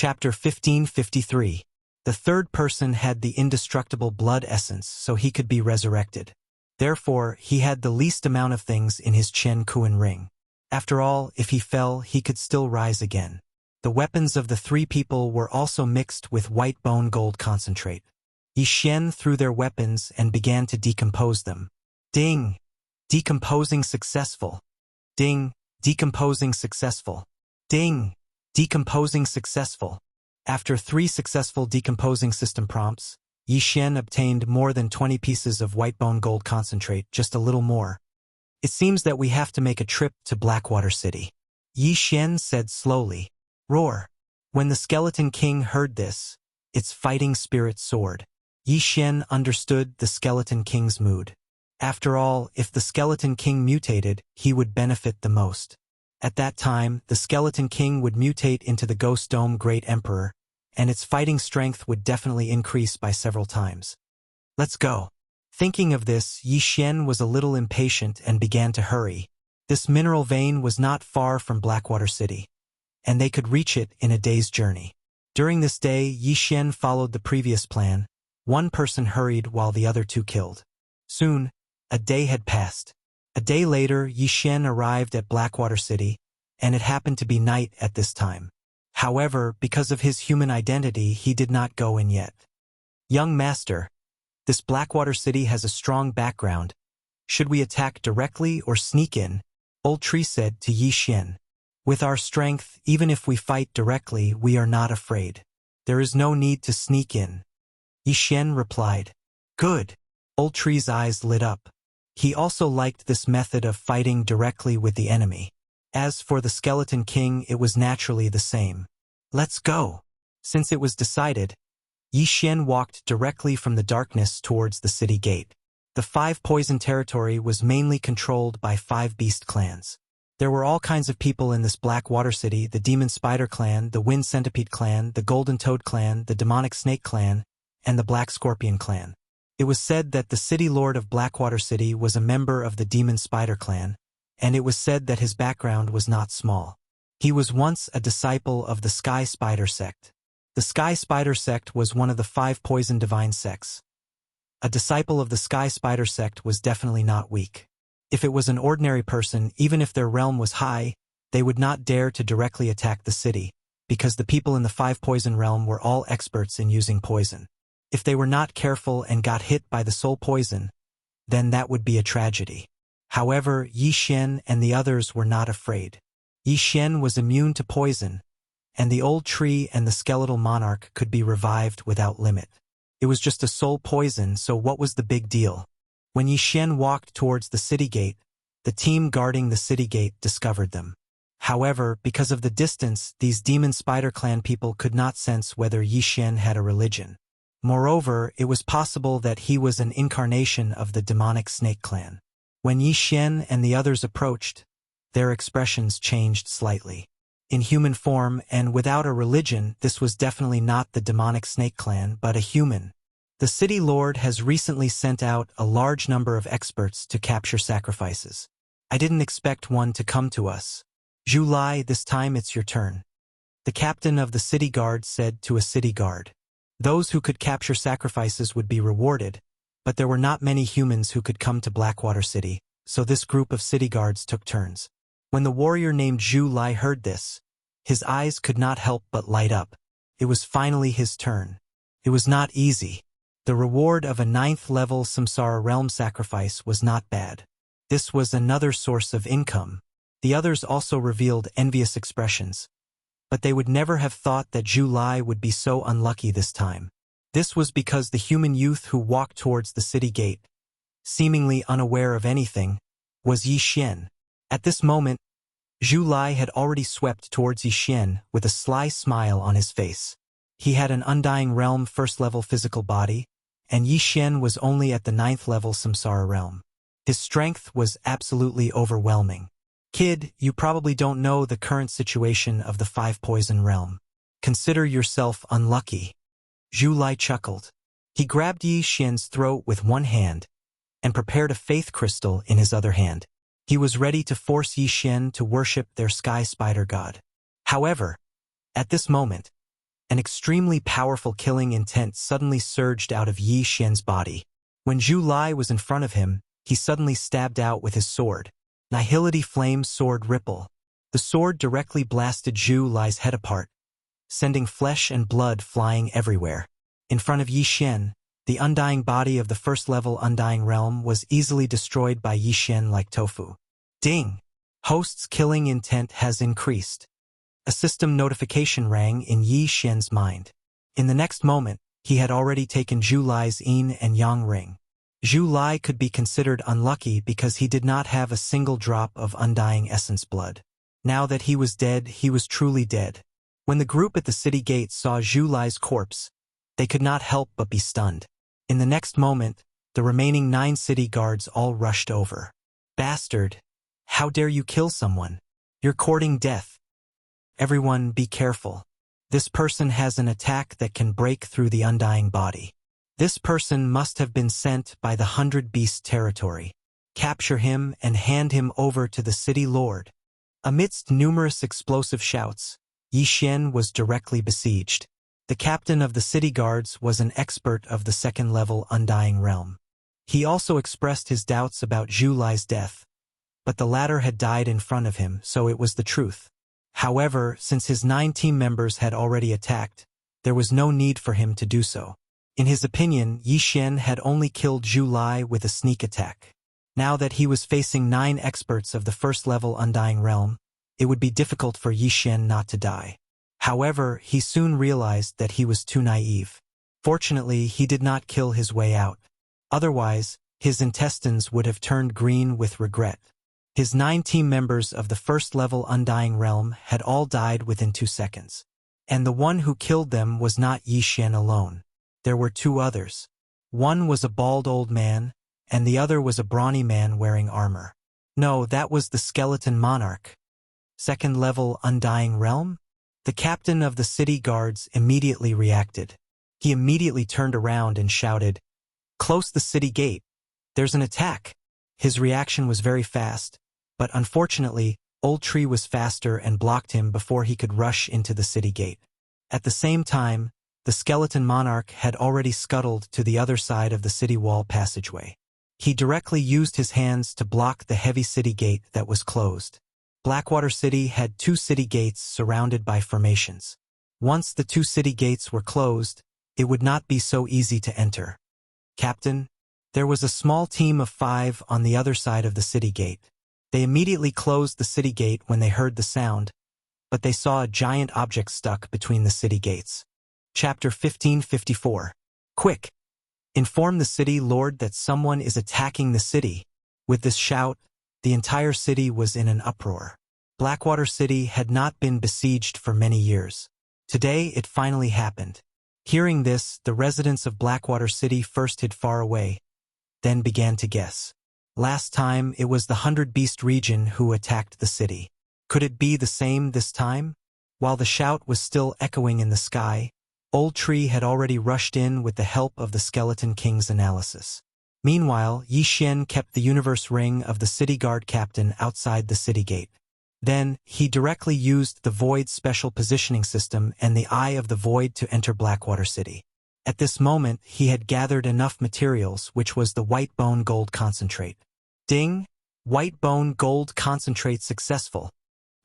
Chapter 1553. The third person had the indestructible blood essence, so he could be resurrected. Therefore, he had the least amount of things in his Chen Kuan ring. After all, if he fell, he could still rise again. The weapons of the three people were also mixed with white bone gold concentrate. Yi Xian threw their weapons and began to decompose them. Ding! Decomposing successful. Ding! Decomposing successful. Ding! Decomposing successful. After 3 successful decomposing system prompts, Yi Xian obtained more than 20 pieces of white bone gold concentrate, just a little more. It seems that we have to make a trip to Blackwater City. Yi Xian said slowly. Roar. When the Skeleton King heard this, its fighting spirit soared. Yi Xian understood the Skeleton King's mood. After all, if the Skeleton King mutated, he would benefit the most. At that time, the Skeleton King would mutate into the Ghost Dome Great Emperor, and its fighting strength would definitely increase by several times. Let's go. Thinking of this, Yi Xian was a little impatient and began to hurry. This mineral vein was not far from Blackwater City, and they could reach it in a day's journey. During this day, Yi Xian followed the previous plan. One person hurried while the other 2 killed. Soon, a day had passed. A day later, Yi Xian arrived at Blackwater City, and it happened to be night at this time. However, because of his human identity, he did not go in yet. Young master, this Blackwater City has a strong background. Should we attack directly or sneak in? Old Tree said to Yi Xian. With our strength, even if we fight directly, we are not afraid. There is no need to sneak in. Yi Xian replied. Good. Old Tree's eyes lit up. He also liked this method of fighting directly with the enemy. As for the Skeleton King, it was naturally the same. Let's go. Since it was decided, Yi Xian walked directly from the darkness towards the city gate. The 5 Poison territory was mainly controlled by 5 beast clans. There were all kinds of people in this Blackwater City: the Demon Spider clan, the Wind Centipede clan, the Golden Toad clan, the Demonic Snake clan, and the Black Scorpion clan. It was said that the city lord of Blackwater City was a member of the Demon Spider clan, and it was said that his background was not small. He was once a disciple of the Sky Spider sect. The Sky Spider sect was one of the 5 Poison divine sects. A disciple of the Sky Spider sect was definitely not weak. If it was an ordinary person, even if their realm was high, they would not dare to directly attack the city, because the people in the 5 Poison realm were all experts in using poison. If they were not careful and got hit by the soul poison, then that would be a tragedy. However, Yi Xian and the others were not afraid. Yi Xian was immune to poison, and the Old Tree and the Skeletal Monarch could be revived without limit. It was just a soul poison, so what was the big deal? When Yi Xian walked towards the city gate, the team guarding the city gate discovered them. However, because of the distance, these Demon Spider clan people could not sense whether Yi Xian had a religion. Moreover, it was possible that he was an incarnation of the Demonic Snake clan. When Yi Xian and the others approached, their expressions changed slightly. In human form and without a religion, this was definitely not the Demonic Snake clan, but a human. The city lord has recently sent out a large number of experts to capture sacrifices. I didn't expect one to come to us. Zhu Lai, this time it's your turn. The captain of the city guard said to a city guard. Those who could capture sacrifices would be rewarded, but there were not many humans who could come to Blackwater City, so this group of city guards took turns. When the warrior named Zhu Lai heard this, his eyes could not help but light up. It was finally his turn. It was not easy. The reward of a 9th level Samsara realm sacrifice was not bad. This was another source of income. The others also revealed envious expressions, but they would never have thought that Zhu Lai would be so unlucky this time. This was because the human youth who walked towards the city gate, seemingly unaware of anything, was Yi Xian. At this moment, Zhu Lai had already swept towards Yi Xian with a sly smile on his face. He had an Undying Realm 1st level physical body, and Yi Xian was only at the 9th level Samsara realm. His strength was absolutely overwhelming. Kid, you probably don't know the current situation of the 5 Poison realm. Consider yourself unlucky. Zhu Lai chuckled. He grabbed Yi Xian's throat with one hand and prepared a faith crystal in his other hand. He was ready to force Yi Xian to worship their Sky Spider god. However, at this moment, An extremely powerful killing intent suddenly surged out of Yi Xian's body. When Zhu Lai was in front of him, he suddenly stabbed out with his sword. Nihility Flame Sword Ripple. The sword directly blasted Zhu Lai's head apart, sending flesh and blood flying everywhere. In front of Yi Xian, the undying body of the first-level Undying Realm was easily destroyed by Yi Xian like tofu. Ding! Host's killing intent has increased. A system notification rang in Yi Xian's mind. In the next moment, he had already taken Zhu Lai's yin and yang ring. Zhu Lai could be considered unlucky because he did not have a single drop of undying essence blood. Now that he was dead, he was truly dead. When the group at the city gate saw Zhu Lai's corpse, they could not help but be stunned. In the next moment, the remaining 9 city guards all rushed over. Bastard! How dare you kill someone? You're courting death. Everyone be careful. This person has an attack that can break through the undying body. This person must have been sent by the 100 Beast territory. Capture him and hand him over to the city lord. Amidst numerous explosive shouts, Yi Xian was directly besieged. The captain of the city guards was an expert of the second-level Undying Realm. He also expressed his doubts about Zhu Lai's death, but the latter had died in front of him, so it was the truth. However, since his 9 team members had already attacked, there was no need for him to do so. In his opinion, Yi Xian had only killed Zhu Lai with a sneak attack. Now that he was facing 9 experts of the first-level Undying Realm, it would be difficult for Yi Xian not to die. However, he soon realized that he was too naive. Fortunately, he did not kill his way out. Otherwise, his intestines would have turned green with regret. His 9 team members of the first-level Undying Realm had all died within 2 seconds. And the one who killed them was not Yi Xian alone. There were 2 others. One was a bald old man, and the other was a brawny man wearing armor. No, that was the Skeleton Monarch. Second-level Undying Realm? The captain of the city guards immediately reacted. He immediately turned around and shouted, "Close the city gate! There's an attack!" His reaction was very fast, but unfortunately, Old Tree was faster and blocked him before he could rush into the city gate. At the same time, the Skeleton Monarch had already scuttled to the other side of the city wall passageway. He directly used his hands to block the heavy city gate that was closed. Blackwater City had 2 city gates surrounded by formations. Once the 2 city gates were closed, it would not be so easy to enter. Captain, there was a small team of 5 on the other side of the city gate. They immediately closed the city gate when they heard the sound, but they saw a giant object stuck between the city gates. Chapter 1554. Quick! Inform the city lord that someone is attacking the city. With this shout, the entire city was in an uproar. Blackwater City had not been besieged for many years. Today it finally happened. Hearing this, the residents of Blackwater City first hid far away, then began to guess. Last time it was the 100 Beast region who attacked the city. Could it be the same this time? While the shout was still echoing in the sky, Old Tree had already rushed in with the help of the Skeleton King's analysis. Meanwhile, Yi Xian kept the universe ring of the city guard captain outside the city gate. Then, he directly used the Void special positioning system and the Eye of the Void to enter Blackwater City. At this moment, he had gathered enough materials, which was the White Bone Gold Concentrate. Ding! White Bone Gold Concentrate successful.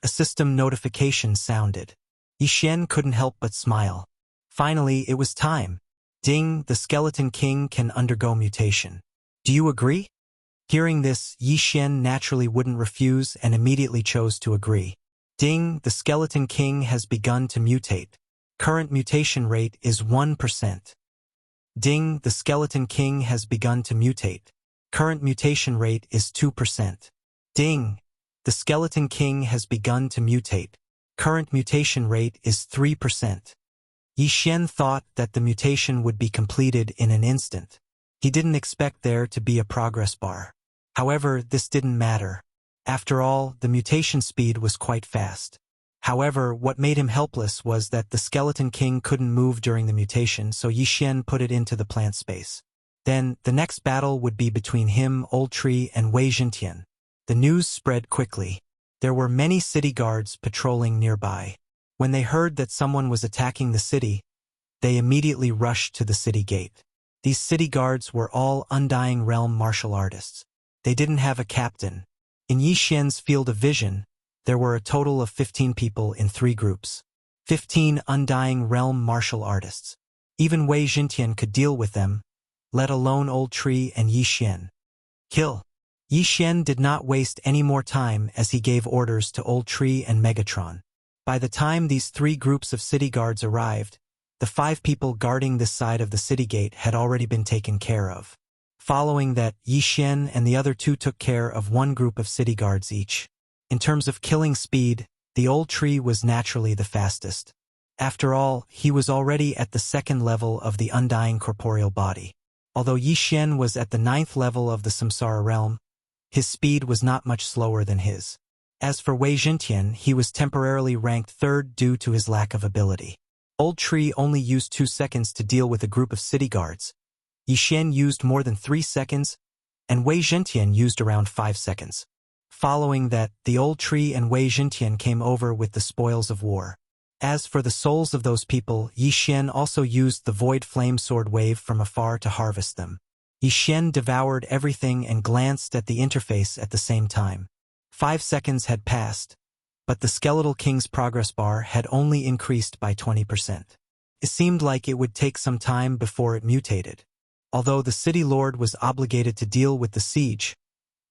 A system notification sounded. Yi Xian couldn't help but smile. Finally, it was time. Ding, the Skeleton King can undergo mutation. Do you agree? Hearing this, Yi Xian naturally wouldn't refuse and immediately chose to agree. Ding, the Skeleton King has begun to mutate. Current mutation rate is 1%. Ding, the Skeleton King has begun to mutate. Current mutation rate is 2%. Ding, the Skeleton King has begun to mutate. Current mutation rate is 3%. Yi Xian thought that the mutation would be completed in an instant. He didn't expect there to be a progress bar. However, this didn't matter. After all, the mutation speed was quite fast. However, what made him helpless was that the Skeleton King couldn't move during the mutation, so Yi Xian put it into the plant space. Then, the next battle would be between him, Old Tree, and Wei Jintian. The news spread quickly. There were many city guards patrolling nearby. When they heard that someone was attacking the city, they immediately rushed to the city gate. These city guards were all Undying Realm martial artists. They didn't have a captain. In Yi Xian's field of vision, there were a total of 15 people in 3 groups. 15 Undying Realm martial artists. Even Wei Jintian could deal with them, let alone Old Tree and Yi Xian. Kill. Yi Xian did not waste any more time as he gave orders to Old Tree and Megatron. By the time these 3 groups of city guards arrived, the 5 people guarding this side of the city gate had already been taken care of. Following that, Yi Xian and the other 2 took care of 1 group of city guards each. In terms of killing speed, the Old Tree was naturally the fastest. After all, he was already at the 2nd level of the Undying Corporeal Body. Although Yi Xian was at the 9th level of the Samsara Realm, his speed was not much slower than his. As for Wei Jintian, he was temporarily ranked 3rd due to his lack of ability. Old Tree only used 2 seconds to deal with a group of city guards. Yi Xian used more than 3 seconds, and Wei Jintian used around 5 seconds. Following that, the Old Tree and Wei Jintian came over with the spoils of war. As for the souls of those people, Yi Xian also used the Void Flame Sword Wave from afar to harvest them. Yi Xian devoured everything and glanced at the interface at the same time. 5 seconds had passed, but the Skeletal King's progress bar had only increased by 20%. It seemed like it would take some time before it mutated. Although the City Lord was obligated to deal with the siege,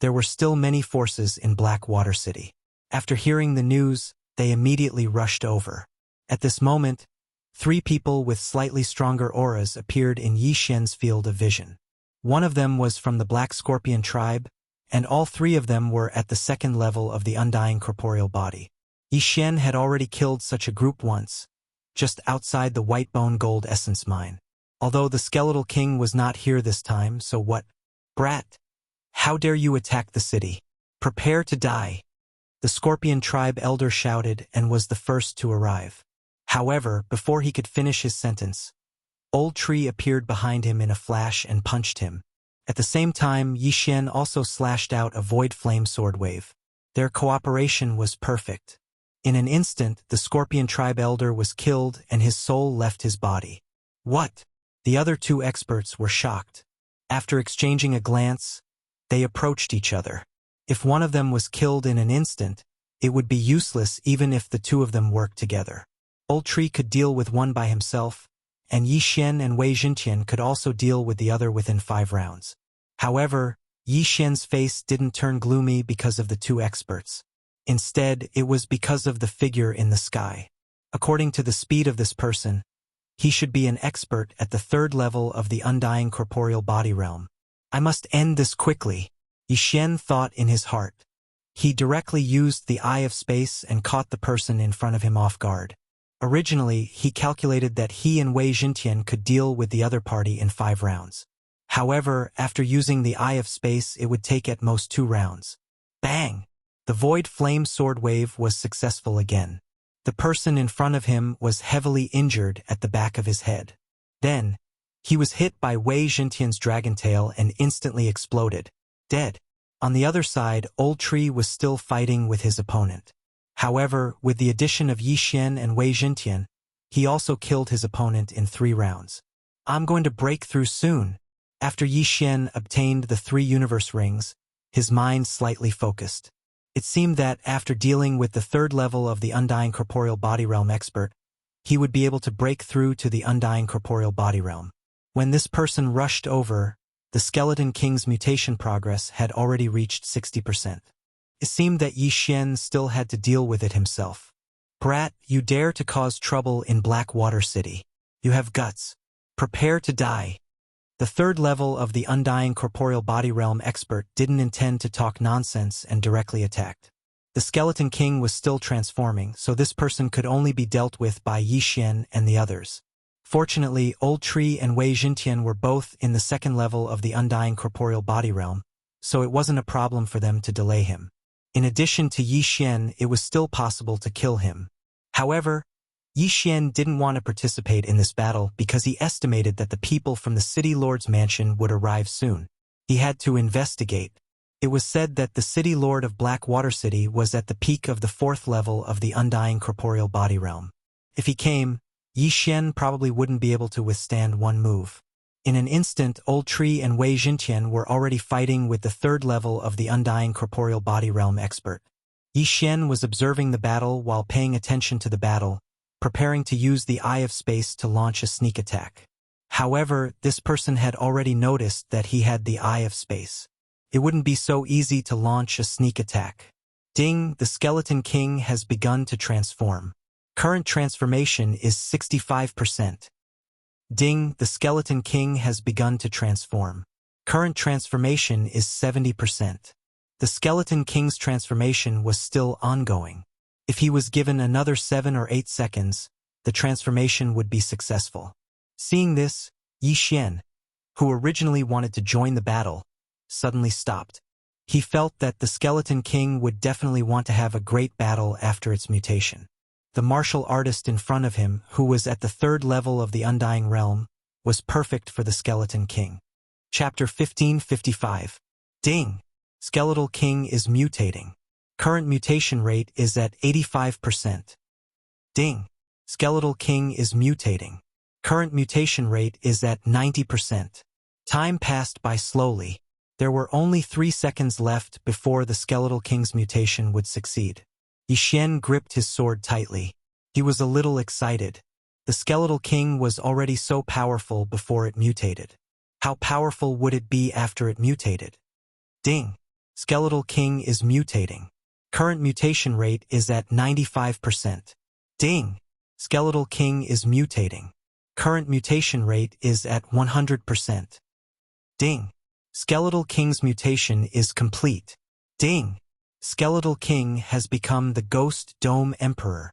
there were still many forces in Blackwater City. After hearing the news, they immediately rushed over. At this moment, 3 people with slightly stronger auras appeared in Yi Xian's field of vision. One of them was from the Black Scorpion tribe, and all 3 of them were at the 2nd level of the Undying Corporeal Body. Yi Xian had already killed such a group once, just outside the Whitebone Gold Essence Mine. Although the Skeletal King was not here this time, so what? Brat! How dare you attack the city? Prepare to die! The Scorpion tribe elder shouted and was the first to arrive. However, before he could finish his sentence, Old Tree appeared behind him in a flash and punched him. At the same time, Yi Xian also slashed out a Void Flame Sword Wave. Their cooperation was perfect. In an instant, the Scorpion tribe elder was killed and his soul left his body. What? The other 2 experts were shocked. After exchanging a glance, they approached each other. If one of them was killed in an instant, it would be useless even if the 2 of them worked together. Old Tree could deal with one by himself, and Yi Xian and Wei Jintian could also deal with the other within 5 rounds. However, Yi Xian's face didn't turn gloomy because of the 2 experts. Instead, it was because of the figure in the sky. According to the speed of this person, he should be an expert at the 3rd level of the Undying Corporeal Body Realm. I must end this quickly, Yi Xian thought in his heart. He directly used the Eye of Space and caught the person in front of him off guard. Originally, he calculated that he and Wei Jintian could deal with the other party in 5 rounds. However, after using the Eye of Space, it would take at most 2 rounds. Bang! The Void Flame Sword Wave was successful again. The person in front of him was heavily injured at the back of his head. Then, he was hit by Wei Jintian's dragon tail and instantly exploded, dead. On the other side, Old Tree was still fighting with his opponent. However, with the addition of Yi Xian and Wei Jintian, he also killed his opponent in 3 rounds. I'm going to break through soon. After Yi Xian obtained the 3 universe rings, his mind slightly focused. It seemed that after dealing with the 3rd level of the Undying Corporeal Body Realm expert, he would be able to break through to the Undying Corporeal Body Realm. When this person rushed over, the Skeleton King's mutation progress had already reached 60%. It seemed that Yi Xian still had to deal with it himself. Brat, you dare to cause trouble in Blackwater City. You have guts. Prepare to die. The 3rd level of the Undying Corporeal Body Realm expert didn't intend to talk nonsense and directly attacked. The Skeleton King was still transforming, so this person could only be dealt with by Yi Xian and the others. Fortunately, Old Tree and Wei Jintian were both in the 2nd level of the Undying Corporeal Body Realm, so it wasn't a problem for them to delay him. In addition to Yi Xian, it was still possible to kill him. However, Yi Xian didn't want to participate in this battle because he estimated that the people from the City Lord's mansion would arrive soon. He had to investigate. It was said that the city lord of Blackwater City was at the peak of the 4th level of the undying corporeal body realm. If he came, Yi Xian probably wouldn't be able to withstand one move. In an instant, Old Tree and Wei Jintian were already fighting with the 3rd level of the undying corporeal body realm expert. Yi Xian was observing the battle while paying attention to the battle, preparing to use the Eye of Space to launch a sneak attack. However, this person had already noticed that he had the Eye of Space. It wouldn't be so easy to launch a sneak attack. Ding, the Skeleton King has begun to transform. Current transformation is 65%. Ding, the Skeleton King has begun to transform. Current transformation is 70%. The Skeleton King's transformation was still ongoing. If he was given another 7 or 8 seconds, the transformation would be successful. Seeing this, Yi Xian, who originally wanted to join the battle, suddenly stopped. He felt that the Skeleton King would definitely want to have a great battle after its mutation. The martial artist in front of him, who was at the 3rd level of the Undying Realm, was perfect for the Skeleton King. Chapter 1555. Ding! Skeletal King is mutating. Current mutation rate is at 85%. Ding! Skeletal King is mutating. Current mutation rate is at 90%. Time passed by slowly. There were only 3 seconds left before the Skeletal King's mutation would succeed. Yi Xian gripped his sword tightly. He was a little excited. The Skeletal King was already so powerful before it mutated. How powerful would it be after it mutated? Ding! Skeletal King is mutating. Current mutation rate is at 95%. Ding! Skeletal King is mutating. Current mutation rate is at 100%. Ding! Skeletal King's mutation is complete. Ding! Skeletal King has become the Ghost Dome Emperor.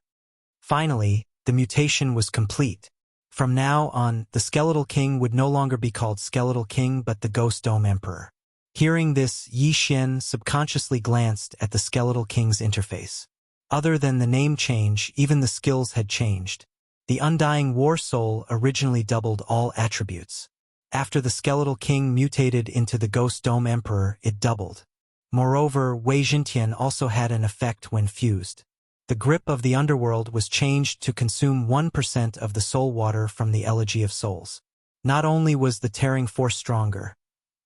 Finally, the mutation was complete. From now on, the Skeletal King would no longer be called Skeletal King but the Ghost Dome Emperor. Hearing this, Yi Xian subconsciously glanced at the Skeletal King's interface. Other than the name change, even the skills had changed. The Undying War Soul originally doubled all attributes. After the Skeletal King mutated into the Ghost Dome Emperor, it doubled. Moreover, Wei Jintian also had an effect when fused. The grip of the underworld was changed to consume 1% of the soul water from the Elegy of Souls. Not only was the tearing force stronger,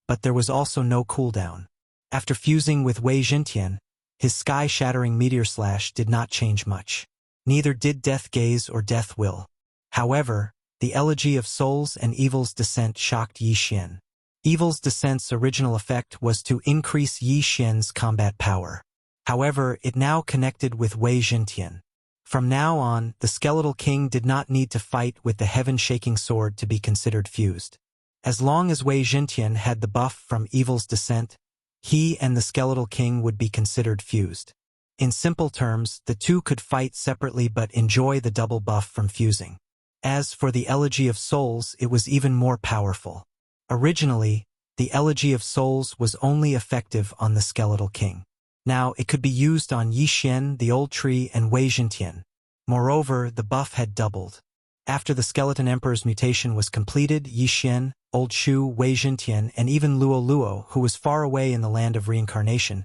but there was also no cooldown. After fusing with Wei Jintian, his sky-shattering meteor slash did not change much. Neither did Death Gaze or Death Will. However, the Elegy of Souls and Evil's Descent shocked Yi Xian. Evil's Descent's original effect was to increase Yi Xian's combat power. However, it now connected with Wei Jintian. From now on, the Skeletal King did not need to fight with the heaven-shaking sword to be considered fused. As long as Wei Jintian had the buff from Evil's Descent, he and the Skeletal King would be considered fused. In simple terms, the two could fight separately but enjoy the double buff from fusing. As for the Elegy of Souls, it was even more powerful. Originally, the Elegy of Souls was only effective on the Skeletal King. Now it could be used on Yi Xian, the Old Tree, and Wei Jintian. Moreover, the buff had doubled. After the Skeleton Emperor's mutation was completed, Yi Xian, Old Shu, Wei Jintian, and even Luo Luo, who was far away in the land of reincarnation,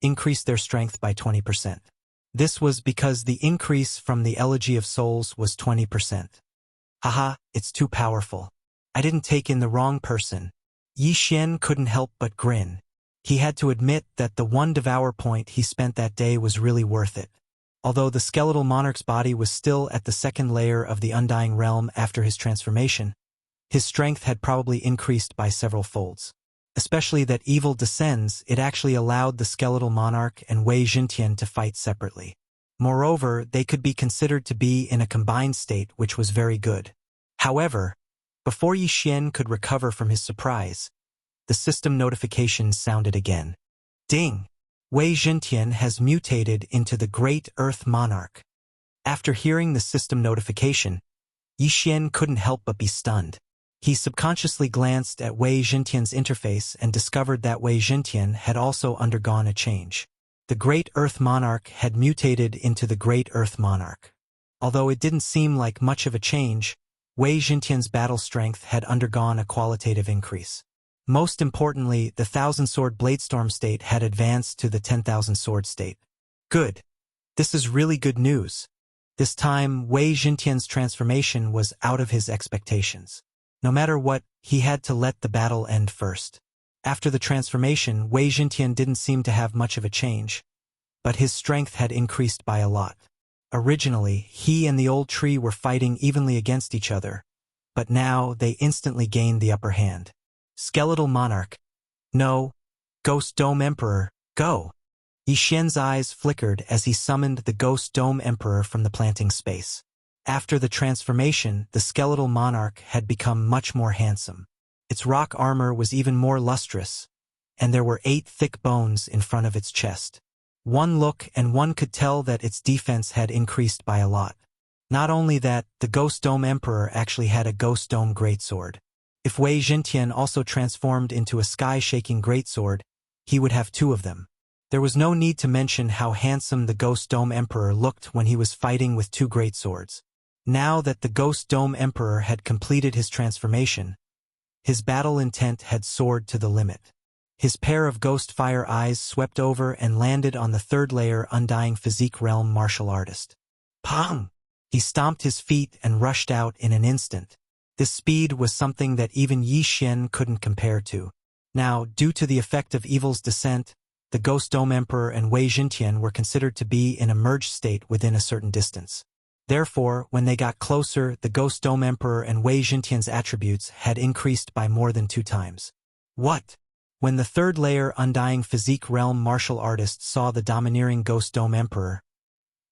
increased their strength by 20%. This was because the increase from the Elegy of Souls was 20%. Haha, it's too powerful. I didn't take in the wrong person. Yi Xian couldn't help but grin. He had to admit that the 1 devour point he spent that day was really worth it. Although the skeletal monarch's body was still at the 2nd layer of the Undying Realm after his transformation, his strength had probably increased by several folds. Especially that Evil descends, it actually allowed the skeletal monarch and Wei Jintian to fight separately. Moreover, they could be considered to be in a combined state, which was very good. However, before Yi Xian could recover from his surprise, the system notification sounded again. Ding! Wei Jintian has mutated into the Great Earth Monarch. After hearing the system notification, Yi Xian couldn't help but be stunned. He subconsciously glanced at Wei Jintian's interface and discovered that Wei Jintian had also undergone a change. The Great Earth Monarch had mutated into the Great Earth Monarch. Although it didn't seem like much of a change, Wei Jintian's battle strength had undergone a qualitative increase. Most importantly, the 1,000-sword Bladestorm state had advanced to the 10,000-sword state. Good. This is really good news. This time, Wei Jintian's transformation was out of his expectations. No matter what, he had to let the battle end first. After the transformation, Wei Jintian didn't seem to have much of a change, but his strength had increased by a lot. Originally, he and the old tree were fighting evenly against each other, but now they instantly gained the upper hand. Skeletal Monarch. No. Ghost Dome Emperor, go! Yi Xian's eyes flickered as he summoned the Ghost Dome Emperor from the planting space. After the transformation, the Skeletal Monarch had become much more handsome. Its rock armor was even more lustrous, and there were 8 thick bones in front of its chest. One look and one could tell that its defense had increased by a lot. Not only that, the Ghost Dome Emperor actually had a Ghost Dome Greatsword. If Wei Jintian also transformed into a sky-shaking greatsword, he would have 2 of them. There was no need to mention how handsome the Ghost Dome Emperor looked when he was fighting with 2 greatswords. Now that the Ghost Dome Emperor had completed his transformation, his battle intent had soared to the limit. His pair of ghost fire eyes swept over and landed on the 3rd layer Undying Physique Realm martial artist. Pong! He stomped his feet and rushed out in an instant. This speed was something that even Yi Xian couldn't compare to. Now, due to the effect of evil's descent, the Ghost Dome Emperor and Wei Jintian were considered to be in a merged state within a certain distance. Therefore, when they got closer, the Ghost Dome Emperor and Wei Jintian's attributes had increased by more than 2 times. What? When the 3rd layer Undying Physique Realm martial artist saw the domineering Ghost Dome Emperor,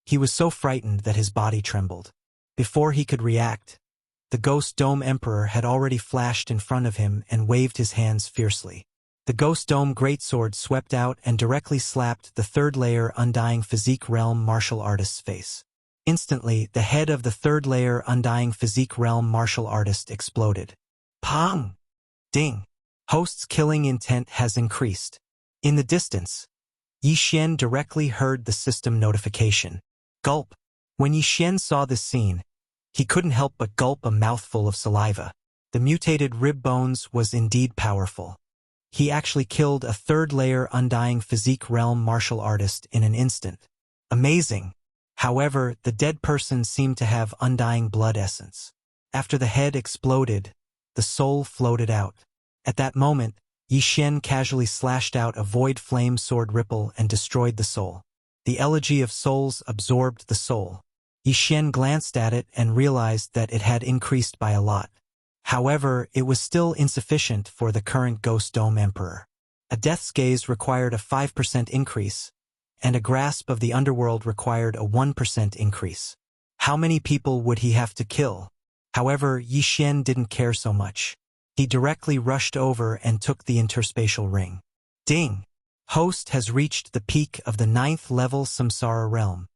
he was so frightened that his body trembled. Before he could react, the Ghost Dome Emperor had already flashed in front of him and waved his hands fiercely. The Ghost Dome Greatsword swept out and directly slapped the 3rd layer Undying Physique Realm martial artist's face. Instantly, the head of the 3rd layer Undying Physique Realm martial artist exploded. Pong! Ding! Host's killing intent has increased. In the distance, Yi Xian directly heard the system notification. Gulp! When Yi Xian saw this scene, he couldn't help but gulp a mouthful of saliva. The mutated rib bones was indeed powerful. He actually killed a 3rd layer Undying Physique Realm martial artist in an instant. Amazing! However, the dead person seemed to have undying blood essence. After the head exploded, the soul floated out. At that moment, Yi Xian casually slashed out a void flame sword ripple and destroyed the soul. The Elegy of Souls absorbed the soul. Yi Xian glanced at it and realized that it had increased by a lot. However, it was still insufficient for the current Ghost Dome Emperor. A Death's Gaze required a 5% increase, and a Grasp of the Underworld required a 1% increase. How many people would he have to kill? However, Yi Xian didn't care so much. He directly rushed over and took the interspatial ring. Ding! Host has reached the peak of the 9th level Samsara realm.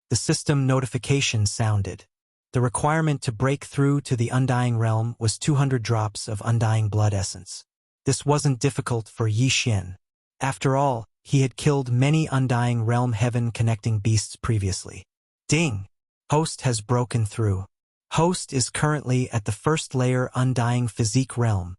The system notification sounded. The requirement to break through to the Undying realm was 200 drops of Undying blood essence. This wasn't difficult for Yi Xian. After all, he had killed many Undying realm heaven connecting beasts previously. Ding! Host has broken through. Host is currently at the 1st layer Undying Physique realm.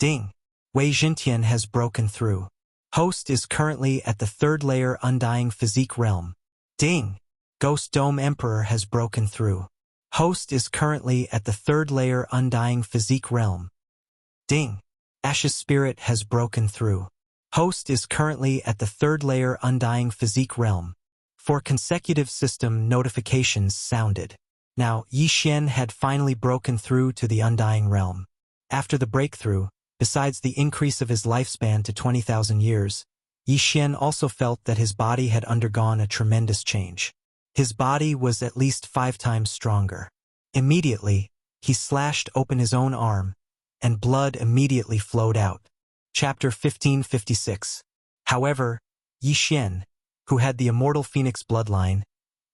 Ding! Wei Jintian has broken through. Host is currently at the 3rd layer Undying Physique realm. Ding! Ghost Dome Emperor has broken through. Host is currently at the 3rd layer Undying Physique realm. Ding! Ash's spirit has broken through. Host is currently at the 3rd layer Undying Physique realm. 4 consecutive system notifications sounded. Now, Yi Xian had finally broken through to the Undying realm. After the breakthrough, besides the increase of his lifespan to 20,000 years, Yi Xian also felt that his body had undergone a tremendous change. His body was at least 5 times stronger. Immediately, he slashed open his own arm, and blood immediately flowed out. Chapter 1556. However, Yi Xian, who had the immortal phoenix bloodline,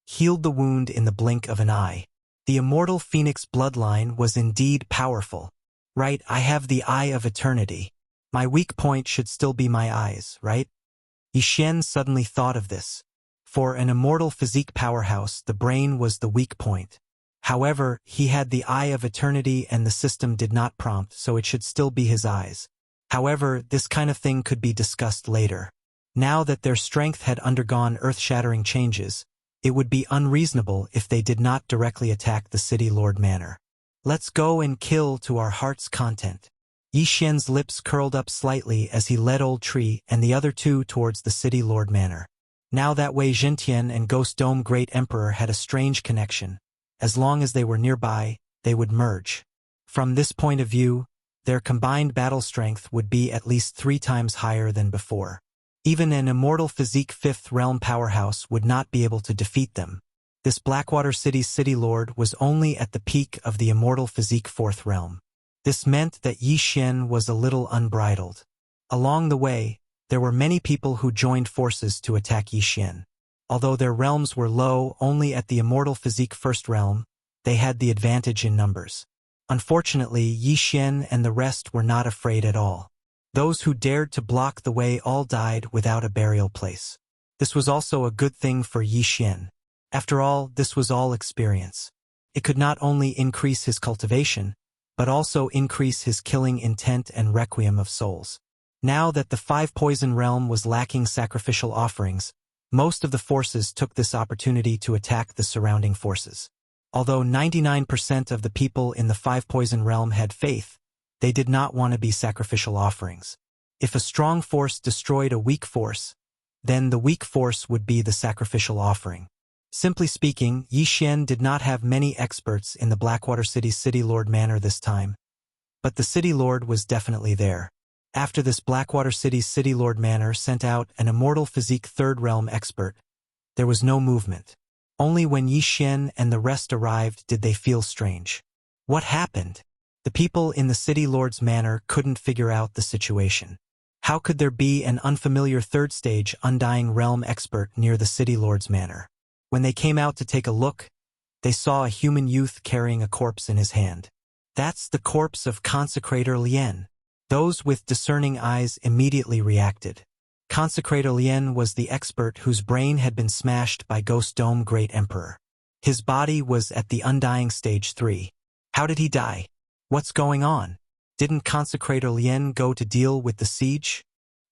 healed the wound in the blink of an eye. The immortal phoenix bloodline was indeed powerful. Right, I have the Eye of Eternity. My weak point should still be my eyes, right? Yi Xian suddenly thought of this. For an immortal physique powerhouse, the brain was the weak point. However, he had the Eye of Eternity and the system did not prompt, so it should still be his eyes. However, this kind of thing could be discussed later. Now that their strength had undergone earth-shattering changes, it would be unreasonable if they did not directly attack the City Lord Manor. Let's go and kill to our heart's content. Yi Xian's lips curled up slightly as he led Old Tree and the other two towards the City Lord Manor. Now that Wei Zhentian and Ghost Dome Great Emperor had a strange connection. As long as they were nearby, they would merge. From this point of view, their combined battle strength would be at least 3 times higher than before. Even an immortal physique 5th realm powerhouse would not be able to defeat them. This Blackwater City's City Lord was only at the peak of the immortal physique 4th realm. This meant that Yi Xian was a little unbridled. Along the way, there were many people who joined forces to attack Yi Xian. Although their realms were low only at the immortal physique 1st realm, they had the advantage in numbers. Unfortunately, Yi Xian and the rest were not afraid at all. Those who dared to block the way all died without a burial place. This was also a good thing for Yi Xian. After all, this was all experience. It could not only increase his cultivation, but also increase his killing intent and requiem of souls. Now that the 5 poison realm was lacking sacrificial offerings, most of the forces took this opportunity to attack the surrounding forces. Although 99% of the people in the 5 poison realm had faith, they did not want to be sacrificial offerings. If a strong force destroyed a weak force, then the weak force would be the sacrificial offering. Simply speaking, Yi Xian did not have many experts in the Blackwater City's City Lord Manor this time. But the City Lord was definitely there. After this Blackwater City's City Lord Manor sent out an immortal physique 3rd realm expert, there was no movement. Only when Yi Xian and the rest arrived did they feel strange. What happened? The people in the City Lord's Manor couldn't figure out the situation. How could there be an unfamiliar 3rd stage Undying Realm expert near the City Lord's Manor? When they came out to take a look, they saw a human youth carrying a corpse in his hand. That's the corpse of Consecrator Lien. Those with discerning eyes immediately reacted. Consecrator Lien was the expert whose brain had been smashed by Ghost Dome Great Emperor. His body was at the Undying Stage 3. How did he die? What's going on? Didn't Consecrator Lien go to deal with the siege?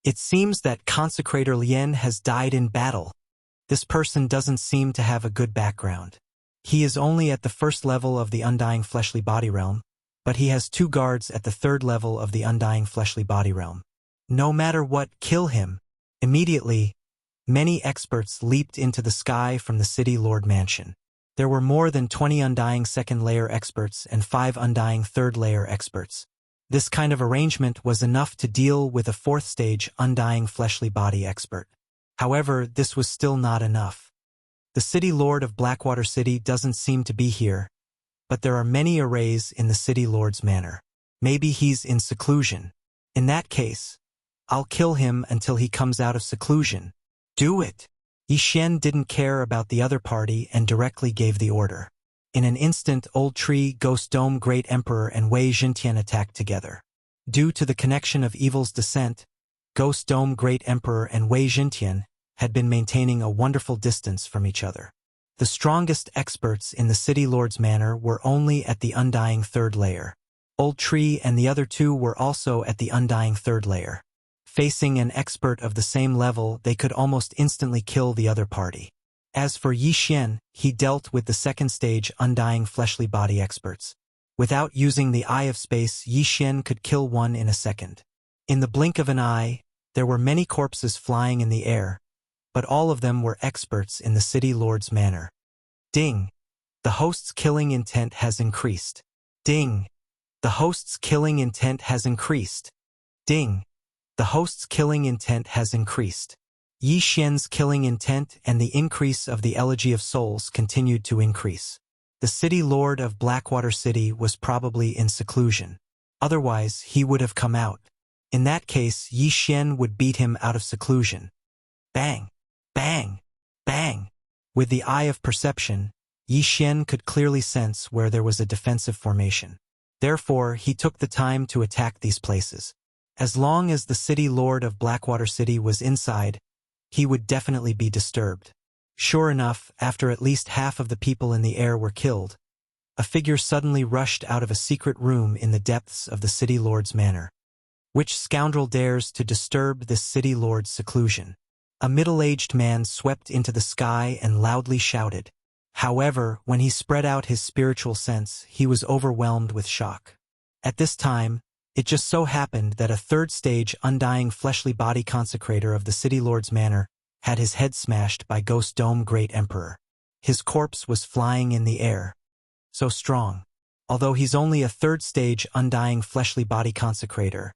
It seems that Consecrator Lien has died in battle. This person doesn't seem to have a good background. He is only at the 1st level of the Undying Fleshly Body Realm, but he has 2 guards at the 3rd level of the Undying Fleshly Body Realm. No matter what, kill him. Immediately, many experts leaped into the sky from the City Lord Mansion. There were more than 20 Undying 2nd layer experts and 5 Undying 3rd layer experts. This kind of arrangement was enough to deal with a 4th stage Undying Fleshly Body expert. However, this was still not enough. The City Lord of Blackwater City doesn't seem to be here, but there are many arrays in the City Lord's Manor. Maybe he's in seclusion. In that case, I'll kill him until he comes out of seclusion. Do it! Yi Xian didn't care about the other party and directly gave the order. In an instant, Old Tree, Ghost Dome Great Emperor and Wei Zhentian attacked together. Due to the connection of evil's descent, Ghost Dome Great Emperor and Wei Zhentian had been maintaining a wonderful distance from each other. The strongest experts in the City Lord's Manor were only at the Undying 3rd layer. Old Tree and the other 2 were also at the Undying 3rd layer. Facing an expert of the same level, they could almost instantly kill the other party. As for Yi Xian, he dealt with the 2nd stage Undying Fleshly Body experts. Without using the Eye of Space, Yi Xian could kill one in a second. In the blink of an eye, there were many corpses flying in the air, but all of them were experts in the City Lord's Manor. Ding! The host's killing intent has increased. Ding! The host's killing intent has increased. Ding! The host's killing intent has increased. Yi Xian's killing intent and the increase of the Elegy of Souls continued to increase. The City Lord of Blackwater City was probably in seclusion. Otherwise, he would have come out. In that case, Yi Xian would beat him out of seclusion. Bang! Bang! Bang! With the Eye of Perception, Yi Xian could clearly sense where there was a defensive formation. Therefore, he took the time to attack these places. As long as the City Lord of Blackwater City was inside, he would definitely be disturbed. Sure enough, after at least half of the people in the air were killed, a figure suddenly rushed out of a secret room in the depths of the City Lord's Manor. Which scoundrel dares to disturb this city lord's seclusion? A middle-aged man swept into the sky and loudly shouted. However, when he spread out his spiritual sense, he was overwhelmed with shock. At this time, it just so happened that a third-stage undying fleshly body consecrator of the city lord's manor had his head smashed by Ghost Dome Great Emperor. His corpse was flying in the air. So strong. Although he's only a third-stage undying fleshly body consecrator,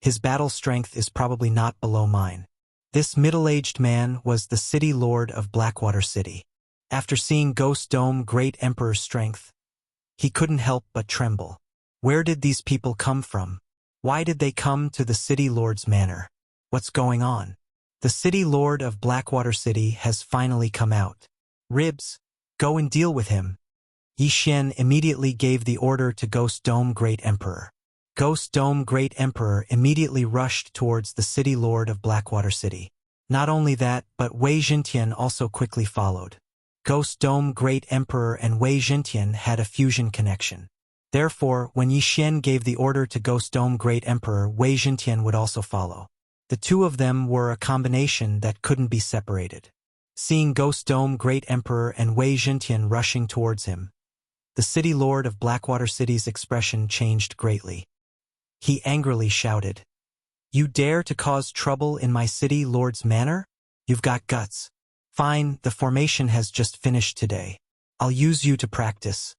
his battle strength is probably not below mine. This middle-aged man was the city lord of Blackwater City. After seeing Ghost Dome Great Emperor's strength, he couldn't help but tremble. Where did these people come from? Why did they come to the city lord's manor? What's going on? The city lord of Blackwater City has finally come out. Ribs, go and deal with him. Yi Xian immediately gave the order to Ghost Dome Great Emperor. Ghost Dome Great Emperor immediately rushed towards the city lord of Blackwater City. Not only that, but Wei Jintian also quickly followed. Ghost Dome Great Emperor and Wei Jintian had a fusion connection. Therefore, when Yi Xian gave the order to Ghost Dome Great Emperor, Wei Jintian would also follow. The two of them were a combination that couldn't be separated. Seeing Ghost Dome Great Emperor and Wei Jintian rushing towards him, the city lord of Blackwater City's expression changed greatly. He angrily shouted, "You dare to cause trouble in my city lord's manor? You've got guts. Fine, the formation has just finished today. I'll use you to practice."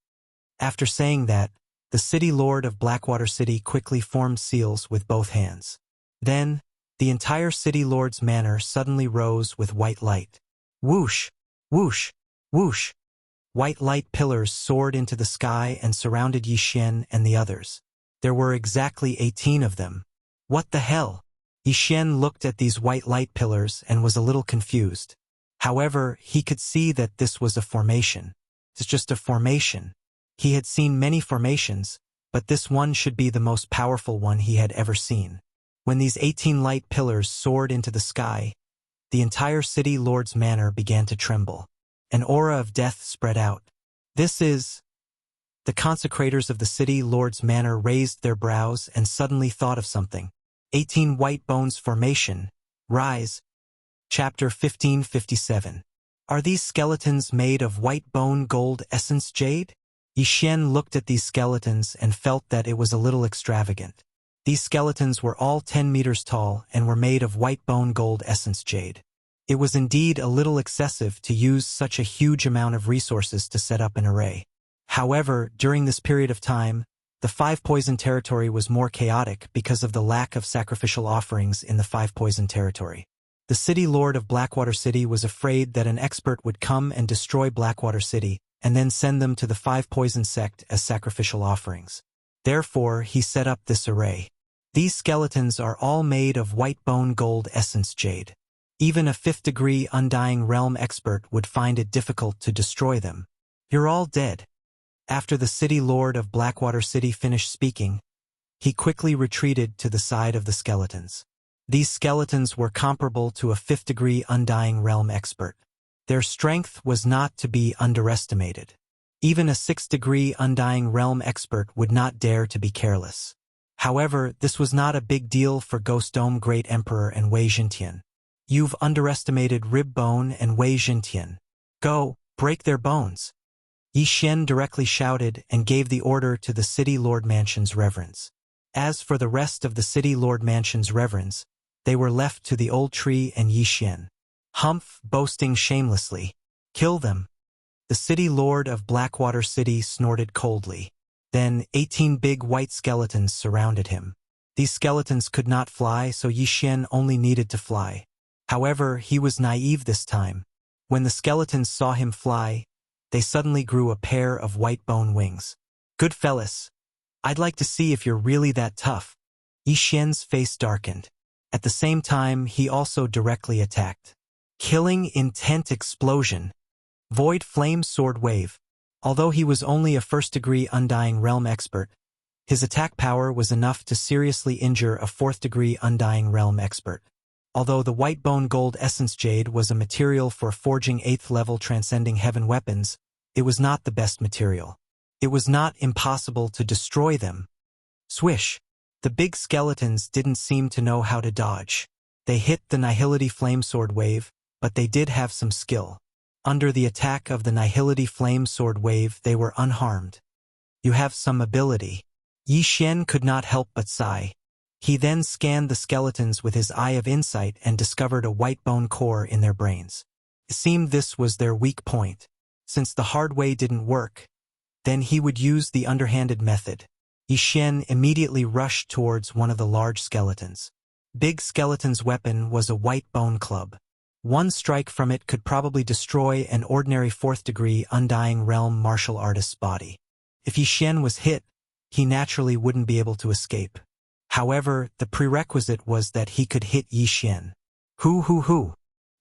After saying that, the city lord of Blackwater City quickly formed seals with both hands. Then, the entire city lord's manor suddenly rose with white light. Whoosh! Whoosh! Whoosh! White light pillars soared into the sky and surrounded Yi Xian and the others. There were exactly 18 of them. What the hell? Yi Xian looked at these white light pillars and was a little confused. However, he could see that this was a formation. It's just a formation. He had seen many formations, but this one should be the most powerful one he had ever seen. When these 18 light pillars soared into the sky, the entire city lord's manor began to tremble. An aura of death spread out. This is... The consecrators of the city lord's manor raised their brows and suddenly thought of something. 18 White Bones Formation. Rise. Chapter 1557. Are these skeletons made of white bone gold essence jade? Yi Xian looked at these skeletons and felt that it was a little extravagant. These skeletons were all 10 meters tall and were made of white bone gold essence jade. It was indeed a little excessive to use such a huge amount of resources to set up an array. However, during this period of time, the Five Poison territory was more chaotic because of the lack of sacrificial offerings in the Five Poison territory. The city lord of Blackwater City was afraid that an expert would come and destroy Blackwater City and then send them to the Five Poison sect as sacrificial offerings. Therefore, he set up this array. These skeletons are all made of white bone gold essence jade. Even a 5th-degree Undying Realm expert would find it difficult to destroy them. You're all dead. After the city lord of Blackwater City finished speaking, he quickly retreated to the side of the skeletons. These skeletons were comparable to a 5th-degree Undying Realm expert. Their strength was not to be underestimated. Even a 6th-degree Undying Realm expert would not dare to be careless. However, this was not a big deal for Ghost Dome Great Emperor and Wei Jintian. You've underestimated Rib Bone and Wei Jintian. Go, break their bones. Yi Xian directly shouted and gave the order to the City Lord Mansion's reverends. As for the rest of the City Lord Mansion's reverends, they were left to the old tree and Yi Xian. Humph, boasting shamelessly. Kill them. The City Lord of Blackwater City snorted coldly. Then 18 big white skeletons surrounded him. These skeletons could not fly, so Yi Xian only needed to fly. However, he was naive this time. When the skeletons saw him fly, they suddenly grew a pair of white bone wings. Good fellas. I'd like to see if you're really that tough. Yi Xian's face darkened. At the same time, he also directly attacked. Killing Intent Explosion. Void Flame Sword Wave. Although he was only a 1st-degree Undying Realm expert, his attack power was enough to seriously injure a 4th-degree Undying Realm expert. Although the white bone gold essence jade was a material for forging 8th-level transcending heaven weapons, it was not the best material. It was not impossible to destroy them. Swish. The big skeletons didn't seem to know how to dodge. They hit the Nihility Flamesword wave, but they did have some skill. Under the attack of the Nihility Flamesword wave, they were unharmed. You have some ability. Yi Xian could not help but sigh. He then scanned the skeletons with his eye of insight and discovered a white bone core in their brains. It seemed this was their weak point. Since the hard way didn't work, then he would use the underhanded method. Yi Xian immediately rushed towards one of the large skeletons. Big Skeleton's weapon was a white bone club. One strike from it could probably destroy an ordinary 4th-degree Undying Realm martial artist's body. If Yi Xian was hit, he naturally wouldn't be able to escape. However, the prerequisite was that he could hit Yi Xian. Hoo.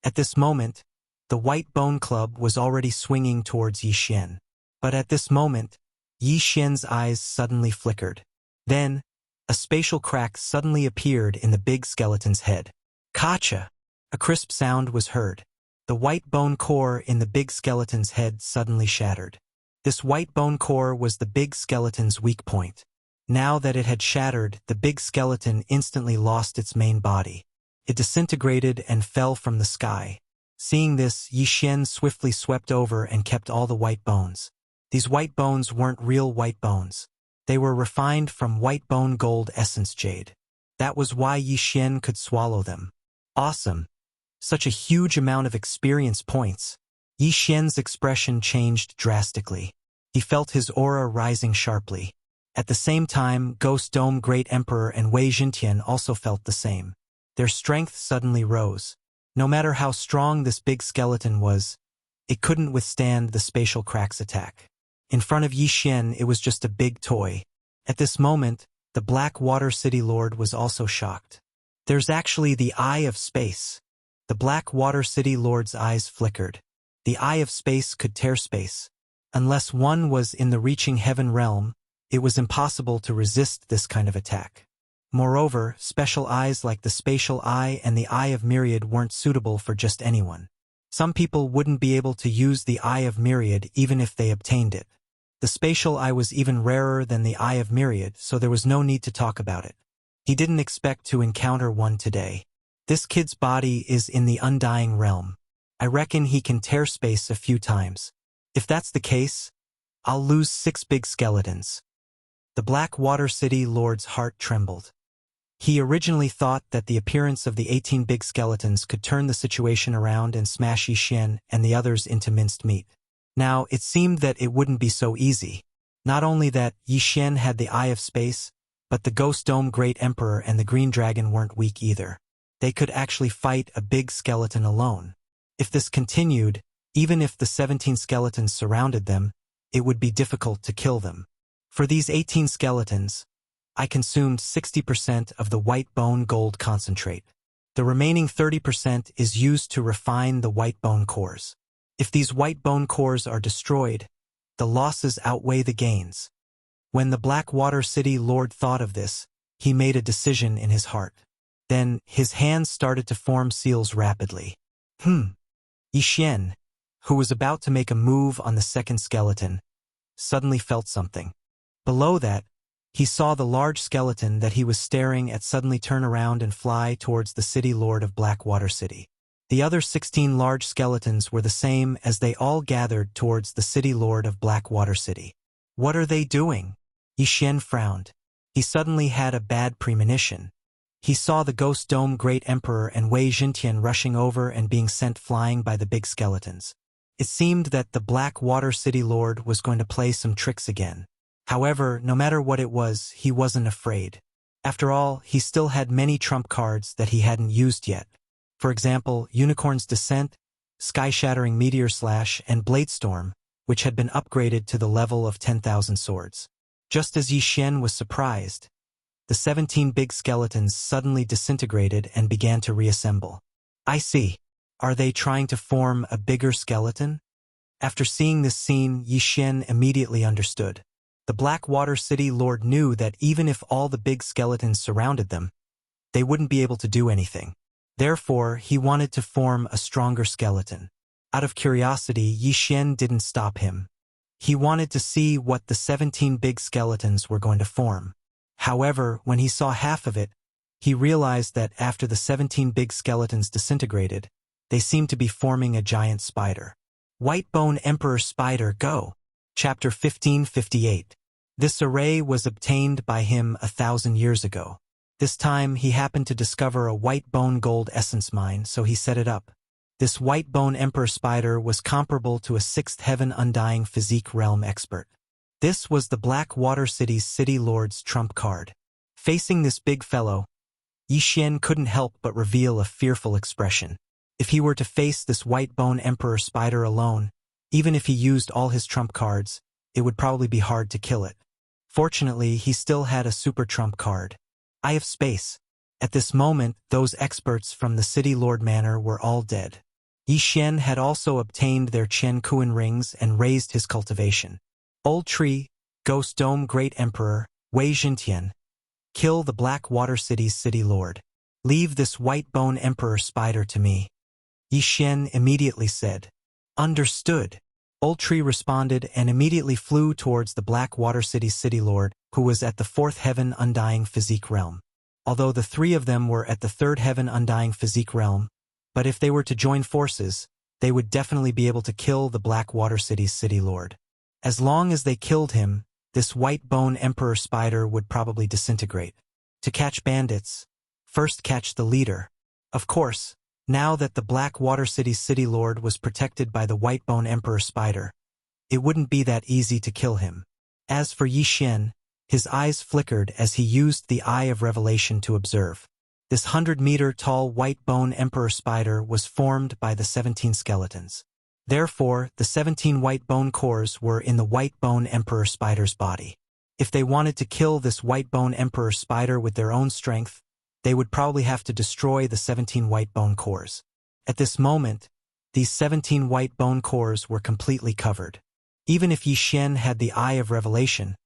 At this moment, the white bone club was already swinging towards Yi Xian. But at this moment, Yi Xian's eyes suddenly flickered. Then, a spatial crack suddenly appeared in the big skeleton's head. Kacha! A crisp sound was heard. The white bone core in the big skeleton's head suddenly shattered. This white bone core was the big skeleton's weak point. Now that it had shattered, the big skeleton instantly lost its main body. It disintegrated and fell from the sky. Seeing this, Yi Xian swiftly swept over and kept all the white bones. These white bones weren't real white bones. They were refined from white bone gold essence jade. That was why Yi Xian could swallow them. Awesome. Such a huge amount of experience points. Yi Xian's expression changed drastically. He felt his aura rising sharply. At the same time, Ghost Dome Great Emperor and Wei Jintian also felt the same. Their strength suddenly rose. No matter how strong this big skeleton was, it couldn't withstand the spatial crack's attack. In front of Yi Xian, it was just a big toy. At this moment, the Black Water City Lord was also shocked. There's actually the Eye of Space. The Black Water City Lord's eyes flickered. The Eye of Space could tear space. Unless one was in the reaching heaven realm, it was impossible to resist this kind of attack. Moreover, special eyes like the Spatial Eye and the Eye of Myriad weren't suitable for just anyone. Some people wouldn't be able to use the Eye of Myriad even if they obtained it. The Spatial Eye was even rarer than the Eye of Myriad, so there was no need to talk about it. He didn't expect to encounter one today. This kid's body is in the Undying Realm. I reckon he can tear space a few times. If that's the case, I'll lose 6 big skeletons. The Black Water City Lord's heart trembled. He originally thought that the appearance of the 18 big skeletons could turn the situation around and smash Yi Xian and the others into minced meat. Now, it seemed that it wouldn't be so easy. Not only that Yi Xian had the Eye of Space, but the Ghost Dome Great Emperor and the Green Dragon weren't weak either. They could actually fight a big skeleton alone. If this continued, even if the 17 skeletons surrounded them, it would be difficult to kill them. For these 18 skeletons, I consumed 60% of the white bone gold concentrate. The remaining 30% is used to refine the white bone cores. If these white bone cores are destroyed, the losses outweigh the gains. When the Black Water City Lord thought of this, he made a decision in his heart. Then, his hands started to form seals rapidly. Yi Xian, who was about to make a move on the second skeleton, suddenly felt something. Below that, he saw the large skeleton that he was staring at suddenly turn around and fly towards the City Lord of Blackwater City. The other 16 large skeletons were the same as they all gathered towards the City Lord of Blackwater City. What are they doing? Yi Xian frowned. He suddenly had a bad premonition. He saw the Ghost Dome Great Emperor and Wei Jintian rushing over and being sent flying by the big skeletons. It seemed that the Black Water City Lord was going to play some tricks again. However, no matter what it was, he wasn't afraid. After all, he still had many trump cards that he hadn't used yet. For example, Unicorn's Descent, Sky-Shattering Meteor Slash, and Bladestorm, which had been upgraded to the level of 10,000 swords. Just as Yi Xian was surprised, the 17 big skeletons suddenly disintegrated and began to reassemble. I see. Are they trying to form a bigger skeleton? After seeing this scene, Yi Xian immediately understood. The Blackwater City Lord knew that even if all the big skeletons surrounded them, they wouldn't be able to do anything. Therefore, he wanted to form a stronger skeleton. Out of curiosity, Yi Xian didn't stop him. He wanted to see what the 17 big skeletons were going to form. However, when he saw half of it, he realized that after the 17 big skeletons disintegrated, they seemed to be forming a giant spider. White Bone Emperor Spider Go! Chapter 1558. This array was obtained by him 1,000 years ago. This time he happened to discover a white bone gold essence mine, so he set it up. This white bone emperor spider was comparable to a 6th heaven undying physique realm expert. This was the Black Water City's city lord's trump card. Facing this big fellow, Yi Xian couldn't help but reveal a fearful expression. If he were to face this white bone emperor spider alone, even if he used all his trump cards, it would probably be hard to kill it. Fortunately, he still had a super trump card. Eye of Space. At this moment, those experts from the City Lord Manor were all dead. Yi Xian had also obtained their Qian Kuan rings and raised his cultivation. Old Tree, Ghost Dome Great Emperor, Wei Jintian. Kill the Black Water City's City Lord. Leave this white bone emperor spider to me. Yi Xian immediately said. Understood. Old Tree responded and immediately flew towards the Black Water City's City Lord, who was at the 4th heaven undying physique realm. Although the 3 of them were at the 3rd heaven undying physique realm, but if they were to join forces, they would definitely be able to kill the Black Water City's City Lord. As long as they killed him, this white bone emperor spider would probably disintegrate. To catch bandits, first catch the leader. Of course, now that the Black Water City's City Lord was protected by the white bone emperor spider, it wouldn't be that easy to kill him. As for Yi Xian, his eyes flickered as he used the Eye of Revelation to observe. This 100-meter-tall white bone emperor spider was formed by the 17 skeletons. Therefore, the 17 white bone cores were in the white bone emperor spider's body. If they wanted to kill this white bone emperor spider with their own strength, they would probably have to destroy the 17 white bone cores. At this moment, these 17 white bone cores were completely covered. Even if Yi Xian had the Eye of Revelation,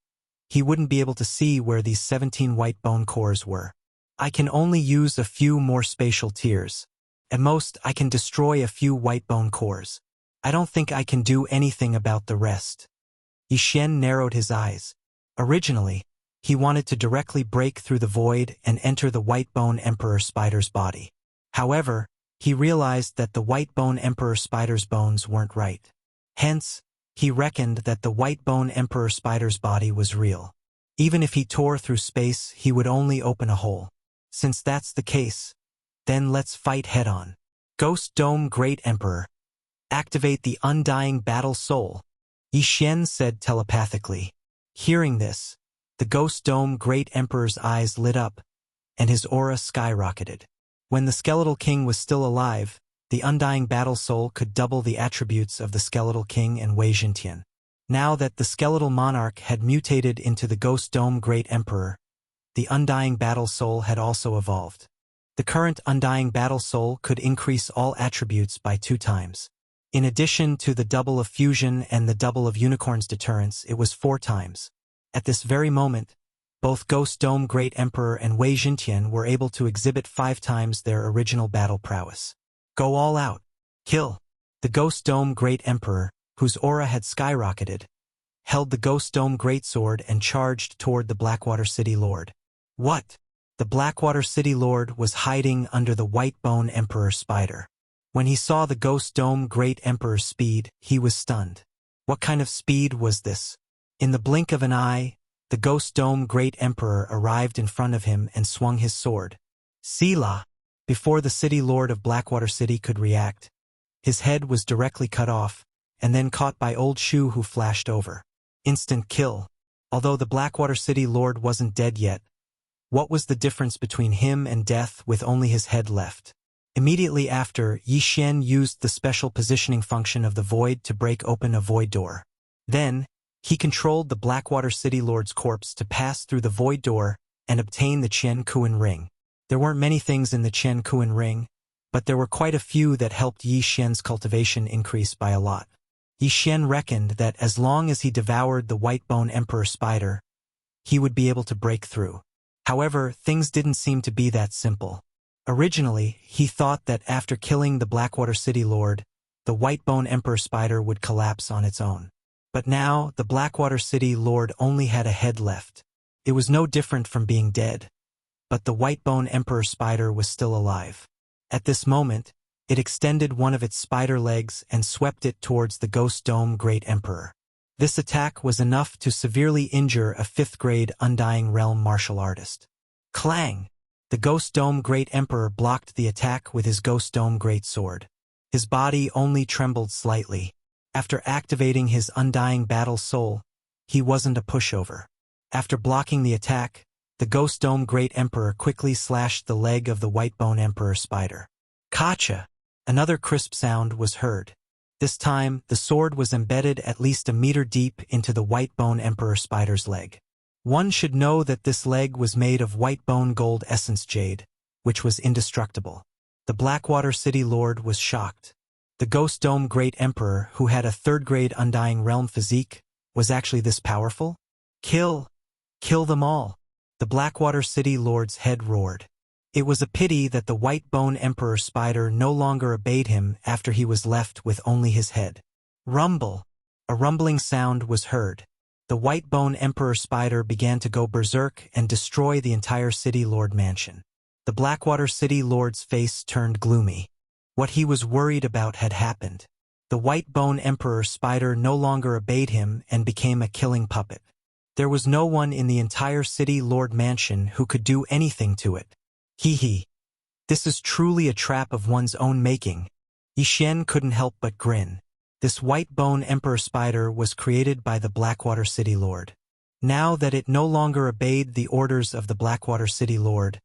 he wouldn't be able to see where these 17 white bone cores were. I can only use a few more spatial tiers. At most, I can destroy a few white bone cores. I don't think I can do anything about the rest. Yi Xian narrowed his eyes. Originally, he wanted to directly break through the void and enter the white bone emperor spider's body. However, he realized that the white bone emperor spider's bones weren't right. Hence, he reckoned that the white bone emperor spider's body was real. Even if he tore through space, he would only open a hole. Since that's the case, then let's fight head-on. Ghost Dome Great Emperor. Activate the Undying Battle Soul, Yi Xian said telepathically. Hearing this, the Ghost Dome Great Emperor's eyes lit up, and his aura skyrocketed. When the Skeletal King was still alive, the Undying Battle Soul could double the attributes of the Skeletal King and Wei Jintian. Now that the Skeletal Monarch had mutated into the Ghost Dome Great Emperor, the Undying Battle Soul had also evolved. The current Undying Battle Soul could increase all attributes by 2 times. In addition to the double of fusion and the double of unicorn's deterrence, it was 4 times. At this very moment, both Ghost Dome Great Emperor and Wei Jintian were able to exhibit 5 times their original battle prowess. Go all out. Kill. The Ghost Dome Great Emperor, whose aura had skyrocketed, held the Ghost Dome Greatsword and charged toward the Blackwater City Lord. What? The Blackwater City Lord was hiding under the White Bone Emperor spider. When he saw the Ghost Dome Great Emperor's speed, he was stunned. What kind of speed was this? In the blink of an eye, the Ghost Dome Great Emperor arrived in front of him and swung his sword. Selah! Before the City Lord of Blackwater City could react, his head was directly cut off, and then caught by Old Shu, who flashed over. Instant kill. Although the Blackwater City Lord wasn't dead yet, what was the difference between him and death with only his head left? Immediately after, Yi Xian used the special positioning function of the void to break open a void door. Then, he controlled the Blackwater City Lord's corpse to pass through the void door and obtain the Qian Kuan ring. There weren't many things in the Qian Kuan ring, but there were quite a few that helped Yi Xian's cultivation increase by a lot. Yi Xian reckoned that as long as he devoured the White Bone Emperor spider, he would be able to break through. However, things didn't seem to be that simple. Originally, he thought that after killing the Blackwater City Lord, the White Bone Emperor spider would collapse on its own. But now, the Blackwater City Lord only had a head left. It was no different from being dead. But the White Bone Emperor spider was still alive. At this moment, it extended one of its spider legs and swept it towards the Ghost Dome Great Emperor. This attack was enough to severely injure a 5th-grade Undying Realm martial artist. Clang! The Ghost Dome Great Emperor blocked the attack with his Ghost Dome Great Sword. His body only trembled slightly. After activating his Undying Battle Soul, he wasn't a pushover. After blocking the attack, the Ghost Dome Great Emperor quickly slashed the leg of the White Bone Emperor spider. Kacha! Another crisp sound was heard. This time, the sword was embedded at least a meter deep into the White Bone Emperor spider's leg. One should know that this leg was made of white bone gold essence jade, which was indestructible. The Blackwater City Lord was shocked. The Ghost Dome Great Emperor, who had a 3rd-grade Undying Realm physique, was actually this powerful? Kill! Kill them all! The Blackwater City Lord's head roared. It was a pity that the White Bone Emperor spider no longer obeyed him after he was left with only his head. Rumble! A rumbling sound was heard. The White Bone Emperor spider began to go berserk and destroy the entire City Lord mansion. The Blackwater City Lord's face turned gloomy. What he was worried about had happened. The White Bone Emperor spider no longer obeyed him and became a killing puppet. There was no one in the entire City Lord mansion who could do anything to it. Hee. This is truly a trap of one's own making. Yixin couldn't help but grin. This White Bone Emperor spider was created by the Blackwater City Lord. Now that it no longer obeyed the orders of the Blackwater City Lord,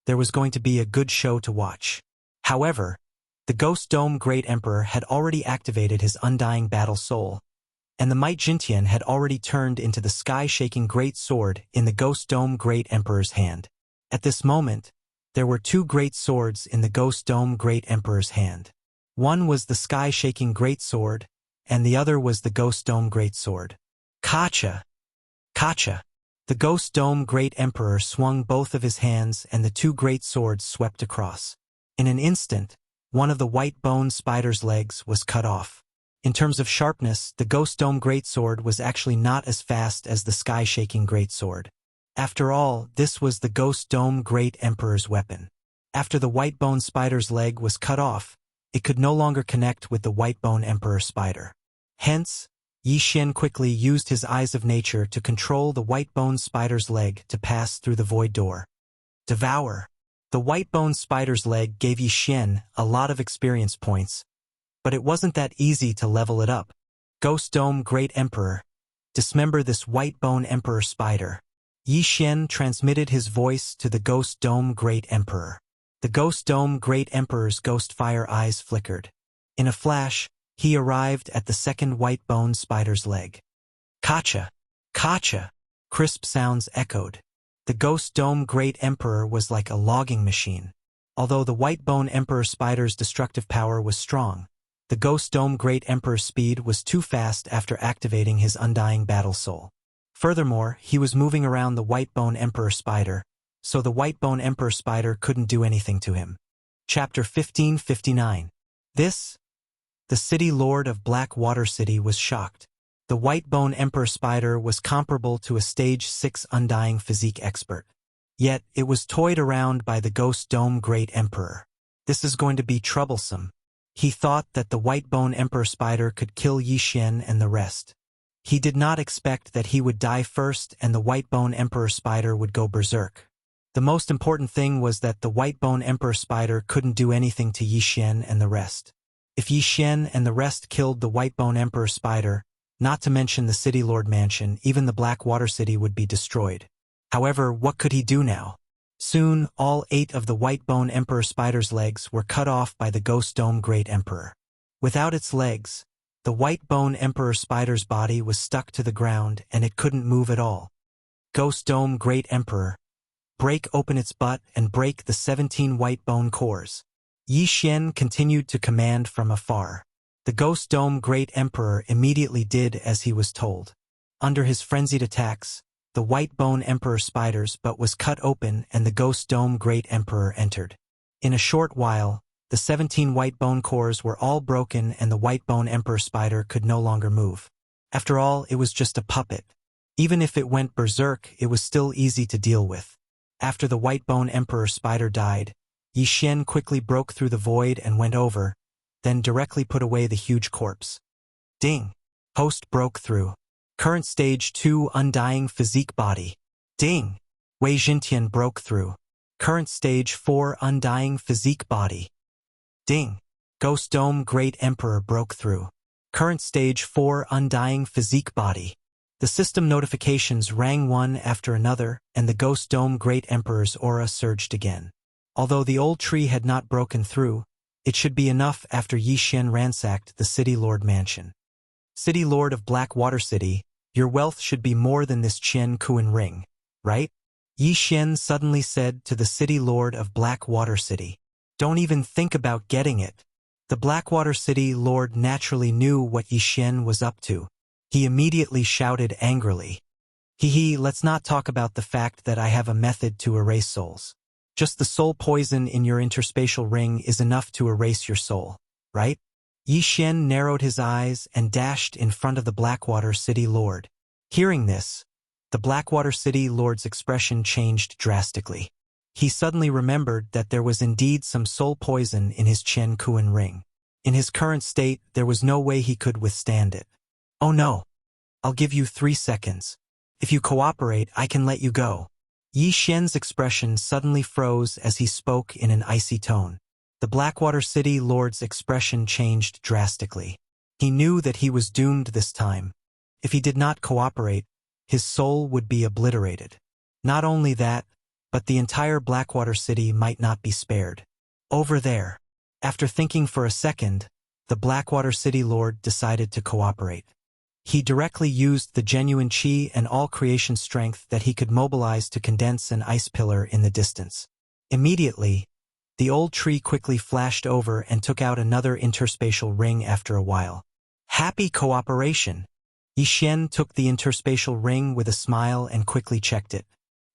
there was going to be a good show to watch. However, the Ghost Dome Great Emperor had already activated his Undying Battle Soul, and the Might Jintian had already turned into the sky-shaking Great Sword in the Ghost Dome Great Emperor's hand. At this moment, there were 2 great swords in the Ghost Dome Great Emperor's hand. One was the sky-shaking Great Sword, and the other was the Ghost Dome Great Sword. Kacha! Kacha! The Ghost Dome Great Emperor swung both of his hands and the 2 great swords swept across. In an instant, one of the White Bone spider's legs was cut off. In terms of sharpness, the Ghost Dome Great Sword was actually not as fast as the sky-shaking Great Sword. After all, this was the Ghost Dome Great Emperor's weapon. After the White Bone spider's leg was cut off, it could no longer connect with the White Bone Emperor spider. Hence, Yixin quickly used his Eyes of Nature to control the White Bone spider's leg to pass through the void door. Devour! The White Bone spider's leg gave Yixin a lot of experience points, but it wasn't that easy to level it up. Ghost Dome Great Emperor, dismember this White Bone Emperor spider. Yixin transmitted his voice to the Ghost Dome Great Emperor. The Ghost Dome Great Emperor's ghost fire eyes flickered. In a flash, he arrived at the second White Bone spider's leg. Kacha! Kacha! Crisp sounds echoed. The Ghost Dome Great Emperor was like a logging machine. Although the White Bone Emperor spider's destructive power was strong, the Ghost Dome Great Emperor's speed was too fast after activating his Undying Battle Soul. Furthermore, he was moving around the White Bone Emperor spider, so the White Bone Emperor spider couldn't do anything to him. Chapter 1559. The City Lord of Blackwater City was shocked. The White Bone Emperor spider was comparable to a Stage 6 Undying physique expert. Yet, it was toyed around by the Ghost Dome Great Emperor. This is going to be troublesome. He thought that the White Bone Emperor spider could kill Yixin and the rest. He did not expect that he would die first and the White Bone Emperor spider would go berserk. The most important thing was that the White Bone Emperor spider couldn't do anything to Yixin and the rest. If Yixin and the rest killed the White Bone Emperor spider, not to mention the City Lord Mansion, even the Blackwater City would be destroyed. However, what could he do now? Soon, all 8 of the White Bone Emperor spider's legs were cut off by the Ghost Dome Great Emperor. Without its legs, the White Bone Emperor spider's body was stuck to the ground and it couldn't move at all. Ghost Dome Great Emperor, break open its butt and break the 17 white bone cores. Yixin continued to command from afar. The Ghost Dome Great Emperor immediately did as he was told. Under his frenzied attacks, the White Bone Emperor spider's butt was cut open and the Ghost Dome Great Emperor entered. In a short while, the 17 white bone cores were all broken and the White Bone Emperor spider could no longer move. After all, it was just a puppet. Even if it went berserk, it was still easy to deal with. After the Whitebone Emperor Spider died, Yi Xian quickly broke through the void and went over, then directly put away the huge corpse. Ding! Host broke through. Current stage 2 Undying Physique Body. Ding! Wei Jintian broke through. Current stage 4 Undying Physique Body. Ding! Ghost Dome Great Emperor broke through. Current stage 4 Undying Physique Body. The system notifications rang one after another, and the Ghost Dome Great Emperor's aura surged again. Although the old tree had not broken through, it should be enough after Yi Xian ransacked the City Lord Mansion. City Lord of Blackwater City, your wealth should be more than this Qian Kuan ring, right? Yi Xian suddenly said to the City Lord of Blackwater City. Don't even think about getting it. The Blackwater City Lord naturally knew what Yi Xian was up to. He immediately shouted angrily. Let's not talk about the fact that I have a method to erase souls. Just the soul poison in your interspatial ring is enough to erase your soul, right? Yi Xian narrowed his eyes and dashed in front of the Blackwater City Lord. Hearing this, the Blackwater City Lord's expression changed drastically. He suddenly remembered that there was indeed some soul poison in his Qian Kuan ring. In his current state, there was no way he could withstand it. Oh no! I'll give you 3 seconds. If you cooperate, I can let you go. Yi Xian's expression suddenly froze as he spoke in an icy tone. The Blackwater City Lord's expression changed drastically. He knew that he was doomed this time. If he did not cooperate, his soul would be obliterated. Not only that, but the entire Blackwater City might not be spared. Over there. After thinking for a second, the Blackwater City Lord decided to cooperate. He directly used the genuine qi and all creation strength that he could mobilize to condense an ice pillar in the distance. Immediately, the old tree quickly flashed over and took out another interspatial ring after a while. Happy cooperation! Yi Xian took the interspatial ring with a smile and quickly checked it.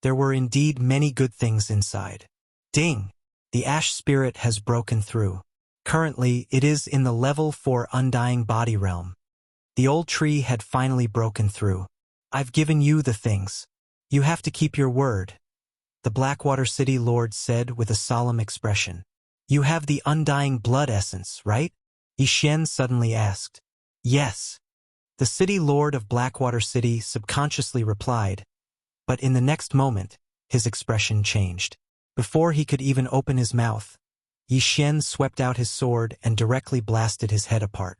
There were indeed many good things inside. Ding! The ash spirit has broken through. Currently, it is in the level 4 Undying Body realm. The old tree had finally broken through. I've given you the things. You have to keep your word. The Blackwater City Lord said with a solemn expression. You have the undying blood essence, right? Yi Xian suddenly asked. Yes. The City Lord of Blackwater City subconsciously replied, but in the next moment, his expression changed. Before he could even open his mouth, Yi Xian swept out his sword and directly blasted his head apart.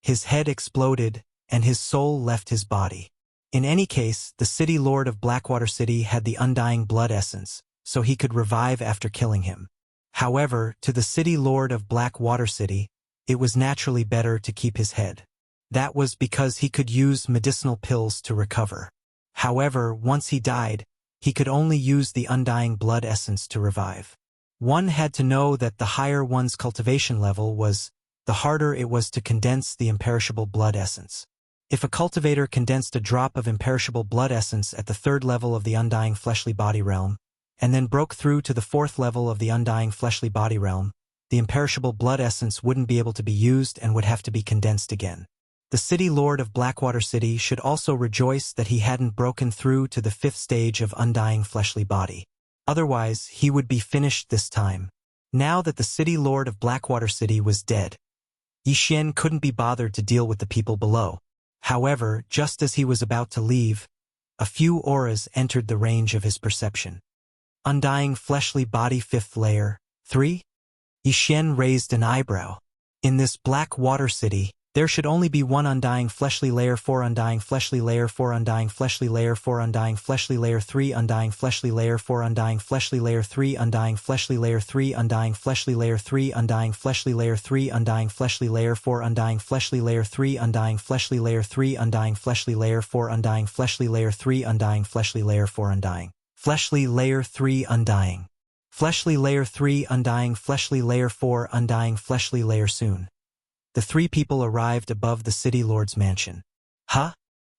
His head exploded, and his soul left his body. In any case, the City Lord of Blackwater City had the undying blood essence, so he could revive after killing him. However, to the City Lord of Blackwater City, it was naturally better to keep his head. That was because he could use medicinal pills to recover. However, once he died, he could only use the undying blood essence to revive. One had to know that the higher one's cultivation level was, the harder it was to condense the imperishable blood essence. If a cultivator condensed a drop of imperishable blood essence at the 3rd level of the undying fleshly body realm, and then broke through to the 4th level of the undying fleshly body realm, the imperishable blood essence wouldn't be able to be used and would have to be condensed again. The City Lord of Blackwater City should also rejoice that he hadn't broken through to the 5th stage of undying fleshly body. Otherwise, he would be finished this time. Now that the City Lord of Blackwater City was dead, Yi Xian couldn't be bothered to deal with the people below. However, just as he was about to leave, a few auras entered the range of his perception. Undying fleshly body 5th layer, 3? Yi Xian raised an eyebrow. In this Blackwater City, there should only be one undying fleshly layer 4 undying fleshly layer 4 undying fleshly layer 4 undying fleshly layer 3 undying fleshly layer 4 undying fleshly layer 3 undying fleshly layer 3 undying fleshly layer 3 undying fleshly layer 3 undying fleshly layer 4 undying fleshly layer 3 undying fleshly layer 3 undying fleshly layer 4 undying fleshly layer 3 undying fleshly layer 4 undying fleshly layer 3 undying fleshly layer 3 undying fleshly layer 4 undying fleshly layer soon. The 3 people arrived above the City Lord's mansion. Huh?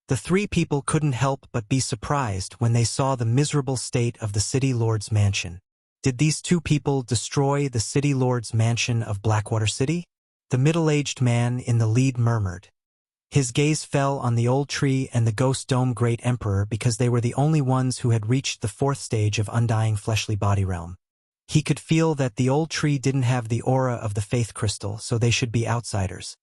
The 3 people couldn't help but be surprised when they saw the miserable state of the City Lord's mansion. Did these 2 people destroy the City Lord's mansion of Blackwater City? The middle-aged man in the lead murmured. His gaze fell on the old tree and the ghost dome great emperor because they were the only ones who had reached the fourth stage of undying fleshly body realm. He could feel that the old tree didn't have the aura of the faith crystal, so they should be outsiders.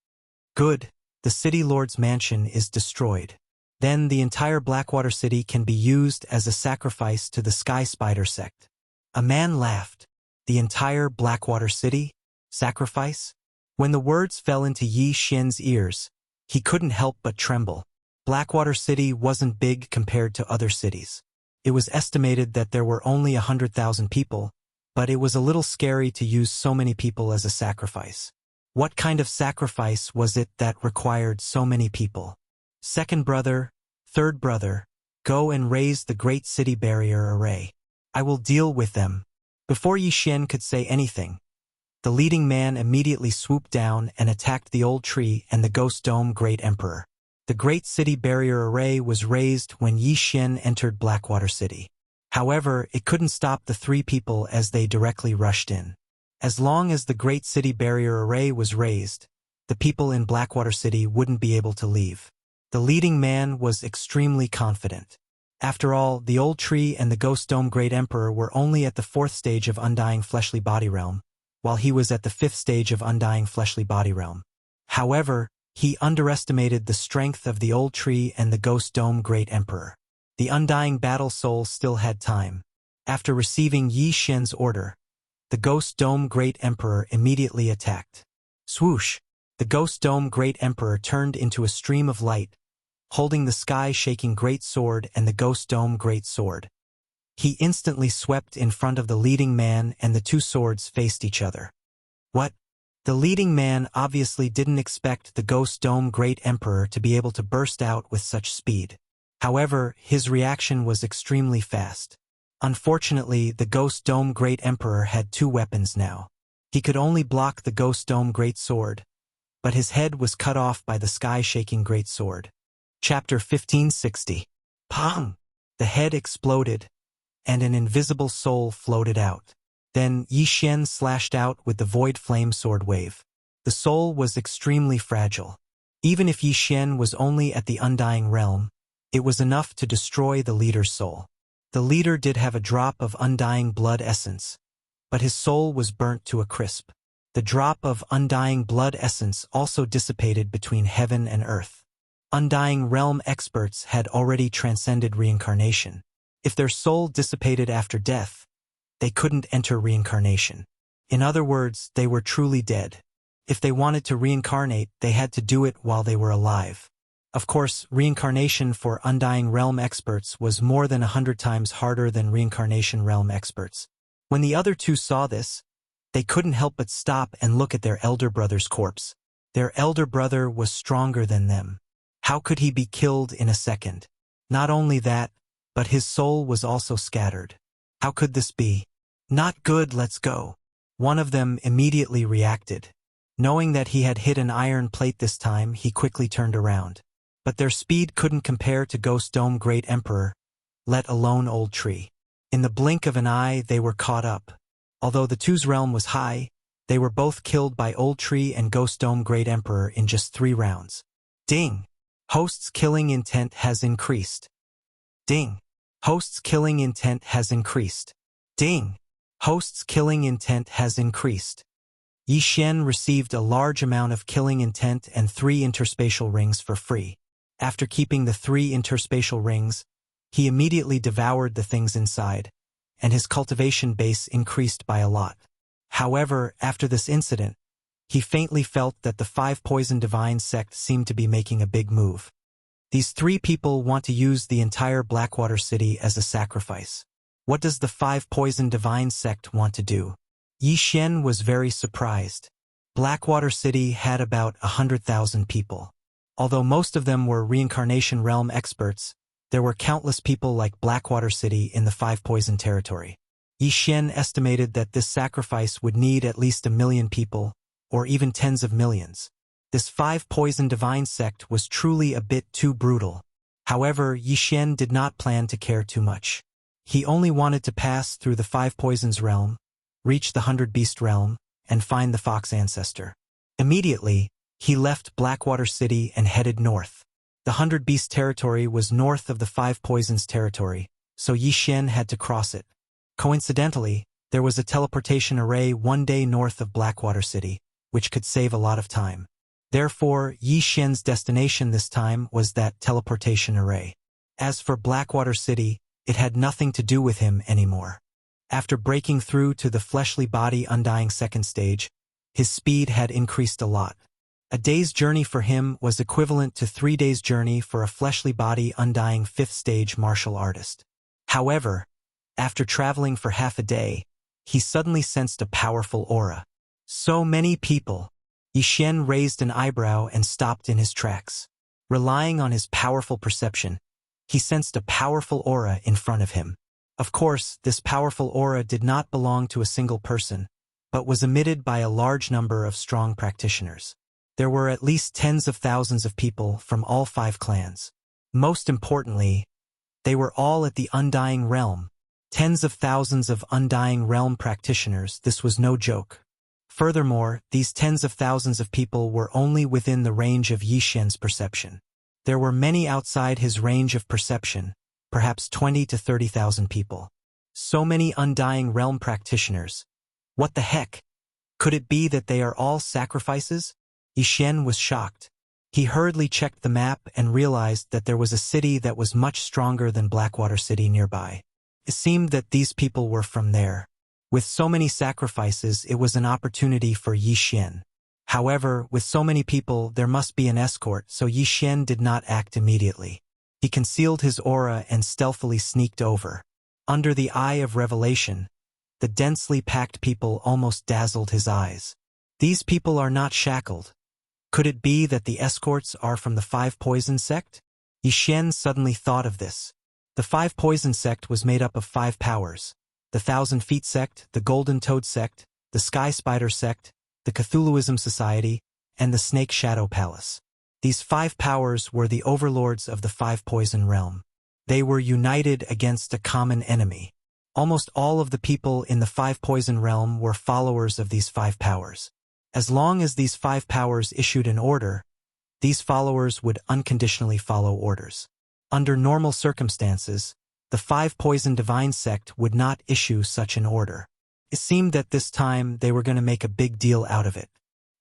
Good, the city lord's mansion is destroyed. Then the entire Blackwater city can be used as a sacrifice to the Sky Spider sect. A man laughed. The entire Blackwater city? Sacrifice? When the words fell into Yi Xian's ears, he couldn't help but tremble. Blackwater City wasn't big compared to other cities. It was estimated that there were only 100,000 people, but it was a little scary to use so many people as a sacrifice. What kind of sacrifice was it that required so many people? Second brother, third brother, go and raise the great city barrier array. I will deal with them. Before Yi Xian could say anything, the leading man immediately swooped down and attacked the old tree and the ghost dome great emperor. The great city barrier array was raised when Yi Xian entered Blackwater City. However, it couldn't stop the three people as they directly rushed in. As long as the great city barrier array was raised, the people in Blackwater City wouldn't be able to leave. The leading man was extremely confident. After all, the old tree and the ghost dome great emperor were only at the fourth stage of undying fleshly body realm, while he was at the fifth stage of undying fleshly body realm. However, he underestimated the strength of the old tree and the ghost dome great emperor. The undying battle soul still had time. After receiving Yi Xian's order, the ghost dome great emperor immediately attacked. Swoosh! The ghost dome great emperor turned into a stream of light, holding the sky-shaking great sword and the ghost dome great sword. He instantly swept in front of the leading man and the two swords faced each other. What? The leading man obviously didn't expect the ghost dome great emperor to be able to burst out with such speed. However, his reaction was extremely fast. Unfortunately, the ghost dome great emperor had two weapons now. He could only block the ghost dome great sword, but his head was cut off by the sky-shaking great sword. Chapter 1560. Pong! The head exploded, and an invisible soul floated out. Then Yi Xian slashed out with the void flame sword wave. The soul was extremely fragile. Even if Yi Xian was only at the undying realm, it was enough to destroy the leader's soul. The leader did have a drop of undying blood essence, but his soul was burnt to a crisp. The drop of undying blood essence also dissipated between heaven and earth. Undying realm experts had already transcended reincarnation. If their soul dissipated after death, they couldn't enter reincarnation. In other words, they were truly dead. If they wanted to reincarnate, they had to do it while they were alive. Of course, reincarnation for undying realm experts was more than 100 times harder than reincarnation realm experts. When the other two saw this, they couldn't help but stop and look at their elder brother's corpse. Their elder brother was stronger than them. How could he be killed in a second? Not only that, but his soul was also scattered. How could this be? Not good, let's go. One of them immediately reacted. Knowing that he had hit an iron plate this time, he quickly turned around. But their speed couldn't compare to Ghost Dome Great Emperor, let alone Old Tree. In the blink of an eye, they were caught up. Although the two's realm was high, they were both killed by Old Tree and Ghost Dome Great Emperor in just 3 rounds. Ding! Host's killing intent has increased. Ding! Host's killing intent has increased. Ding! Host's killing intent has increased. Yi Xian received a large amount of killing intent and 3 interspatial rings for free. After keeping the 3 interspatial rings, he immediately devoured the things inside, and his cultivation base increased by a lot. However, after this incident, he faintly felt that the 5 Poison Divine sect seemed to be making a big move. These 3 people want to use the entire Blackwater City as a sacrifice. What does the 5 Poison Divine sect want to do? Yi Xian was very surprised. Blackwater City had about 100,000 people. Although most of them were reincarnation realm experts, there were countless people like Blackwater City in the 5 Poison territory. Yi Xian estimated that this sacrifice would need at least 1 million people, or even tens of millions. This 5 Poison Divine sect was truly a bit too brutal. However, Yi Xian did not plan to care too much. He only wanted to pass through the 5 Poisons realm, reach the 100 Beast realm, and find the Fox ancestor. Immediately, He left Blackwater City and headed north. The 100 Beast territory was north of the 5 Poisons territory, so Yi Xian had to cross it. Coincidentally, there was a teleportation array 1 day north of Blackwater City, which could save a lot of time. Therefore, Yi Xian's destination this time was that teleportation array. As for Blackwater City, it had nothing to do with him anymore. After breaking through to the fleshly body undying second stage, his speed had increased a lot. A day's journey for him was equivalent to 3 days' journey for a fleshly body undying 5th stage martial artist. However, after traveling for half a day, he suddenly sensed a powerful aura. So many people. Yi Xian raised an eyebrow and stopped in his tracks. Relying on his powerful perception, he sensed a powerful aura in front of him. Of course, this powerful aura did not belong to a single person, but was emitted by a large number of strong practitioners. There were at least tens of thousands of people from all 5 clans. Most importantly, they were all at the Undying Realm. Tens of thousands of Undying Realm practitioners, this was no joke. Furthermore, these tens of thousands of people were only within the range of Yi Xian's perception. There were many outside his range of perception, perhaps 20 to 30,000 people. So many Undying Realm practitioners. What the heck? Could it be that they are all sacrifices? Yi Xian was shocked. He hurriedly checked the map and realized that there was a city that was much stronger than Blackwater City nearby. It seemed that these people were from there. With so many sacrifices, it was an opportunity for Yi Xian. However, with so many people, there must be an escort, so Yi Xian did not act immediately. He concealed his aura and stealthily sneaked over. Under the eye of revelation, the densely packed people almost dazzled his eyes. These people are not shackled. Could it be that the escorts are from the 5 Poison sect? Yi Xian suddenly thought of this. The 5 Poison sect was made up of 5 powers. The 1,000 Feet sect, the Golden Toad sect, the Sky Spider sect, the Cthulhuism Society, and the Snake Shadow Palace. These 5 powers were the overlords of the 5 Poison realm. They were united against a common enemy. Almost all of the people in the 5 Poison realm were followers of these 5 powers. As long as these 5 powers issued an order, these followers would unconditionally follow orders. Under normal circumstances, the 5 Poison Divine sect would not issue such an order. It seemed that this time they were going to make a big deal out of it.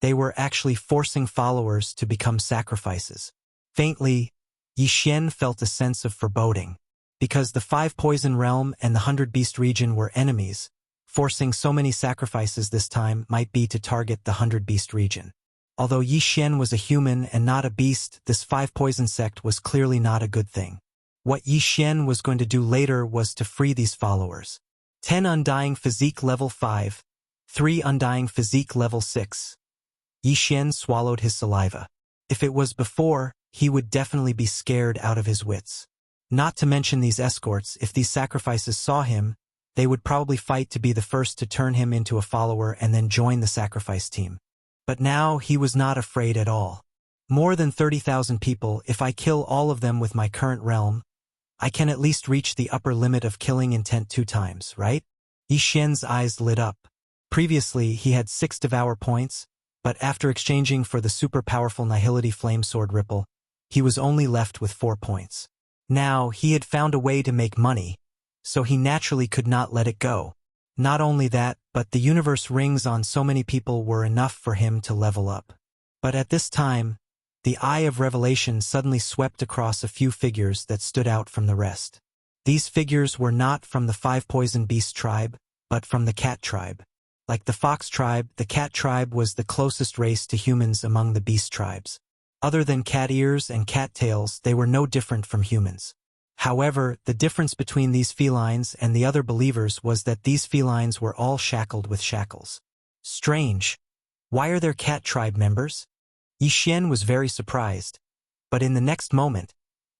They were actually forcing followers to become sacrifices. Faintly, Yi Xian felt a sense of foreboding. Because the 5 Poison realm and the 100 Beast region were enemies, forcing so many sacrifices this time might be to target the 100 Beast region. Although Yi Xian was a human and not a beast, this 5 Poison sect was clearly not a good thing. What Yi Xian was going to do later was to free these followers. 10 Undying Physique level 5, 3 Undying Physique level 6. Yi Xian swallowed his saliva. If it was before, he would definitely be scared out of his wits. Not to mention these escorts, if these sacrifices saw him, they would probably fight to be the first to turn him into a follower and then join the sacrifice team. But now he was not afraid at all. More than 30,000 people, if I kill all of them with my current realm, I can at least reach the upper limit of killing intent 2 times, right? Yi Xian's eyes lit up. Previously, he had 6 Devour points, but after exchanging for the super powerful Nihility Flame Sword Ripple, he was only left with 4 points. Now, he had found a way to make money, so he naturally could not let it go. Not only that, but the universe rings on so many people were enough for him to level up. But at this time, the eye of revelation suddenly swept across a few figures that stood out from the rest. These figures were not from the 5 Poison Beast tribe, but from the Cat tribe. Like the Fox tribe, the Cat tribe was the closest race to humans among the beast tribes. Other than cat ears and cat tails, they were no different from humans. However, the difference between these felines and the other believers was that these felines were all shackled with shackles. Strange. Why are there Cat tribe members? Yi Xian was very surprised. But in the next moment,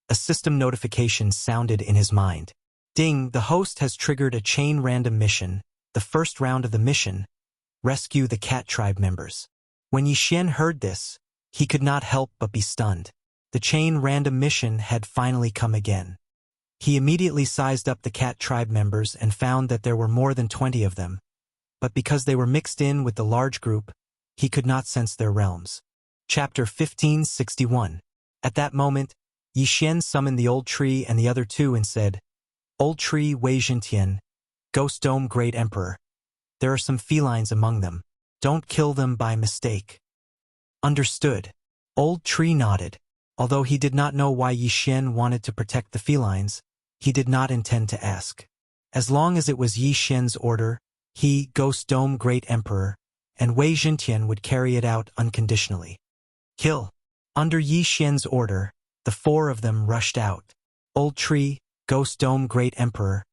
a system notification sounded in his mind. Ding, the host has triggered a chain random mission. The first round of the mission, rescue the Cat tribe members. When Yi Xian heard this, he could not help but be stunned. The chain random mission had finally come again. He immediately sized up the Cat tribe members and found that there were more than 20 of them. But because they were mixed in with the large group, he could not sense their realms. Chapter 1561. At that moment, Yi Xian summoned the old tree and the other two and said, Old tree Wei Zhentian, Ghost Dome Great Emperor. There are some felines among them. Don't kill them by mistake. Understood. Old tree nodded. Although he did not know why Yi Xian wanted to protect the felines, he did not intend to ask. As long as it was Yi Xian's order, he, Ghost Dome Great Emperor, and Wei Zhentian would carry it out unconditionally. Kill. Under Yi Xian's order, the four of them rushed out. Old Tree, Ghost Dome Great Emperor,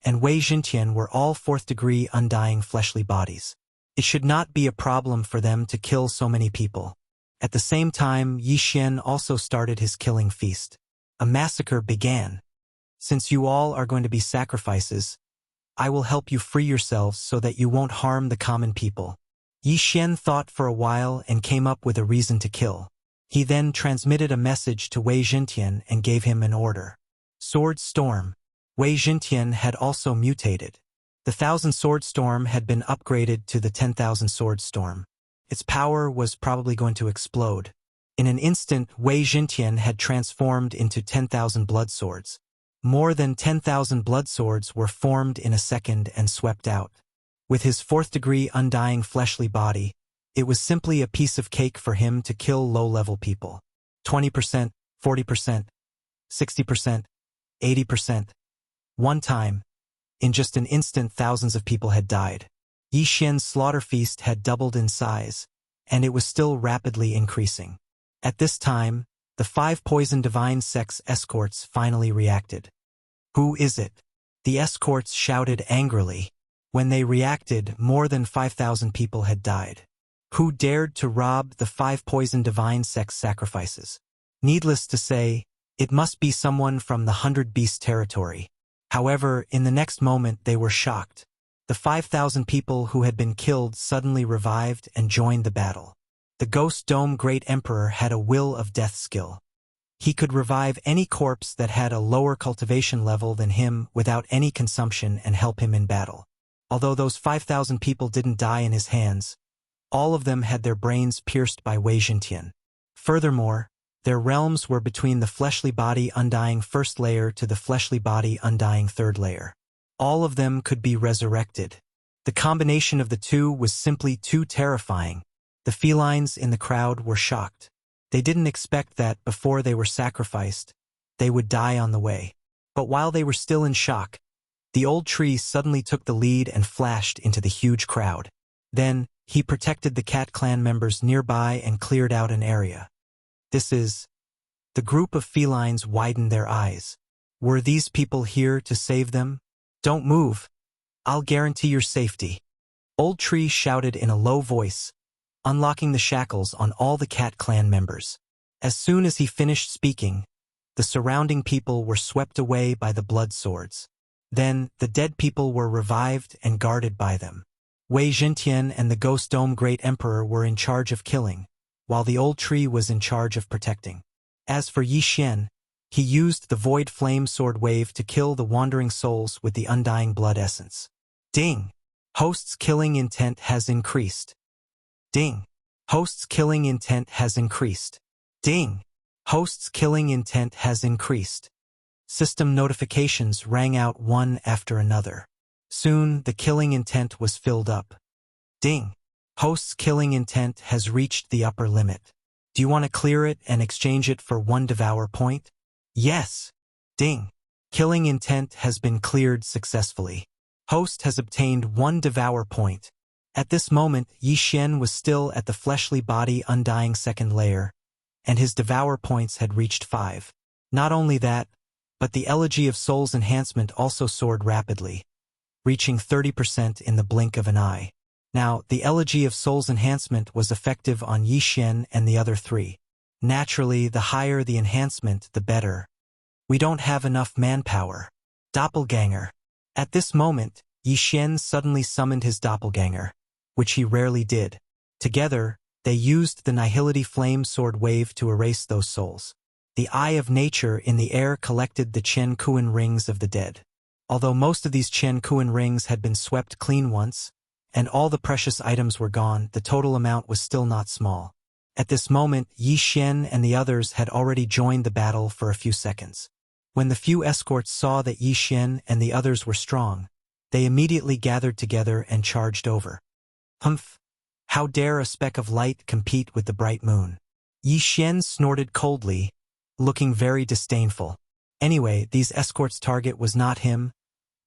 and Wei Zhentian were all fourth-degree undying fleshly bodies. It should not be a problem for them to kill so many people. At the same time, Yi Xian also started his killing feast. A massacre began. Since you all are going to be sacrifices, I will help you free yourselves so that you won't harm the common people. Yi Xian thought for a while and came up with a reason to kill. He then transmitted a message to Wei Zhentian and gave him an order. Sword Storm. Wei Zhentian had also mutated. The 1,000 Sword Storm had been upgraded to the 10,000 Sword Storm. Its power was probably going to explode. In an instant, Wei Zhentian had transformed into 10,000 blood swords. More than 10,000 blood swords were formed in a second and swept out. With his fourth-degree undying fleshly body, it was simply a piece of cake for him to kill low-level people. 20%, 40%, 60%, 80%. One time, in just an instant, thousands of people had died. Yi Xian's slaughter feast had doubled in size, and it was still rapidly increasing. At this time, the 5 poison divine sex escorts finally reacted. Who is it? The escorts shouted angrily. When they reacted, more than 5,000 people had died. Who dared to rob the 5 poison divine sex sacrifices? Needless to say, it must be someone from the 100 Beast territory. However, in the next moment they were shocked. The 5,000 people who had been killed suddenly revived and joined the battle. The Ghost Dome Great Emperor had a will of death skill. He could revive any corpse that had a lower cultivation level than him without any consumption and help him in battle. Although those 5,000 people didn't die in his hands, all of them had their brains pierced by Wei Zhentian. Furthermore, their realms were between the fleshly body undying first layer to the fleshly body undying third layer. All of them could be resurrected. The combination of the two was simply too terrifying. The felines in the crowd were shocked. They didn't expect that before they were sacrificed, they would die on the way. But while they were still in shock, the old tree suddenly took the lead and flashed into the huge crowd. Then, he protected the cat clan members nearby and cleared out an area. The group of felines widened their eyes. Were these people here to save them? Don't move. I'll guarantee your safety. Old Tree shouted in a low voice, unlocking the shackles on all the cat clan members. As soon as he finished speaking, the surrounding people were swept away by the blood swords. Then, the dead people were revived and guarded by them. Wei Zhentian and the Ghost Dome Great Emperor were in charge of killing, while the old tree was in charge of protecting. As for Yi Xian, he used the Void Flame Sword Wave to kill the wandering souls with the undying blood essence. Ding! Host's killing intent has increased. Ding! Host's killing intent has increased. Ding! Host's killing intent has increased. System notifications rang out one after another. Soon, the killing intent was filled up. Ding! Host's killing intent has reached the upper limit. Do you want to clear it and exchange it for 1 devour point? Yes! Ding! Killing intent has been cleared successfully. Host has obtained 1 devour point. At this moment, Yi Xian was still at the fleshly body undying second layer, and his devour points had reached 5. Not only that, but the Elegy of Soul's enhancement also soared rapidly, reaching 30% in the blink of an eye. Now, the Elegy of Soul's enhancement was effective on Yi Xian and the other 3. Naturally, the higher the enhancement, the better. We don't have enough manpower. Doppelganger. At this moment, Yi Xian suddenly summoned his doppelganger, which he rarely did. Together, they used the Nihility Flame Sword Wave to erase those souls. The Eye of Nature in the air collected the Chen Kuan rings of the dead. Although most of these Chen Kuan rings had been swept clean once, and all the precious items were gone, the total amount was still not small. At this moment, Yi Xian and the others had already joined the battle for a few seconds. When the few escorts saw that Yi Xian and the others were strong, they immediately gathered together and charged over. Humph! How dare a speck of light compete with the bright moon? Yi Xian snorted coldly, looking very disdainful. Anyway, these escorts' target was not him,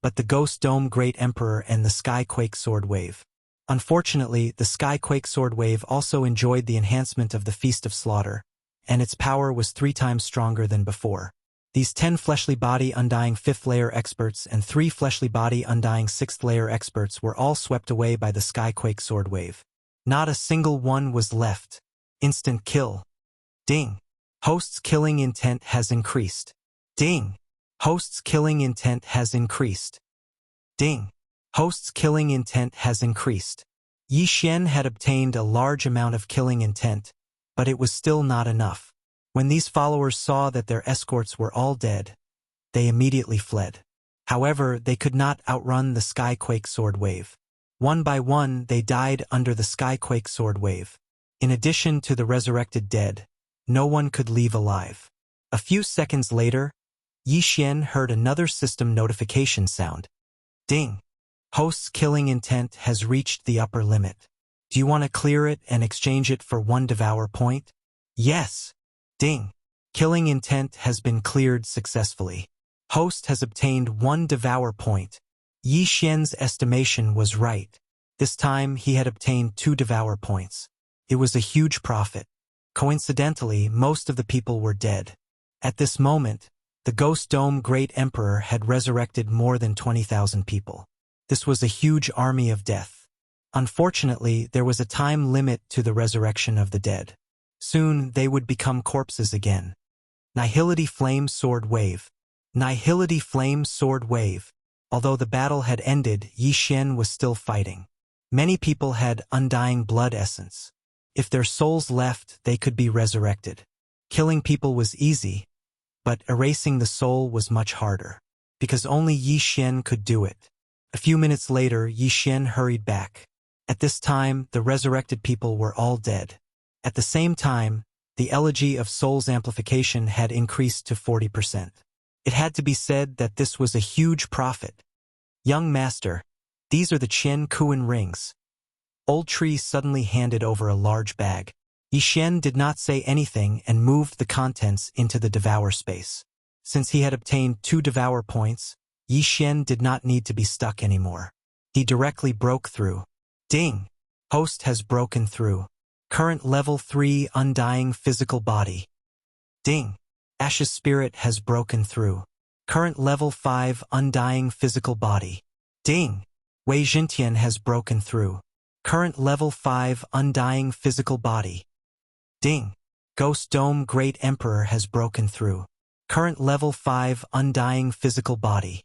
but the Ghost Dome Great Emperor and the Skyquake Sword Wave. Unfortunately, the Skyquake Sword Wave also enjoyed the enhancement of the Feast of Slaughter, and its power was 3 times stronger than before. These 10 Fleshly Body Undying 5th Layer experts and 3 Fleshly Body Undying 6th Layer experts were all swept away by the Skyquake Sword Wave. Not a single one was left. Instant kill. Ding. Host's killing intent has increased. Ding. Host's killing intent has increased. Ding. Host's killing intent has increased. Yi Xian had obtained a large amount of killing intent, but it was still not enough. When these followers saw that their escorts were all dead, they immediately fled. However, they could not outrun the Skyquake Sword Wave. One by one, they died under the Skyquake Sword Wave. In addition to the resurrected dead, no one could leave alive. A few seconds later, Yi Xian heard another system notification sound. Ding. Host's killing intent has reached the upper limit. Do you want to clear it and exchange it for 1 devour point? Yes. Ding. Killing intent has been cleared successfully. Host has obtained 1 devour point. Yi Xian's estimation was right. This time he had obtained 2 devour points. It was a huge profit. Coincidentally, most of the people were dead. At this moment, the Ghost Dome Great Emperor had resurrected more than 20,000 people. This was a huge army of death. Unfortunately, there was a time limit to the resurrection of the dead. Soon, they would become corpses again. Nihility Flame Sword Wave. Nihility Flame Sword Wave. Although the battle had ended, Yi Xian was still fighting. Many people had undying blood essence. If their souls left, they could be resurrected. Killing people was easy, but erasing the soul was much harder, because only Yi Xian could do it. A few minutes later, Yi Xian hurried back. At this time, the resurrected people were all dead. At the same time, the elegy of soul's amplification had increased to 40%. It had to be said that this was a huge profit. Young master, these are the Qian Kuan rings. Old Tree suddenly handed over a large bag. Yi Xian did not say anything and moved the contents into the devour space. Since he had obtained 2 devour points, Yi Xian did not need to be stuck anymore. He directly broke through. Ding! Host has broken through. Current level 3 Undying Physical Body. Ding! Ash's Spirit has broken through. Current level 5 Undying Physical Body. Ding! Wei Jintian has broken through. Current level 5 Undying Physical Body. Ding! Ghost Dome Great Emperor has broken through. Current level 5 Undying Physical Body.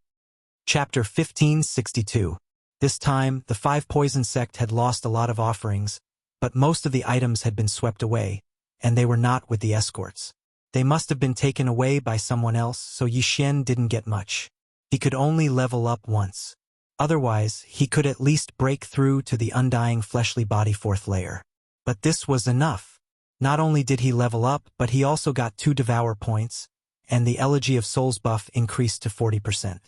Chapter 1562. This time, the 5 Poison Sect had lost a lot of offerings, but most of the items had been swept away, and they were not with the escorts. They must have been taken away by someone else, so Yi Xian didn't get much. He could only level up once. Otherwise, he could at least break through to the Undying Fleshly Body 4th layer. But this was enough. Not only did he level up, but he also got 2 Devour points, and the Elegy of Souls buff increased to 40%.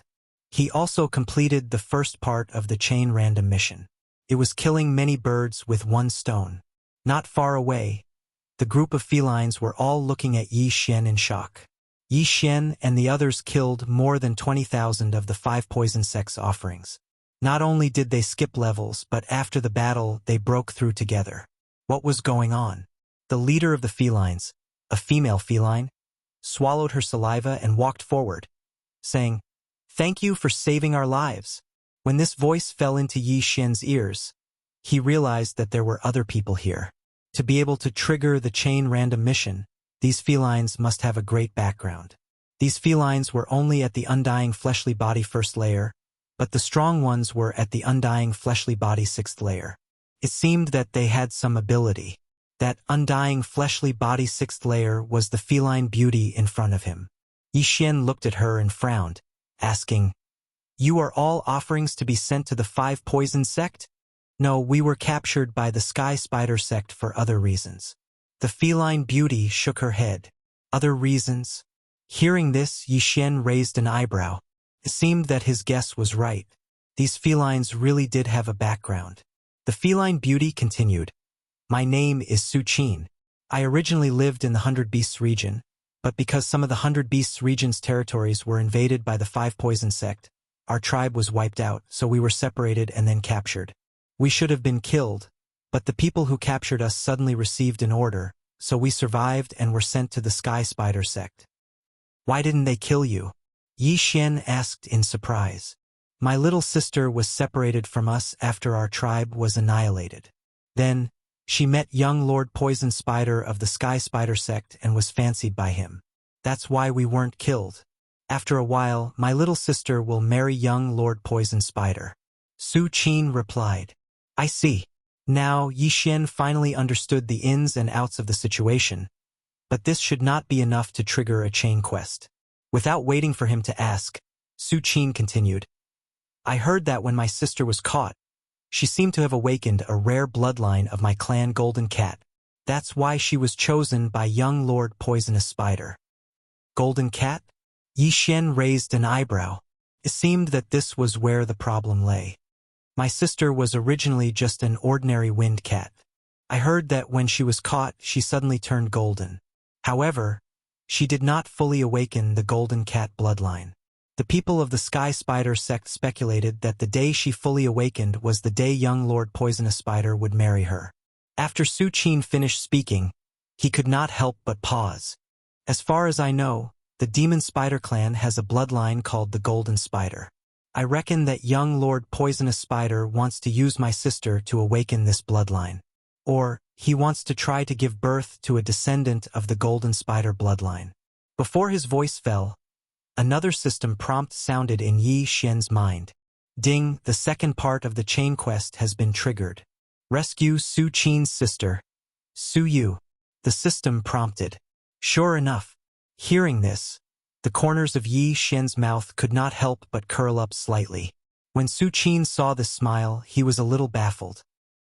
He also completed the first part of the chain random mission. It was killing many birds with 1 stone. Not far away, the group of felines were all looking at Yi Xian in shock. Yi Xian and the others killed more than 20,000 of the 5 Poison Sect's offerings. Not only did they skip levels, but after the battle, they broke through together. What was going on? The leader of the felines, a female feline, swallowed her saliva and walked forward, saying, "Thank you for saving our lives." When this voice fell into Yi Xian's ears, he realized that there were other people here. To be able to trigger the chain random mission, these felines must have a great background. These felines were only at the Undying Fleshly Body 1st layer, but the strong ones were at the Undying Fleshly Body 6th layer. It seemed that they had some ability. That Undying Fleshly Body 6th layer was the feline beauty in front of him. Yi Xian looked at her and frowned, asking, "You are all offerings to be sent to the 5 Poison Sect?" "No, we were captured by the Sky Spider Sect for other reasons." The feline beauty shook her head. Other reasons? Hearing this, Yi Xian raised an eyebrow. It seemed that his guess was right. These felines really did have a background. The feline beauty continued. My name is Su Qin. I originally lived in the Hundred Beasts region, but because some of the Hundred Beasts region's territories were invaded by the Five Poison sect, our tribe was wiped out, so we were separated and then captured. We should have been killed, but the people who captured us suddenly received an order, so we survived and were sent to the Sky Spider sect. Why didn't they kill you? Yi Xian asked in surprise. My little sister was separated from us after our tribe was annihilated. Then, she met young Lord Poison Spider of the Sky Spider sect and was fancied by him. That's why we weren't killed. After a while, my little sister will marry young Lord Poison Spider. Su Qin replied. I see. Now, Yi Xian finally understood the ins and outs of the situation, but this should not be enough to trigger a chain quest. Without waiting for him to ask, Su Qin continued. I heard that when my sister was caught, she seemed to have awakened a rare bloodline of my clan Golden Cat. That's why she was chosen by young Lord Poisonous Spider. Golden Cat? Yi Xian raised an eyebrow. It seemed that this was where the problem lay. My sister was originally just an ordinary wind cat. I heard that when she was caught, she suddenly turned golden. However, she did not fully awaken the Golden Cat bloodline. The people of the Sky Spider sect speculated that the day she fully awakened was the day young Lord Poisonous Spider would marry her. After Su Qin finished speaking, he could not help but pause. As far as I know, the Demon Spider clan has a bloodline called the Golden Spider. I reckon that young Lord Poisonous Spider wants to use my sister to awaken this bloodline. Or, he wants to try to give birth to a descendant of the Golden Spider bloodline. Before his voice fell, another system prompt sounded in Yi Xian's mind. Ding, the second part of the chain quest has been triggered. Rescue Su Qin's sister, Su Yu. The system prompted. Sure enough, hearing this, the corners of Yi Xian's mouth could not help but curl up slightly. When Su Qin saw this smile, he was a little baffled.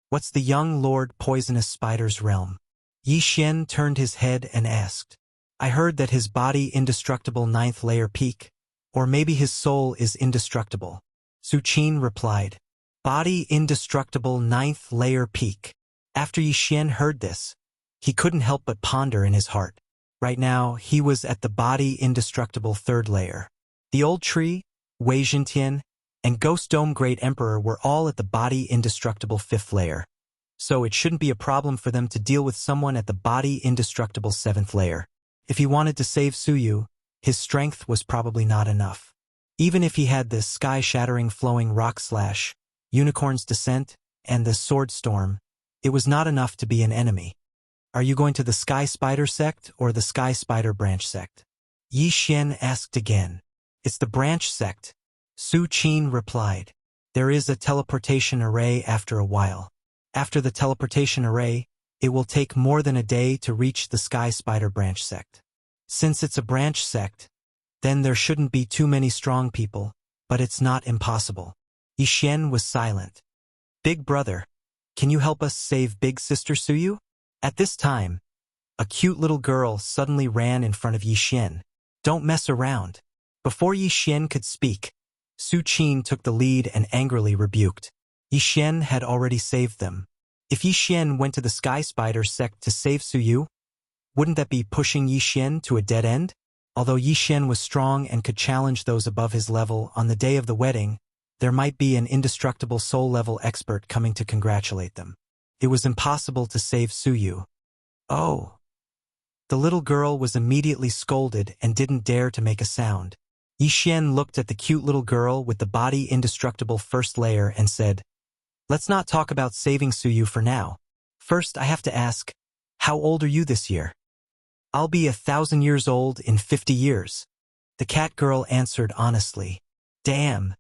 What's the young Lord Poisonous Spider's realm? Yi Xian turned his head and asked. I heard that his body indestructible 9th layer peak, or maybe his soul is indestructible. Su Qin replied. Body indestructible 9th layer peak. After Yi Xian heard this, he couldn't help but ponder in his heart. Right now, he was at the body indestructible 3rd layer. The old tree, Wei Zhentian, and Ghost Dome Great Emperor were all at the body indestructible 5th layer. So it shouldn't be a problem for them to deal with someone at the body indestructible 7th layer. If he wanted to save Su Yu, his strength was probably not enough. Even if he had the sky-shattering flowing rock slash, Unicorn's Descent, and the Sword Storm, it was not enough to be an enemy. Are you going to the Sky Spider sect or the Sky Spider branch sect? Yi Xian asked again. It's the branch sect. Su Qin replied. There is a teleportation array after a while. After the teleportation array, it will take more than a day to reach the Sky Spider branch sect. Since it's a branch sect, then there shouldn't be too many strong people, but it's not impossible. Yi Xian was silent. Big brother, can you help us save big sister Su Yu? At this time, a cute little girl suddenly ran in front of Yi Xian. Don't mess around. Before Yi Xian could speak, Su Qin took the lead and angrily rebuked. Yi Xian had already saved them. If Yi Xian went to the Sky Spider sect to save Su Yu, wouldn't that be pushing Yi Xian to a dead end? Although Yi Xian was strong and could challenge those above his level on the day of the wedding, there might be an indestructible soul-level expert coming to congratulate them. It was impossible to save Su Yu. Oh. The little girl was immediately scolded and didn't dare to make a sound. Yi Xian looked at the cute little girl with the body indestructible 1st layer and said, Let's not talk about saving Su Yu for now. First, I have to ask, how old are you this year? I'll be 1,000 years old in 50 years. The cat girl answered honestly. Damn.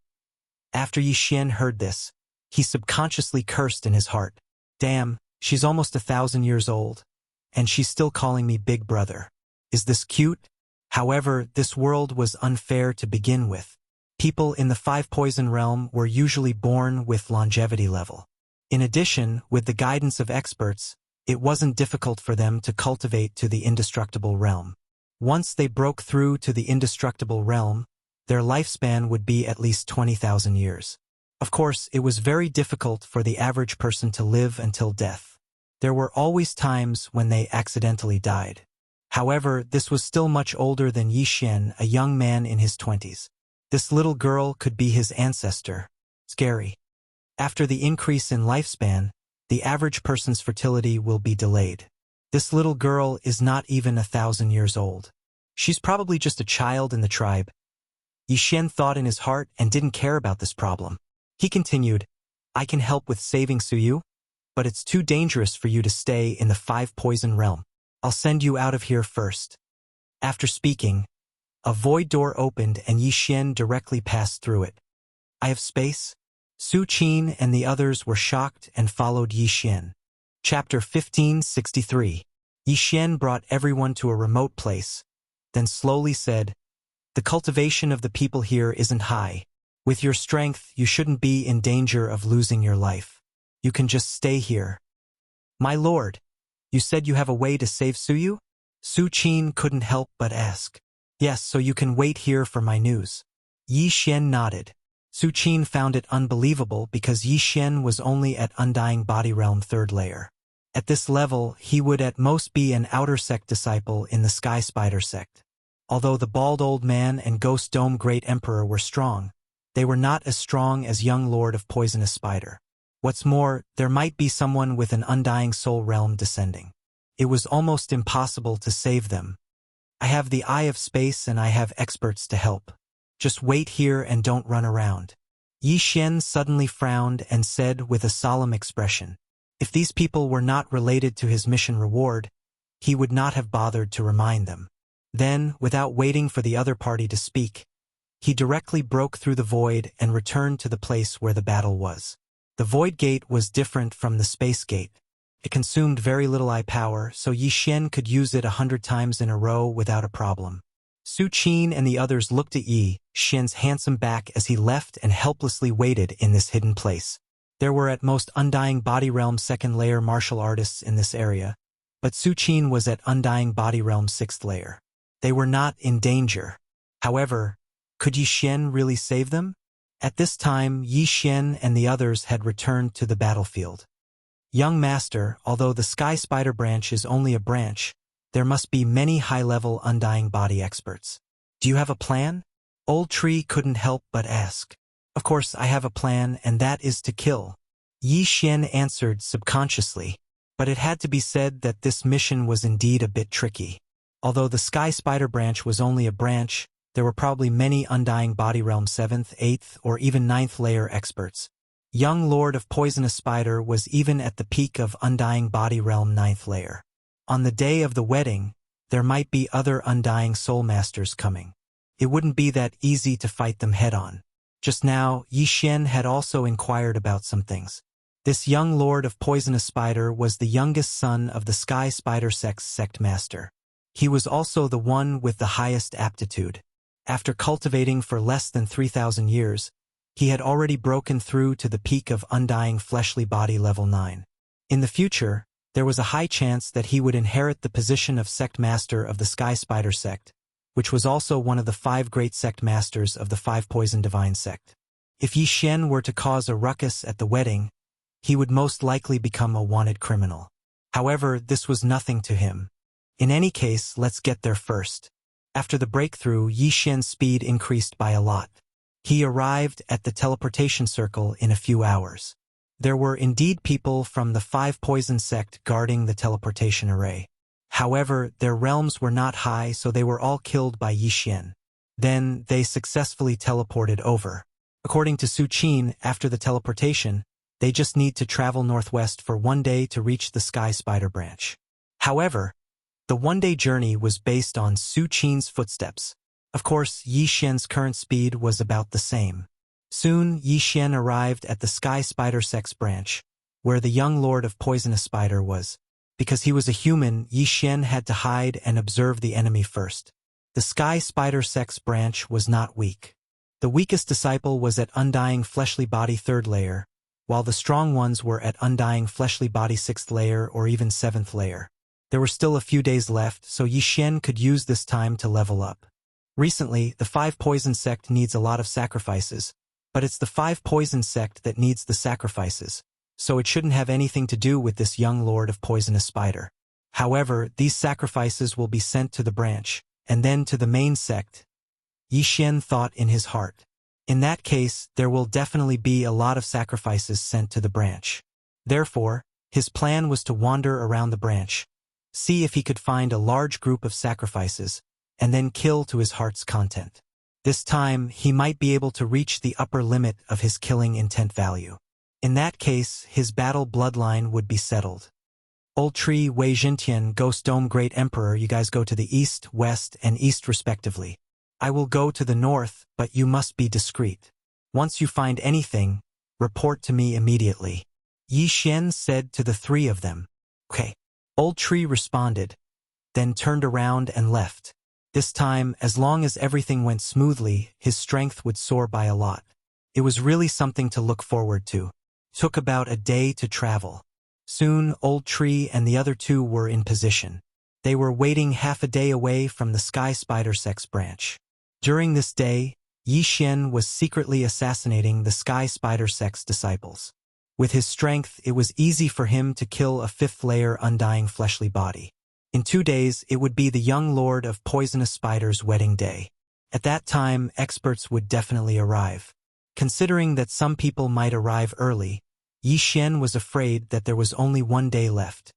After Yi Xian heard this, he subconsciously cursed in his heart. Damn, she's almost 1,000 years old, and she's still calling me big brother. Is this cute? However, this world was unfair to begin with. People in the 5 poison realm were usually born with longevity level. In addition, with the guidance of experts, It wasn't difficult for them to cultivate to the indestructible realm. Once they broke through to the indestructible realm, their lifespan would be at least 20,000 years. Of course, it was very difficult for the average person to live until death. There were always times when they accidentally died. However, this was still much older than Yi Xian, a young man in his 20s. This little girl could be his ancestor. Scary. After the increase in lifespan, the average person's fertility will be delayed. This little girl is not even 1,000 years old. She's probably just a child in the tribe. Yi Xian thought in his heart and didn't care about this problem. He continued, I can help with saving Suyu, but it's too dangerous for you to stay in the 5-poison realm. I'll send you out of here first. After speaking, a void door opened and Yi Xian directly passed through it. I have space? Su Qin and the others were shocked and followed Yi Xian. Chapter 1563. Yi Xian brought everyone to a remote place, then slowly said, The cultivation of the people here isn't high. With your strength, you shouldn't be in danger of losing your life. You can just stay here. My lord, you said you have a way to save Suyu? Su Qin couldn't help but ask. Yes, so you can wait here for my news. Yi Xian nodded. Su Qin found it unbelievable because Yi Xian was only at Undying Body Realm 3rd layer. At this level, he would at most be an outer sect disciple in the Sky Spider sect. Although the bald old man and Ghost Dome Great Emperor were strong, they were not as strong as young Lord of Poisonous Spider. What's more, there might be someone with an Undying Soul Realm descending. It was almost impossible to save them. I have the Eye of Space and I have experts to help. Just wait here and don't run around. Yi Xian suddenly frowned and said with a solemn expression, if these people were not related to his mission reward, he would not have bothered to remind them. Then, without waiting for the other party to speak, he directly broke through the void and returned to the place where the battle was. The void gate was different from the space gate. It consumed very little eye power, so Yi Xian could use it 100 times in a row without a problem. Su Qin and the others looked at Yi Xian's handsome back as he left and helplessly waited in this hidden place. There were at most Undying Body Realm 2nd layer martial artists in this area, but Su Qin was at Undying Body Realm 6th layer. They were not in danger. However, could Yi Xian really save them? At this time, Yi Xian and the others had returned to the battlefield. Young Master, although the Sky Spider branch is only a branch, there must be many high-level Undying Body experts. Do you have a plan? Old Tree couldn't help but ask. Of course, I have a plan, and that is to kill. Yi Xian answered subconsciously, but it had to be said that this mission was indeed a bit tricky. Although the Sky Spider branch was only a branch, there were probably many Undying Body Realm 7th, 8th, or even 9th layer experts. Young Lord of Poisonous Spider was even at the peak of Undying Body Realm 9th layer. On the day of the wedding, there might be other Undying Soul Masters coming. It wouldn't be that easy to fight them head-on. Just now, Yi Xian had also inquired about some things. This young Lord of Poisonous Spider was the youngest son of the Sky Spider Sect's sect master. He was also the one with the highest aptitude. After cultivating for less than 3,000 years, he had already broken through to the peak of Undying Fleshly Body level 9. In the future, there was a high chance that he would inherit the position of sect master of the Sky Spider sect, which was also one of the 5 great sect masters of the 5 Poison Divine sect. If Yi Xian were to cause a ruckus at the wedding, he would most likely become a wanted criminal. However, this was nothing to him. In any case, let's get there first. After the breakthrough, Yi Xian's speed increased by a lot. He arrived at the teleportation circle in a few hours. There were indeed people from the 5 Poison sect guarding the teleportation array. However, their realms were not high, so they were all killed by Yi Xian. Then, they successfully teleported over. According to Su Qin, after the teleportation, they just need to travel northwest for 1 day to reach the Sky Spider branch. However, the 1-day journey was based on Su Qin's footsteps. Of course, Yi Xian's current speed was about the same. Soon, Yi Xian arrived at the Sky Spider Sect's branch, where the young Lord of Poisonous Spider was. Because he was a human, Yi Xian had to hide and observe the enemy first. The Sky Spider Sect's branch was not weak. The weakest disciple was at Undying Fleshly Body 3rd layer, while the strong ones were at undying fleshly body 6th layer or even 7th layer. There were still a few days left, so Yi Xian could use this time to level up. Recently, the 5 Poison sect needs a lot of sacrifices, but it's the 5 Poison sect that needs the sacrifices, so it shouldn't have anything to do with this young lord of Poisonous Spider. However, these sacrifices will be sent to the branch, and then to the main sect. Yi Xian thought in his heart. In that case, there will definitely be a lot of sacrifices sent to the branch. Therefore, his plan was to wander around the branch, see if he could find a large group of sacrifices, and then kill to his heart's content. This time, he might be able to reach the upper limit of his killing intent value. In that case, his battle bloodline would be settled. Old Tree, Wei Jintian, Ghost Dome Great Emperor, you guys go to the east, west, and east respectively. I will go to the north, but you must be discreet. Once you find anything, report to me immediately. Yi Xian said to the 3 of them. Okay. Old Tree responded, then turned around and left. This time, as long as everything went smoothly, his strength would soar by a lot. It was really something to look forward to. Took about a day to travel. Soon, Old Tree and the other 2 were in position. They were waiting half a day away from the Sky Spider Sect's branch. During this day, Yi Xian was secretly assassinating the Sky Spider Sect's disciples. With his strength, it was easy for him to kill a 5th layer undying fleshly body. In 2 days, it would be the young lord of Poisonous Spider's wedding day. At that time, experts would definitely arrive. Considering that some people might arrive early, Yi Xian was afraid that there was only 1 day left.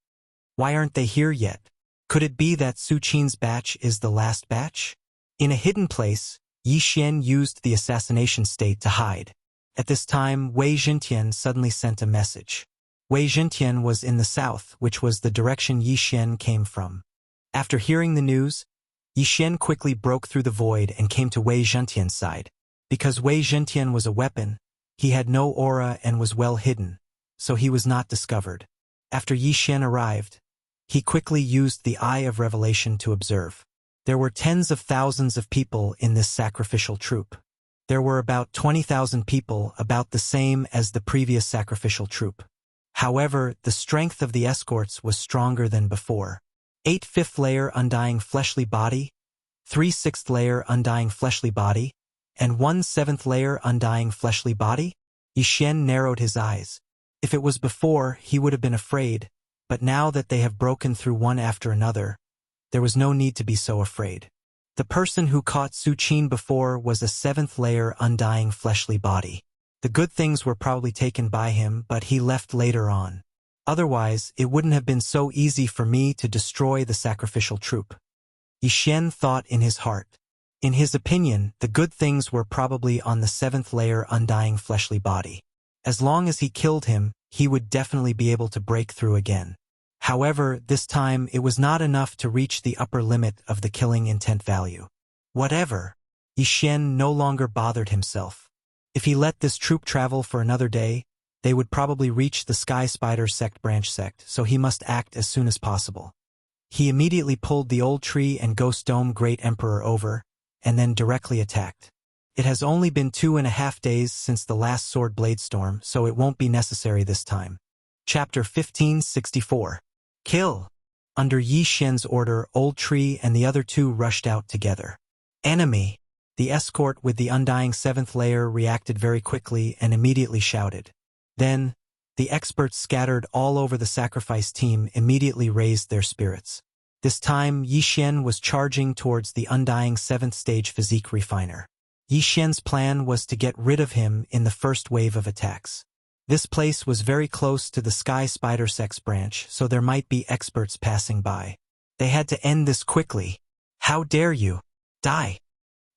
Why aren't they here yet? Could it be that Su Qin's batch is the last batch? In a hidden place, Yi Xian used the assassination state to hide. At this time, Wei Jintian suddenly sent a message. Wei Jintian was in the south, which was the direction Yi Xian came from. After hearing the news, Yi Xian quickly broke through the void and came to Wei Jintian's side. Because Wei Jintian was a weapon, he had no aura and was well hidden, so he was not discovered. After Yi Xian arrived, he quickly used the Eye of Revelation to observe. There were tens of thousands of people in this sacrificial troop. There were about 20,000 people, about the same as the previous sacrificial troop. However, the strength of the escorts was stronger than before. 8 5th layer undying fleshly body, 3 6th layer undying fleshly body, and 1 7th layer undying fleshly body? Yi Xian narrowed his eyes. If it was before, he would have been afraid, but now that they have broken through one after another, there was no need to be so afraid. The person who caught Su Qin before was a 7th layer undying fleshly body. The good things were probably taken by him, but he left later on. Otherwise, it wouldn't have been so easy for me to destroy the sacrificial troop. Yi Xian thought in his heart. In his opinion, the good things were probably on the 7th layer undying fleshly body. As long as he killed him, he would definitely be able to break through again. However, this time it was not enough to reach the upper limit of the killing intent value. Whatever. Yi Xian no longer bothered himself. If he let this troop travel for another day, they would probably reach the Sky Spider Sect branch sect, so he must act as soon as possible. He immediately pulled the Old Tree and Ghost Dome Great Emperor over, and then directly attacked. It has only been 2.5 days since the last Sword Blade Storm, so it won't be necessary this time. Chapter 1564. Kill! Under Yi Xian's order, Old Tree and the other 2 rushed out together. Enemy! The escort with the undying 7th layer reacted very quickly and immediately shouted. Then, the experts scattered all over the sacrifice team immediately raised their spirits. This time, Yi Xian was charging towards the undying 7th stage physique refiner. Yi Xian's plan was to get rid of him in the first wave of attacks. This place was very close to the Sky Spider Sect's branch, so there might be experts passing by. They had to end this quickly. How dare you? Die!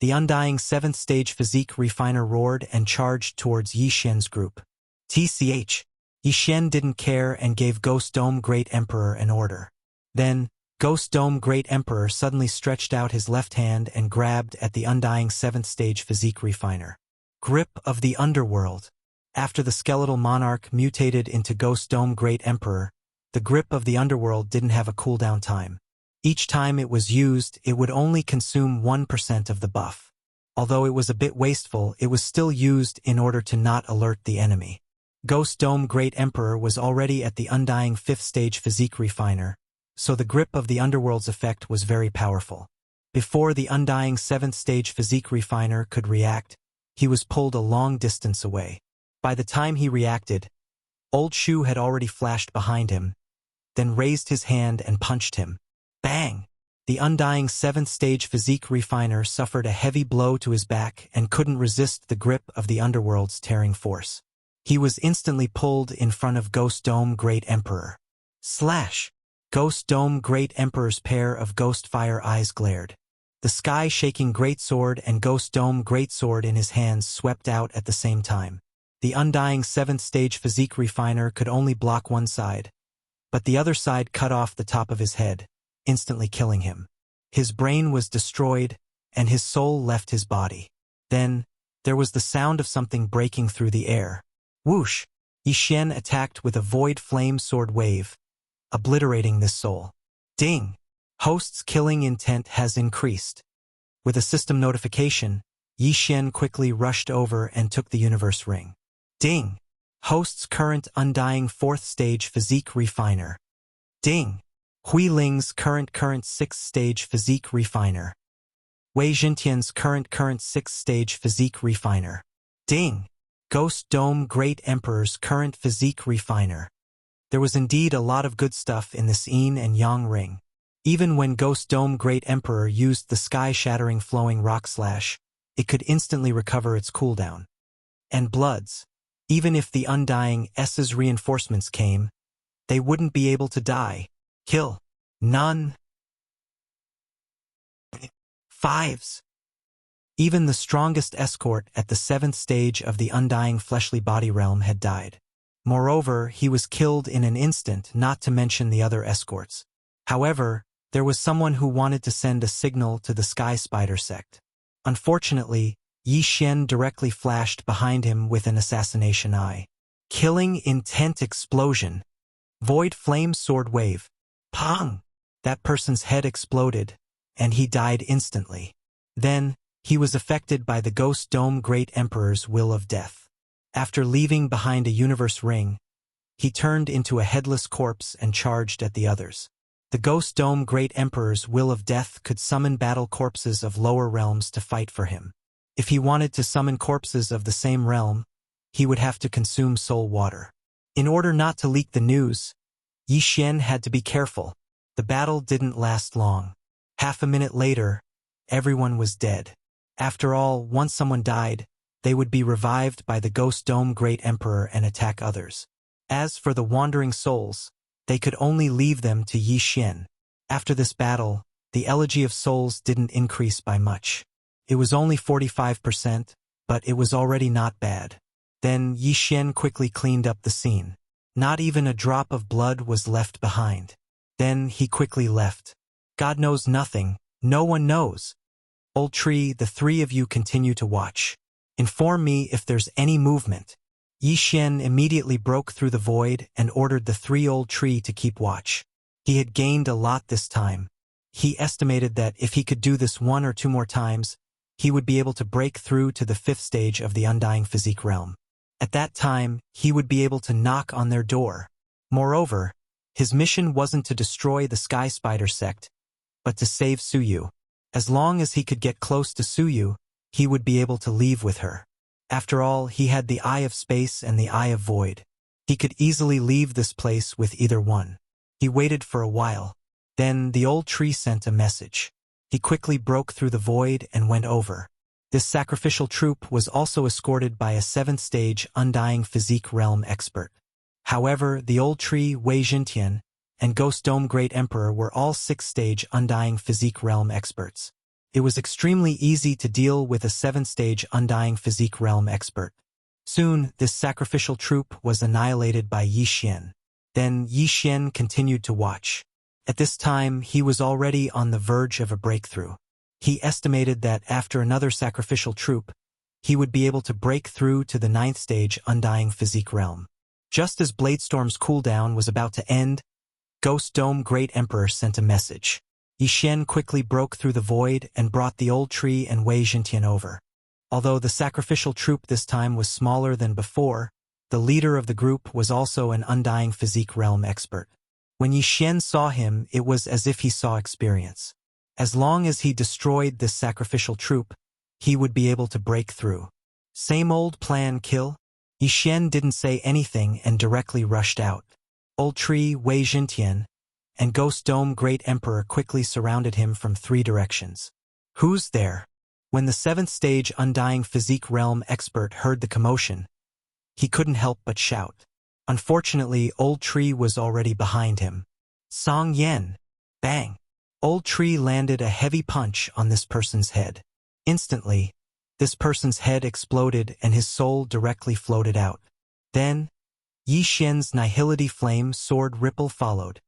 The undying 7th stage physique refiner roared and charged towards Yi Xian's group. TCH! Yi Xian didn't care and gave Ghost Dome Great Emperor an order. Then, Ghost Dome Great Emperor suddenly stretched out his left hand and grabbed at the undying 7th stage physique refiner. Grip of the Underworld. After the skeletal monarch mutated into Ghost Dome Great Emperor, the grip of the underworld didn't have a cooldown time. Each time it was used, it would only consume 1% of the buff. Although it was a bit wasteful, it was still used in order to not alert the enemy. Ghost Dome Great Emperor was already at the undying 5th stage physique refiner, so the grip of the underworld's effect was very powerful. Before the undying 7th stage physique refiner could react, he was pulled a long distance away. By the time he reacted, Old Shu had already flashed behind him, then raised his hand and punched him. Bang! The undying 7th stage physique refiner suffered a heavy blow to his back and couldn't resist the grip of the underworld's tearing force. He was instantly pulled in front of Ghost Dome Great Emperor. Slash! Ghost Dome Great Emperor's pair of ghost fire eyes glared. The sky-shaking greatsword and Ghost Dome greatsword in his hands swept out at the same time. The undying 7th stage physique refiner could only block one side, but the other side cut off the top of his head, instantly killing him. His brain was destroyed, and his soul left his body. Then, there was the sound of something breaking through the air. Whoosh! Yi Xian attacked with a void flame sword wave, obliterating this soul. Ding! Host's killing intent has increased. With a system notification, Yi Xian quickly rushed over and took the universe ring. Ding! Host's current undying 4th stage physique refiner. Ding! Hui Ling's current 6th stage physique refiner. Wei Jintian's current 6th stage physique refiner. Ding! Ghost Dome Great Emperor's current physique refiner. There was indeed a lot of good stuff in this Yin and Yang ring. Even when Ghost Dome Great Emperor used the sky-shattering flowing rock slash, it could instantly recover its cooldown. And Bloods, even if the undying S's reinforcements came, they wouldn't be able to die. Kill. None. Fives. Even the strongest escort at the 7th stage of the undying fleshly body realm had died. Moreover, he was killed in an instant, not to mention the other escorts. However, there was someone who wanted to send a signal to the Sky Spider sect. Unfortunately, Yi Xian directly flashed behind him with an assassination eye. Killing intent explosion. Void flame sword wave. Pong! That person's head exploded, and he died instantly. Then, he was affected by the Ghost Dome Great Emperor's will of death. After leaving behind a universe ring, he turned into a headless corpse and charged at the others. The Ghost Dome Great Emperor's will of death could summon battle corpses of lower realms to fight for him. If he wanted to summon corpses of the same realm, he would have to consume soul water. In order not to leak the news, Yi Xian had to be careful. The battle didn't last long. Half a minute later, everyone was dead. After all, once someone died, they would be revived by the Ghost Dome Great Emperor and attack others. As for the wandering souls, they could only leave them to Yi Xian. After this battle, the elegy of souls didn't increase by much. It was only 45%, but it was already not bad. Then Yi Xian quickly cleaned up the scene. Not even a drop of blood was left behind. Then he quickly left. God knows nothing, no one knows. Old Tree, the three of you continue to watch. Inform me if there's any movement. Yi Xian immediately broke through the void and ordered the three Old Tree to keep watch. He had gained a lot this time. He estimated that if he could do this 1 or 2 more times, he would be able to break through to the 5th stage of the Undying Physique realm. At that time, he would be able to knock on their door. Moreover, his mission wasn't to destroy the Sky Spider sect, but to save Suyu. As long as he could get close to Suyu, he would be able to leave with her. After all, he had the Eye of Space and the Eye of Void. He could easily leave this place with either one. He waited for a while. Then the Old Tree sent a message. He quickly broke through the void and went over. This sacrificial troop was also escorted by a 7th stage Undying Physique realm expert. However, the Old Tree, Wei Jintian, and Ghost Dome Great Emperor were all 6th stage Undying Physique realm experts. It was extremely easy to deal with a 7th stage Undying Physique realm expert. Soon, this sacrificial troop was annihilated by Yi Xian. Then Yi Xian continued to watch. At this time, he was already on the verge of a breakthrough. He estimated that after another sacrificial troop, he would be able to break through to the 9th stage Undying Physique realm. Just as Bladestorm's cooldown was about to end, Ghost Dome Great Emperor sent a message. Yi Xian quickly broke through the void and brought the Old Tree and Wei Jintian over. Although the sacrificial troop this time was smaller than before, The leader of the group was also an Undying Physique realm expert. When Yi Xian saw him, it was as if he saw experience. As long as he destroyed this sacrificial troop, he would be able to break through. Same old plan, kill? Yi Xian didn't say anything and directly rushed out. Old Tree, Wei Jintian, and Ghost Dome Great Emperor quickly surrounded him from 3 directions. Who's there? When the 7th stage Undying Physique realm expert heard the commotion, he couldn't help but shout. Unfortunately, Old Tree was already behind him. Song Yen! Bang! Old Tree landed a heavy punch on this person's head. Instantly, this person's head exploded and his soul directly floated out. Then, Yi Xian's Nihility Flame sword ripple followed.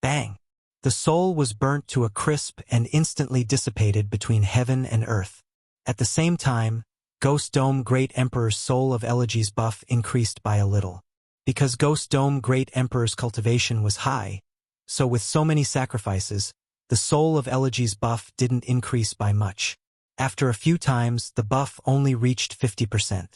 Bang! The soul was burnt to a crisp and instantly dissipated between heaven and earth. At the same time, Ghost Dome Great Emperor's Soul of Elegies buff increased by a little. Because Ghost Dome Great Emperor's cultivation was high, so with so many sacrifices, the Soul of Elegies buff didn't increase by much. After a few times, the buff only reached 50%.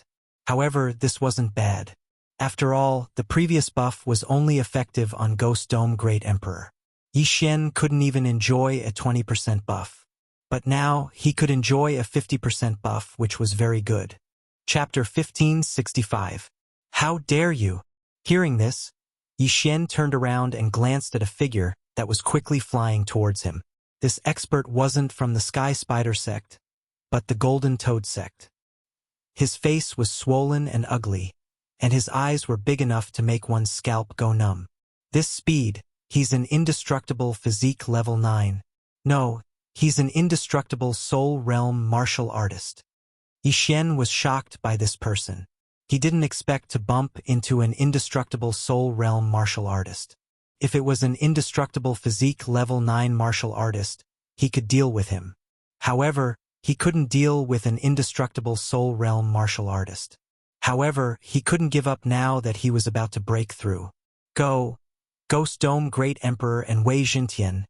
However, this wasn't bad. After all, the previous buff was only effective on Ghost Dome Great Emperor. Yi Xian couldn't even enjoy a 20% buff. But now, he could enjoy a 50% buff, which was very good. Chapter 1565. How dare you? Hearing this, Yi Xian turned around and glanced at a figure that was quickly flying towards him. This expert wasn't from the Sky Spider sect, but the Golden Toad sect. His face was swollen and ugly, and his eyes were big enough to make one's scalp go numb. This speed, he's an indestructible physique level 9. No, he's an indestructible soul realm martial artist. Yi Xian was shocked by this person. He didn't expect to bump into an indestructible soul realm martial artist. If it was an indestructible physique level 9 martial artist, he could deal with him. However, he couldn't deal with an indestructible soul realm martial artist. However, he couldn't give up now that he was about to break through. Go! Ghost Dome Great Emperor and Wei Jintian.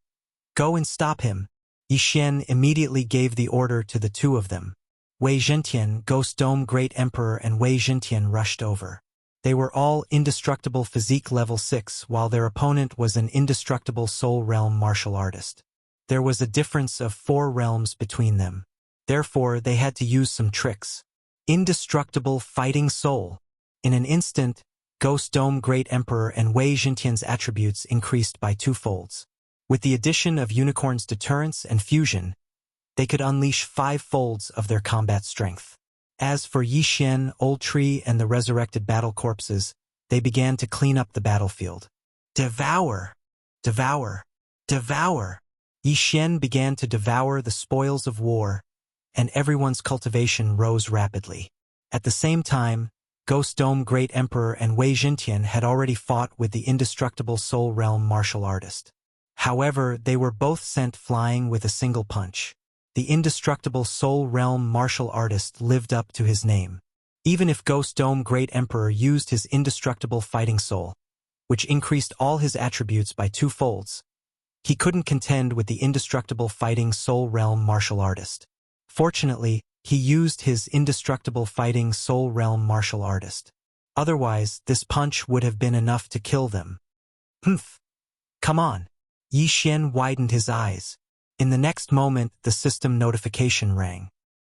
Go and stop him! Yi Xian immediately gave the order to the 2 of them. Wei Jintian, Ghost Dome Great Emperor and Wei Jintian rushed over. They were all indestructible physique level 6 while their opponent was an indestructible soul realm martial artist. There was a difference of 4 realms between them. Therefore, they had to use some tricks. Indestructible Fighting Soul. In an instant, Ghost Dome Great Emperor and Wei Jintian's attributes increased by 2 folds. With the addition of Unicorn's Deterrence and Fusion, they could unleash 5 folds of their combat strength. As for Yi Xian, Old Tree, and the resurrected battle corpses, they began to clean up the battlefield. Devour! Devour! Devour! Yi Xian began to devour the spoils of war, and everyone's cultivation rose rapidly. At the same time, Ghost Dome Great Emperor and Wei Jintian had already fought with the indestructible soul realm martial artist. However, they were both sent flying with a single punch. The indestructible soul realm martial artist lived up to his name. Even if Ghost Dome Great Emperor used his indestructible fighting soul, which increased all his attributes by 2 folds, he couldn't contend with the indestructible fighting soul realm martial artist. Fortunately, he used his indestructible fighting soul realm martial artist. Otherwise, this punch would have been enough to kill them. Humph! Come on! Yi Xian widened his eyes. In the next moment, the system notification rang.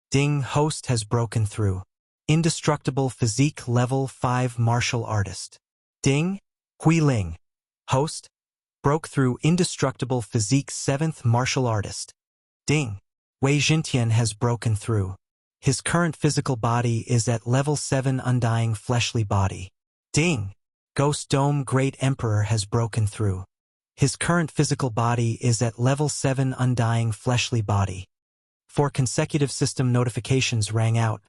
Ding, host has broken through. Indestructible physique level 5 martial artist. Ding, Huiling. Host, broke through indestructible physique 7th martial artist. Ding, Wei Jintian has broken through. His current physical body is at level 7 undying fleshly body. Ding, Ghost Dome Great Emperor has broken through. His current physical body is at level 7 undying fleshly body. 4 consecutive system notifications rang out,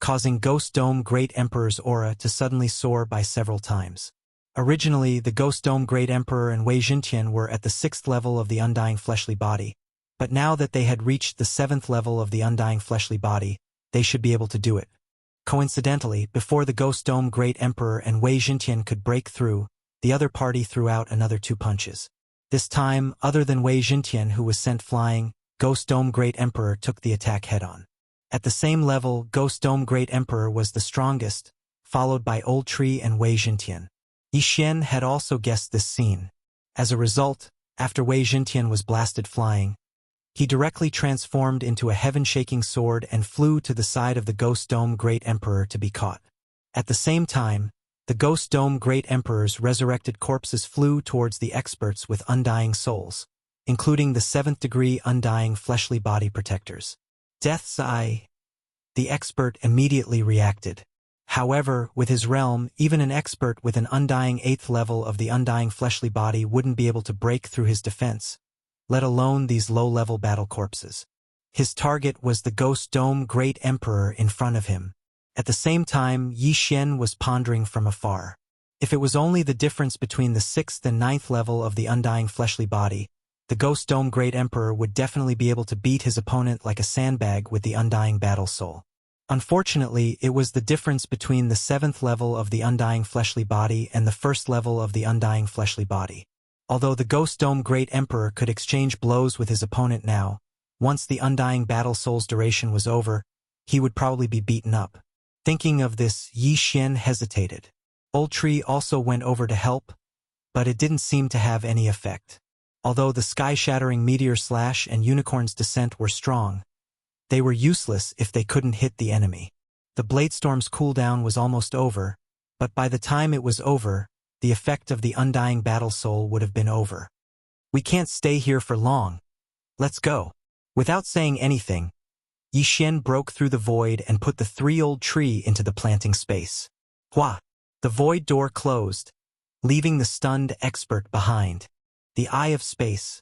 causing Ghost Dome Great Emperor's aura to suddenly soar by several times. Originally, the Ghost Dome Great Emperor and Wei Jintian were at the 6th level of the undying fleshly body, but now that they had reached the 7th level of the undying fleshly body, they should be able to do it. Coincidentally, before the Ghost Dome Great Emperor and Wei Jintian could break through, the other party threw out another 2 punches. This time, other than Wei Jintian, who was sent flying, Ghost Dome Great Emperor took the attack head-on. At the same level, Ghost Dome Great Emperor was the strongest, followed by Old Tree and Wei Jintian. Yi Xian had also guessed this scene. As a result, after Wei Jintian was blasted flying, he directly transformed into a heaven-shaking sword and flew to the side of the Ghost Dome Great Emperor to be caught. At the same time, the Ghost Dome Great Emperor's resurrected corpses flew towards the experts with undying souls, including the 7th-degree undying fleshly body protectors. Death's Eye. The expert immediately reacted. However, with his realm, even an expert with an undying 8th level of the undying fleshly body wouldn't be able to break through his defense, let alone these low-level battle corpses. His target was the Ghost Dome Great Emperor in front of him. At the same time, Yi Xian was pondering from afar. If it was only the difference between the 6th and 9th level of the undying fleshly body, the Ghost Dome Great Emperor would definitely be able to beat his opponent like a sandbag with the undying battle soul. Unfortunately, it was the difference between the 7th level of the undying fleshly body and the 1st level of the undying fleshly body. Although the Ghost Dome Great Emperor could exchange blows with his opponent now, once the undying battle soul's duration was over, he would probably be beaten up. Thinking of this, Yi Xian hesitated. Old Tree also went over to help, but it didn't seem to have any effect. Although the sky-shattering meteor slash and unicorn's descent were strong, they were useless if they couldn't hit the enemy. The Bladestorm's cooldown was almost over, but by the time it was over, the effect of the undying battle soul would have been over. We can't stay here for long. Let's go. Without saying anything, Yi Xian broke through the void and put the 3 Old Tree into the planting space. Hua! The void door closed, leaving the stunned expert behind. The Eye of Space.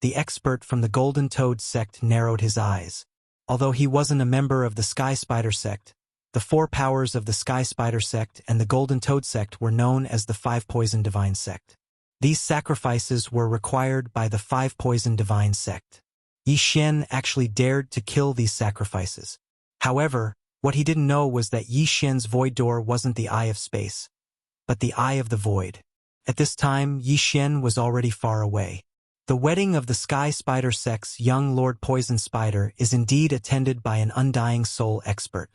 The expert from the Golden Toad sect narrowed his eyes. Although he wasn't a member of the Sky Spider sect, the 4 powers of the Sky Spider sect and the Golden Toad sect were known as the 5 Poison Divine sect. These sacrifices were required by the 5 Poison Divine sect. Yi Xian actually dared to kill these sacrifices. However, what he didn't know was that Yi Xian's void door wasn't the Eye of Space, but the Eye of the Void. At this time, Yi Xian was already far away. The wedding of the Sky Spider sect's young Lord Poison Spider is indeed attended by an undying soul expert.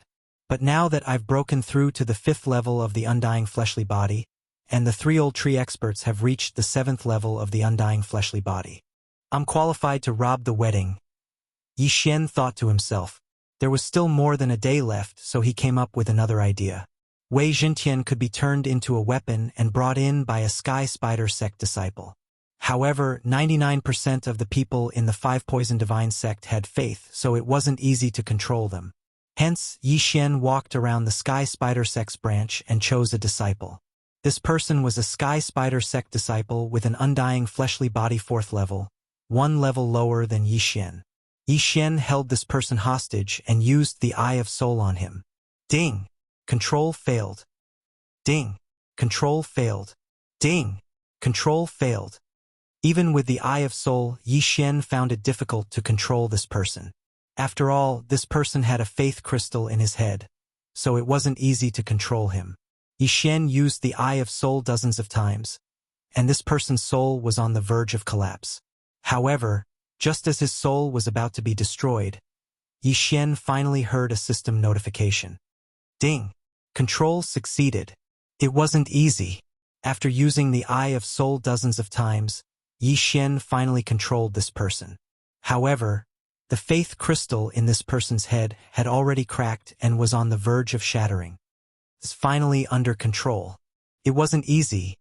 But now that I've broken through to the 5th level of the undying fleshly body, and the 3 Old Tree experts have reached the 7th level of the undying fleshly body, I'm qualified to rob the wedding. Yi Xian thought to himself. There was still more than a day left, so he came up with another idea. Wei Jintian could be turned into a weapon and brought in by a Sky Spider sect disciple. However, 99% of the people in the 5 Poison Divine sect had faith, so it wasn't easy to control them. Hence, Yi Xian walked around the Sky Spider sect's branch and chose a disciple. This person was a Sky Spider sect disciple with an undying fleshly body 4th level, 1 level lower than Yi Xian. Yi Xian held this person hostage and used the Eye of Soul on him. Ding! Control failed. Ding! Control failed. Ding! Control failed. Even with the Eye of Soul, Yi Xian found it difficult to control this person. After all, this person had a faith crystal in his head, so it wasn't easy to control him. Yi Xian used the Eye of Soul dozens of times, and this person's soul was on the verge of collapse. However, just as his soul was about to be destroyed, Yi Xian finally heard a system notification. Ding! Control succeeded. It wasn't easy. After using the Eye of Soul dozens of times, Yi Xian finally controlled this person. However, the faith crystal in this person's head had already cracked and was on the verge of shattering. It's finally under control. It wasn't easy.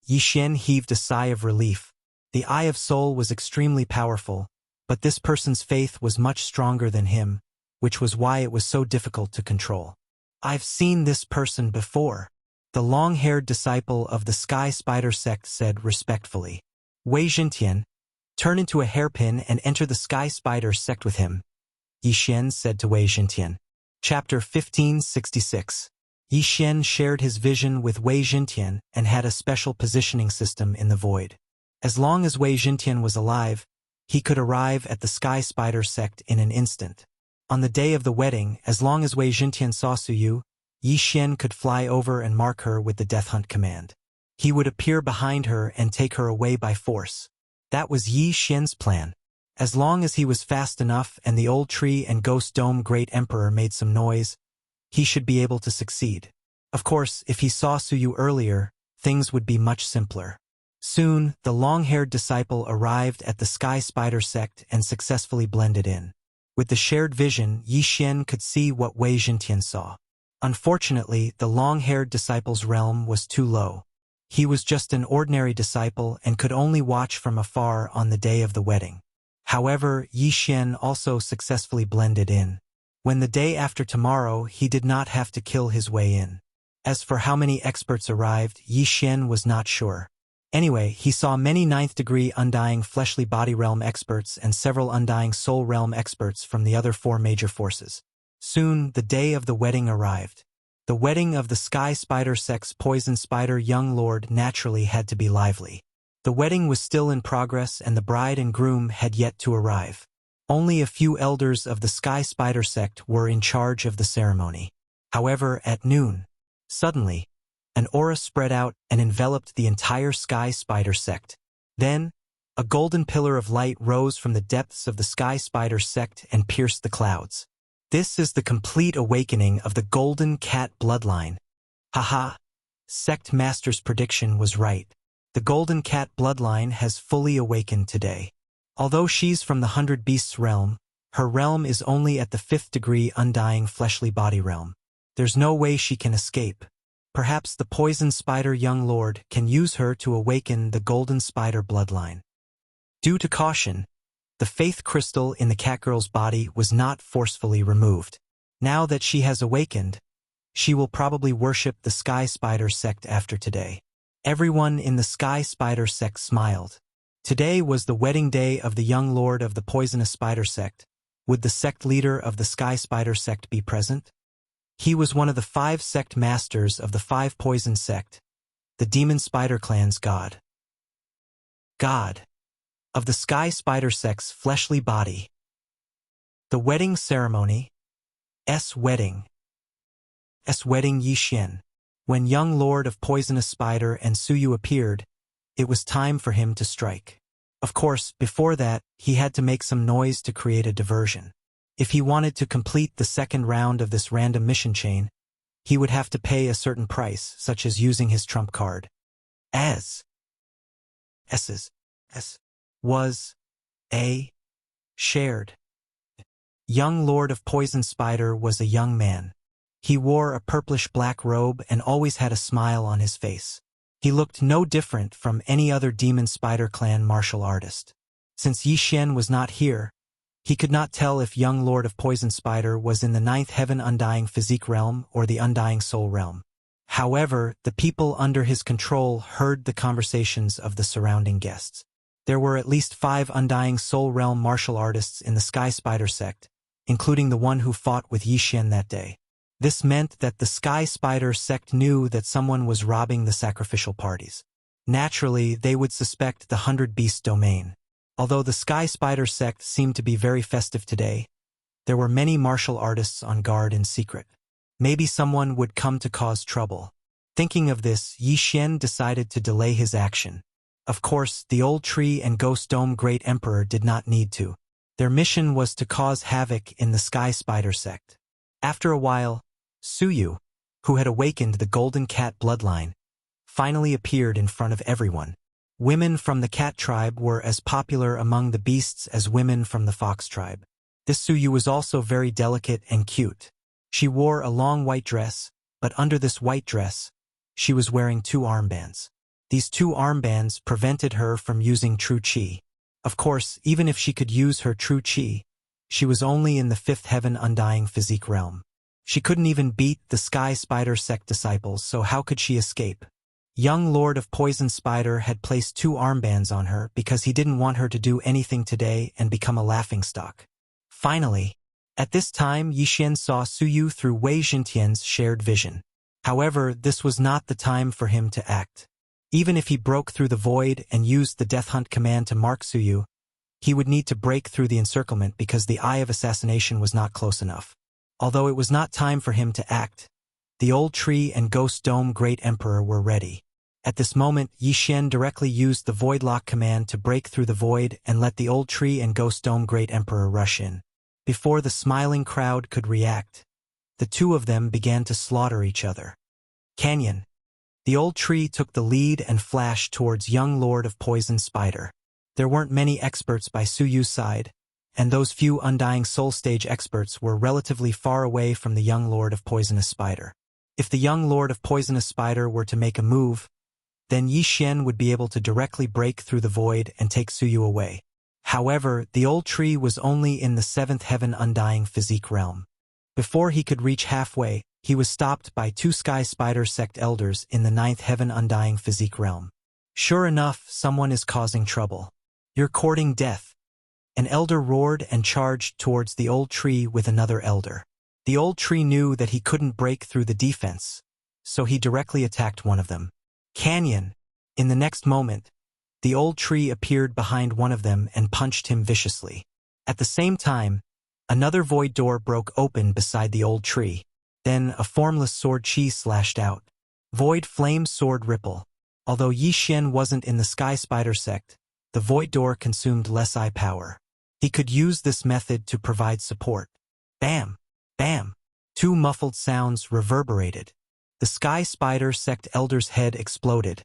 Yi Xian heaved a sigh of relief. The Eye of Soul was extremely powerful, but this person's faith was much stronger than him, which was why it was so difficult to control. I've seen this person before. The long-haired disciple of the Sky Spider sect said respectfully. Wei Jintian, turn into a hairpin and enter the Sky Spider sect with him, Yi Xian said to Wei Jintian. Chapter 1566. Yi Xian shared his vision with Wei Jintian and had a special positioning system in the void. As long as Wei Jintian was alive, he could arrive at the Sky Spider sect in an instant. On the day of the wedding, as long as Wei Jintian saw Suyu, Yi Xian could fly over and mark her with the Death Hunt command. He would appear behind her and take her away by force. That was Yi Xian's plan. As long as he was fast enough and the Old Tree and Ghost Dome Great Emperor made some noise, he should be able to succeed. Of course, if he saw Suyu earlier, things would be much simpler. Soon, the long-haired disciple arrived at the Sky Spider sect and successfully blended in. With the shared vision, Yi Xian could see what Wei Zhentian saw. Unfortunately, the long-haired disciple's realm was too low. He was just an ordinary disciple and could only watch from afar on the day of the wedding. However, Yi Xian also successfully blended in. When the day after tomorrow, he did not have to kill his way in. As for how many experts arrived, Yi Xian was not sure. Anyway, he saw many 9th-degree Undying Fleshly Body Realm experts and several Undying Soul Realm experts from the other 4 major forces. Soon, the day of the wedding arrived. The wedding of the Sky Spider sect's Poison Spider young lord naturally had to be lively. The wedding was still in progress and the bride and groom had yet to arrive. Only a few elders of the Sky Spider sect were in charge of the ceremony. However, at noon, suddenly, an aura spread out and enveloped the entire Sky Spider sect. Then, a golden pillar of light rose from the depths of the Sky Spider sect and pierced the clouds. This is the complete awakening of the Golden Cat bloodline. Haha! Sect Master's prediction was right. The Golden Cat bloodline has fully awakened today. Although she's from the 100 Beasts realm, her realm is only at the 5th degree Undying Fleshly Body realm. There's no way she can escape. Perhaps the Poison Spider young lord can use her to awaken the Golden Spider bloodline. Due to caution, the faith crystal in the catgirl's body was not forcefully removed. Now that she has awakened, she will probably worship the Sky Spider sect after today. Everyone in the Sky Spider sect smiled. Today was the wedding day of the young lord of the Poisonous Spider sect. Would the sect leader of the Sky Spider sect be present? He was one of the 5 sect masters of the 5 Poison sect, the Demon Spider clan's god. God of the Sky Spider sect's fleshly body. The wedding ceremony. Wedding Yi Xian. When young lord of Poisonous Spider and Suyu appeared, it was time for him to strike. Of course, before that, he had to make some noise to create a diversion. If he wanted to complete the second round of this random mission chain, he would have to pay a certain price, such as using his trump card. Was a shared. Young Lord of Poison Spider was a young man. He wore a purplish-black robe and always had a smile on his face. He looked no different from any other Demon Spider clan martial artist. Since Yi Xian was not here, he could not tell if young Lord of Poison Spider was in the 9th Heaven Undying Physique realm or the Undying Soul realm. However, the people under his control heard the conversations of the surrounding guests. There were at least 5 Undying Soul realm martial artists in the Sky Spider sect, including the one who fought with Yi Xian that day. This meant that the Sky Spider sect knew that someone was robbing the sacrificial parties. Naturally, they would suspect the 100 Beast domain. Although the Sky Spider sect seemed to be very festive today, there were many martial artists on guard in secret. Maybe someone would come to cause trouble. Thinking of this, Yi Xian decided to delay his action. Of course, the Old Tree and Ghost Dome Great Emperor did not need to. Their mission was to cause havoc in the Sky Spider sect. After a while, Suyu, who had awakened the Golden Cat bloodline, finally appeared in front of everyone. Women from the Cat tribe were as popular among the beasts as women from the Fox tribe. This Suyu was also very delicate and cute. She wore a long white dress, but under this white dress, she was wearing 2 armbands. These 2 armbands prevented her from using true chi. Of course, even if she could use her true chi, she was only in the 5th Heaven Undying Physique realm. She couldn't even beat the Sky Spider sect disciples, so how could she escape? Young Lord of Poison Spider had placed 2 armbands on her because he didn't want her to do anything today and become a laughingstock. Finally, at this time Yi Xian saw Suyu through Wei Zhentian's shared vision. However, this was not the time for him to act. Even if he broke through the void and used the Death Hunt command to mark Suyu, he would need to break through the encirclement because the Eye of Assassination was not close enough. Although it was not time for him to act, the Old Tree and Ghost Dome Great Emperor were ready. At this moment, Yi Xian directly used the Void Lock command to break through the void and let the Old Tree and Ghost Dome Great Emperor rush in. Before the smiling crowd could react, the 2 of them began to slaughter each other. Canyon. The old tree took the lead and flashed towards young Lord of Poison Spider. There weren't many experts by Suyu's side, and those few Undying Soul Stage experts were relatively far away from the young Lord of Poisonous Spider. If the young Lord of Poisonous Spider were to make a move, then Yi Xian would be able to directly break through the void and take Suyu away. However, the old tree was only in the 7th heaven Undying Physique realm. Before he could reach halfway, he was stopped by 2 Sky Spider sect elders in the 9th heaven Undying Physique realm. Sure enough, someone is causing trouble. You're courting death. An elder roared and charged towards the old tree with another elder. The old tree knew that he couldn't break through the defense, so he directly attacked one of them. Canyon. In the next moment, the old tree appeared behind one of them and punched him viciously. At the same time, another void door broke open beside the old tree. Then a formless sword chi slashed out. Void flame sword ripple. Although Yi Xian wasn't in the Sky Spider sect, the void door consumed less eye power. He could use this method to provide support. Bam! Bam! 2 muffled sounds reverberated. The Sky Spider sect elder's head exploded,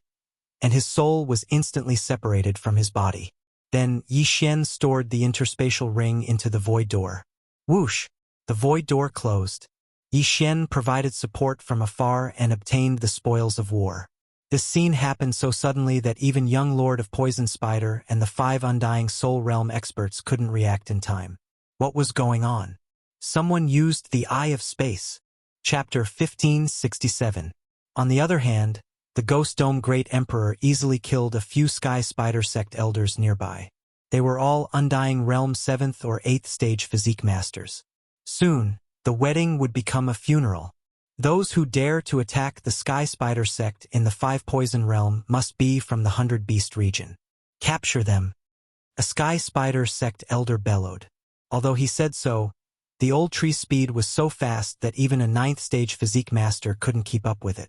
and his soul was instantly separated from his body. Then Yi Xian stored the interspatial ring into the void door. Whoosh! The void door closed. Yi Xian provided support from afar and obtained the spoils of war. This scene happened so suddenly that even young Lord of Poison Spider and the 5 Undying Soul Realm experts couldn't react in time. What was going on? Someone used the Eye of Space. Chapter 1567. On the other hand, the Ghost Dome Great Emperor easily killed a few Sky Spider sect elders nearby. They were all Undying Realm 7th or 8th stage physique masters. Soon, the wedding would become a funeral. Those who dare to attack the Sky Spider sect in the 5 Poison Realm must be from the 100 Beast region. Capture them. A Sky Spider sect elder bellowed. Although he said so, the old tree's speed was so fast that even a 9th stage physique master couldn't keep up with it.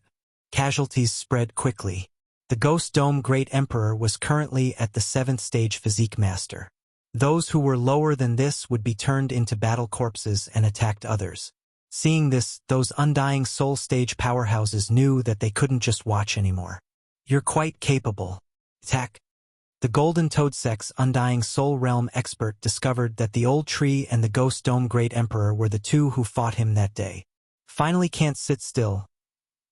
Casualties spread quickly. The Ghost Dome Great Emperor was currently at the 7th stage physique master. Those who were lower than this would be turned into battle corpses and attacked others. Seeing this, those Undying Soul Stage powerhouses knew that they couldn't just watch anymore. You're quite capable. Attack. The Golden Toad Sect's Undying Soul Realm expert discovered that the old tree and the Ghost Dome Great Emperor were the 2 who fought him that day. Finally can't sit still.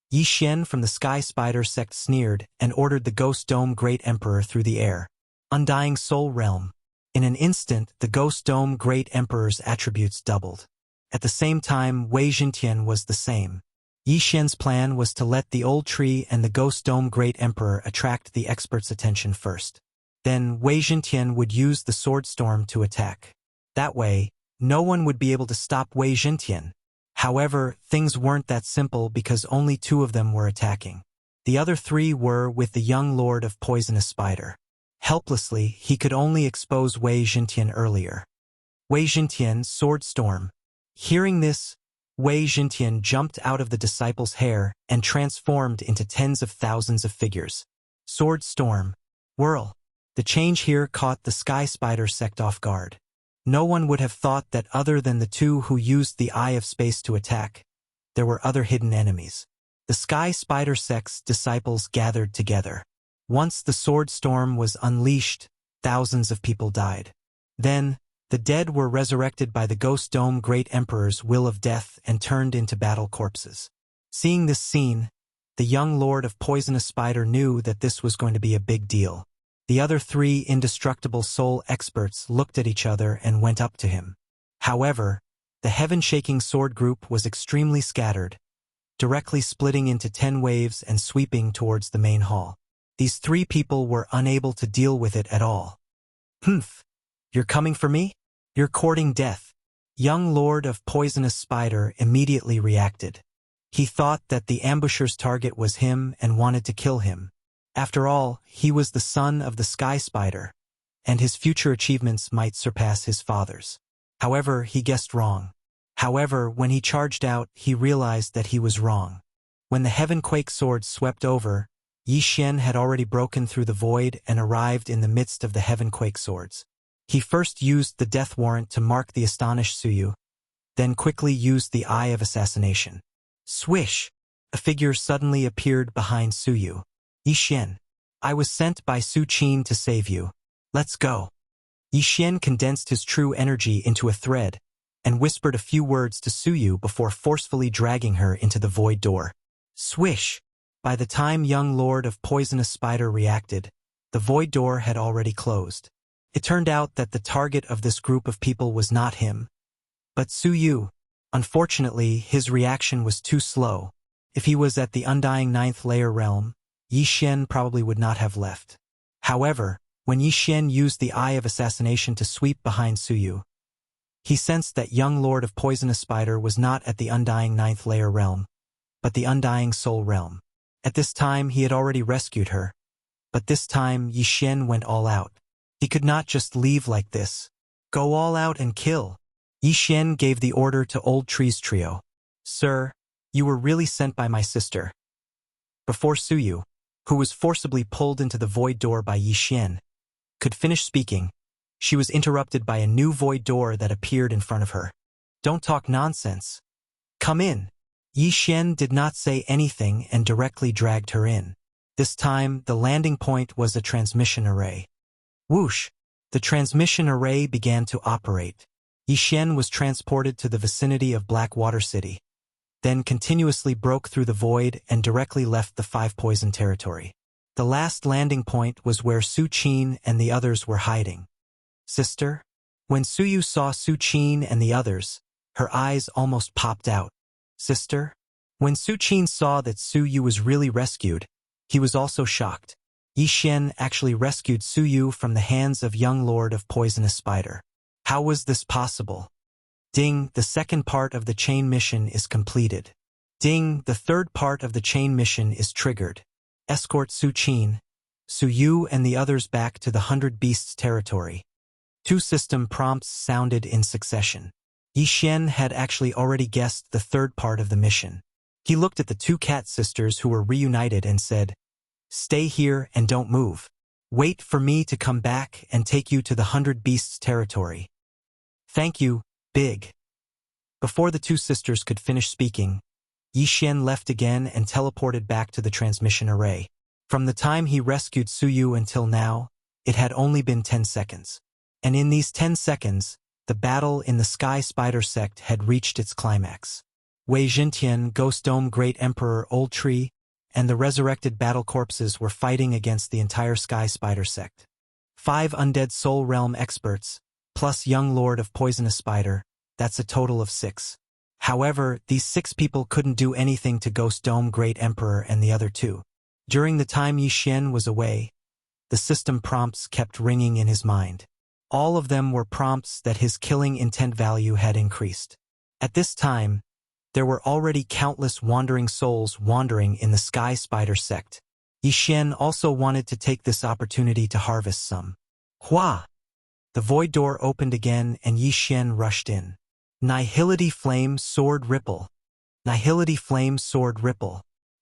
Yi Xian from the Sky Spider sect sneered and ordered the Ghost Dome Great Emperor through the air. Undying Soul Realm. In an instant, the Ghost Dome Great Emperor's attributes doubled. At the same time, Wei Jintian was the same. Yi Xian's plan was to let the old tree and the Ghost Dome Great Emperor attract the expert's attention first. Then Wei Jintian would use the Sword Storm to attack. That way, no one would be able to stop Wei Jintian. However, things weren't that simple because only 2 of them were attacking. The other 3 were with the young Lord of Poisonous Spider. Helplessly, he could only expose Wei Jintian earlier. Wei Jintian, Sword Storm. Hearing this, Wei Jintian jumped out of the disciple's hair and transformed into tens of thousands of figures. Sword Storm. Whirl. The change here caught the Sky Spider sect off guard. No one would have thought that other than the 2 who used the Eye of Space to attack, there were other hidden enemies. The Sky Spider sect's disciples gathered together. Once the Sword Storm was unleashed, thousands of people died. Then, the dead were resurrected by the Ghost Dome Great Emperor's will of death and turned into battle corpses. Seeing this scene, the young Lord of Poisonous Spider knew that this was going to be a big deal. The other 3 indestructible soul experts looked at each other and went up to him. However, the heaven-shaking sword group was extremely scattered, directly splitting into 10 waves and sweeping towards the main hall. These 3 people were unable to deal with it at all. Humph! You're coming for me? You're courting death. Young Lord of Poisonous Spider immediately reacted. He thought that the ambusher's target was him and wanted to kill him. After all, he was the son of the Sky Spider, and his future achievements might surpass his father's. However, he guessed wrong. However, when he charged out, he realized that he was wrong. When the Heaven Quake sword swept over, Yi Xian had already broken through the void and arrived in the midst of the Heaven Quake swords. He first used the death warrant to mark the astonished Suyu, then quickly used the Eye of Assassination. Swish! a figure suddenly appeared behind Su Yu. Yi Xian. I was sent by Su Qin to save you. Let's go. Yi Xian condensed his true energy into a thread and whispered a few words to Su Yu before forcefully dragging her into the void door. Swish! By the time young Lord of Poisonous Spider reacted, the void door had already closed. It turned out that the target of this group of people was not him, but Su Yu. Unfortunately, his reaction was too slow. If he was at the undying ninth layer realm, Yi Xian probably would not have left. However, when Yi Xian used the Eye of Assassination to sweep behind Su Yu, he sensed that young Lord of Poisonous Spider was not at the undying ninth layer realm, but the undying soul realm. At this time he had already rescued her, but this time Yi Xian went all out. He could not just leave like this. Go all out and kill. Yi Xian gave the order to Old Tree's trio. Sir, you were really sent by my sister. Before Su Yu, who was forcibly pulled into the void door by Yi Xian, could finish speaking, she was interrupted by a new void door that appeared in front of her. Don't talk nonsense. Come in. Yi Xian did not say anything and directly dragged her in. This time, the landing point was a transmission array. Whoosh! The transmission array began to operate. Yi Xian was transported to the vicinity of Blackwater City, then continuously broke through the void and directly left the Five Poison territory. The last landing point was where Su Qin and the others were hiding. Sister? When Su Yu saw Su Qin and the others, her eyes almost popped out. Sister? When Su Qin saw that Su Yu was really rescued, he was also shocked. Yi Xian actually rescued Su Yu from the hands of young Lord of Poisonous Spider. How was this possible? Ding, the second part of the chain mission is completed. Ding, the third part of the chain mission is triggered. Escort Su Qin, Su Yu and the others back to the 100 Beasts territory. 2 system prompts sounded in succession. Yi Xian had actually already guessed the third part of the mission. He looked at the 2 cat sisters who were reunited and said, Stay here and don't move. Wait for me to come back and take you to the 100 Beasts territory. Thank you, Big. Before the 2 sisters could finish speaking, Yi Xian left again and teleported back to the transmission array. From the time he rescued Su Yu until now, it had only been 10 seconds. And in these 10 seconds, the battle in the Sky Spider sect had reached its climax. Wei Jintian, Ghost Dome Great Emperor Old Tree, and the resurrected battle corpses were fighting against the entire Sky Spider sect. 5 undead soul realm experts, plus young Lord of Poisonous Spider, that's a total of 6. However, these 6 people couldn't do anything to Ghost Dome Great Emperor and the other 2. During the time Yi Xian was away, the system prompts kept ringing in his mind. All of them were prompts that his killing intent value had increased. At this time, there were already countless wandering souls wandering in the Sky Spider sect. Yi Xian also wanted to take this opportunity to harvest some. Hua! The void door opened again and Yi Xian rushed in. Nihility Flame Sword Ripple. Nihility Flame Sword Ripple.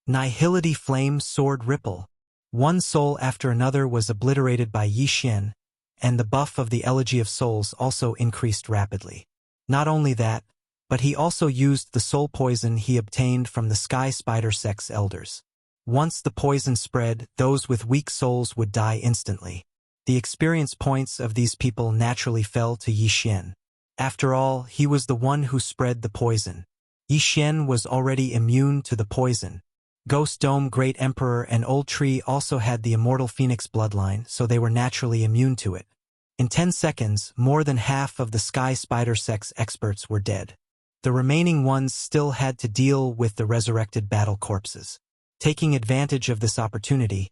Nihility Flame Sword Ripple. One soul after another was obliterated by Yi Xian, and the buff of the Elegy of Souls also increased rapidly. Not only that, but he also used the soul poison he obtained from the Sky Spider sect's elders. Once the poison spread, those with weak souls would die instantly. The experience points of these people naturally fell to Yi Xian. After all, he was the one who spread the poison. Yi Xian was already immune to the poison. Ghost Dome Great Emperor and Old Tree also had the Immortal Phoenix bloodline, so they were naturally immune to it. In 10 seconds, more than half of the Sky Spider sect's experts were dead. The remaining ones still had to deal with the resurrected battle corpses. Taking advantage of this opportunity,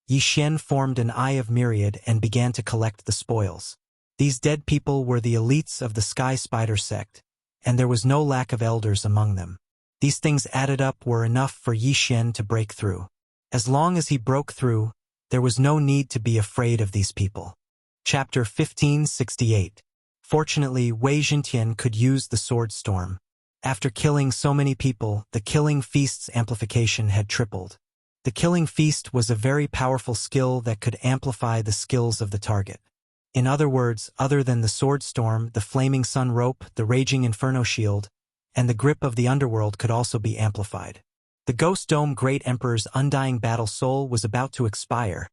Yi Xian formed an Eye of Myriad and began to collect the spoils. These dead people were the elites of the Sky Spider sect, and there was no lack of elders among them. These things added up were enough for Yi Xian to break through. As long as he broke through, there was no need to be afraid of these people. Chapter 1568. Fortunately, Wei Jintian could use the Sword Storm. After killing so many people, the Killing Feast's amplification had tripled. The Killing Feast was a very powerful skill that could amplify the skills of the target. In other words, other than the Sword Storm, the Flaming Sun Rope, the Raging Inferno Shield, and the Grip of the Underworld could also be amplified. The Ghost Dome Great Emperor's undying battle soul was about to expire,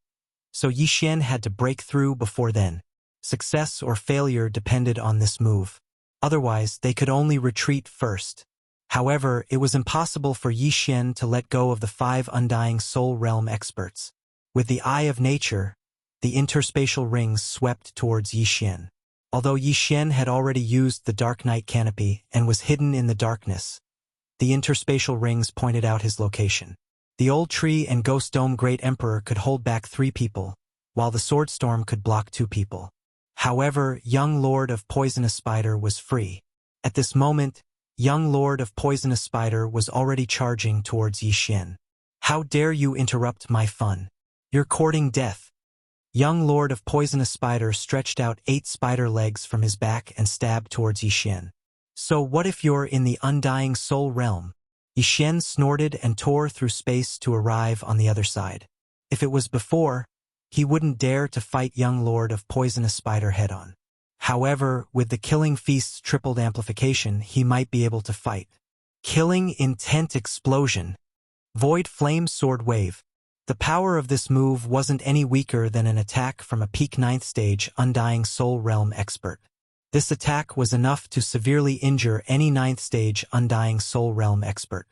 so Yi Xian had to break through before then. Success or failure depended on this move. Otherwise, they could only retreat first. However, it was impossible for Yi Xian to let go of the 5 undying soul realm experts. With the eye of nature, the interspatial rings swept towards Yi Xian. Although Yi Xian had already used the Dark Night Canopy and was hidden in the darkness, the interspatial rings pointed out his location. The Old Tree and Ghost Dome Great Emperor could hold back 3 people, while the Sword Storm could block 2 people. However, Young Lord of Poisonous Spider was free. At this moment, Young Lord of Poisonous Spider was already charging towards Yi Xian. How dare you interrupt my fun? You're courting death. Young Lord of Poisonous Spider stretched out 8 spider legs from his back and stabbed towards Yi Xian. So what if you're in the undying soul realm? Yi Xian snorted and tore through space to arrive on the other side. If it was before, he wouldn't dare to fight Young Lord of Poisonous Spider head-on. However, with the Killing Feast's tripled amplification, he might be able to fight. Killing Intent Explosion. Void Flame Sword Wave. The power of this move wasn't any weaker than an attack from a peak 9th stage Undying Soul Realm expert. This attack was enough to severely injure any 9th stage Undying Soul Realm expert.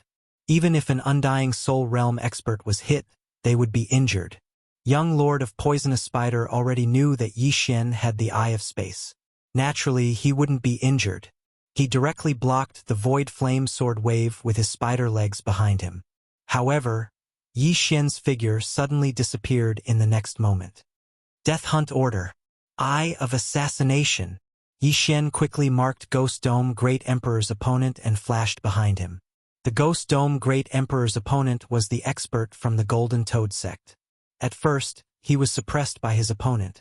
Even if an Undying Soul Realm expert was hit, they would be injured. Young Lord of Poisonous Spider already knew that Yi Xian had the Eye of Space. Naturally, he wouldn't be injured. He directly blocked the Void Flame Sword Wave with his spider legs behind him. However, Yi Xian's figure suddenly disappeared in the next moment. Death Hunt Order. Eye of Assassination. Yi Xian quickly marked Ghost Dome Great Emperor's opponent and flashed behind him. The Ghost Dome Great Emperor's opponent was the expert from the Golden Toad sect. At first, he was suppressed by his opponent.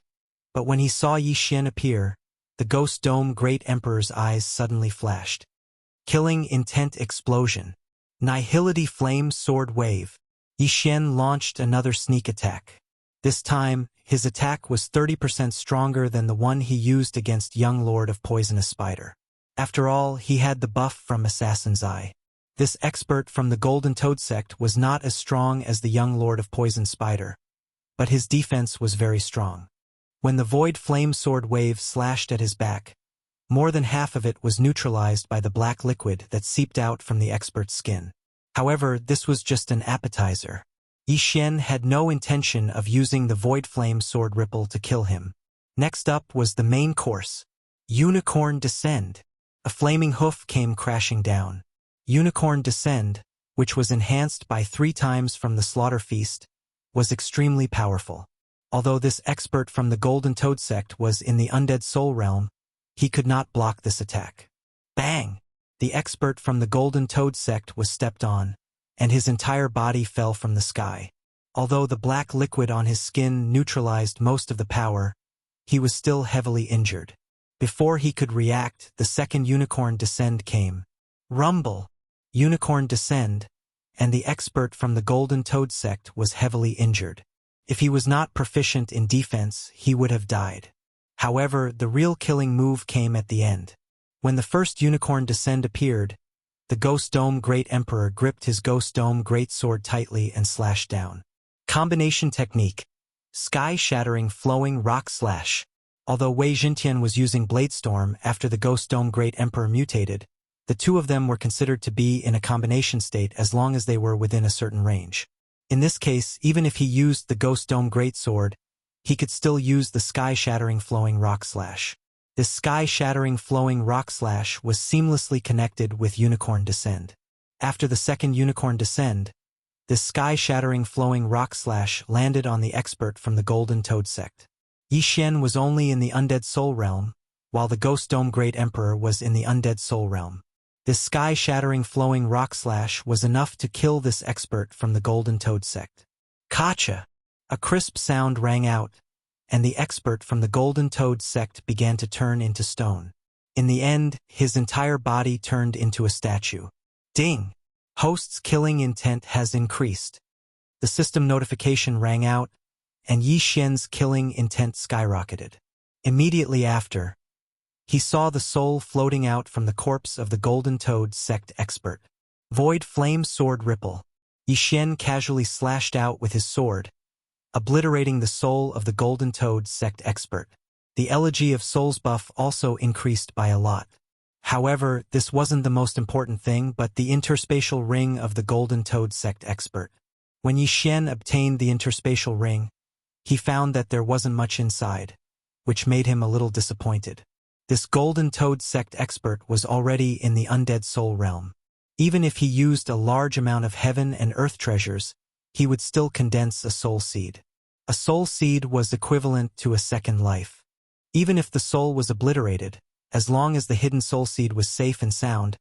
But when he saw Yi Xian appear, the Ghost Dome Great Emperor's eyes suddenly flashed. Killing Intent Explosion. Nihility Flame Sword Wave. Yi Xian launched another sneak attack. This time, his attack was 30% stronger than the one he used against Young Lord of Poisonous Spider. After all, he had the buff from Assassin's Eye. This expert from the Golden Toad sect was not as strong as the Young Lord of Poison Spider, but his defense was very strong. When the Void Flame Sword Wave slashed at his back, more than half of it was neutralized by the black liquid that seeped out from the expert's skin. However, this was just an appetizer. Yi Xian had no intention of using the Void Flame Sword Ripple to kill him. Next up was the main course. Unicorn Descend. A flaming hoof came crashing down. Unicorn Descend, which was enhanced by 3 times from the Slaughter Feast, was extremely powerful. Although this expert from the Golden Toad sect was in the Undead Soul Realm, he could not block this attack. Bang! The expert from the Golden Toad sect was stepped on, and his entire body fell from the sky. Although the black liquid on his skin neutralized most of the power, he was still heavily injured. Before he could react, the second Unicorn Descend came. Rumble! Unicorn Descend, and the expert from the Golden Toad sect was heavily injured. If he was not proficient in defense, he would have died. However, the real killing move came at the end. When the first Unicorn Descend appeared, the Ghost Dome Great Emperor gripped his Ghost Dome Great Sword tightly and slashed down. Combination Technique. Sky-shattering flowing rock slash. Although Wei Jintian was using Bladestorm after the Ghost Dome Great Emperor mutated, the two of them were considered to be in a combination state as long as they were within a certain range. In this case, even if he used the Ghost Dome Greatsword, he could still use the Sky-shattering flowing rock slash. This Sky-shattering flowing rock slash was seamlessly connected with Unicorn Descend. After the second Unicorn Descend, this Sky-shattering flowing rock slash landed on the expert from the Golden Toad sect. Yi Xian was only in the Undead Soul Realm, while the Ghost Dome Great Emperor was in the Undead Soul Realm. This Sky-shattering flowing rock slash was enough to kill this expert from the Golden Toad sect. Kacha! A crisp sound rang out, and the expert from the Golden Toad sect began to turn into stone. In the end, his entire body turned into a statue. Ding! Host's killing intent has increased. The system notification rang out, and Yi Xian's killing intent skyrocketed. Immediately after, he saw the soul floating out from the corpse of the Golden Toad sect expert. Void Flame Sword Ripple. Yi Xian casually slashed out with his sword, obliterating the soul of the Golden Toad sect expert. The elegy of Soul's buff also increased by a lot. However, this wasn't the most important thing but the interspatial ring of the Golden Toad sect expert. When Yi Xian obtained the interspatial ring, he found that there wasn't much inside, which made him a little disappointed. This Golden Toad sect expert was already in the undead soul realm. Even if he used a large amount of heaven and earth treasures, he would still condense a soul seed. A soul seed was equivalent to a second life. Even if the soul was obliterated, as long as the hidden soul seed was safe and sound,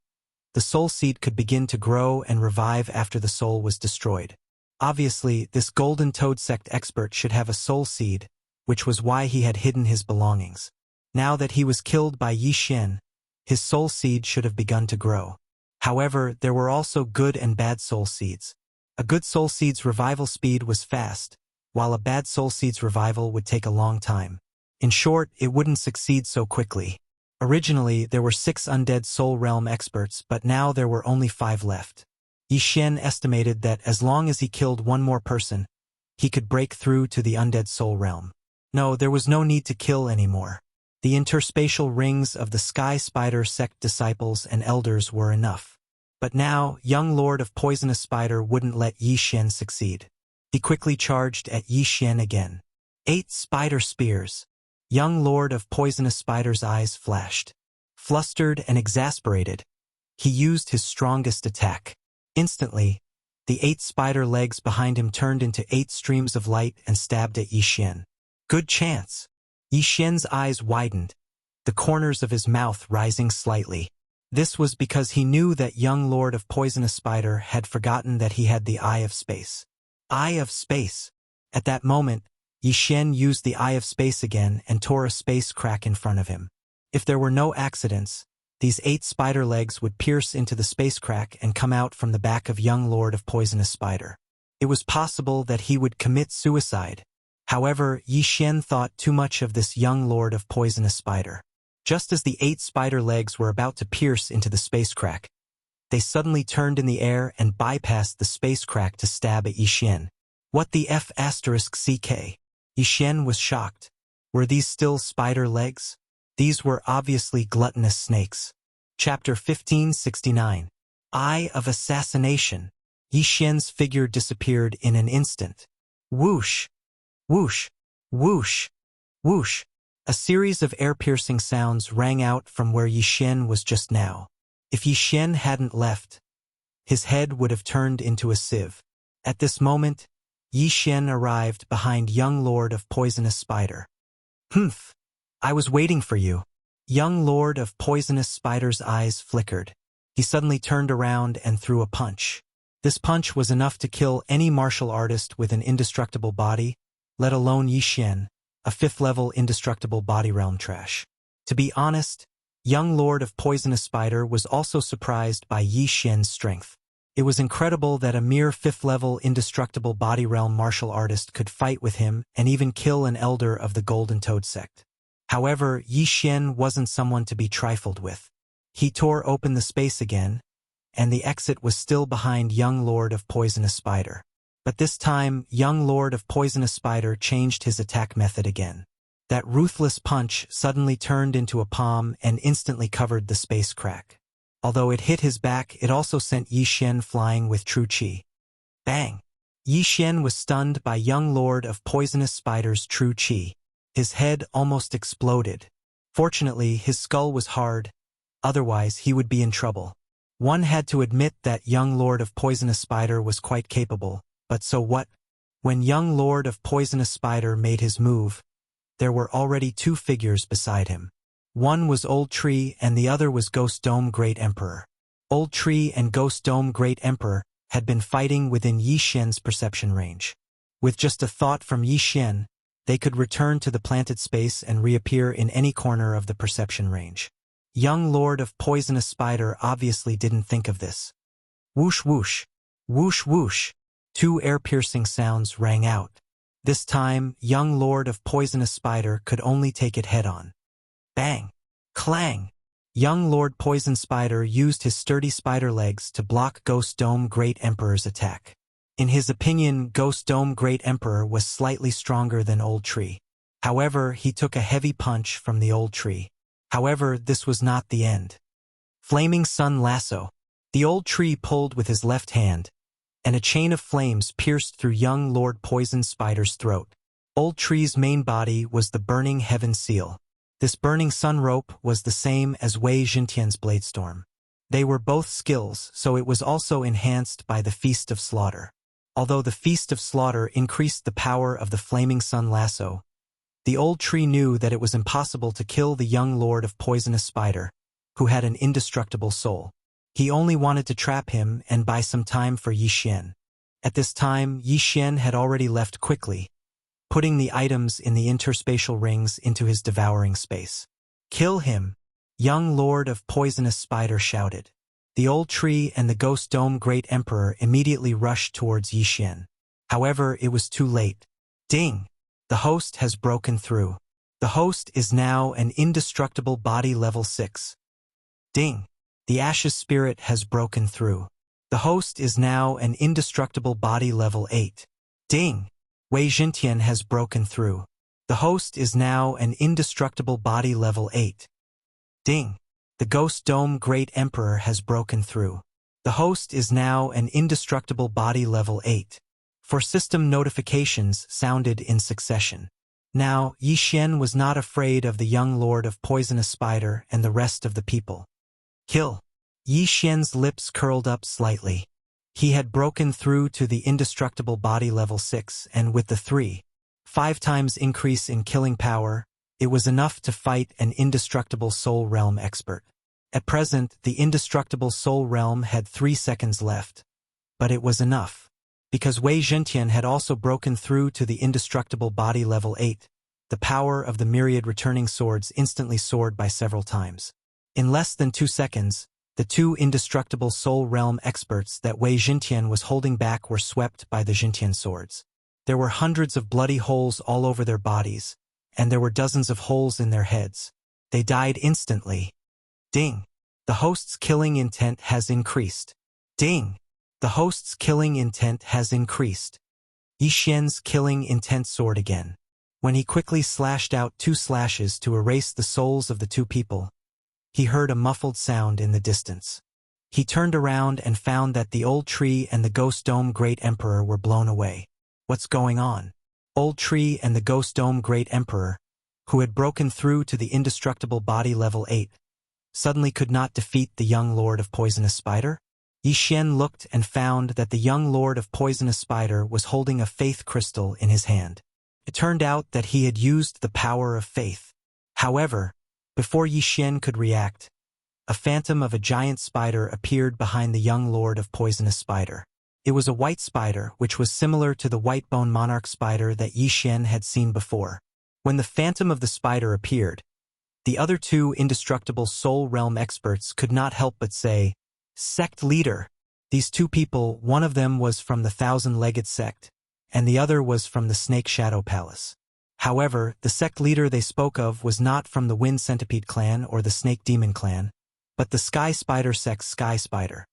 the soul seed could begin to grow and revive after the soul was destroyed. Obviously, this Golden Toad sect expert should have a soul seed, which was why he had hidden his belongings. Now that he was killed by Yi Xian, his soul seed should have begun to grow. However, there were also good and bad soul seeds. A good soul seed's revival speed was fast, while a bad soul seed's revival would take a long time. In short, it wouldn't succeed so quickly. Originally, there were 6 undead soul realm experts, but now there were only 5 left. Yi Xian estimated that as long as he killed one more person, he could break through to the undead soul realm. No, there was no need to kill anymore. The interspatial rings of the Sky Spider sect disciples and elders were enough. But now, young Lord of Poisonous Spider wouldn't let Yi Xian succeed. He quickly charged at Yi Xian again. 8 spider spears. Young Lord of Poisonous Spider's eyes flashed. Flustered and exasperated, he used his strongest attack. Instantly, the 8 spider legs behind him turned into 8 streams of light and stabbed at Yi Xian. Good chance. Yi Xian's eyes widened, the corners of his mouth rising slightly. This was because he knew that young Lord of Poisonous Spider had forgotten that he had the Eye of Space. Eye of Space. At that moment, Yi Xian used the Eye of Space again and tore a space crack in front of him. If there were no accidents, these 8 spider legs would pierce into the space crack and come out from the back of young Lord of Poisonous Spider. It was possible that he would commit suicide. However, Yi Xian thought too much of this young Lord of Poisonous Spider. Just as the 8 spider legs were about to pierce into the space crack, they suddenly turned in the air and bypassed the space crack to stab at Yi Xian. What the F***CK? Yi Xian was shocked. Were these still spider legs? These were obviously gluttonous snakes. Chapter 1569. Eye of Assassination. Yi Xian's figure disappeared in an instant. Whoosh! Whoosh! Whoosh! Whoosh! A series of air-piercing sounds rang out from where Yi Xian was just now. If Yi Xian hadn't left, his head would have turned into a sieve. At this moment, Yi Xian arrived behind young Lord of Poisonous Spider. Humph! I was waiting for you. Young Lord of Poisonous Spider's eyes flickered. He suddenly turned around and threw a punch. This punch was enough to kill any martial artist with an indestructible body, let alone Yi Xian, a 5th-level indestructible body realm trash. To be honest, young Lord of Poisonous Spider was also surprised by Yi Xian's strength. It was incredible that a mere 5th-level indestructible body realm martial artist could fight with him and even kill an elder of the Golden Toad sect. However, Yi Xian wasn't someone to be trifled with. He tore open the space again, and the exit was still behind young Lord of Poisonous Spider. But this time, young Lord of Poisonous Spider changed his attack method again. That ruthless punch suddenly turned into a palm and instantly covered the space crack. Although it hit his back, it also sent Yi Xian flying with true chi. Bang! Yi Xian was stunned by young Lord of Poisonous Spider's true chi. His head almost exploded. Fortunately, his skull was hard, otherwise he would be in trouble. One had to admit that young Lord of Poisonous Spider was quite capable, but so what? When young Lord of Poisonous Spider made his move, there were already 2 figures beside him. One was Old Tree and the other was Ghost Dome Great Emperor. Old Tree and Ghost Dome Great Emperor had been fighting within Yi Xian's perception range. With just a thought from Yi Xian, they could return to the planted space and reappear in any corner of the perception range. Young Lord of Poisonous Spider obviously didn't think of this. Whoosh whoosh! Whoosh whoosh! 2 air-piercing sounds rang out. This time, young Lord of Poisonous Spider could only take it head-on. Bang! Clang! Young Lord Poison Spider used his sturdy spider legs to block Ghost Dome Great Emperor's attack. In his opinion, Ghost Dome Great Emperor was slightly stronger than Old Tree. However, he took a heavy punch from the Old Tree. However, this was not the end. Flaming Sun Lasso. The Old Tree pulled with his left hand, and a chain of flames pierced through young Lord Poison Spider's throat. Old Tree's main body was the Burning Heaven Seal. This Burning Sun Rope was the same as Wei Jintian's Bladestorm. They were both skills, so it was also enhanced by the Feast of Slaughter. Although the Feast of Slaughter increased the power of the Flaming Sun Lasso, the Old Tree knew that it was impossible to kill the young Lord of Poisonous Spider, who had an indestructible soul. He only wanted to trap him and buy some time for Yi Xian. At this time, Yi Xian had already left quickly, putting the items in the interspatial rings into his devouring space. "Kill him!" Young Lord of Poisonous Spider shouted. The Old Tree and the Ghost Dome Great Emperor immediately rushed towards Yi Xian. However, it was too late. Ding! The host has broken through. The host is now an indestructible body level 6. Ding! The Ashes Spirit has broken through. The host is now an indestructible body level 8. Ding! Wei Jintian has broken through. The host is now an indestructible body level 8. Ding! The Ghost Dome Great Emperor has broken through. The host is now an indestructible body level 8. For system notifications sounded in succession. Now, Yi Xian was not afraid of the young Lord of Poisonous Spider and the rest of the people. Kill! Yi Xian's lips curled up slightly. He had broken through to the indestructible body level 6, and with the 5 times increase in killing power, it was enough to fight an indestructible soul realm expert. At present, the indestructible soul realm had 3 seconds left. But it was enough. Because Wei Jintian had also broken through to the indestructible body level 8, the power of the myriad returning swords instantly soared by several times. In less than 2 seconds, the 2 indestructible soul realm experts that Wei Jintian was holding back were swept by the Jintian swords. There were hundreds of bloody holes all over their bodies, and there were dozens of holes in their heads. They died instantly. Ding! The host's killing intent has increased. Ding! The host's killing intent has increased. Yi Xian's killing intent soared again. When he quickly slashed out 2 slashes to erase the souls of the 2 people, he heard a muffled sound in the distance. He turned around and found that the Old Tree and the Ghost Dome Great Emperor were blown away. What's going on? Old Tree and the Ghost Dome Great Emperor, who had broken through to the indestructible body level 8, suddenly could not defeat the young Lord of Poisonous Spider? Yi Xian looked and found that the young Lord of Poisonous Spider was holding a faith crystal in his hand. It turned out that he had used the power of faith. However, before Yi Xian could react, a phantom of a giant spider appeared behind the young Lord of Poisonous Spider. It was a white spider, which was similar to the white bone monarch spider that Yi Xian had seen before. When the phantom of the spider appeared, the other 2 indestructible soul realm experts could not help but say, "Sect leader." These 2 people, one of them was from the Thousand-Legged Sect, and the other was from the Snake Shadow Palace. However, the sect leader they spoke of was not from the Wind Centipede clan or the Snake Demon clan, but the Sky Spider sect's Sky Spider.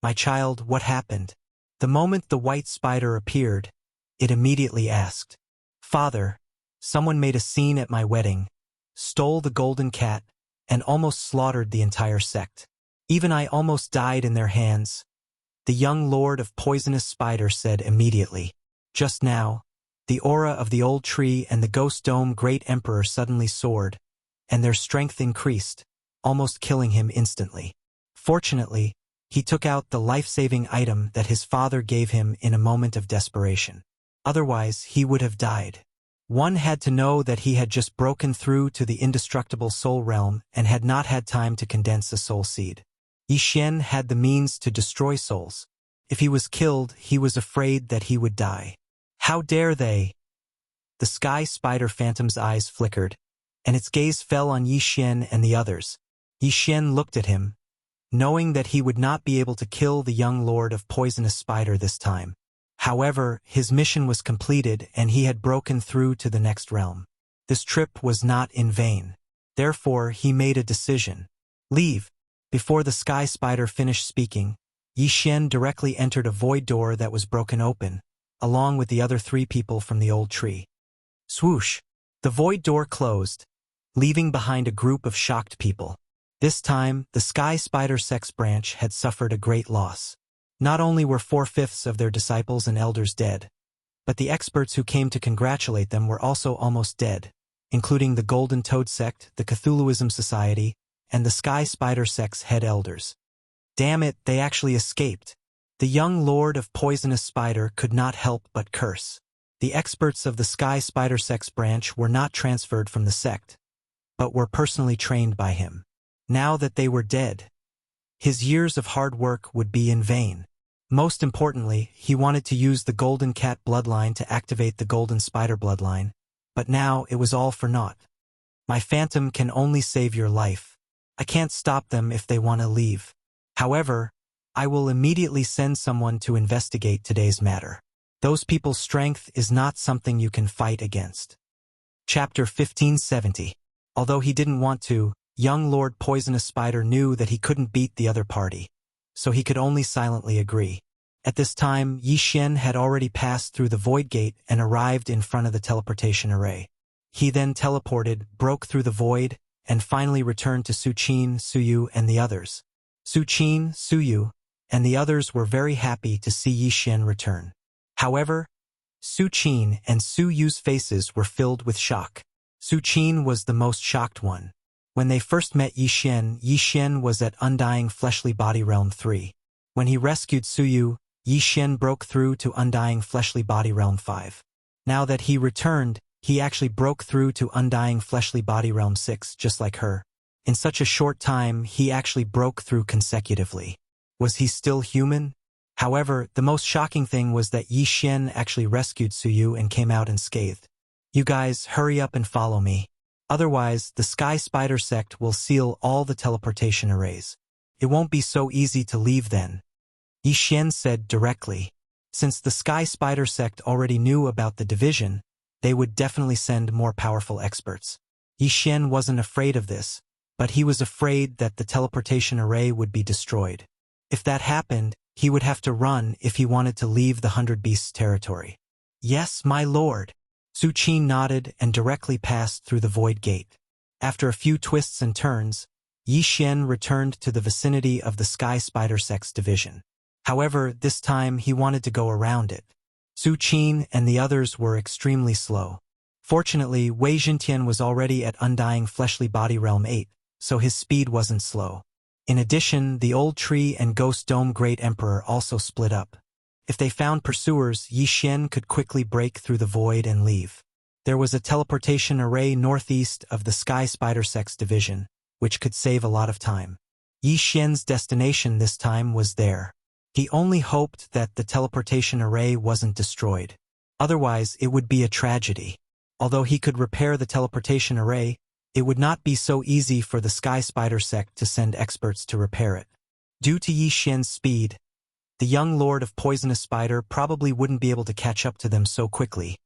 "My child, what happened?" The moment the white spider appeared, it immediately asked, "Father, someone made a scene at my wedding, stole the golden cat, and almost slaughtered the entire sect. Even I almost died in their hands," the young Lord of Poisonous Spider said immediately. Just now, the aura of the Old Tree and the Ghost Dome Great Emperor suddenly soared, and their strength increased, almost killing him instantly. Fortunately, he took out the life-saving item that his father gave him in a moment of desperation. Otherwise, he would have died. One had to know that he had just broken through to the indestructible soul realm and had not had time to condense a soul seed. Yi Xian had the means to destroy souls. If he was killed, he was afraid that he would die. How dare they? The Sky Spider Phantom's eyes flickered, and its gaze fell on Yi Xian and the others. Yi Xian looked at him, knowing that he would not be able to kill the young Lord of Poisonous Spider this time. However, his mission was completed and he had broken through to the next realm. This trip was not in vain. Therefore, he made a decision. Leave. Before the Sky Spider finished speaking, Yi Xian directly entered a void door that was broken open, along with the other 3 people from the old tree. Swoosh! The void door closed, leaving behind a group of shocked people. This time, the Sky Spider Sex branch had suffered a great loss. Not only were 4/5 of their disciples and elders dead, but the experts who came to congratulate them were also almost dead, including the Golden Toad Sect, the Cthulhuism Society, and the Sky Spider Sect's head elders. Damn it, they actually escaped. The young Lord of Poisonous Spider could not help but curse. The experts of the Sky Spider Sect's branch were not transferred from the sect, but were personally trained by him. Now that they were dead, his years of hard work would be in vain. Most importantly, he wanted to use the Golden Cat bloodline to activate the Golden Spider bloodline, but now it was all for naught. My phantom can only save your life. I can't stop them if they want to leave. However, I will immediately send someone to investigate today's matter. Those people's strength is not something you can fight against. Chapter 1570. Although he didn't want to, young Lord Poisonous Spider knew that he couldn't beat the other party, so he could only silently agree. At this time, Yi Xian had already passed through the Void Gate and arrived in front of the teleportation array. He then teleported, broke through the void, and finally returned to Su Qin, Su Yu, and the others. Su Qin, Su Yu, and the others were very happy to see Yi Xian return. However, Su Qin and Su Yu's faces were filled with shock. Su Qin was the most shocked one. When they first met Yi Xian was at Undying Fleshly Body Realm 3. When he rescued Su Yu, Yi Xian broke through to Undying Fleshly Body Realm 5. Now that he returned, he actually broke through to Undying Fleshly Body Realm 6 just like her. In such a short time, he actually broke through consecutively. Was he still human? However, the most shocking thing was that Yi Xian actually rescued Su Yu and came out unscathed. You guys, hurry up and follow me. Otherwise, the Sky Spider Sect will seal all the teleportation arrays. It won't be so easy to leave then. Yi Xian said directly. Since the Sky Spider Sect already knew about the division, they would definitely send more powerful experts. Yi Xian wasn't afraid of this, but he was afraid that the teleportation array would be destroyed. If that happened, he would have to run if he wanted to leave the 100 Beasts territory. Yes, my lord. Su Qin nodded and directly passed through the Void Gate. After a few twists and turns, Yi Xian returned to the vicinity of the Sky Spider Sect's division. However, this time he wanted to go around it. Su Qin and the others were extremely slow. Fortunately, Wei Jintian was already at Undying Fleshly Body Realm 8, so his speed wasn't slow. In addition, the Old Tree and Ghost Dome Great Emperor also split up. If they found pursuers, Yi Xian could quickly break through the void and leave. There was a teleportation array northeast of the Sky Spider Sect's division, which could save a lot of time. Yi Xian's destination this time was there. He only hoped that the teleportation array wasn't destroyed. Otherwise, it would be a tragedy. Although he could repair the teleportation array, it would not be so easy for the Sky Spider Sect to send experts to repair it. Due to Yi Xian's speed, the young Lord of Poisonous Spider probably wouldn't be able to catch up to them so quickly,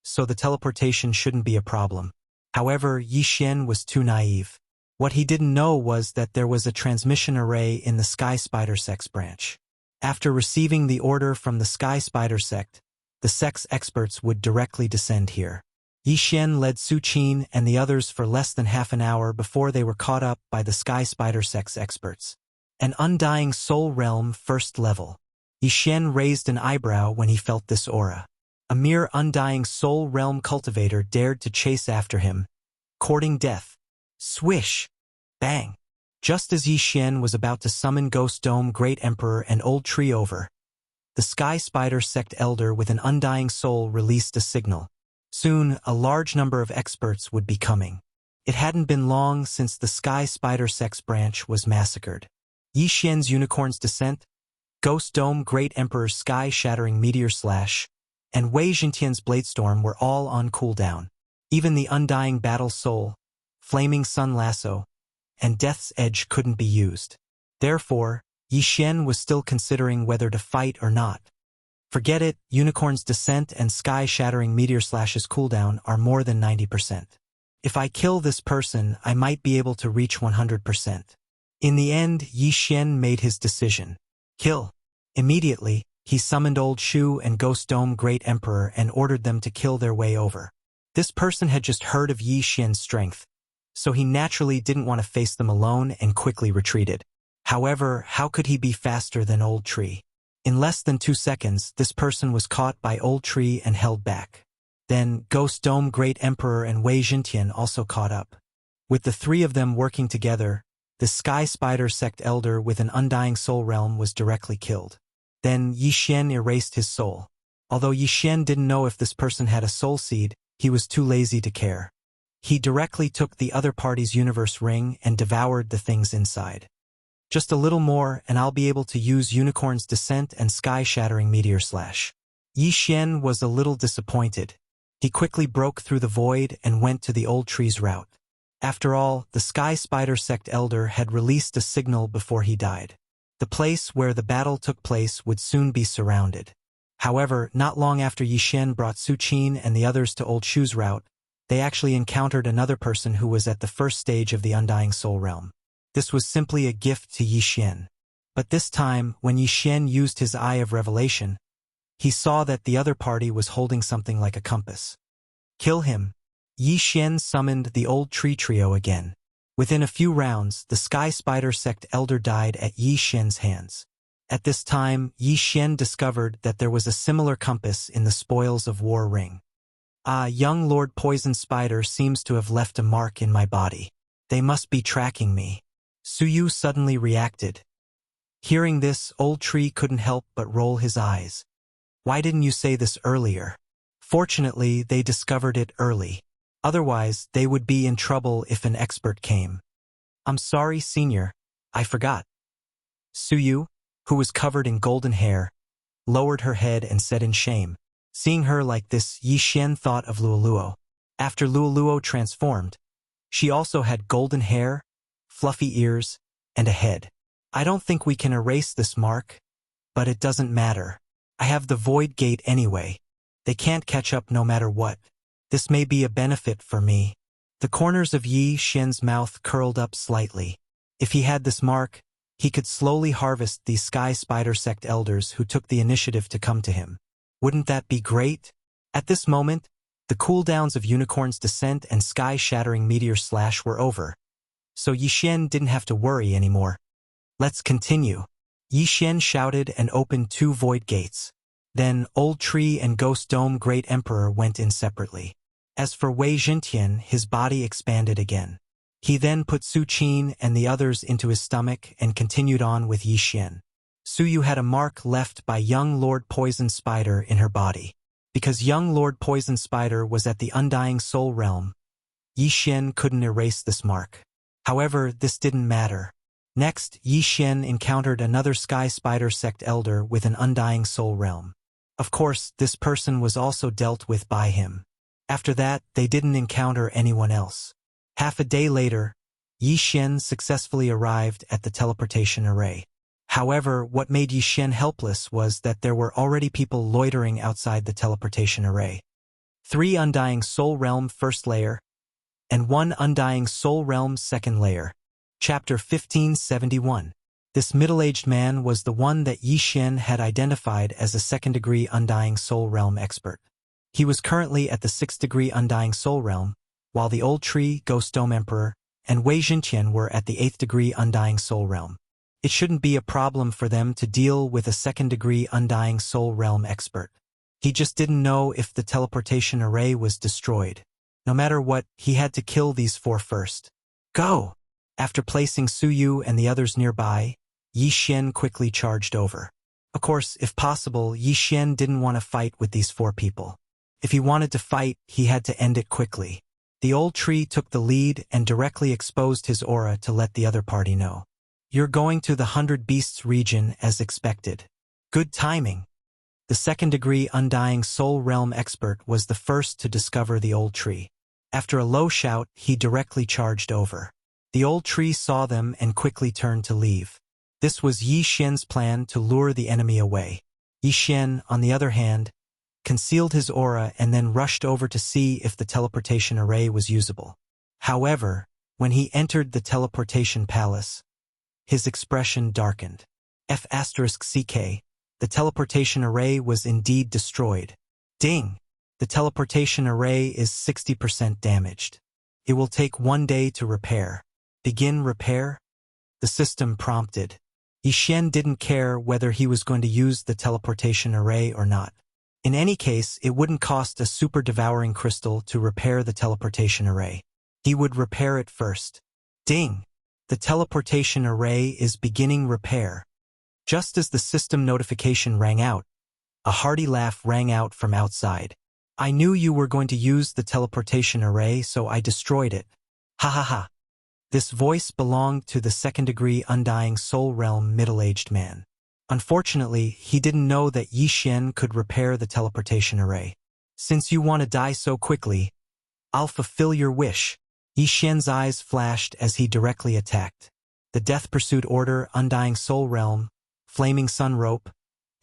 so the teleportation shouldn't be a problem. However, Yi Xian was too naive. What he didn't know was that there was a transmission array in the Sky Spider Sect's branch. After receiving the order from the Sky Spider Sect, the sect's experts would directly descend here. Yi Xian led Su Qin and the others for less than half an hour before they were caught up by the Sky Spider Sect's experts. An Undying Soul Realm First Level. Yi Xian raised an eyebrow when he felt this aura. A mere Undying Soul Realm cultivator dared to chase after him, courting death. Swish! Bang! Just as Yi Xian was about to summon Ghost Dome Great Emperor and Old Tree over, the Sky Spider Sect Elder with an undying soul released a signal. Soon, a large number of experts would be coming. It hadn't been long since the Sky Spider Sect's branch was massacred. Yi Xian's Unicorn's Descent, Ghost Dome Great Emperor's Sky-Shattering Meteor Slash, and Wei Jintian's Bladestorm were all on cooldown. Even the Undying Battle Soul, Flaming Sun Lasso, and Death's Edge couldn't be used. Therefore, Yi Xian was still considering whether to fight or not. Forget it, Unicorn's Descent and Sky-Shattering Meteor Slash's cooldown are more than 90%. If I kill this person, I might be able to reach 100%. In the end, Yi Xian made his decision. Kill. Immediately, he summoned Old Shu and Ghost Dome Great Emperor and ordered them to kill their way over. This person had just heard of Yi Xian's strength, so he naturally didn't want to face them alone and quickly retreated. However, how could he be faster than Old Tree? In less than 2 seconds, this person was caught by Old Tree and held back. Then, Ghost Dome Great Emperor and Wei Jintian also caught up. With the three of them working together, the Sky Spider Sect Elder with an undying soul realm was directly killed. Then Yi Xian erased his soul. Although Yi Xian didn't know if this person had a soul seed, he was too lazy to care. He directly took the other party's universe ring and devoured the things inside. Just a little more and I'll be able to use Unicorn's Descent and Sky-Shattering Meteor Slash. Yi Xian was a little disappointed. He quickly broke through the void and went to the Old Tree's route. After all, the Sky Spider Sect Elder had released a signal before he died. The place where the battle took place would soon be surrounded. However, not long after Yi Xian brought Su Qin and the others to Old Shu's route, they actually encountered another person who was at the first stage of the Undying Soul Realm. This was simply a gift to Yi Xian. But this time, when Yi Xian used his Eye of Revelation, he saw that the other party was holding something like a compass. Kill him. Yi Xian summoned the Old Tree Trio again. Within a few rounds, the Sky Spider Sect Elder died at Yi Xian's hands. At this time, Yi Xian discovered that there was a similar compass in the Spoils of War ring. Young Lord Poison Spider seems to have left a mark in my body. They must be tracking me. Suyu suddenly reacted. Hearing this, Old Tree couldn't help but roll his eyes. Why didn't you say this earlier? Fortunately, they discovered it early. Otherwise, they would be in trouble if an expert came. I'm sorry, Senior. I forgot. Suyu, who was covered in golden hair, lowered her head and said in shame. Seeing her like this, Yi Xian thought of Luoluo. After Luoluo transformed, she also had golden hair, fluffy ears, and a head. I don't think we can erase this mark, but it doesn't matter. I have the Void Gate anyway. They can't catch up no matter what. This may be a benefit for me. The corners of Yi Xian's mouth curled up slightly. If he had this mark, he could slowly harvest these Sky Spider Sect Elders who took the initiative to come to him. Wouldn't that be great? At this moment, the cooldowns of Unicorn's Descent and Sky-Shattering Meteor Slash were over, so Yi Xian didn't have to worry anymore. Let's continue. Yi Xian shouted and opened 2 void gates. Then Old Tree and Ghost Dome Great Emperor went in separately. As for Wei Jintian, his body expanded again. He then put Su Qin and the others into his stomach and continued on with Yi Xian. Suyu had a mark left by young Lord Poison Spider in her body. Because young Lord Poison Spider was at the Undying Soul Realm, Yi Xian couldn't erase this mark. However, this didn't matter. Next, Yi Xian encountered another Sky Spider Sect Elder with an Undying Soul Realm. Of course, this person was also dealt with by him. After that, they didn't encounter anyone else. Half a day later, Yi Xian successfully arrived at the teleportation array. However, what made Yi Xian helpless was that there were already people loitering outside the teleportation array. 3 Undying Soul Realm First Layer, and 1 Undying Soul Realm Second Layer. Chapter 1571. This middle-aged man was the one that Yi Xian had identified as a second-degree Undying Soul Realm expert. He was currently at the 6th-degree Undying Soul Realm, while the Old Tree, Ghost Dome Emperor, and Wei Jintian were at the 8th-degree Undying Soul Realm. It shouldn't be a problem for them to deal with a second-degree Undying Soul Realm expert. He just didn't know if the teleportation array was destroyed. No matter what, he had to kill these 4 first. Go! After placing Suyu and the others nearby, Yi Xian quickly charged over. Of course, if possible, Yi Xian didn't want to fight with these 4 people. If he wanted to fight, he had to end it quickly. The Old Tree took the lead and directly exposed his aura to let the other party know. You're going to the 100 Beasts region as expected. Good timing. The second-degree Undying Soul Realm expert was the first to discover the Old Tree. After a low shout, he directly charged over. The Old Tree saw them and quickly turned to leave. This was Yi Xian's plan to lure the enemy away. Yi Xian, on the other hand, concealed his aura and then rushed over to see if the teleportation array was usable. However, when he entered the teleportation palace, his expression darkened. F***CK, The teleportation array was indeed destroyed. Ding! The teleportation array is 60% damaged. It will take 1 day to repair. Begin repair? The system prompted. Yi Xian didn't care whether he was going to use the teleportation array or not. In any case, it wouldn't cost a super-devouring crystal to repair the teleportation array. He would repair it first. Ding! The teleportation array is beginning repair. Just as the system notification rang out, a hearty laugh rang out from outside. I knew you were going to use the teleportation array, so I destroyed it. Ha ha ha. This voice belonged to the second-degree Undying Soul Realm middle-aged man. Unfortunately, he didn't know that Yi Xian could repair the teleportation array. Since you want to die so quickly, I'll fulfill your wish. Yi Xian's eyes flashed as he directly attacked. The Death Pursuit Order, Undying Soul Realm, Flaming Sun Rope,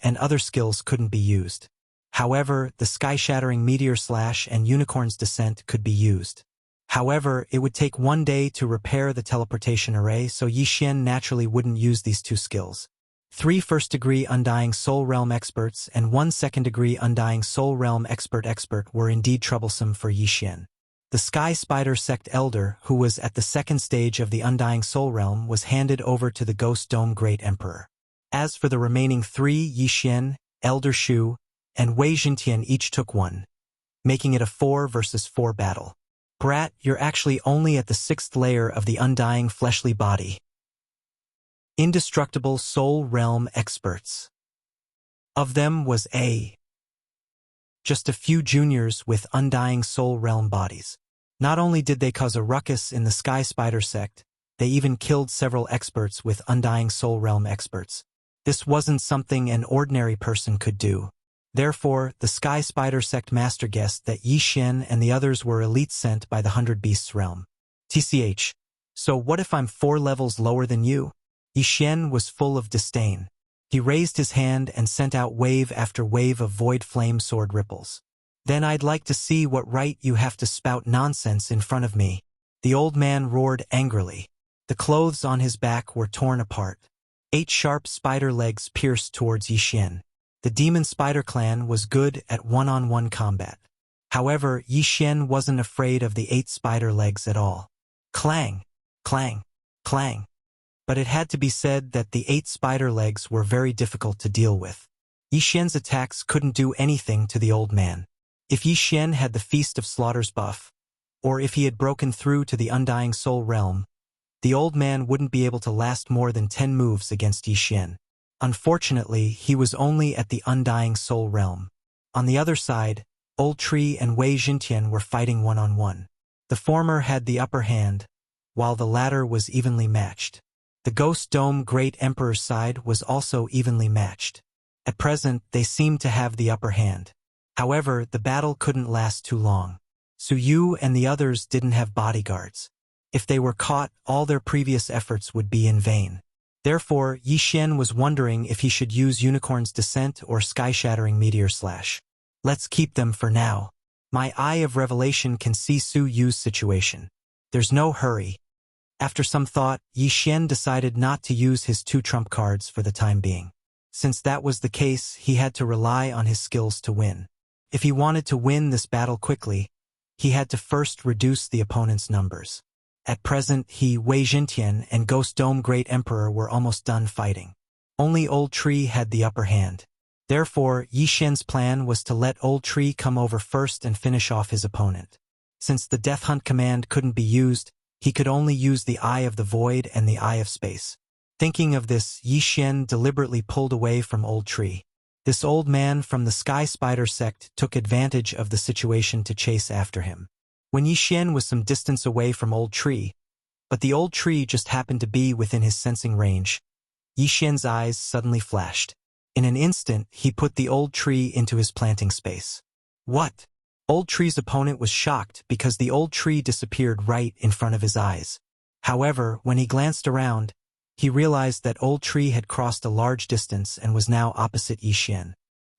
and other skills couldn't be used. However, the Sky-Shattering Meteor Slash and Unicorn's Descent could be used. However, it would take 1 day to repair the teleportation array, so Yi Xian naturally wouldn't use these 2 skills. 3 first-degree Undying Soul Realm experts and 1 second-degree Undying Soul Realm expert were indeed troublesome for Yi Xian. The Sky Spider Sect Elder, who was at the 2nd stage of the Undying Soul Realm, was handed over to the Ghost Dome Great Emperor. As for the remaining 3, Yi Xian, Elder Shu, and Wei Jintian each took 1, making it a 4 versus 4 battle. Brat, you're actually only at the 6th layer of the Undying Fleshly Body. Indestructible Soul Realm Experts. Of them was just a few juniors with Undying Soul Realm bodies. Not only did they cause a ruckus in the Sky Spider Sect, they even killed several experts with Undying Soul Realm experts. This wasn't something an ordinary person could do. Therefore, the Sky Spider Sect master guessed that Yi Xian and the others were elites sent by the 100 Beasts realm. TCH. So what if I'm 4 levels lower than you? Yi Xian was full of disdain. He raised his hand and sent out wave after wave of void flame sword ripples. Then I'd like to see what right you have to spout nonsense in front of me. The old man roared angrily. The clothes on his back were torn apart. 8 sharp spider legs pierced towards Yi Xian. The Demon Spider Clan was good at one-on-one combat. However, Yi Xian wasn't afraid of the 8 spider legs at all. Clang! Clang! Clang! But it had to be said that the 8 spider legs were very difficult to deal with. Yi Xian's attacks couldn't do anything to the old man. If Yi Xian had the Feast of Slaughters buff, or if he had broken through to the Undying Soul Realm, the old man wouldn't be able to last more than 10 moves against Yi Xian. Unfortunately, he was only at the Undying Soul Realm. On the other side, Old Tree and Wei Jintian were fighting one-on-one. The former had the upper hand, while the latter was evenly matched. The Ghost Dome Great Emperor's side was also evenly matched. At present, they seemed to have the upper hand. However, the battle couldn't last too long. Su Yu and the others didn't have bodyguards. If they were caught, all their previous efforts would be in vain. Therefore, Yi Xian was wondering if he should use Unicorn's Descent or Sky-Shattering Meteor Slash. Let's keep them for now. My Eye of Revelation can see Su Yu's situation. There's no hurry. After some thought, Yi Xian decided not to use his 2 trump cards for the time being. Since that was the case, he had to rely on his skills to win. If he wanted to win this battle quickly, he had to first reduce the opponent's numbers. At present, Wei Jintian and Ghost Dome Great Emperor were almost done fighting. Only Old Tree had the upper hand. Therefore, Yi Xian's plan was to let Old Tree come over first and finish off his opponent. Since the Death Hunt command couldn't be used, he could only use the Eye of the Void and the Eye of Space. Thinking of this, Yi Xian deliberately pulled away from Old Tree. This old man from the Sky Spider Sect took advantage of the situation to chase after him. When Yi Xian was some distance away from Old Tree, but the Old Tree just happened to be within his sensing range, Yi Xian's eyes suddenly flashed. In an instant, he put the Old Tree into his planting space. What? Old Tree's opponent was shocked because the Old Tree disappeared right in front of his eyes. However, when he glanced around, he realized that Old Tree had crossed a large distance and was now opposite Yi Xian.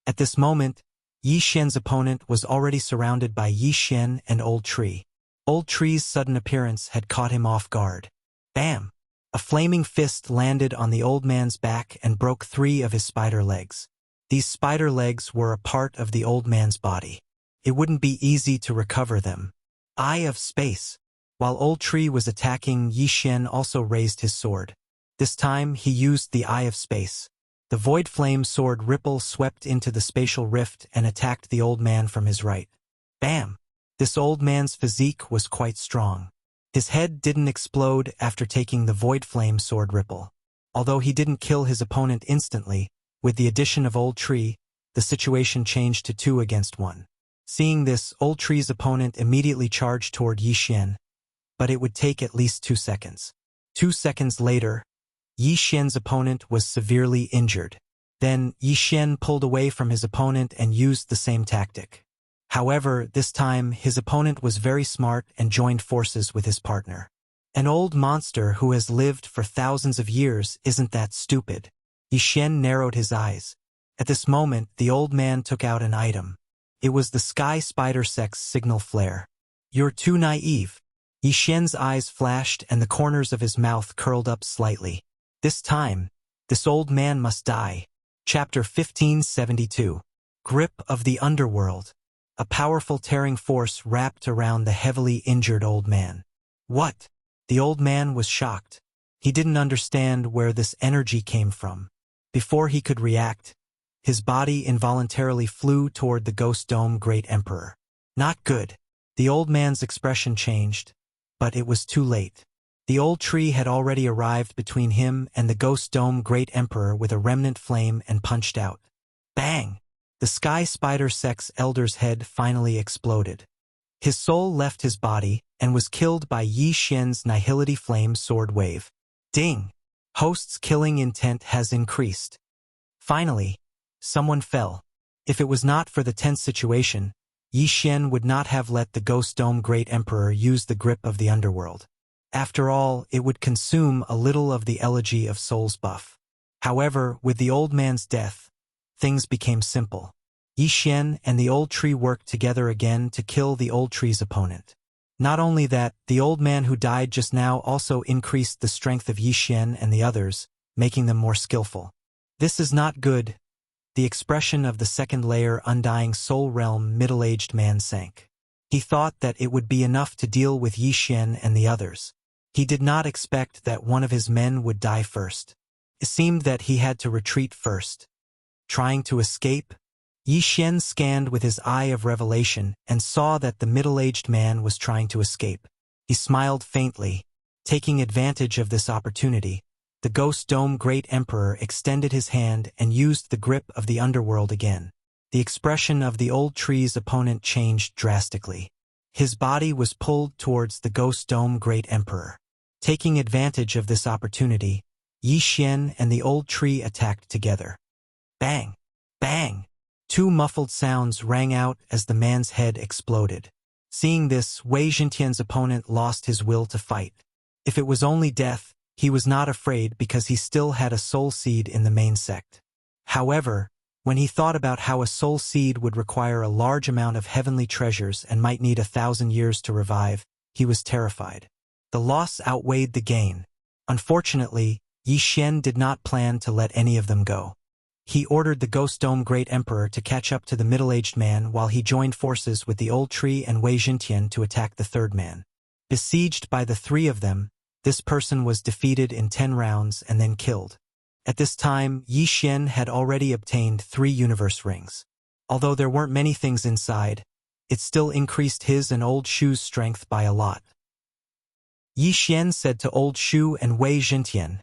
At this moment, Yi Xian's opponent was already surrounded by Yi Xian and Old Tree. Old Tree's sudden appearance had caught him off guard. Bam! A flaming fist landed on the old man's back and broke 3 of his spider legs. These spider legs were a part of the old man's body. It wouldn't be easy to recover them. Eye of Space. While Old Tree was attacking, Yi Xian also raised his sword. This time, he used the Eye of Space. The void flame sword ripple swept into the spatial rift and attacked the old man from his right. Bam! This old man's physique was quite strong. His head didn't explode after taking the void flame sword ripple. Although he didn't kill his opponent instantly, with the addition of Old Tree, the situation changed to 2 against 1. Seeing this, Old Tree's opponent immediately charged toward Yi Xian, but it would take at least 2 seconds. 2 seconds later, Yi Xian's opponent was severely injured. Then, Yi Xian pulled away from his opponent and used the same tactic. However, this time, his opponent was very smart and joined forces with his partner. An old monster who has lived for thousands of years isn't that stupid. Yi Xian narrowed his eyes. At this moment, the old man took out an item. It was the Sky Spider Sex Signal Flare. You're too naive. Yi Xian's eyes flashed and the corners of his mouth curled up slightly. This time, this old man must die. Chapter 1572. Grip of the Underworld. A powerful tearing force wrapped around the heavily injured old man. What? The old man was shocked. He didn't understand where this energy came from. Before he could react, his body involuntarily flew toward the Ghost Dome Great Emperor. Not good. The old man's expression changed, but it was too late. The Old Tree had already arrived between him and the Ghost Dome Great Emperor with a remnant flame and punched out. Bang! The Sky Spider Sex Elder's head finally exploded. His soul left his body and was killed by Yi Xian's Nihility Flame Sword Wave. Ding! Host's killing intent has increased. Finally, someone fell. If it was not for the tense situation, Yi Xian would not have let the Ghost Dome Great Emperor use the grip of the underworld. After all, it would consume a little of the Elegy of Souls buff. However, with the old man's death, things became simple. Yi Xian and the Old Tree worked together again to kill the Old Tree's opponent. Not only that, the old man who died just now also increased the strength of Yi Xian and the others, making them more skillful. This is not good. The expression of the second layer Undying Soul Realm middle-aged man sank. He thought that it would be enough to deal with Yi Xian and the others. He did not expect that one of his men would die first. It seemed that he had to retreat first. Trying to escape, Yi Xian scanned with his eye of revelation and saw that the middle-aged man was trying to escape. He smiled faintly. Taking advantage of this opportunity, the Ghost Dome Great Emperor extended his hand and used the grip of the underworld again. The expression of the Old Tree's opponent changed drastically. His body was pulled towards the Ghost Dome Great Emperor. Taking advantage of this opportunity, Yi Xian and the Old Tree attacked together. Bang! Bang! 2 muffled sounds rang out as the man's head exploded. Seeing this, Wei Zhentian's opponent lost his will to fight. If it was only death, he was not afraid because he still had a soul seed in the main sect. However, when he thought about how a soul seed would require a large amount of heavenly treasures and might need 1,000 years to revive, he was terrified. The loss outweighed the gain. Unfortunately, Yi Xian did not plan to let any of them go. He ordered the Ghost Dome Great Emperor to catch up to the middle-aged man while he joined forces with the Old Tree and Wei Zhentian to attack the third man. Besieged by the 3 of them, this person was defeated in 10 rounds and then killed. At this time, Yi Xian had already obtained 3 universe rings. Although there weren't many things inside, it still increased his and Old Shu's strength by a lot. Yi Xian said to Old Shu and Wei Zhentian.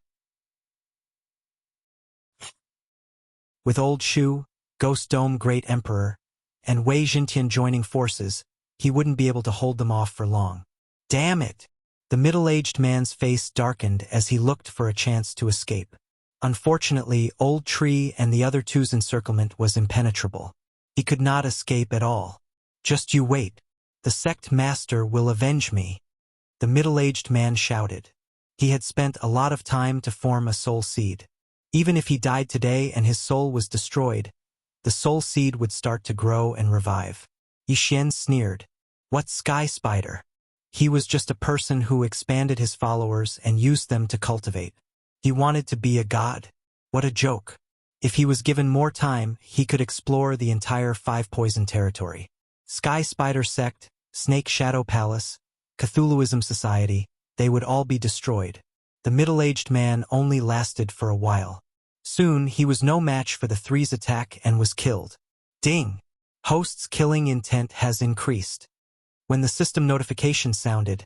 With Old Shu, Ghost Dome Great Emperor, and Wei Zhentian joining forces, he wouldn't be able to hold them off for long. Damn it! The middle-aged man's face darkened as he looked for a chance to escape. Unfortunately, Old Tree and the other two's encirclement was impenetrable. He could not escape at all. Just you wait. The sect master will avenge me. The middle-aged man shouted. He had spent a lot of time to form a soul seed. Even if he died today and his soul was destroyed, the soul seed would start to grow and revive. Yi Xian sneered. What sky spider? He was just a person who expanded his followers and used them to cultivate. He wanted to be a god. What a joke. If he was given more time, he could explore the entire 5-poison territory. Sky Spider Sect, Snake Shadow Palace, Cthulhuism Society, they would all be destroyed. The middle-aged man only lasted for a while. Soon, he was no match for the three's attack and was killed. Ding! Host's killing intent has increased. When the system notification sounded,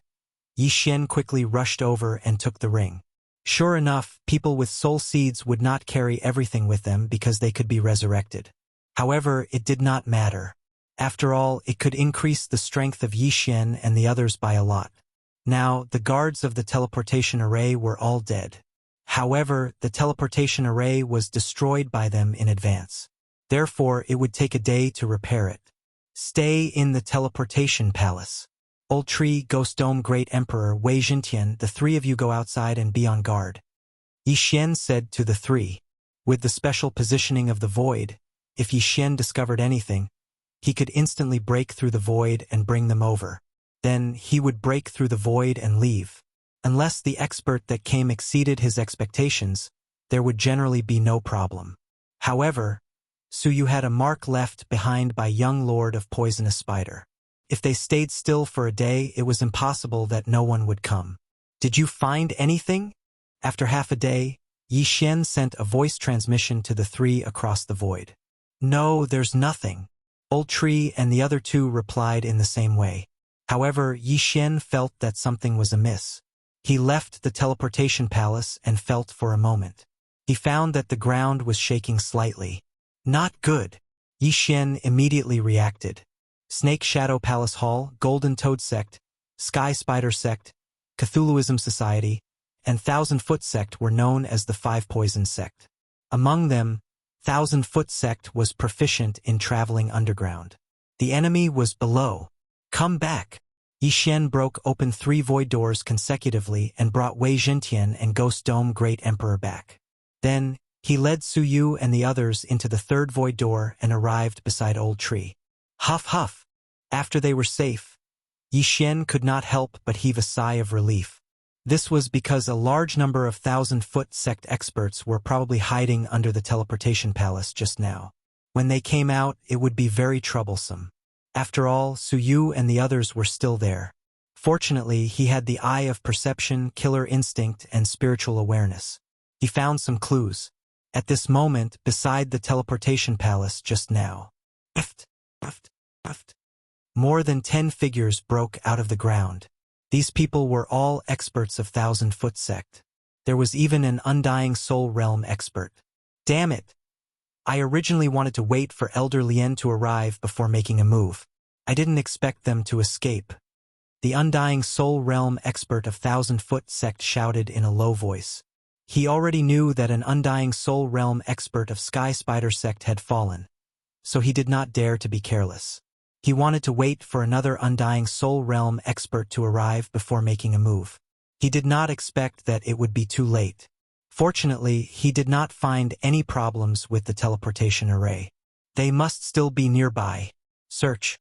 Yi Xian quickly rushed over and took the ring. Sure enough, people with soul seeds would not carry everything with them because they could be resurrected. However, it did not matter. After all, it could increase the strength of Yi Xian and the others by a lot. Now, the guards of the teleportation array were all dead. However, the teleportation array was destroyed by them in advance. Therefore, it would take a day to repair it. Stay in the teleportation palace. Old Tree, Ghost Dome, Great Emperor, Wei Jintian, the three of you go outside and be on guard. Yi Xian said to the three. With the special positioning of the void, if Yi Xian discovered anything, he could instantly break through the void and bring them over. Then he would break through the void and leave. Unless the expert that came exceeded his expectations, there would generally be no problem. However, Suyu had a mark left behind by young Lord of Poisonous Spider. If they stayed still for a day, it was impossible that no one would come. Did you find anything? After half a day, Yi Xian sent a voice transmission to the three across the void. No, there's nothing. Old Tree and the other two replied in the same way. However, Yi Xian felt that something was amiss. He left the teleportation palace and felt for a moment. He found that the ground was shaking slightly. Not good. Yi Xian immediately reacted. Snake Shadow Palace Hall, Golden Toad Sect, Sky Spider Sect, Cthulhuism Society, and 1000-Foot Sect were known as the 5-Poison Sect. Among them, 1000-Foot Sect was proficient in traveling underground. The enemy was below. Come back. Yi Xian broke open 3 void doors consecutively and brought Wei Jintian and Ghost Dome Great Emperor back. Then, he led Suyu and the others into the 3rd void door and arrived beside Old Tree. Huff huff. After they were safe, Yi Xian could not help but heave a sigh of relief. This was because a large number of 1000-Foot Sect experts were probably hiding under the teleportation palace just now. When they came out, it would be very troublesome. After all, Suyu and the others were still there. Fortunately, he had the eye of perception, killer instinct, and spiritual awareness. He found some clues. At this moment, beside the teleportation palace just now. More than 10 figures broke out of the ground. These people were all experts of 1000-Foot Sect. There was even an Undying Soul Realm expert. Damn it! I originally wanted to wait for Elder Lien to arrive before making a move. I didn't expect them to escape. The Undying Soul Realm expert of 1000-Foot Sect shouted in a low voice. He already knew that an Undying Soul Realm expert of Sky Spider Sect had fallen, so he did not dare to be careless. He wanted to wait for another Undying Soul Realm expert to arrive before making a move. He did not expect that it would be too late. Fortunately, he did not find any problems with the teleportation array. They must still be nearby. Search.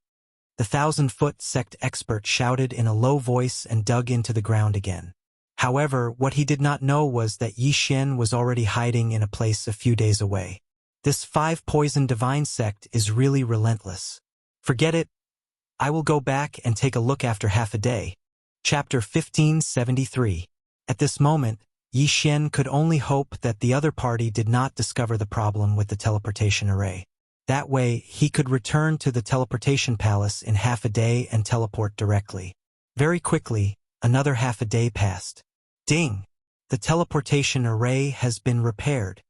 The 1000-Foot Sect expert shouted in a low voice and dug into the ground again. However, what he did not know was that Yi Xian was already hiding in a place a few days away. This 5-Poison Divine Sect is really relentless. Forget it. I will go back and take a look after half a day. Chapter 1573. At this moment, Yi Xian could only hope that the other party did not discover the problem with the teleportation array. That way, he could return to the teleportation palace in half a day and teleport directly. Very quickly, another half a day passed. Ding! The teleportation array has been repaired.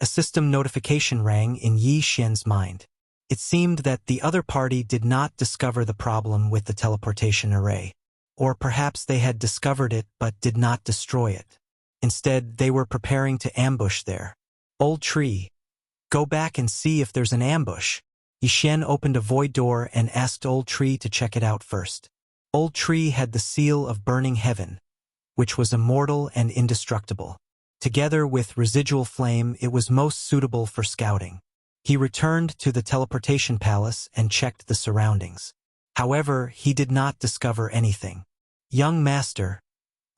A system notification rang in Yi Xian's mind. It seemed that the other party did not discover the problem with the teleportation array. Or perhaps they had discovered it but did not destroy it. Instead, they were preparing to ambush there. Old Tree. Go back and see if there's an ambush. Yi Xian opened a void door and asked Old Tree to check it out first. Old Tree had the seal of burning heaven, which was immortal and indestructible. Together with residual flame, it was most suitable for scouting. He returned to the teleportation palace and checked the surroundings. However, he did not discover anything. Young master,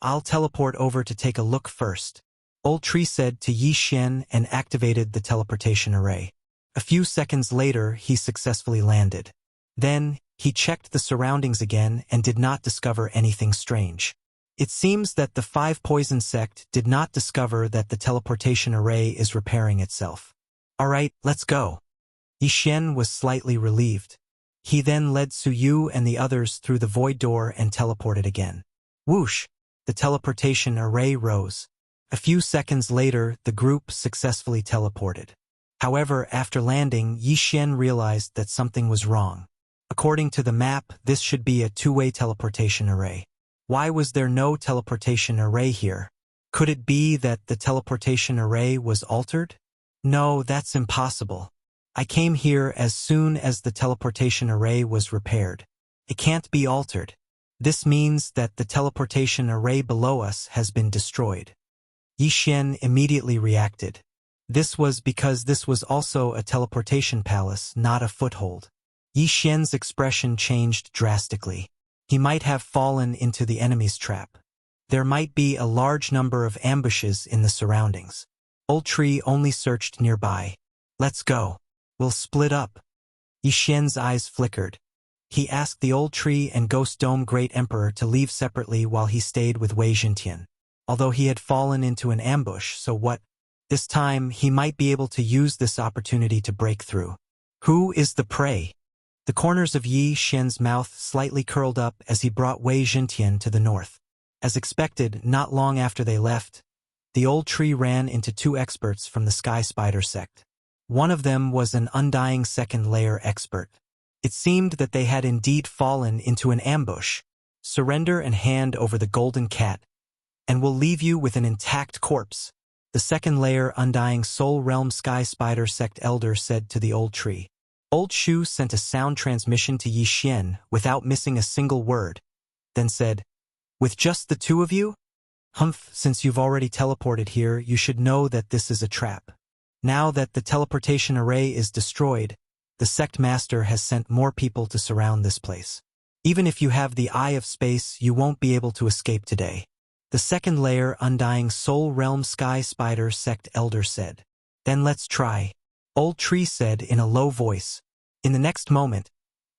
I'll teleport over to take a look first. Old Tree said to Yi Xian and activated the teleportation array. A few seconds later, he successfully landed. Then, he checked the surroundings again and did not discover anything strange. It seems that the 5 Poison sect did not discover that the teleportation array is repairing itself. Alright, let's go. Yi Xian was slightly relieved. He then led Su Yu and the others through the void door and teleported again. Whoosh! The teleportation array rose. A few seconds later, the group successfully teleported. However, after landing, Yi Xian realized that something was wrong. According to the map, this should be a 2-way teleportation array. Why was there no teleportation array here? Could it be that the teleportation array was altered? No, that's impossible. I came here as soon as the teleportation array was repaired. It can't be altered. This means that the teleportation array below us has been destroyed. Yi Xian immediately reacted. This was because this was also a teleportation palace, not a foothold. Yi Xian's expression changed drastically. He might have fallen into the enemy's trap. There might be a large number of ambushes in the surroundings. Old Tree only searched nearby. Let's go. We'll split up. Yi Xian's eyes flickered. He asked the Old Tree and Ghost Dome Great Emperor to leave separately while he stayed with Wei Jintian. Although he had fallen into an ambush, so what? This time, he might be able to use this opportunity to break through. Who is the prey? The corners of Yi Xian's mouth slightly curled up as he brought Wei Jintian to the north. As expected, not long after they left, the Old Tree ran into 2 experts from the Sky Spider sect. One of them was an undying second-layer expert. It seemed that they had indeed fallen into an ambush. Surrender and hand over the golden cat, and we'll leave you with an intact corpse, the second-layer Undying Soul Realm Sky Spider sect elder said to the Old Tree. Old Shu sent a sound transmission to Yi Xian without missing a single word, then said, "With just the 2 of you? Humph, since you've already teleported here, you should know that this is a trap. Now that the teleportation array is destroyed, the sect master has sent more people to surround this place. Even if you have the Eye of Space, you won't be able to escape today." The second-layer Undying Soul Realm Sky Spider sect elder said. "Then let's try," Old Tree said in a low voice. In the next moment,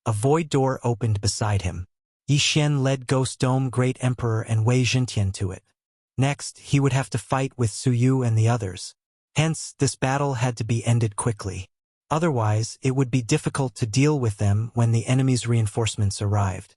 a void door opened beside him. Yi Xian led Ghost Dome Great Emperor and Wei Jintian to it. Next, he would have to fight with Su Yu and the others. Hence, this battle had to be ended quickly. Otherwise, it would be difficult to deal with them when the enemy's reinforcements arrived.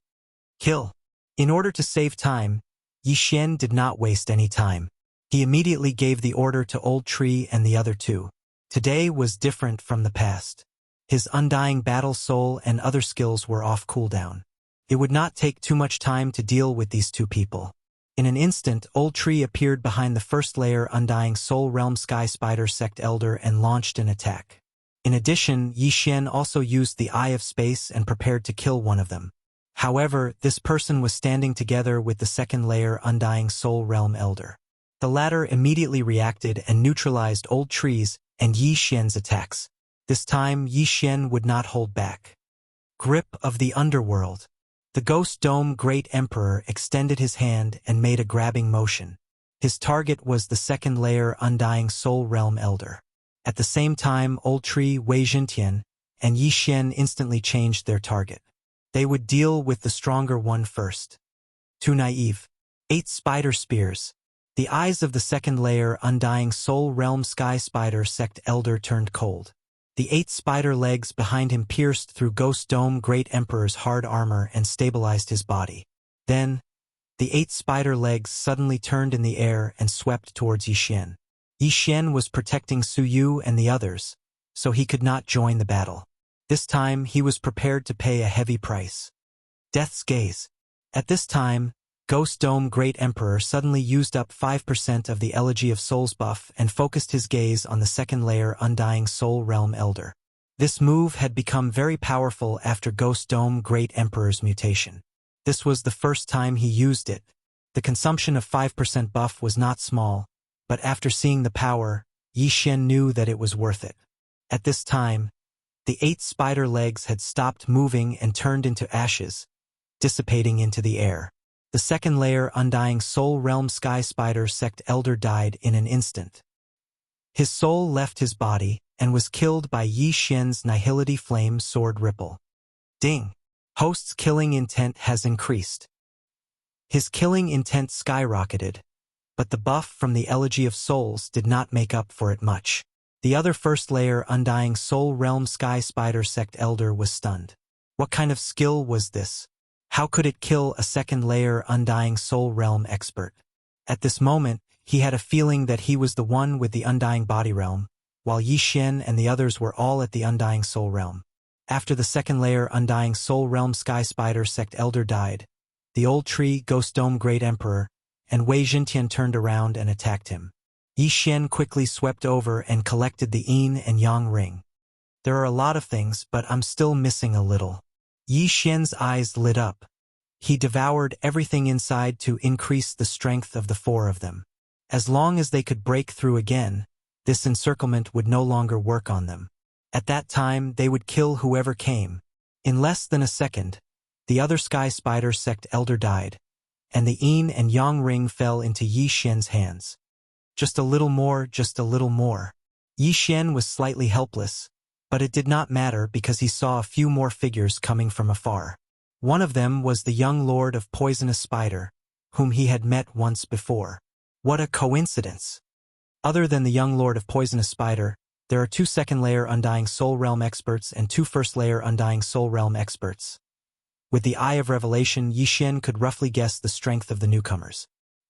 Kill. In order to save time, Yi Xian did not waste any time. He immediately gave the order to Old Tree and the other 2. Today was different from the past. His undying battle soul and other skills were off cooldown. It would not take too much time to deal with these 2 people. In an instant, Old Tree appeared behind the first-layer Undying Soul Realm Sky Spider sect elder and launched an attack. In addition, Yi Xian also used the Eye of Space and prepared to kill one of them. However, this person was standing together with the second-layer Undying Soul Realm elder. The latter immediately reacted and neutralized Old Tree's and Yi Xian's attacks. This time, Yi Xian would not hold back. Grip of the Underworld. The Ghost Dome Great Emperor extended his hand and made a grabbing motion. His target was the second-layer Undying Soul Realm elder. At the same time, Old Tree, Wei Jintian, and Yi Xian instantly changed their target. They would deal with the stronger one first. Too naive. 8 spider spears. The eyes of the second-layer Undying Soul Realm Sky Spider sect elder turned cold. The 8 spider legs behind him pierced through Ghost Dome Great Emperor's hard armor and stabilized his body. Then, the 8 spider legs suddenly turned in the air and swept towards Yi Xian. Yi Xian was protecting Su Yu and the others, so he could not join the battle. This time, he was prepared to pay a heavy price. Death's Gaze. At this time, Ghost Dome Great Emperor suddenly used up 5% of the Elegy of Souls buff and focused his gaze on the second-layer Undying Soul Realm Elder. This move had become very powerful after Ghost Dome Great Emperor's mutation. This was the first time he used it. The consumption of 5% buff was not small, but after seeing the power, Yi Xian knew that it was worth it. At this time, the 8 spider legs had stopped moving and turned into ashes, dissipating into the air. The second layer Undying Soul Realm Sky Spider Sect Elder died in an instant. His soul left his body and was killed by Yi Xian's Nihility Flame Sword Ripple. Ding! Host's killing intent has increased. His killing intent skyrocketed, but the buff from the Elegy of Souls did not make up for it much. The other first layer Undying Soul Realm Sky Spider Sect Elder was stunned. What kind of skill was this? How could it kill a second layer Undying Soul Realm expert? At this moment, he had a feeling that he was the one with the Undying Body Realm, while Yi Xian and the others were all at the Undying Soul Realm. After the second layer Undying Soul Realm Sky Spider Sect Elder died, the Old Tree Ghost Dome Great Emperor and Wei Jintian turned around and attacked him. Yi Xian quickly swept over and collected the Yin and Yang ring. There are a lot of things, but I'm still missing a little. Yi Xian's eyes lit up. He devoured everything inside to increase the strength of the four of them. As long as they could break through again, this encirclement would no longer work on them. At that time, they would kill whoever came. In less than a second, the other Sky Spider Sect Elder died, and the Yin and Yang ring fell into Yi Xian's hands. Just a little more, just a little more. Yi Xian was slightly helpless, but it did not matter because he saw a few more figures coming from afar. One of them was the young Lord of Poisonous Spider, whom he had met once before. What a coincidence! Other than the young Lord of Poisonous Spider, there are 2 second-layer Undying Soul Realm experts and 2 first-layer Undying Soul Realm experts. With the Eye of Revelation, Yi Xian could roughly guess the strength of the newcomers.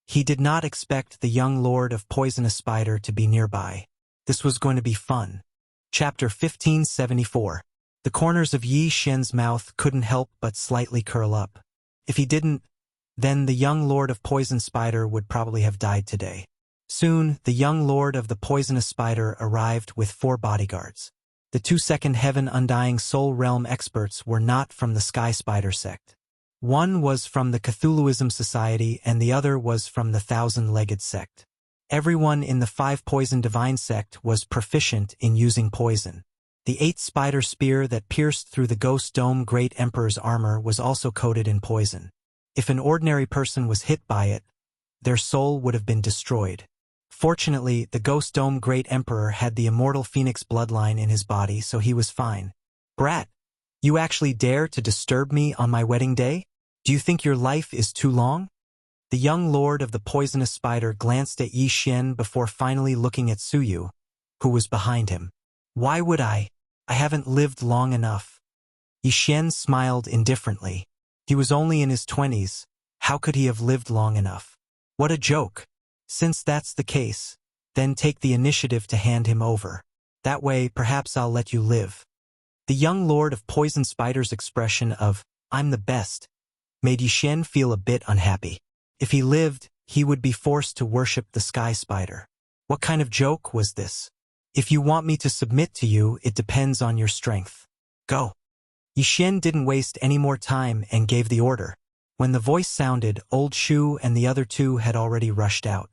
He did not expect the young Lord of Poisonous Spider to be nearby. This was going to be fun. Chapter 1574. The corners of Yi Xian's mouth couldn't help but slightly curl up. If he didn't, then the young Lord of Poison Spider would probably have died today. Soon, the young Lord of the Poisonous Spider arrived with 4 bodyguards. The 2 second Heaven Undying Soul Realm experts were not from the Sky Spider sect. One was from the Cthulhuism Society and the other was from the Thousand-Legged sect. Everyone in the 5 Poison Divine sect was proficient in using poison. The 8 spider spear that pierced through the Ghost Dome Great Emperor's armor was also coated in poison. If an ordinary person was hit by it, their soul would have been destroyed. Fortunately, the Ghost Dome Great Emperor had the immortal Phoenix bloodline in his body, so he was fine. Brat, you actually dare to disturb me on my wedding day? Do you think your life is too long? The young Lord of the Poisonous Spider glanced at Yi Xian before finally looking at Suyu, who was behind him. Why would I? I haven't lived long enough. Yi Xian smiled indifferently. He was only in his 20s. How could he have lived long enough? What a joke. Since that's the case, then take the initiative to hand him over. That way, perhaps I'll let you live. The young Lord of Poison Spider's expression of, I'm the best, made Yi Xian feel a bit unhappy. If he lived, he would be forced to worship the Sky Spider. What kind of joke was this? If you want me to submit to you, it depends on your strength. Go. Yi Xian didn't waste any more time and gave the order. When the voice sounded, Old Shu and the other 2 had already rushed out.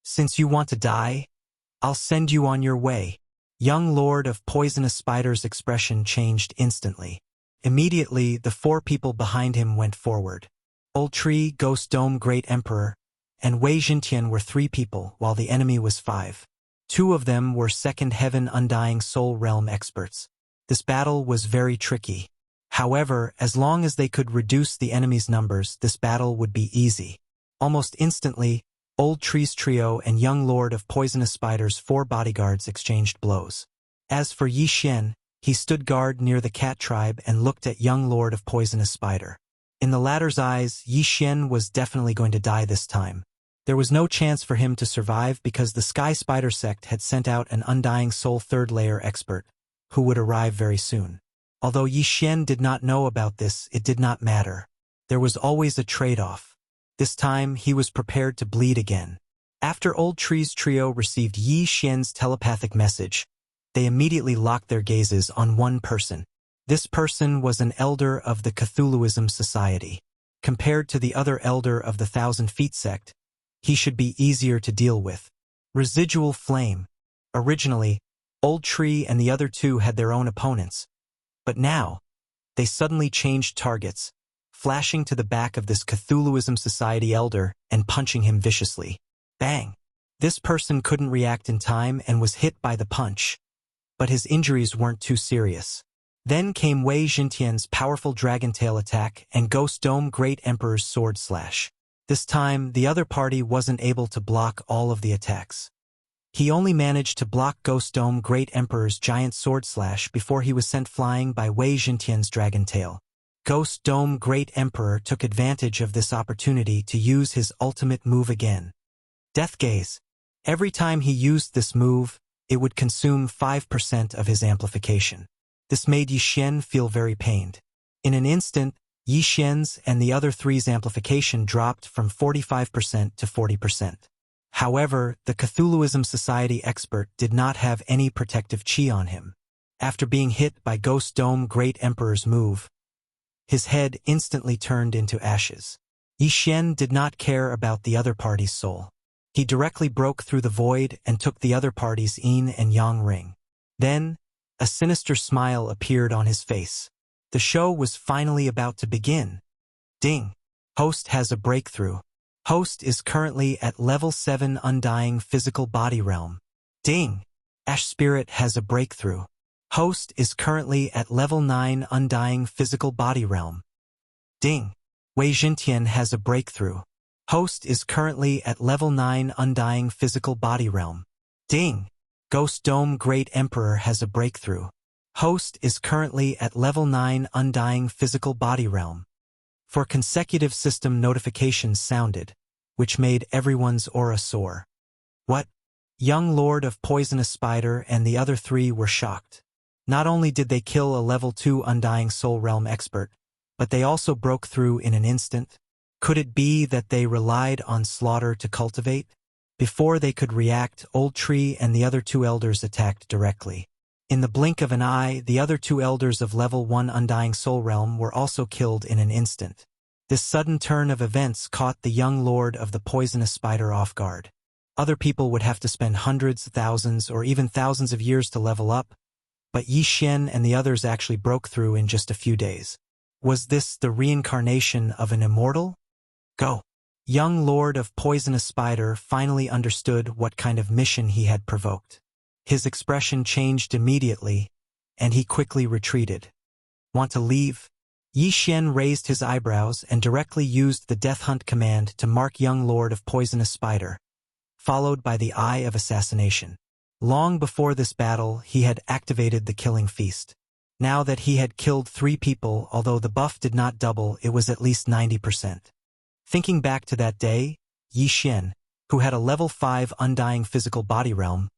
Since you want to die, I'll send you on your way. Young Lord of Poisonous Spider's expression changed instantly. Immediately, the 4 people behind him went forward. Old Tree, Ghost Dome Great Emperor, and Wei Jintian were 3 people, while the enemy was 5. 2 of them were Second Heaven Undying Soul Realm experts. This battle was very tricky. However, as long as they could reduce the enemy's numbers, this battle would be easy. Almost instantly, Old Tree's trio and young Lord of Poisonous Spider's 4 bodyguards exchanged blows. As for Yi Xian, he stood guard near the cat tribe and looked at young Lord of Poisonous Spider. In the latter's eyes, Yi Xian was definitely going to die this time. There was no chance for him to survive because the Sky Spider sect had sent out an Undying Soul 3rd layer expert, who would arrive very soon. Although Yi Xian did not know about this, it did not matter. There was always a trade-off. This time, he was prepared to bleed again. After Old Tree's trio received Yi Xian's telepathic message, they immediately locked their gazes on one person. This person was an elder of the Cthulhuism Society. Compared to the other elder of the 1,000 Feet sect, he should be easier to deal with. Residual Flame. Originally, Old Tree and the other 2 had their own opponents. But now, they suddenly changed targets. flashing to the back of this Cthulhuism Society elder and punching him viciously. Bang! This person couldn't react in time and was hit by the punch, but his injuries weren't too serious. Then came Wei Jintian's powerful dragon tail attack and Ghost Dome Great Emperor's sword slash. This time, the other party wasn't able to block all of the attacks. He only managed to block Ghost Dome Great Emperor's giant sword slash before he was sent flying by Wei Jintian's dragon tail. Ghost Dome Great Emperor took advantage of this opportunity to use his ultimate move again. Death Gaze. Every time he used this move, it would consume 5% of his amplification. This made Yi Xian feel very pained. In an instant, Yi Xian's and the other three's amplification dropped from 45% to 40%. However, the Cthulhuism Society expert did not have any protective chi on him. After being hit by Ghost Dome Great Emperor's move, his head instantly turned into ashes. Yi Xian did not care about the other party's soul. He directly broke through the void and took the other party's yin and yang ring. Then, a sinister smile appeared on his face. The show was finally about to begin. Ding! Host has a breakthrough. Host is currently at level 7 Undying Physical Body Realm. Ding! Ash Spirit has a breakthrough. Host is currently at level 9 Undying Physical Body Realm. Ding! Wei Jintian has a breakthrough. Host is currently at level 9 Undying Physical Body Realm. Ding! Ghost Dome Great Emperor has a breakthrough. Host is currently at level 9 Undying Physical Body Realm. For consecutive system notifications sounded, which made everyone's aura soar. What? Young Lord of Poisonous Spider and the other three were shocked. Not only did they kill a level 2 Undying Soul Realm expert, but they also broke through in an instant. Could it be that they relied on slaughter to cultivate? Before they could react, Old Tree and the other two elders attacked directly. In the blink of an eye, the other two elders of level 1 Undying Soul Realm were also killed in an instant. This sudden turn of events caught the young lord of the Poisonous Spider off guard. Other people would have to spend hundreds, thousands, or even thousands of years to level up, but Yi Xian and the others actually broke through in just a few days. Was this the reincarnation of an immortal? Go! Young Lord of Poisonous Spider finally understood what kind of mission he had provoked. His expression changed immediately, and he quickly retreated. Want to leave? Yi Xian raised his eyebrows and directly used the Death Hunt command to mark Young Lord of Poisonous Spider, followed by the Eye of Assassination. Long before this battle, he had activated the Killing Feast. Now that he had killed 3 people, although the buff did not double, it was at least 90%. Thinking back to that day, Yi Xian, who had a level 5 Undying Physical Body Realm,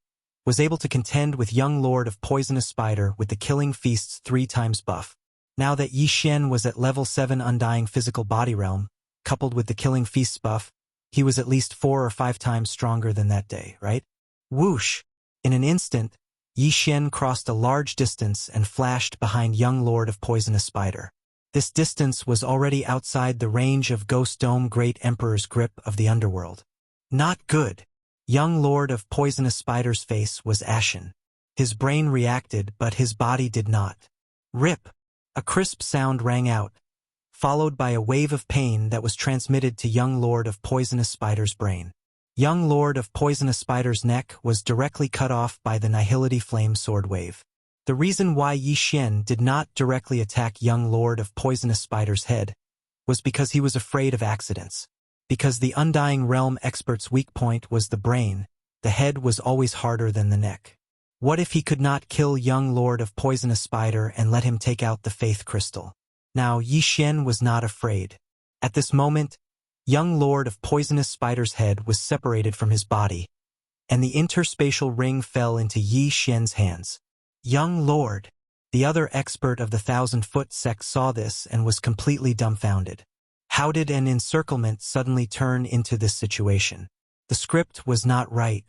was able to contend with Young Lord of Poisonous Spider with the Killing Feast's 3 times buff. Now that Yi Xian was at level 7 Undying Physical Body Realm, coupled with the Killing Feast's buff, he was at least 4 or 5 times stronger than that day, right? Whoosh! In an instant, Yi Xian crossed a large distance and flashed behind Young Lord of Poisonous Spider. This distance was already outside the range of Ghost Dome Great Emperor's grip of the underworld. Not good. Young Lord of Poisonous Spider's face was ashen. His brain reacted, but his body did not. Rip! A crisp sound rang out, followed by a wave of pain that was transmitted to Young Lord of Poisonous Spider's brain. Young Lord of Poisonous Spider's neck was directly cut off by the Nihility Flame Sword Wave. The reason why Yi Xian did not directly attack Young Lord of Poisonous Spider's head was because he was afraid of accidents. Because the Undying Realm expert's weak point was the brain, the head was always harder than the neck. What if he could not kill Young Lord of Poisonous Spider and let him take out the Faith Crystal? Now Yi Xian was not afraid. At this moment, Young Lord of Poisonous Spider's head was separated from his body, and the interspatial ring fell into Yi Xian's hands. Young Lord! The other expert of the 1,000-foot sect saw this and was completely dumbfounded. How did an encirclement suddenly turn into this situation? The script was not right.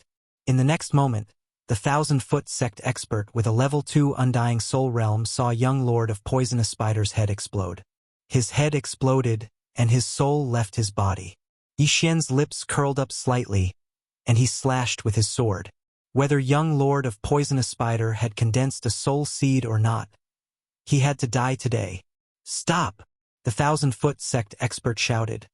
In the next moment, the 1,000-foot sect expert with a level 2 Undying Soul Realm saw Young Lord of Poisonous Spider's head explode. His head exploded, and his soul left his body. Yi Xian's lips curled up slightly, and he slashed with his sword. Whether Young Lord of Poisonous Spider had condensed a soul seed or not, he had to die today. Stop! the 1,000-foot sect expert shouted.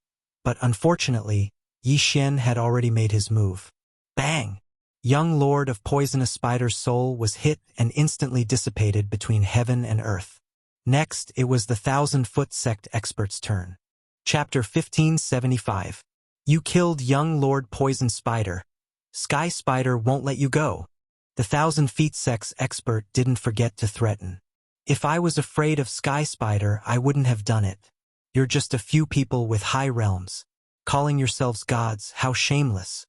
But unfortunately, Yi Xian had already made his move. Bang! Young Lord of Poisonous Spider's soul was hit and instantly dissipated between heaven and earth. Next, it was the 1,000-foot sect expert's turn. Chapter 1575. You killed young Lord Poison Spider. Sky Spider won't let you go. The 1,000-feet sect's expert didn't forget to threaten. If I was afraid of Sky Spider, I wouldn't have done it. You're just a few people with high realms. Calling yourselves gods, how shameless.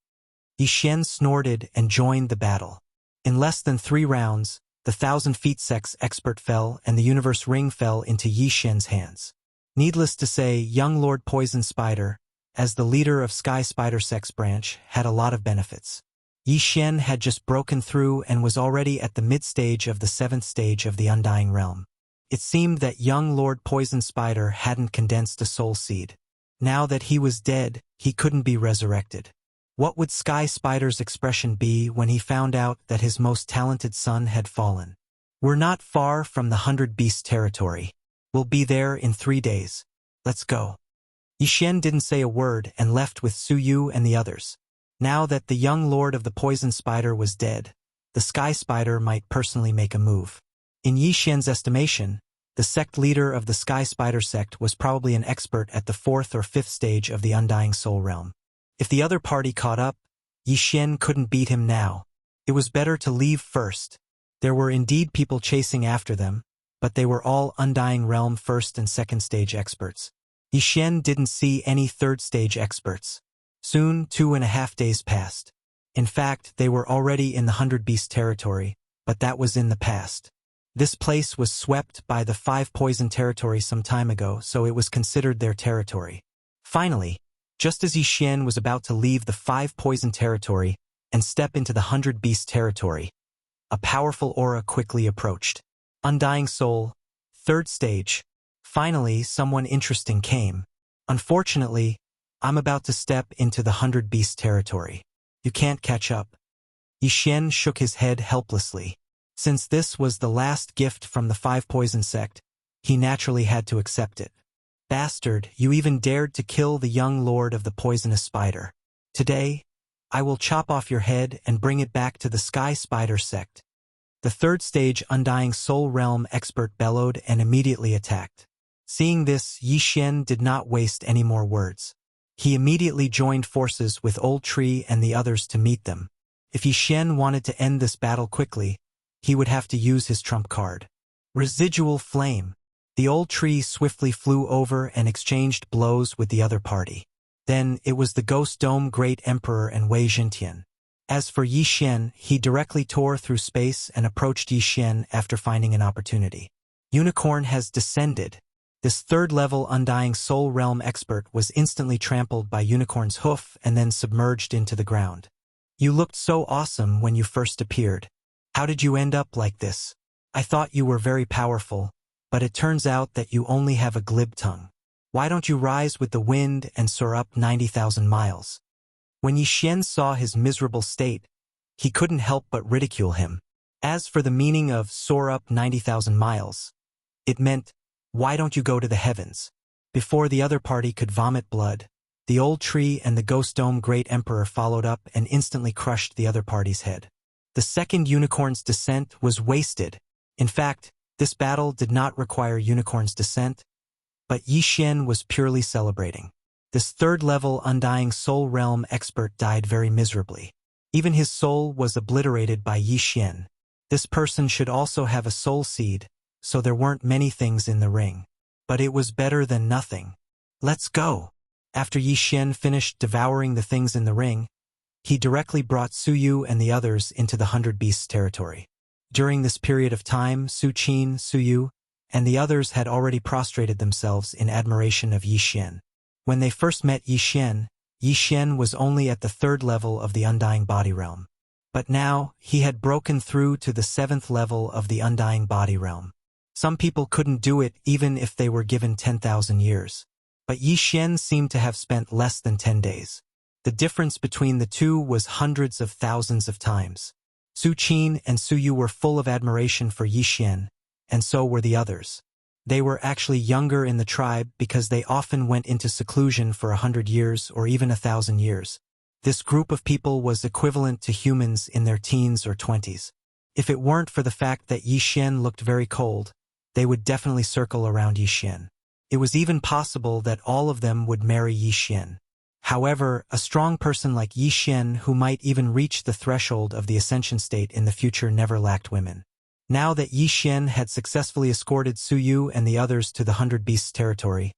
Yi Xian snorted and joined the battle. In less than 3 rounds, the 1,000-feet sect's expert fell and the universe ring fell into Yi Xian's hands. Needless to say, young Lord Poison Spider, as the leader of Sky Spider Sect's branch, had a lot of benefits. Yi Xian had just broken through and was already at the mid-stage of the 7th stage of the Undying Realm. It seemed that young Lord Poison Spider hadn't condensed a soul seed. Now that he was dead, he couldn't be resurrected. What would Sky Spider's expression be when he found out that his most talented son had fallen? We're not far from the 100 Beast territory. We'll be there in 3 days. Let's go. Yi Xian didn't say a word and left with Su Yu and the others. Now that the young lord of the Poison Spider was dead, the Sky Spider might personally make a move. In Yi Xian's estimation, the sect leader of the Sky Spider sect was probably an expert at the 4th or 5th stage of the Undying Soul Realm. If the other party caught up, Yi Xian couldn't beat him now. It was better to leave first. There were indeed people chasing after them, but they were all Undying Realm 1st and 2nd stage experts. Yi Xian didn't see any 3rd stage experts. Soon, 2.5 days passed. In fact, they were already in the 100 Beast territory, but that was in the past. This place was swept by the 5 Poison territory some time ago, so it was considered their territory. Finally, just as Yi Xian was about to leave the 5 Poison territory and step into the 100 Beast territory, a powerful aura quickly approached. Undying Soul, 3rd stage. Finally, someone interesting came. Unfortunately, I'm about to step into the 100 Beast territory. You can't catch up. Yi Xian shook his head helplessly. Since this was the last gift from the 5 Poison sect, he naturally had to accept it. Bastard, you even dared to kill the young lord of the Poisonous Spider. Today, I will chop off your head and bring it back to the Sky Spider sect. The 3rd stage Undying Soul Realm expert bellowed and immediately attacked. Seeing this, Yi Xian did not waste any more words. He immediately joined forces with Old Tree and the others to meet them. If Yi Xian wanted to end this battle quickly, he would have to use his trump card. Residual Flame. The Old Tree swiftly flew over and exchanged blows with the other party. Then it was the Ghost Dome Great Emperor and Wei Jintian. As for Yi Xian, he directly tore through space and approached Yi Xian after finding an opportunity. Unicorn has descended. This 3rd-level Undying Soul Realm expert was instantly trampled by Unicorn's hoof and then submerged into the ground. You looked so awesome when you first appeared. How did you end up like this? I thought you were very powerful, but it turns out that you only have a glib tongue. Why don't you rise with the wind and soar up 90,000 miles? When Yi Xian saw his miserable state, he couldn't help but ridicule him. As for the meaning of soar up 90,000 miles, it meant, why don't you go to the heavens? Before the other party could vomit blood, the Old Tree and the Ghost Dome Great Emperor followed up and instantly crushed the other party's head. The second Unicorn's descent was wasted. In fact, this battle did not require Unicorn's descent, but Yi Xian was purely celebrating. This 3rd-level Undying Soul Realm expert died very miserably. Even his soul was obliterated by Yi Xian. This person should also have a soul seed, so there weren't many things in the ring. But it was better than nothing. Let's go. After Yi Xian finished devouring the things in the ring, he directly brought Su Yu and the others into the 100 Beasts territory. During this period of time, Su Qin, Su Yu, and the others had already prostrated themselves in admiration of Yi Xian. When they first met Yi Xian was only at the 3rd level of the Undying Body Realm. But now, he had broken through to the 7th level of the Undying Body Realm. Some people couldn't do it even if they were given 10,000 years. But Yi Xian seemed to have spent less than 10 days. The difference between the two was hundreds of thousands of times. Su Qin and Su Yu were full of admiration for Yi Xian, and so were the others. They were actually younger in the tribe because they often went into seclusion for 100 years or even 1,000 years. This group of people was equivalent to humans in their teens or 20s. If it weren't for the fact that Yi Xian looked very cold, they would definitely circle around Yi Xian. It was even possible that all of them would marry Yi Xian. However, a strong person like Yi Xian who might even reach the threshold of the ascension state in the future never lacked women. Now that Yi Xian had successfully escorted Su Yu and the others to the 100 Beasts territory,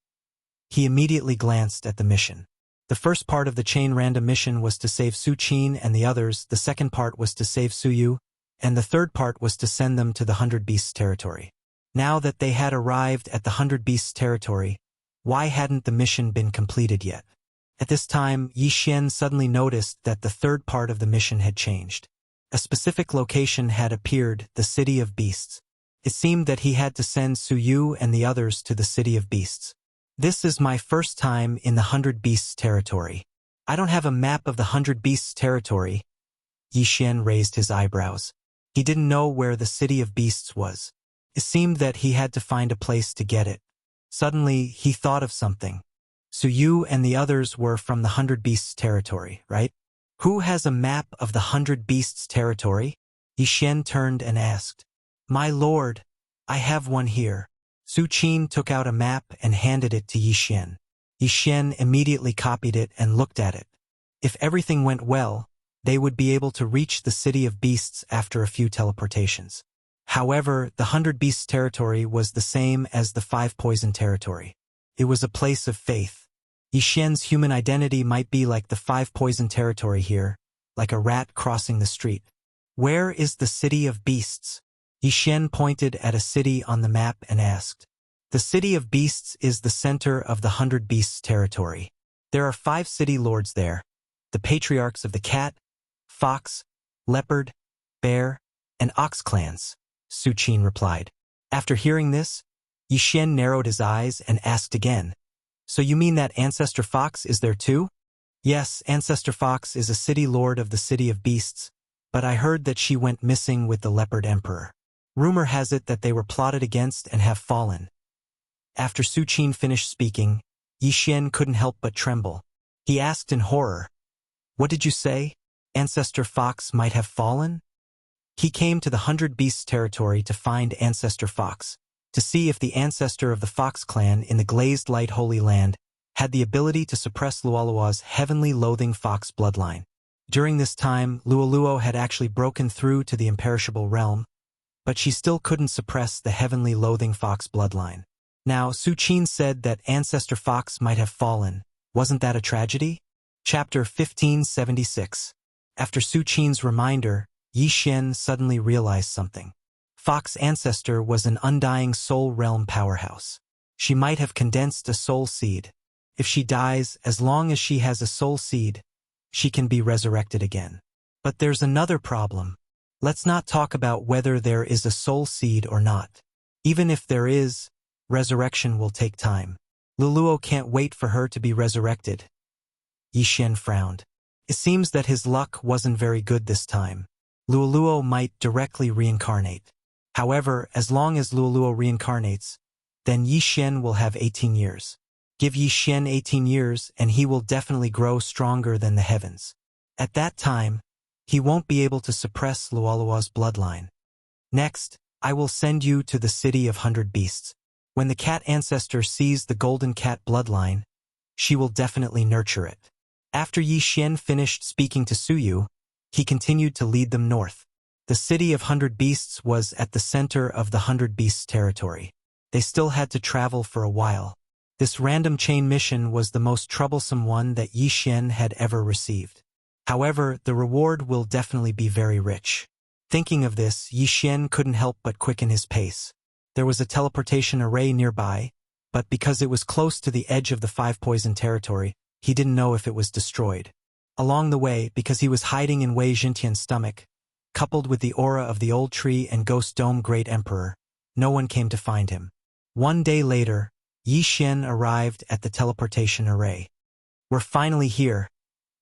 he immediately glanced at the mission. The first part of the chain random mission was to save Su Qin and the others, the second part was to save Su Yu, and the third part was to send them to the 100 Beasts territory. Now that they had arrived at the 100 Beasts territory, why hadn't the mission been completed yet? At this time, Yi Xian suddenly noticed that the third part of the mission had changed. A specific location had appeared, the City of Beasts. It seemed that he had to send Su Yu and the others to the City of Beasts. This is my first time in the 100 Beasts territory. I don't have a map of the 100 Beasts territory. Yi Xian raised his eyebrows. He didn't know where the City of Beasts was. It seemed that he had to find a place to get it. Suddenly, he thought of something. Su Yu and the others were from the 100 Beasts territory, right? Who has a map of the 100 Beasts territory? Yi Xian turned and asked. My lord, I have one here. Su Qin took out a map and handed it to Yi Xian. Yi Xian immediately copied it and looked at it. If everything went well, they would be able to reach the City of Beasts after a few teleportations. However, the 100 Beasts territory was the same as the 5 Poison territory. It was a place of faith. Yi Xian's human identity might be like the 5 Poison territory here, like a rat crossing the street. Where is the City of Beasts? Yi Xian pointed at a city on the map and asked. The City of Beasts is the center of the 100 Beasts territory. There are 5 city lords there, the patriarchs of the cat, fox, leopard, bear, and ox clans, Su Qin replied. After hearing this, Yi Xian narrowed his eyes and asked again. So you mean that Ancestor Fox is there too? Yes, Ancestor Fox is a city lord of the City of Beasts, but I heard that she went missing with the Leopard Emperor. Rumor has it that they were plotted against and have fallen. After Su Qin finished speaking, Yi Xian couldn't help but tremble. He asked in horror, What did you say? Ancestor Fox might have fallen? He came to the 100 Beasts territory to find Ancestor Fox, to see if the ancestor of the Fox clan in the Glazed Light Holy Land had the ability to suppress Luoluo's heavenly loathing fox bloodline. During this time, Luoluo had actually broken through to the imperishable realm, but she still couldn't suppress the heavenly loathing fox bloodline. Now, Su Qin said that Ancestor Fox might have fallen. Wasn't that a tragedy? Chapter 1576. After Su Qin's reminder, Yi Xian suddenly realized something. Fox Ancestor was an undying soul realm powerhouse. She might have condensed a soul seed. If she dies, as long as she has a soul seed, she can be resurrected again. But there's another problem. Let's not talk about whether there is a soul seed or not. Even if there is, resurrection will take time. Luoluo can't wait for her to be resurrected. Yi Xian frowned. It seems that his luck wasn't very good this time. Luoluo might directly reincarnate. However, as long as Luoluo reincarnates, then Yi Xian will have 18 years. Give Yi Xian 18 years and he will definitely grow stronger than the heavens. At that time, he won't be able to suppress Luoluo's bloodline. Next, I will send you to the City of 100 Beasts. When the cat ancestor sees the golden cat bloodline, she will definitely nurture it. After Yi Xian finished speaking to Su Yu, he continued to lead them north. The City of 100 Beasts was at the center of the 100 Beasts territory. They still had to travel for a while. This random chain mission was the most troublesome one that Yi Xian had ever received. However, the reward will definitely be very rich. Thinking of this, Yi Xian couldn't help but quicken his pace. There was a teleportation array nearby, but because it was close to the edge of the 5 Poison territory, he didn't know if it was destroyed. Along the way, because he was hiding in Wei Jintian's stomach, coupled with the aura of the old tree and Ghost Dome Great Emperor, no one came to find him. One day later, Yi Xian arrived at the teleportation array. We're finally here.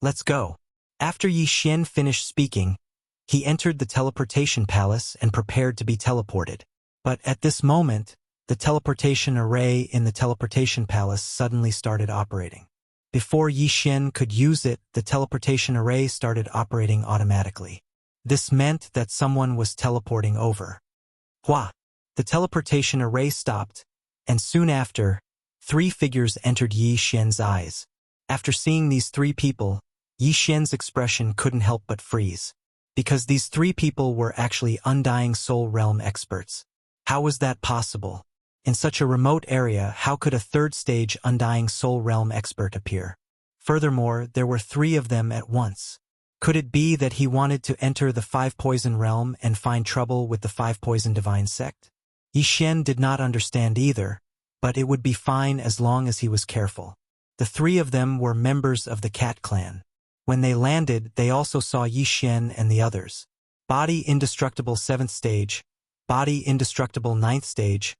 Let's go. After Yi Xian finished speaking, he entered the teleportation palace and prepared to be teleported. But at this moment, the the teleportation array in the teleportation palace suddenly started operating. Before Yi Xian could use it, the teleportation array started operating automatically. This meant that someone was teleporting over. Hua! The teleportation array stopped, and soon after, 3 figures entered Yi Xian's eyes. After seeing these 3 people, Yi Xian's expression couldn't help but freeze. Because these 3 people were actually Undying Soul Realm experts. How was that possible? In such a remote area, how could a 3rd stage Undying Soul Realm expert appear? Furthermore, there were 3 of them at once. Could it be that he wanted to enter the 5 Poison Realm and find trouble with the 5 Poison Divine Sect? Yi Xian did not understand either, but it would be fine as long as he was careful. The 3 of them were members of the Cat Clan. When they landed, they also saw Yi Xian and the others. Body Indestructible 7th Stage, Body Indestructible 9th Stage,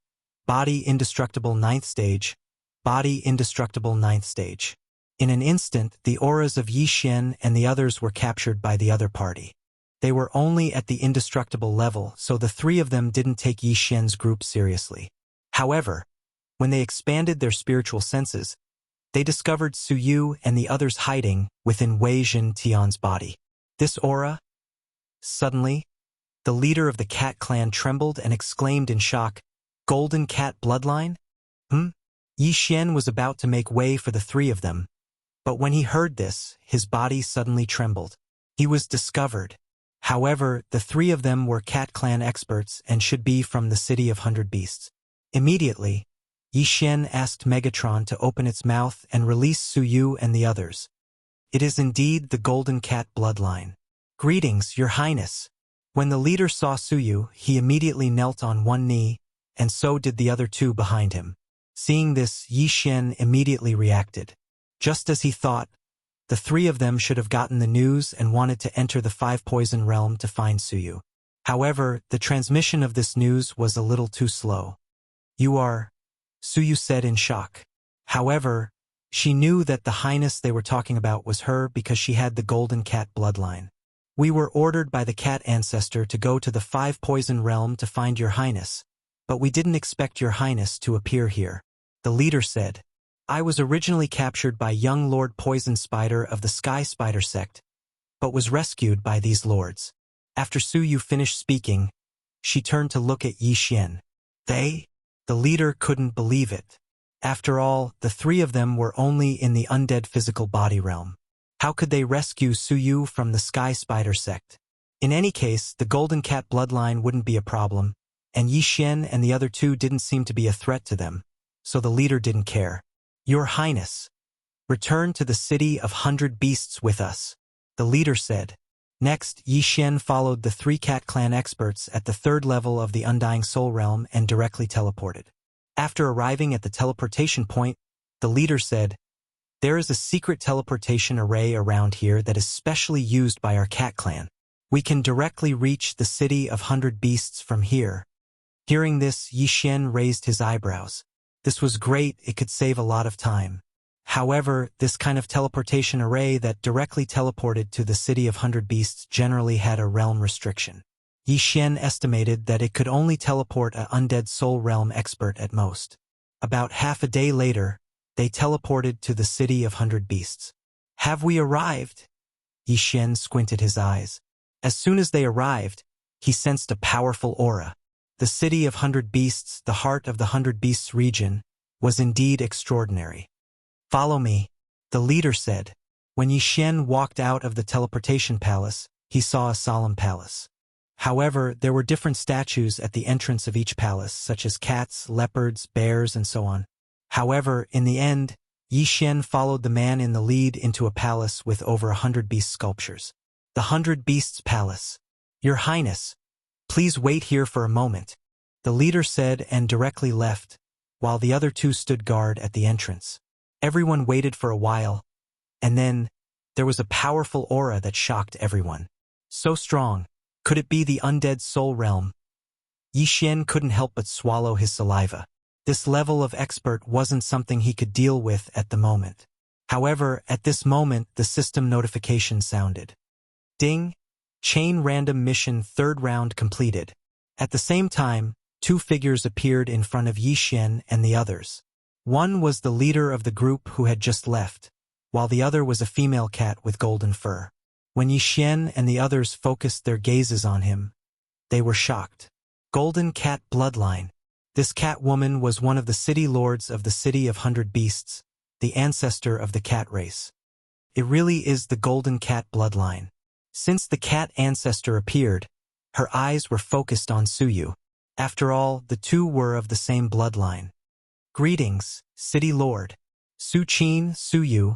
Body Indestructible 9th Stage, Body Indestructible 9th Stage. In an instant, the auras of Yi Xian and the others were captured by the other party. They were only at the indestructible level, so the 3 of them didn't take Yi Xian's group seriously. However, when they expanded their spiritual senses, they discovered Su Yu and the others hiding within Wei Jin Tian's body. This aura? Suddenly, the leader of the Cat Clan trembled and exclaimed in shock, "Golden Cat bloodline? Yi Xian was about to make way for the 3 of them, but when he heard this, his body suddenly trembled. He was discovered. However, the 3 of them were Cat Clan experts and should be from the City of 100 Beasts. Immediately, Yi Xian asked Megatron to open its mouth and release Su Yu and the others. It is indeed the Golden Cat bloodline. Greetings, Your Highness. When the leader saw Su Yu, he immediately knelt on one knee, and so did the other 2 behind him. Seeing this, Yi Xian immediately reacted. Just as he thought, the 3 of them should have gotten the news and wanted to enter the 5 Poison Realm to find Su Yu. However, the transmission of this news was a little too slow. "You are," Su Yu said in shock. However, she knew that the highness they were talking about was her because she had the Golden Cat bloodline. "We were ordered by the cat ancestor to go to the 5 Poison Realm to find Your Highness, but we didn't expect Your Highness to appear here," the leader said. "I was originally captured by young Lord Poison Spider of the Sky Spider sect, but was rescued by these lords." After Su Yu finished speaking, she turned to look at Yi Xian. "They?" The leader couldn't believe it. After all, the 3 of them were only in the undead physical body realm. How could they rescue Su Yu from the Sky Spider sect? In any case, the Golden Cat bloodline wouldn't be a problem, and Yi Xian and the other 2 didn't seem to be a threat to them, so the leader didn't care. "Your Highness, return to the City of 100 Beasts with us," the leader said. Next, Yi Xian followed the 3 Cat Clan experts at the 3rd level of the Undying Soul Realm and directly teleported. After arriving at the teleportation point, the leader said, "There is a secret teleportation array around here that is specially used by our Cat Clan. We can directly reach the City of 100 Beasts from here." Hearing this, Yi Xian raised his eyebrows. This was great, it could save a lot of time. However, this kind of teleportation array that directly teleported to the City of 100 Beasts generally had a realm restriction. Yi Xian estimated that it could only teleport an undead soul realm expert at most. About half a day later, they teleported to the City of 100 Beasts. "Have we arrived?" Yi Xian squinted his eyes. As soon as they arrived, he sensed a powerful aura. The City of 100 Beasts, the heart of the 100 Beasts region, was indeed extraordinary. "Follow me," the leader said. When Yi Xian walked out of the teleportation palace, he saw a solemn palace. However, there were different statues at the entrance of each palace, such as cats, leopards, bears, and so on. However, in the end, Yi Xian followed the man in the lead into a palace with over 100 beast sculptures. "The 100 Beasts Palace. Your Highness, please wait here for a moment," the leader said and directly left, while the other 2 stood guard at the entrance. Everyone waited for a while, and then there was a powerful aura that shocked everyone. So strong, could it be the undead soul realm? Yi Xian couldn't help but swallow his saliva. This level of expert wasn't something he could deal with at the moment. However, at this moment, the system notification sounded. Ding! Chain random mission 3rd round completed. At the same time, two figures appeared in front of Yi Xian and the others. One was the leader of the group who had just left, while the other was a female cat with golden fur. When Yi Xian and the others focused their gazes on him, they were shocked. Golden Cat Bloodline. This cat woman was one of the city lords of the City of 100 Beasts, the ancestor of the cat race. It really is the Golden Cat Bloodline. Since the cat ancestor appeared, her eyes were focused on Suyu. After all, the two were of the same bloodline. Greetings, City Lord. Su Qin, Suyu,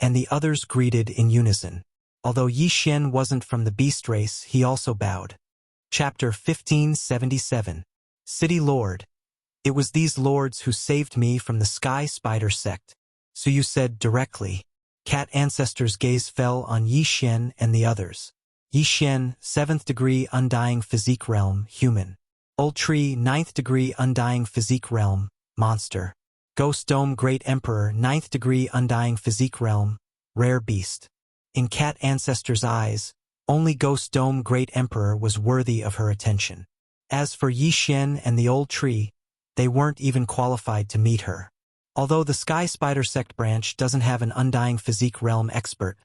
and the others greeted in unison. Although Yi Xian wasn't from the beast race, he also bowed. Chapter 1577. City Lord. It was these lords who saved me from the Sky Spider sect, Suyu said directly. Cat ancestor's gaze fell on Yi Xian and the others. Yi Xian, 7th degree Undying Physique Realm, human. Old Tree, 9th degree Undying Physique Realm, monster. Ghost Dome Great Emperor, 9th degree Undying Physique Realm, rare beast. In Cat ancestor's eyes, only Ghost Dome Great Emperor was worthy of her attention. As for Yi Xian and the Old Tree, they weren't even qualified to meet her. Although the Sky Spider sect branch doesn't have an Undying Physique Realm expert,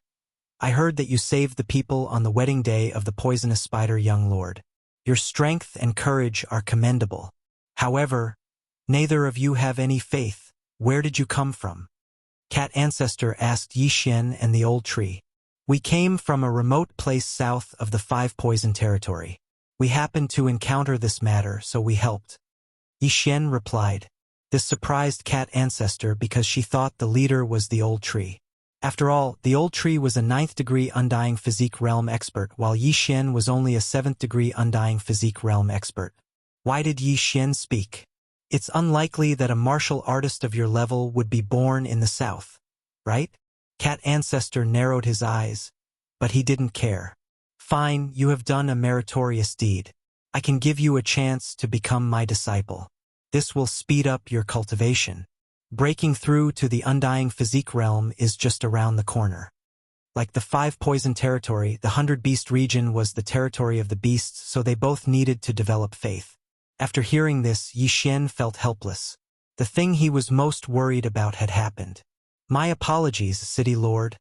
I heard that you saved the people on the wedding day of the poisonous spider young lord. Your strength and courage are commendable. However, neither of you have any faith. Where did you come from? Cat ancestor asked Yi Xian and the Old Tree. We came from a remote place south of the 5 Poison territory. We happened to encounter this matter, so we helped. Yi Xian replied. This surprised Cat ancestor because she thought the leader was the Old Tree. After all, the Old Tree was a 9th degree Undying Physique Realm expert, while Yi Xian was only a 7th degree Undying Physique Realm expert. Why did Yi Xian speak? It's unlikely that a martial artist of your level would be born in the south, right? Cat ancestor narrowed his eyes, but he didn't care. Fine, you have done a meritorious deed. I can give you a chance to become my disciple. This will speed up your cultivation. Breaking through to the Undying Physique Realm is just around the corner. Like the 5 Poison territory, the 100 Beast region was the territory of the beasts, so they both needed to develop faith. After hearing this, Yi Xian felt helpless. The thing he was most worried about had happened. My apologies, City Lord.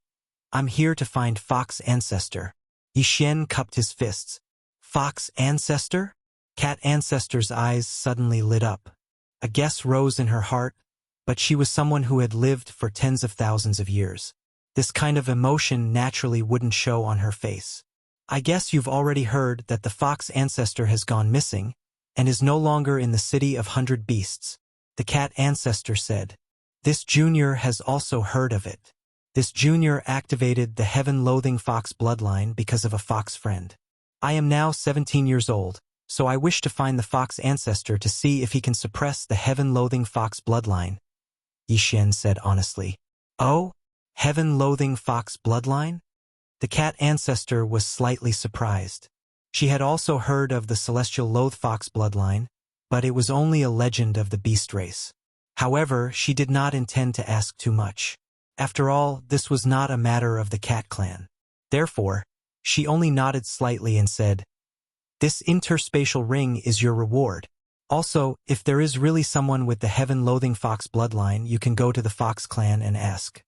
I'm here to find Fox Ancestor. Yi Xian cupped his fists. Fox Ancestor? Cat Ancestor's eyes suddenly lit up. A guess rose in her heart, but she was someone who had lived for tens of thousands of years. This kind of emotion naturally wouldn't show on her face. I guess you've already heard that the Fox Ancestor has gone missing and is no longer in the City of 100 Beasts, the Cat Ancestor said. This junior has also heard of it. This junior activated the heaven-loathing fox bloodline because of a fox friend. I am now 17 years old, so I wish to find the Fox Ancestor to see if he can suppress the heaven-loathing fox bloodline, Yi Xian said honestly. Oh? Heaven-loathing fox bloodline? The Cat Ancestor was slightly surprised. She had also heard of the celestial loathe fox bloodline, but it was only a legend of the beast race. However, she did not intend to ask too much. After all, this was not a matter of the cat clan. Therefore, she only nodded slightly and said, This interspatial ring is your reward. Also, if there is really someone with the heaven-loathing fox bloodline, you can go to the Fox clan and ask.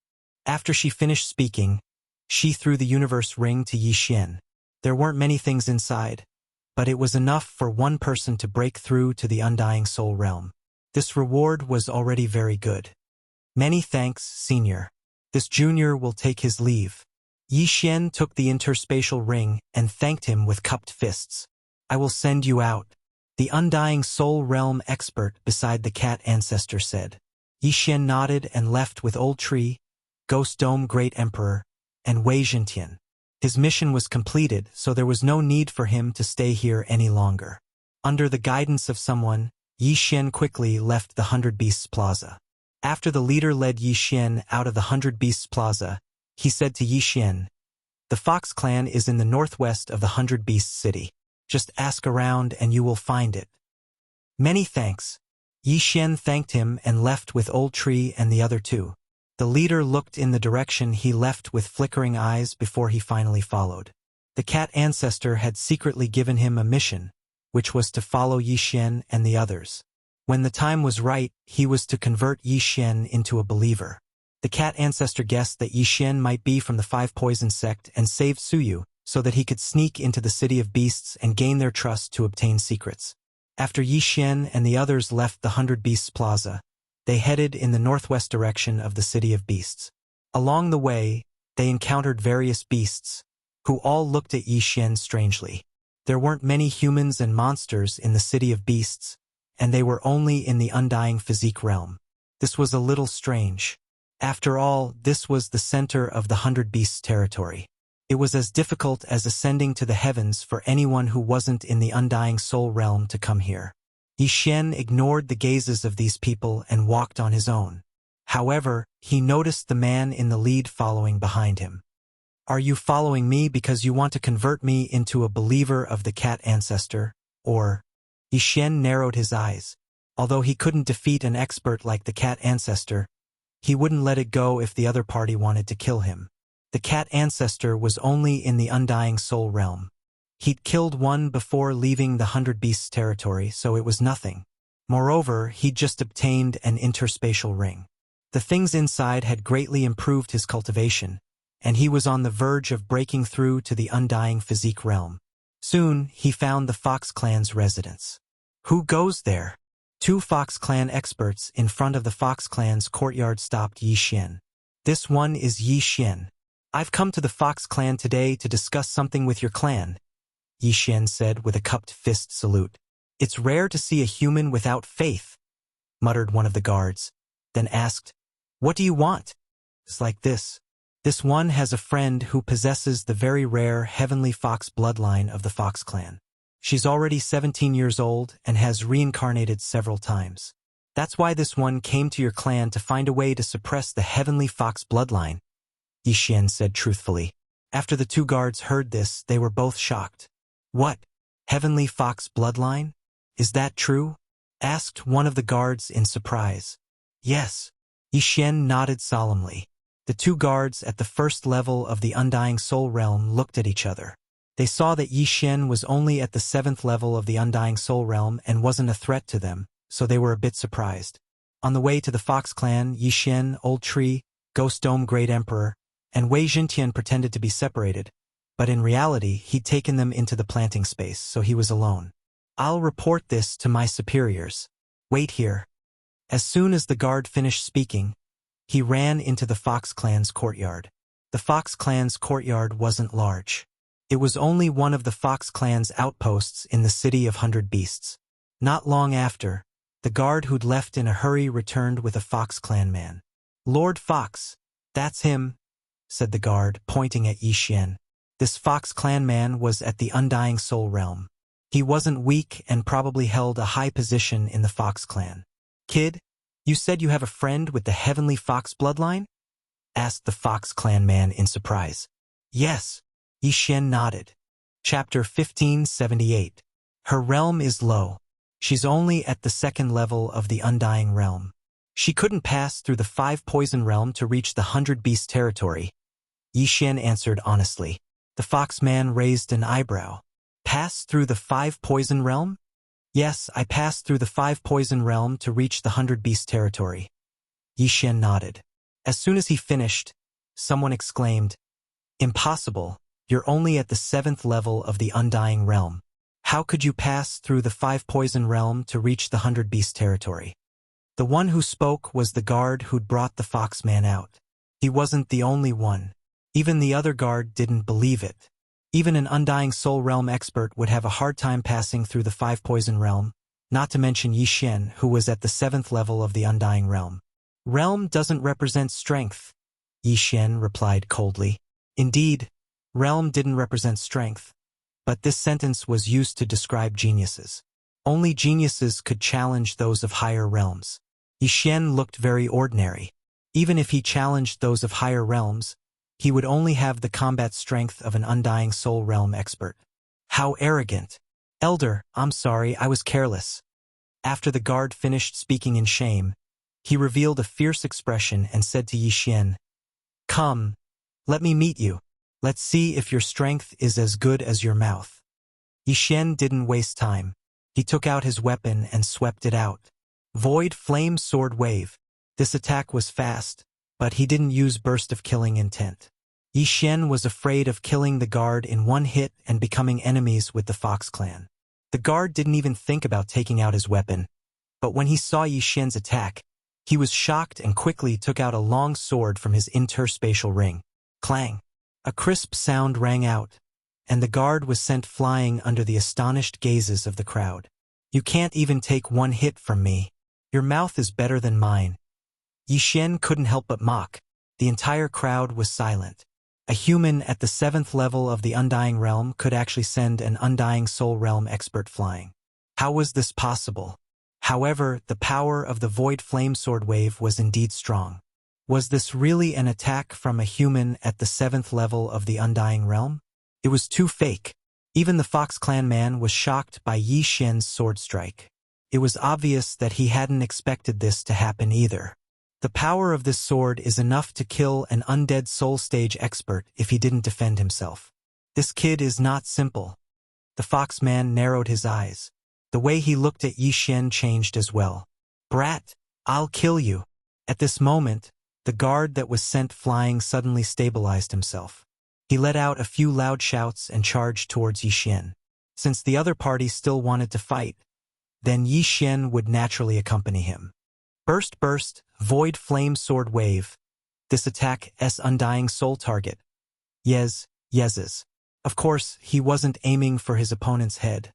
After she finished speaking, she threw the universe ring to Yi Xian. There weren't many things inside, but it was enough for one person to break through to the Undying Soul Realm. This reward was already very good. Many thanks, Senior. This junior will take his leave. Yi Xian took the interspatial ring and thanked him with cupped fists. I will send you out. The Undying Soul Realm expert beside the Cat Ancestor said. Yi Xian nodded and left with Old Tree, Ghost Dome Great Emperor, and Wei Zhentian. His mission was completed, so there was no need for him to stay here any longer. Under the guidance of someone, Yi Xian quickly left the 100 Beasts Plaza. After the leader led Yi Xian out of the 100 Beasts Plaza, he said to Yi Xian, The Fox clan is in the northwest of the 100 Beasts city. Just ask around and you will find it. Many thanks. Yi Xian thanked him and left with Old Tree and the other two. The leader looked in the direction he left with flickering eyes before he finally followed. The Cat Ancestor had secretly given him a mission, which was to follow Yi Xian and the others. When the time was right, he was to convert Yi Xian into a believer. The cat ancestor guessed that Yi Xian might be from the Five Poison sect and saved Suyu, so that he could sneak into the city of beasts and gain their trust to obtain secrets. After Yi Xian and the others left the 100 Beasts Plaza, they headed in the northwest direction of the city of beasts. Along the way, they encountered various beasts, who all looked at Yi Xian strangely. There weren't many humans and monsters in the city of beasts, and they were only in the undying physique realm. This was a little strange. After all, this was the center of the 100 Beasts territory. It was as difficult as ascending to the heavens for anyone who wasn't in the undying soul realm to come here. Yi Xian ignored the gazes of these people and walked on his own. However, he noticed the man in the lead following behind him. Are you following me because you want to convert me into a believer of the cat ancestor, or? Yi Xian narrowed his eyes. Although he couldn't defeat an expert like the cat ancestor, he wouldn't let it go if the other party wanted to kill him. The cat ancestor was only in the undying soul realm. He'd killed one before leaving the 100 Beasts territory, so it was nothing. Moreover, he'd just obtained an interspatial ring. The things inside had greatly improved his cultivation, and he was on the verge of breaking through to the undying physique realm. Soon, he found the Fox Clan's residence. Who goes there? Two Fox Clan experts in front of the Fox Clan's courtyard stopped Yi Xian. This one is Yi Xian. I've come to the Fox Clan today to discuss something with your clan, Yi Xian said with a cupped fist salute. It's rare to see a human without faith, muttered one of the guards, then asked, What do you want? It's like this. This one has a friend who possesses the very rare heavenly fox bloodline of the Fox Clan. She's already 17 years old and has reincarnated several times. That's why this one came to your clan to find a way to suppress the heavenly fox bloodline, Yi Xian said truthfully. After the two guards heard this, they were both shocked. What? Heavenly fox bloodline? Is that true? Asked one of the guards in surprise. Yes. Yi Xian nodded solemnly. The two guards at the first level of the undying soul realm looked at each other. They saw that Yi Xian was only at the 7th level of the undying soul realm and wasn't a threat to them, so they were a bit surprised. On the way to the Fox Clan, Yi Xian, Old Tree, Ghost Dome Great Emperor, and Wei Jintian pretended to be separated, but in reality he'd taken them into the planting space, so he was alone. I'll report this to my superiors. Wait here. As soon as the guard finished speaking, he ran into the Fox Clan's courtyard. The Fox Clan's courtyard wasn't large. It was only one of the Fox Clan's outposts in the city of 100 Beasts. Not long after, the guard who'd left in a hurry returned with a Fox Clan man. Lord Fox, that's him, said the guard, pointing at Yi Xian. This Fox Clan man was at the undying soul realm. He wasn't weak and probably held a high position in the Fox Clan. Kid, you said you have a friend with the heavenly fox bloodline? Asked the Fox Clan man in surprise. Yes, Yi Xian nodded. Chapter 1578. Her realm is low. She's only at the 2nd level of the undying realm. She couldn't pass through the 5 poison realm to reach the 100 Beast territory. Yi Xian answered honestly. The Fox man raised an eyebrow. Pass through the 5 poison realm? Yes, I passed through the 5 poison realm to reach the 100 Beast territory. Yi Xian nodded. As soon as he finished, someone exclaimed, Impossible, you're only at the 7th level of the undying realm. How could you pass through the 5 poison realm to reach the 100 Beast territory? The one who spoke was the guard who'd brought the Fox man out. He wasn't the only one. Even the other guard didn't believe it. Even an undying soul realm expert would have a hard time passing through the 5 poison realm, not to mention Yi Xian, who was at the 7th level of the undying realm. Realm doesn't represent strength, Yi Xian replied coldly. Indeed, realm didn't represent strength, but this sentence was used to describe geniuses. Only geniuses could challenge those of higher realms. Yi Xian looked very ordinary. Even if he challenged those of higher realms, he would only have the combat strength of an undying soul realm expert. How arrogant. Elder, I'm sorry, I was careless. After the guard finished speaking in shame, he revealed a fierce expression and said to Yi Xian, Come, let me meet you. Let's see if your strength is as good as your mouth. Yi Xian didn't waste time. He took out his weapon and swept it out. Void Flame Sword Wave. This attack was fast, but he didn't use burst of killing intent. Yi Xian was afraid of killing the guard in one hit and becoming enemies with the Fox clan. The guard didn't even think about taking out his weapon, but when he saw Yi Xian's attack, he was shocked and quickly took out a long sword from his interspatial ring. Clang! A crisp sound rang out, and the guard was sent flying under the astonished gazes of the crowd. You can't even take one hit from me. Your mouth is better than mine. Yi Xian couldn't help but mock. The entire crowd was silent. A human at the 7th level of the Undying Realm could actually send an Undying Soul Realm expert flying. How was this possible? However, the power of the Void Flame Sword Wave was indeed strong. Was this really an attack from a human at the 7th level of the Undying Realm? It was too fake. Even the Fox Clan man was shocked by Yi Xian's sword strike. It was obvious that he hadn't expected this to happen either. The power of this sword is enough to kill an undead soul stage expert if he didn't defend himself. This kid is not simple. The Fox man narrowed his eyes. The way he looked at Yi Xian changed as well. Brat, I'll kill you. At this moment, the guard that was sent flying suddenly stabilized himself. He let out a few loud shouts and charged towards Yi Xian. Since the other party still wanted to fight, then Yi Xian would naturally accompany him. Burst, Void Flame Sword Wave. This attack S Undying Soul target. Yeses. Of course, he wasn't aiming for his opponent's head,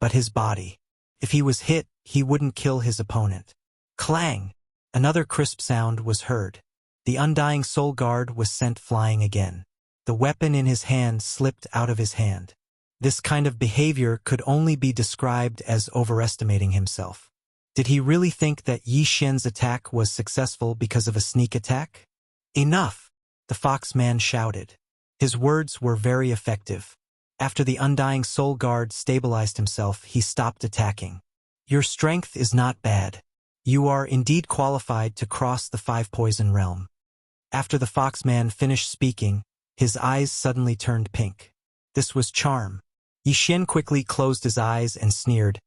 but his body. If he was hit, he wouldn't kill his opponent. Clang! Another crisp sound was heard. The Undying Soul Guard was sent flying again. The weapon in his hand slipped out of his hand. This kind of behavior could only be described as overestimating himself. Did he really think that Yi Xian's attack was successful because of a sneak attack? Enough! The Fox man shouted. His words were very effective. After the Undying Soul Guard stabilized himself, he stopped attacking. Your strength is not bad. You are indeed qualified to cross the 5-poison realm. After the Fox man finished speaking, his eyes suddenly turned pink. This was charm. Yi Xian quickly closed his eyes and sneered.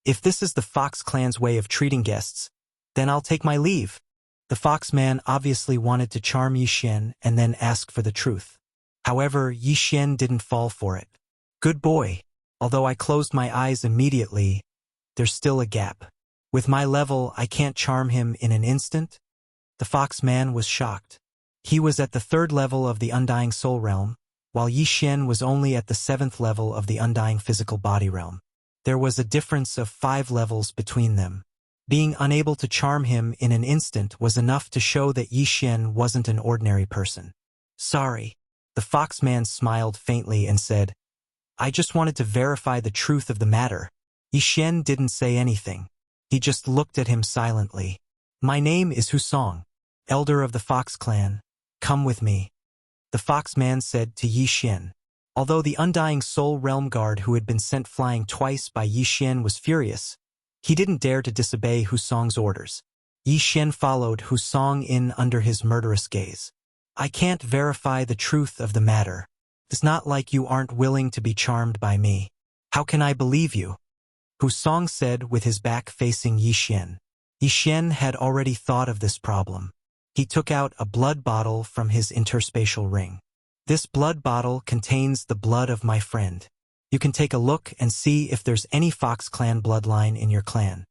If this is the Fox clan's way of treating guests, then I'll take my leave. The Fox man obviously wanted to charm Yi Xian and then ask for the truth. However, Yi Xian didn't fall for it. Good boy. Although I closed my eyes immediately, there's still a gap. With my level, I can't charm him in an instant? The Fox man was shocked. He was at the 3rd level of the Undying Soul Realm, while Yi Xian was only at the 7th level of the Undying Physical Body Realm. There was a difference of 5 levels between them. Being unable to charm him in an instant was enough to show that Yi Xian wasn't an ordinary person. Sorry. The Fox man smiled faintly and said, I just wanted to verify the truth of the matter. Yi Xian didn't say anything. He just looked at him silently. My name is Husong, elder of the Fox clan. Come with me. The Fox man said to Yi Xian. Although the Undying Soul Realm Guard who had been sent flying twice by Yi Xian was furious, he didn't dare to disobey Husong's orders. Yi Xian followed Husong in under his murderous gaze. I can't verify the truth of the matter. It's not like you aren't willing to be charmed by me. How can I believe you? Husong said with his back facing Yi Xian. Yi Xian had already thought of this problem. He took out a blood bottle from his interspatial ring. This blood bottle contains the blood of my friend. You can take a look and see if there's any Fox clan bloodline in your clan.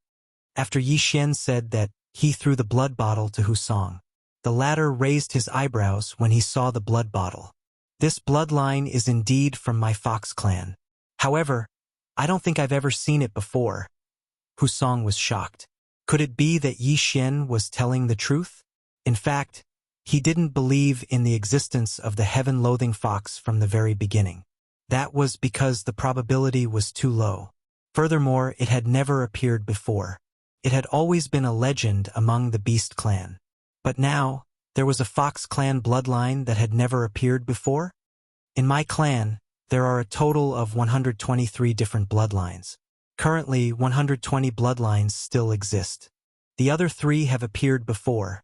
After Yi Xian said that, he threw the blood bottle to Husong. The latter raised his eyebrows when he saw the blood bottle. This bloodline is indeed from my Fox clan. However, I don't think I've ever seen it before. Husong was shocked. Could it be that Yi Xian was telling the truth? In fact, he didn't believe in the existence of the heaven-loathing fox from the very beginning. That was because the probability was too low. Furthermore, it had never appeared before. It had always been a legend among the Beast clan. But now, there was a Fox clan bloodline that had never appeared before? In my clan, there are a total of 123 different bloodlines. Currently, 120 bloodlines still exist. The other 3 have appeared before.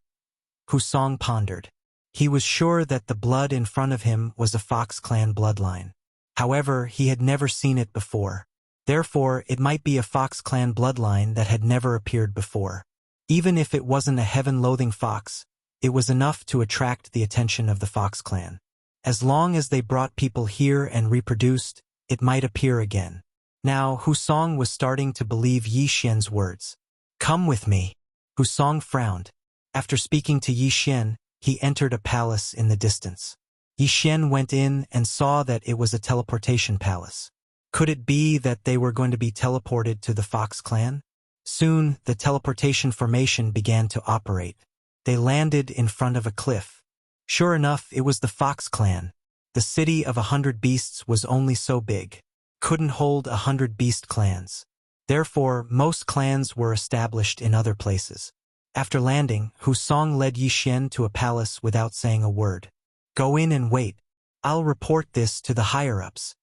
Husong pondered. He was sure that the blood in front of him was a Fox clan bloodline. However, he had never seen it before. Therefore, it might be a Fox clan bloodline that had never appeared before. Even if it wasn't a heaven-loathing fox, it was enough to attract the attention of the Fox clan. As long as they brought people here and reproduced, it might appear again. Now, Husong was starting to believe Yi Xian's words. "Come with me." Husong frowned. After speaking to Yi Xian, he entered a palace in the distance. Yi Xian went in and saw that it was a teleportation palace. Could it be that they were going to be teleported to the Fox clan? Soon, the teleportation formation began to operate. They landed in front of a cliff. Sure enough, it was the Fox clan. The city of 100 beasts was only so big. Couldn't hold 100 beast clans. Therefore, most clans were established in other places. After landing, Husong led Yi Xian to a palace without saying a word. "Go in and wait. I'll report this to the higher-ups."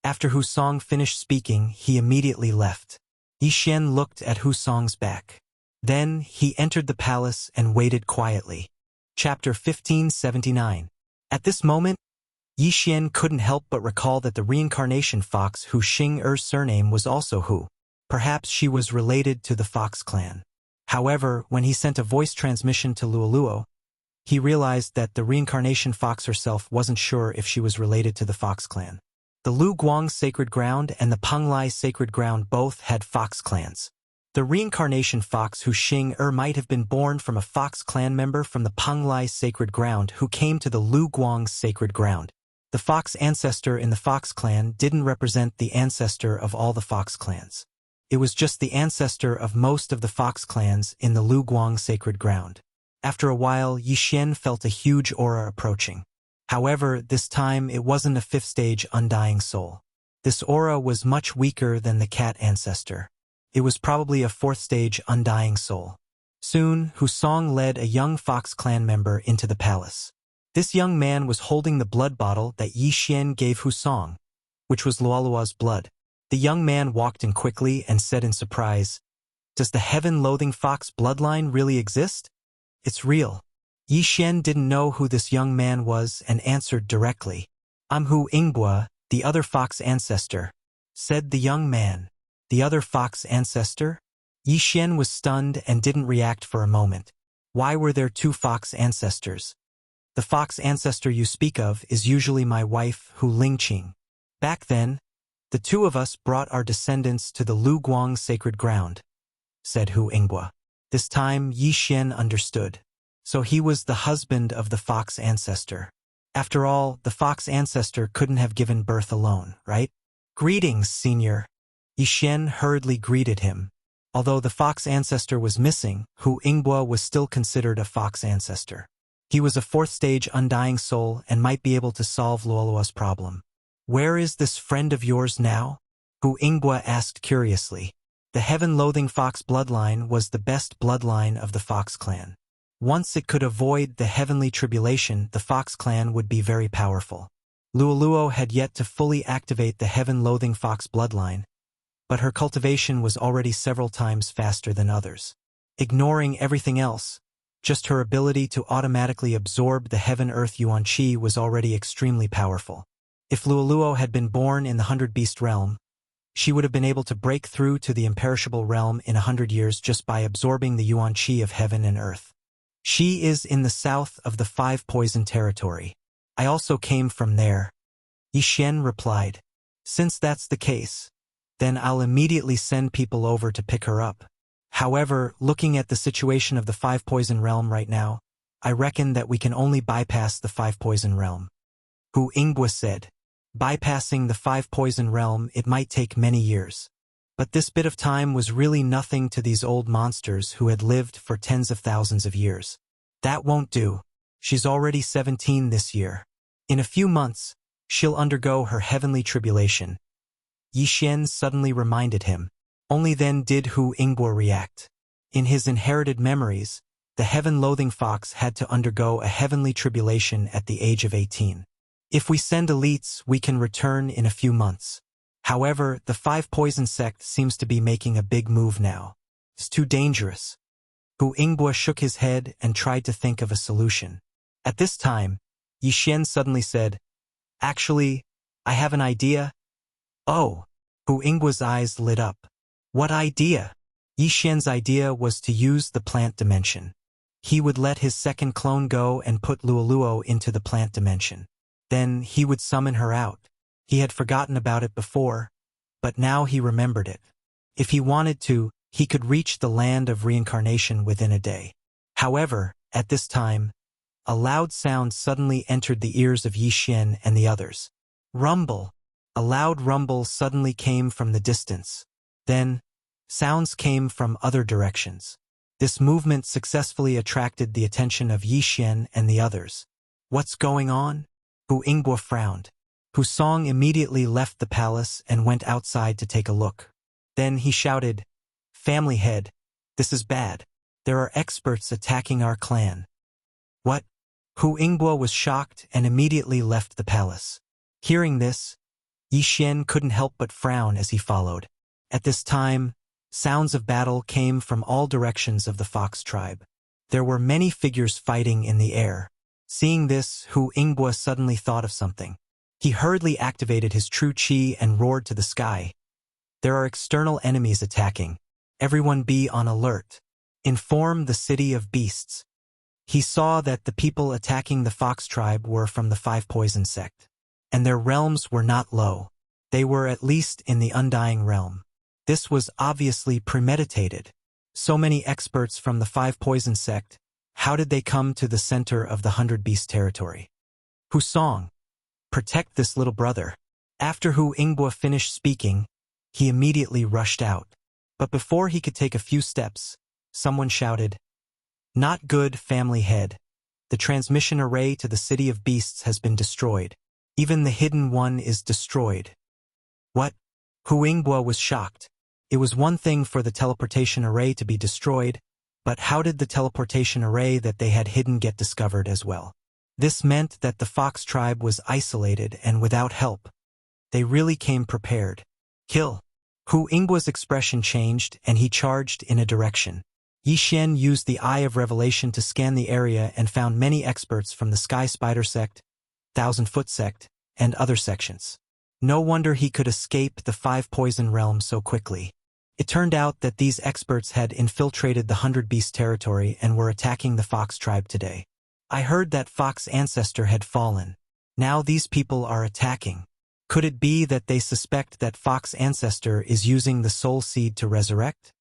After Husong finished speaking, he immediately left. Yi Xian looked at Husong's back. Then, he entered the palace and waited quietly. Chapter 1579. At this moment, Yi Xian couldn't help but recall that the reincarnation fox Hu Xing-er's surname was also Hu. Perhaps she was related to the Fox clan. However, when he sent a voice transmission to Luoluo, he realized that the reincarnation fox herself wasn't sure if she was related to the Fox clan. The Lu Guang Sacred Ground and the Penglai Sacred Ground both had Fox clans. The reincarnation fox Hu Xing-er might have been born from a Fox clan member from the Penglai Sacred Ground who came to the Lu Guang Sacred Ground. The Fox ancestor in the Fox clan didn't represent the ancestor of all the Fox clans. It was just the ancestor of most of the Fox clans in the Lu Guang Sacred Ground. After a while, Yi Xian felt a huge aura approaching. However, this time it wasn't a fifth-stage undying soul. This aura was much weaker than the cat ancestor. It was probably a fourth-stage undying soul. Soon, Husong led a young Fox clan member into the palace. This young man was holding the blood bottle that Yi Xian gave Husong, which was Luoluo's blood. The young man walked in quickly and said in surprise, "Does the heaven-loathing fox bloodline really exist?" "It's real." Yi Xian didn't know who this young man was and answered directly. "I'm Hu Ingbua, the other Fox ancestor," said the young man. The other Fox ancestor? Yi Xian was stunned and didn't react for a moment. Why were there two Fox ancestors? "The Fox ancestor you speak of is usually my wife, Hu Lingqing. Back then, the two of us brought our descendants to the Lu Guang Sacred Ground," said Hu Ingbua. This time, Yi Xian understood. So he was the husband of the Fox ancestor. After all, the Fox ancestor couldn't have given birth alone, right? "Greetings, senior." Yi Xian hurriedly greeted him. Although the Fox ancestor was missing, Hu Ingbua was still considered a Fox ancestor. He was a fourth-stage undying soul and might be able to solve Luoluo's problem. "Where is this friend of yours now?" Hu Ingbua asked curiously. The heaven-loathing Fox bloodline was the best bloodline of the Fox clan. Once it could avoid the heavenly tribulation, the Fox clan would be very powerful. Luoluo had yet to fully activate the heaven-loathing Fox bloodline, but her cultivation was already several times faster than others. Ignoring everything else, just her ability to automatically absorb the heaven-earth yuan qi was already extremely powerful. If Luoluo had been born in the 100-beast realm, she would have been able to break through to the imperishable realm in 100 years just by absorbing the yuan qi of heaven and earth. "She is in the south of the 5-poison territory. I also came from there," Yi Xian replied. "Since that's the case, then I'll immediately send people over to pick her up. However, looking at the situation of the 5-poison realm right now, I reckon that we can only bypass the 5-poison realm." Hu Ingbua said. Bypassing the 5-poison realm, it might take many years. But this bit of time was really nothing to these old monsters who had lived for tens of thousands of years. "That won't do. She's already 17 this year. In a few months, she'll undergo her heavenly tribulation." Yi Xian suddenly reminded him. Only then did Hu Ingbua react. In his inherited memories, the heaven-loathing fox had to undergo a heavenly tribulation at the age of 18. "If we send elites, we can return in a few months. However, the 5-poison sect seems to be making a big move now. It's too dangerous." Hu Ingbua shook his head and tried to think of a solution. At this time, Yi Xian suddenly said, "Actually, I have an idea." "Oh, Hu Yinggua's eyes lit up. What idea? Yi Xian's idea was to use the plant dimension. He would let his second clone go and put Luoluo into the plant dimension. Then he would summon her out. He had forgotten about it before, but now he remembered it. If he wanted to, he could reach the land of reincarnation within a day. However, at this time, a loud sound suddenly entered the ears of Yi Xian and the others. Rumble! A loud rumble suddenly came from the distance. Then, sounds came from other directions. This movement successfully attracted the attention of Yi Xian and the others. What's going on? Hu Yinggua frowned. Hu Song immediately left the palace and went outside to take a look. Then he shouted, "Family head, this is bad. There are experts attacking our clan." What? Hu Yinggua was shocked and immediately left the palace. Hearing this, Yi Xian couldn't help but frown as he followed. At this time, sounds of battle came from all directions of the fox tribe. There were many figures fighting in the air. Seeing this, Hu Yinggua suddenly thought of something. He hurriedly activated his true qi and roared to the sky. There are external enemies attacking. Everyone be on alert. Inform the city of beasts. He saw that the people attacking the fox tribe were from the Five Poison sect. And their realms were not low. They were at least in the Undying realm. This was obviously premeditated. So many experts from the Five Poison sect, how did they come to the center of the 100 Beast territory? Hu Song, protect this little brother. After Hu Yinggua finished speaking, he immediately rushed out. But before he could take a few steps, someone shouted, "Not good, family head. The transmission array to the city of beasts has been destroyed. Even the hidden one is destroyed." What? Hu Yinggua was shocked. It was one thing for the teleportation array to be destroyed, but how did the teleportation array that they had hidden get discovered as well? This meant that the fox tribe was isolated and without help. They really came prepared. Kill! Hu Yinggua's expression changed and he charged in a direction. Yi Xian used the Eye of Revelation to scan the area and found many experts from the Sky Spider sect, 1,000-Foot sect, and other sections. No wonder he could escape the Five Poison realm so quickly. It turned out that these experts had infiltrated the 100 Beast territory and were attacking the fox tribe today. I heard that Fox Ancestor had fallen. Now these people are attacking. Could it be that they suspect that Fox Ancestor is using the soul seed to resurrect?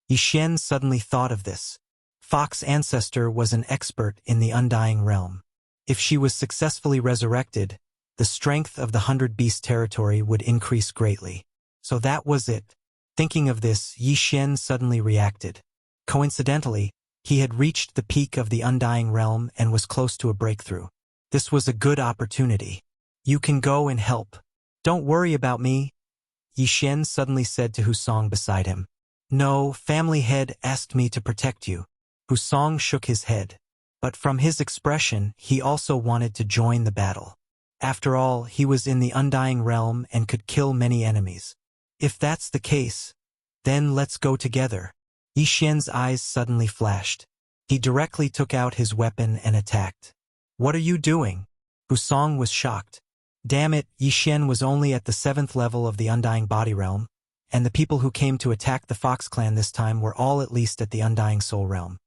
Yi Xian suddenly thought of this. Fox Ancestor was an expert in the Undying realm. If she was successfully resurrected, the strength of the 100 Beast territory would increase greatly. So that was it. Thinking of this, Yi Xian suddenly reacted. Coincidentally, he had reached the peak of the Undying realm and was close to a breakthrough. This was a good opportunity. You can go and help. Don't worry about me, Yi Xian suddenly said to Hu Song beside him. No, family head asked me to protect you. Hu Song shook his head. But from his expression, he also wanted to join the battle. After all, he was in the Undying realm and could kill many enemies. If that's the case, then let's go together. Yi Xian's eyes suddenly flashed. He directly took out his weapon and attacked. What are you doing? Hu Song was shocked. Damn it, Yi Xian was only at the 7th level of the Undying body realm, and the people who came to attack the Fox clan this time were all at least at the Undying soul realm.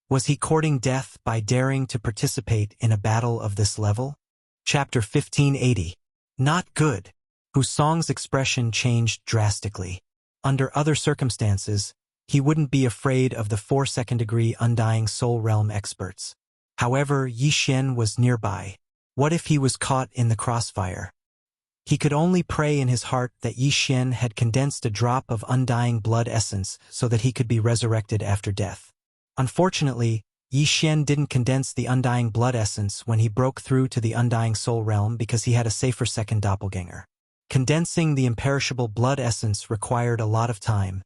Was he courting death by daring to participate in a battle of this level? Chapter 1580. Not good. Hu Song's expression changed drastically. Under other circumstances, he wouldn't be afraid of the 4 second-degree Undying soul realm experts. However, Yi Xian was nearby. What if he was caught in the crossfire? He could only pray in his heart that Yi Xian had condensed a drop of Undying blood essence so that he could be resurrected after death. Unfortunately, Yi Xian didn't condense the Undying blood essence when he broke through to the Undying soul realm because he had a safer second doppelganger. Condensing the imperishable blood essence required a lot of time,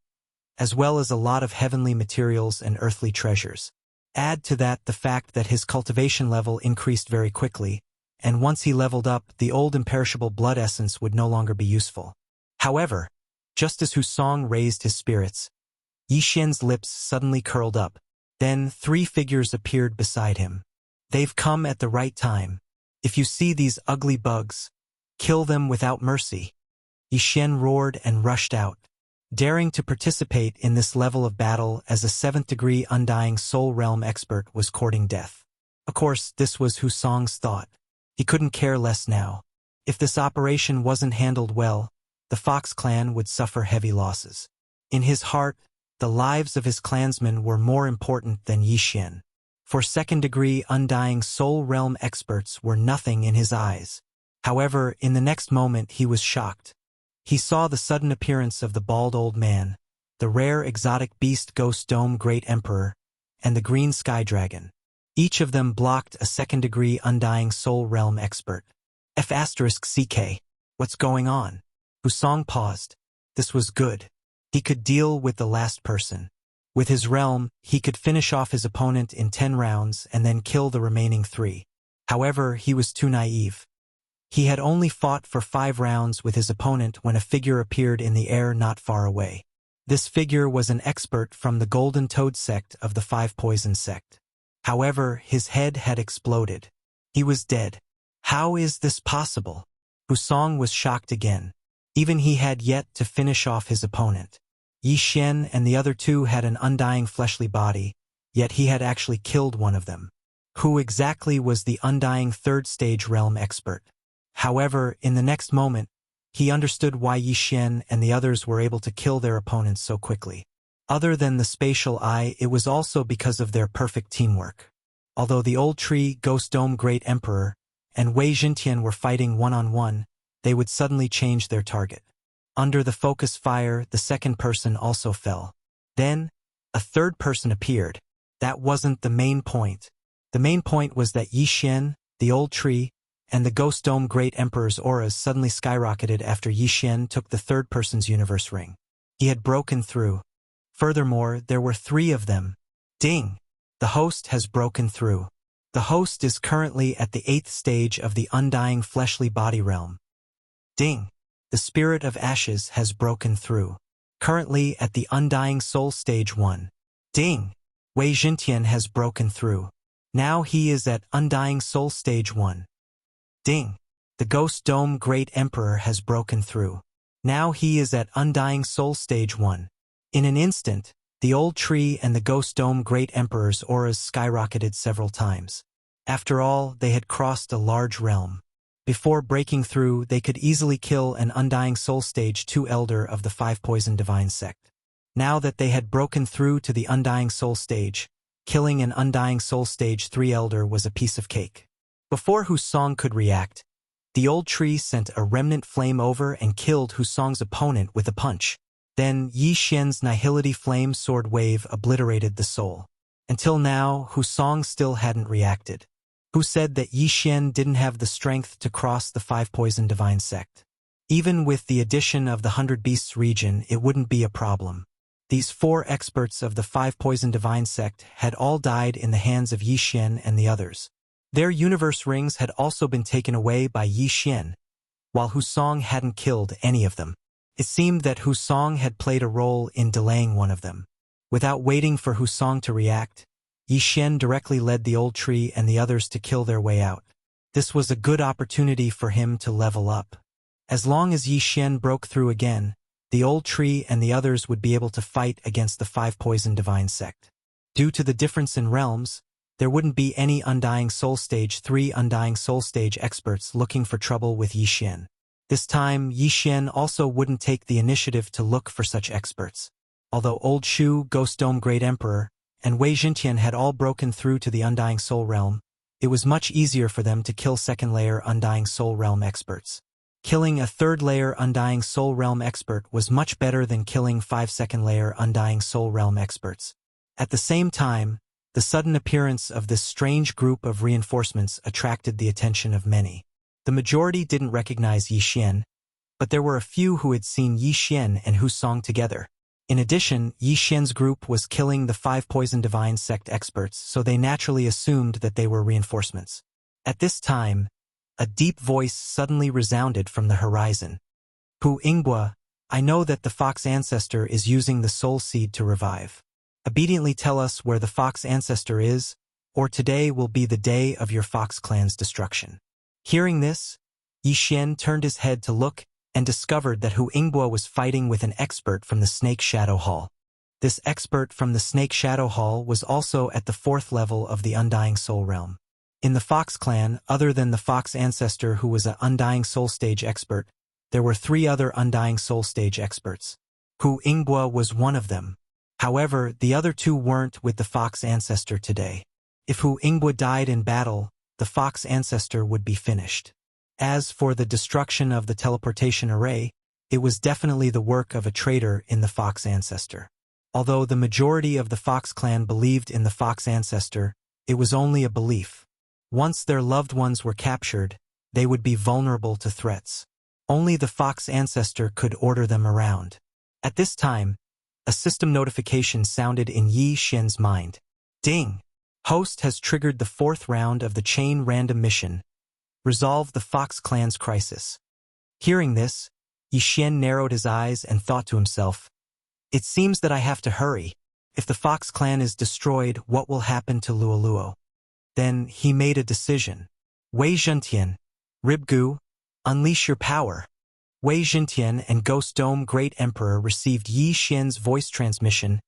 as well as a lot of heavenly materials and earthly treasures. Add to that the fact that his cultivation level increased very quickly, and once he leveled up, the old imperishable blood essence would no longer be useful. However, just as Hu Song raised his spirits, Yi Xian's lips suddenly curled up. Then 3 figures appeared beside him. They've come at the right time. If you see these ugly bugs, kill them without mercy. Yi Xian roared and rushed out, daring to participate in this level of battle as a 7th-degree Undying Soul Realm expert was courting death. Of course, this was Hu Song's thought. He couldn't care less now. If this operation wasn't handled well, the Fox clan would suffer heavy losses. In his heart, the lives of his clansmen were more important than Yi Xian. For 2nd-degree Undying Soul Realm experts were nothing in his eyes. However, in the next moment he was shocked. He saw the sudden appearance of the bald old man, the rare exotic beast Ghost Dome Great Emperor, and the green sky dragon. Each of them blocked a 2nd-degree Undying Soul Realm expert. F***CK. What's going on? Hu Song paused. This was good. He could deal with the last person. With his realm, he could finish off his opponent in 10 rounds and then kill the remaining 3. However, he was too naive. He had only fought for 5 rounds with his opponent when a figure appeared in the air not far away. This figure was an expert from the Golden Toad sect of the 5 Poison sect. However, his head had exploded. He was dead. How is this possible? Hu Song was shocked again. Even he had yet to finish off his opponent. Yi Xian and the other 2 had an undying fleshly body, yet he had actually killed one of them. Who exactly was the undying 3rd-stage realm expert? However, in the next moment, he understood why Yi Xian and the others were able to kill their opponents so quickly. Other than the spatial eye, it was also because of their perfect teamwork. Although the old tree, Ghost Dome Great Emperor, and Wei Jintian were fighting one-on-one, they would suddenly change their target. Under the focus fire, the 2nd person also fell. Then, a 3rd person appeared. That wasn't the main point. The main point was that Yi Xian, the old tree, and the Ghost Dome Great Emperor's auras suddenly skyrocketed after Yi Xian took the 3rd person's universe ring. He had broken through. Furthermore, there were 3 of them. Ding! The host has broken through. The host is currently at the 8th stage of the Undying Fleshly Body Realm. Ding! The Spirit of Ashes has broken through. Currently at the Undying Soul Stage 1. Ding! Wei Jintian has broken through. Now he is at Undying Soul Stage 1. Ding! The Ghost Dome Great Emperor has broken through. Now he is at Undying Soul Stage 1. In an instant, the old tree and the Ghost Dome Great Emperor's auras skyrocketed several times. After all, they had crossed a large realm. Before breaking through, they could easily kill an Undying Soul Stage 2 Elder of the 5 Poison Divine sect. Now that they had broken through to the Undying Soul Stage, killing an Undying Soul Stage 3 Elder was a piece of cake. Before Hu Song could react, the old tree sent a remnant flame over and killed Hu Song's opponent with a punch. Then Yi Xian's Nihility Flame Sword Wave obliterated the soul. Until now, Hu Song still hadn't reacted. Who said that Yi Xian didn't have the strength to cross the 5 Poison Divine sect? Even with the addition of the 100 Beasts region, it wouldn't be a problem. These 4 experts of the 5 Poison Divine sect had all died in the hands of Yi Xian and the others. Their universe rings had also been taken away by Yi Xian, while Hu Song hadn't killed any of them. It seemed that Hu Song had played a role in delaying one of them. Without waiting for Hu Song to react, Yi Xian directly led the old tree and the others to kill their way out. This was a good opportunity for him to level up. As long as Yi Xian broke through again, the old tree and the others would be able to fight against the 5 Poison Divine sect. Due to the difference in realms, there wouldn't be any Undying Soul Stage 3 Undying Soul Stage experts looking for trouble with Yi Xian. This time, Yi Xian also wouldn't take the initiative to look for such experts. Although Old Shu, Ghost Dome Great Emperor, and Wei Jintian had all broken through to the Undying Soul Realm, it was much easier for them to kill 2nd-layer Undying Soul Realm experts. Killing a 3rd-layer Undying Soul Realm expert was much better than killing 5 2nd-layer Undying Soul Realm experts. At the same time, the sudden appearance of this strange group of reinforcements attracted the attention of many. The majority didn't recognize Yi Xian, but there were a few who had seen Yi Xian and Hu Song together. In addition, Yi Xian's group was killing the 5 Poison Divine sect experts, so they naturally assumed that they were reinforcements. At this time, a deep voice suddenly resounded from the horizon. Hu Ingbua, I know that the Fox Ancestor is using the Soul Seed to revive. Obediently tell us where the Fox Ancestor is, or today will be the day of your Fox clan's destruction. Hearing this, Yi Xian turned his head to look, and discovered that Hu Yingbua was fighting with an expert from the Snake Shadow Hall. This expert from the Snake Shadow Hall was also at the 4th level of the Undying Soul Realm. In the Fox clan, other than the Fox ancestor who was an Undying Soul Stage expert, there were 3 other Undying Soul Stage experts. Hu Yingbua was one of them. However, the other 2 weren't with the Fox ancestor today. If Hu Yingbua died in battle, the Fox ancestor would be finished. As for the destruction of the teleportation array, it was definitely the work of a traitor in the Fox ancestor. Although the majority of the Fox clan believed in the Fox ancestor, it was only a belief. Once their loved ones were captured, they would be vulnerable to threats. Only the Fox ancestor could order them around. At this time, a system notification sounded in Yi Xian's mind. Ding! Host has triggered the 4th round of the chain random mission. Resolve the Fox clan's crisis. Hearing this, Yi Xian narrowed his eyes and thought to himself, "It seems that I have to hurry. If the Fox clan is destroyed, what will happen to Luoluo?" Then he made a decision. Wei Zhentian, Ribgu, unleash your power. Wei Zhentian and Ghost Dome Great Emperor received Yi Xian's voice transmission,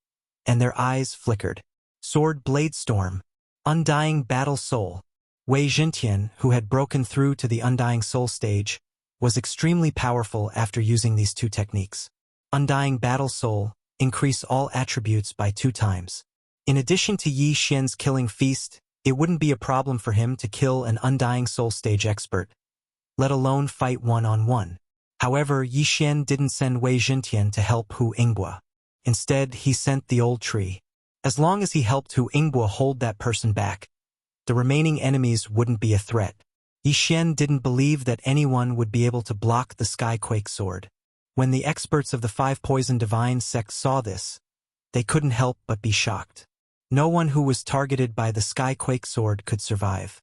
and their eyes flickered. Sword Blade Storm, Undying Battle Soul. Wei Zhentian, who had broken through to the Undying Soul stage, was extremely powerful after using these 2 techniques. Undying Battle Soul, increase all attributes by 2 times. In addition to Yi Xian's killing feast, it wouldn't be a problem for him to kill an Undying Soul stage expert, let alone fight one-on-one. However, Yi Xian didn't send Wei Zhentian to help Hu Yingbua. Instead, he sent the old tree. As long as he helped Hu Yingbua hold that person back, the remaining enemies wouldn't be a threat. Yi Xian didn't believe that anyone would be able to block the Skyquake sword. When the experts of the 5 Poison Divine sect saw this, they couldn't help but be shocked. No one who was targeted by the Skyquake sword could survive.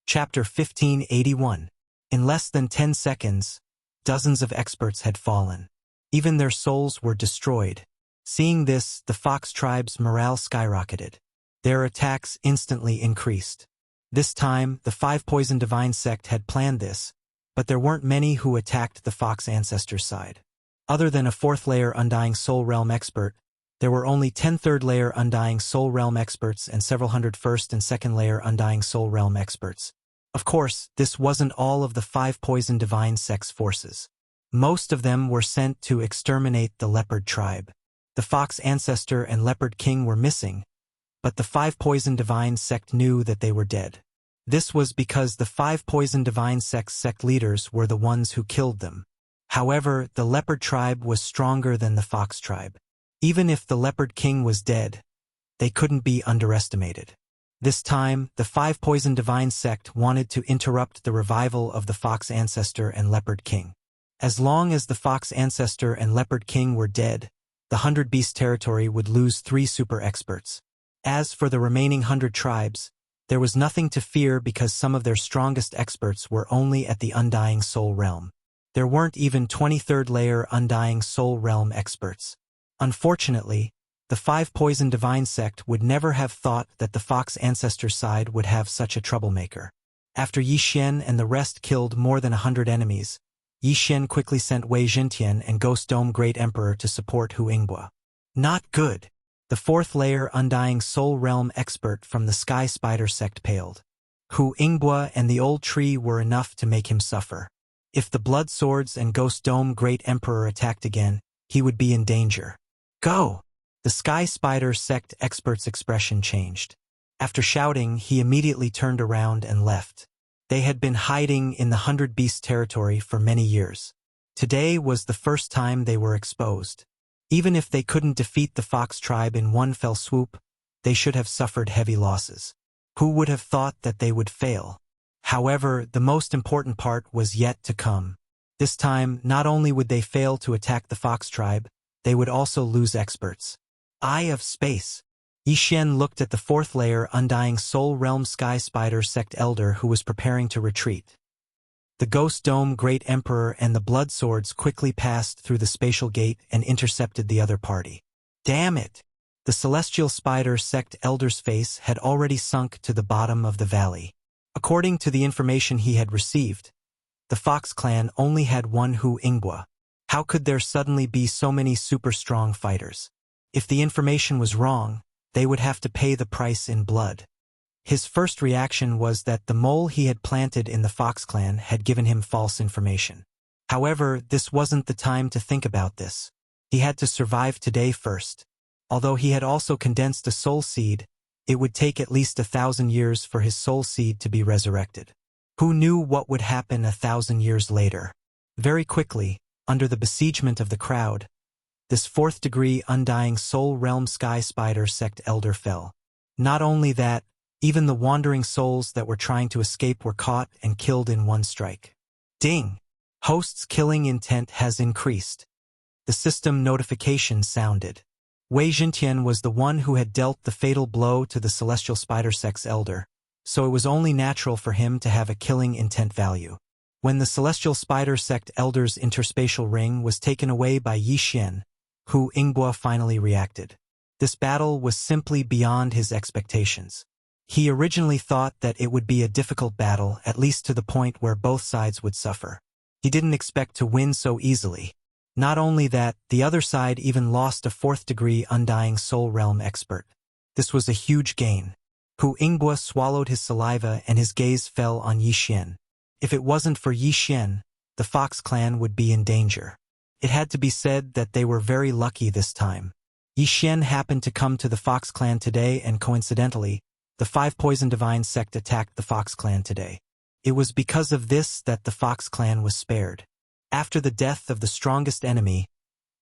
Chapter 1581. In less than 10 seconds, dozens of experts had fallen. Even their souls were destroyed. Seeing this, the Fox tribe's morale skyrocketed. Their attacks instantly increased. This time, the 5 Poison Divine sect had planned this, but there weren't many who attacked the Fox ancestors' side. Other than a 4th layer Undying Soul Realm expert, there were only 10 3rd layer Undying Soul Realm experts and several hundred 1st and 2nd layer Undying Soul Realm experts. Of course, this wasn't all of the 5 Poison Divine sect's forces. Most of them were sent to exterminate the Leopard tribe. The Fox ancestor and Leopard King were missing, but the 5 Poison Divine sect knew that they were dead. This was because the 5 Poison Divine sect's sect leaders were the ones who killed them. However, the Leopard tribe was stronger than the Fox tribe. Even if the Leopard King was dead, they couldn't be underestimated. This time, the 5 Poison Divine sect wanted to interrupt the revival of the Fox ancestor and Leopard King. As long as the Fox ancestor and Leopard King were dead, the 100 Beast territory would lose 3 super experts. As for the remaining 100 tribes, there was nothing to fear because some of their strongest experts were only at the Undying Soul Realm. There weren't even 23rd layer Undying Soul Realm experts. Unfortunately, the 5 Poison Divine sect would never have thought that the Fox ancestor side would have such a troublemaker. After Yi Xian and the rest killed more than 100 enemies, Yi Xian quickly sent Wei Zhentian and Ghost Dome Great Emperor to support Hu Yingbua. Not good. The 4th layer Undying Soul Realm expert from the Sky Spider sect paled. Hu Yingbua and the old tree were enough to make him suffer. If the Blood Swords and Ghost Dome Great Emperor attacked again, he would be in danger. Go! The Sky Spider sect expert's expression changed. After shouting, he immediately turned around and left. They had been hiding in the 100 Beast territory for many years. Today was the first time they were exposed. Even if they couldn't defeat the Fox tribe in one fell swoop, they should have suffered heavy losses. Who would have thought that they would fail? However, the most important part was yet to come. This time, not only would they fail to attack the Fox tribe, they would also lose experts. Eye of Space. Yi Xian looked at the 4th layer Undying Soul Realm Sky Spider sect elder who was preparing to retreat. The Ghost Dome Great Emperor and the Blood Swords quickly passed through the spatial gate and intercepted the other party. Damn it! The Celestial Spider sect elder's face had already sunk to the bottom of the valley. According to the information he had received, the Fox clan only had one Hu Yingbua. How could there suddenly be so many super strong fighters? If the information was wrong, they would have to pay the price in blood. His first reaction was that the mole he had planted in the Fox clan had given him false information. However, this wasn't the time to think about this. He had to survive today first. Although he had also condensed a soul seed, it would take at least 1,000 years for his soul seed to be resurrected. Who knew what would happen 1,000 years later? Very quickly, under the besiegement of the crowd, this fourth-degree undying soul realm sky spider sect elder fell. Not only that, even the wandering souls that were trying to escape were caught and killed in one strike. Ding! Host's killing intent has increased. The system notification sounded. Wei Jintian was the one who had dealt the fatal blow to the celestial spider sect's elder, so it was only natural for him to have a killing intent value. When the celestial spider sect elder's interspatial ring was taken away by Yi Xian, Hu Yingbo finally reacted. This battle was simply beyond his expectations. He originally thought that it would be a difficult battle, at least to the point where both sides would suffer. He didn't expect to win so easily. Not only that, the other side even lost a fourth-degree undying soul realm expert. This was a huge gain. Hu Yingbo swallowed his saliva and his gaze fell on Yi Xian. If it wasn't for Yi Xian, the Fox clan would be in danger. It had to be said that they were very lucky this time. Yi Xian happened to come to the Fox clan today, and coincidentally, the 5 Poison Divine sect attacked the Fox clan today. It was because of this that the Fox clan was spared. After the death of the strongest enemy,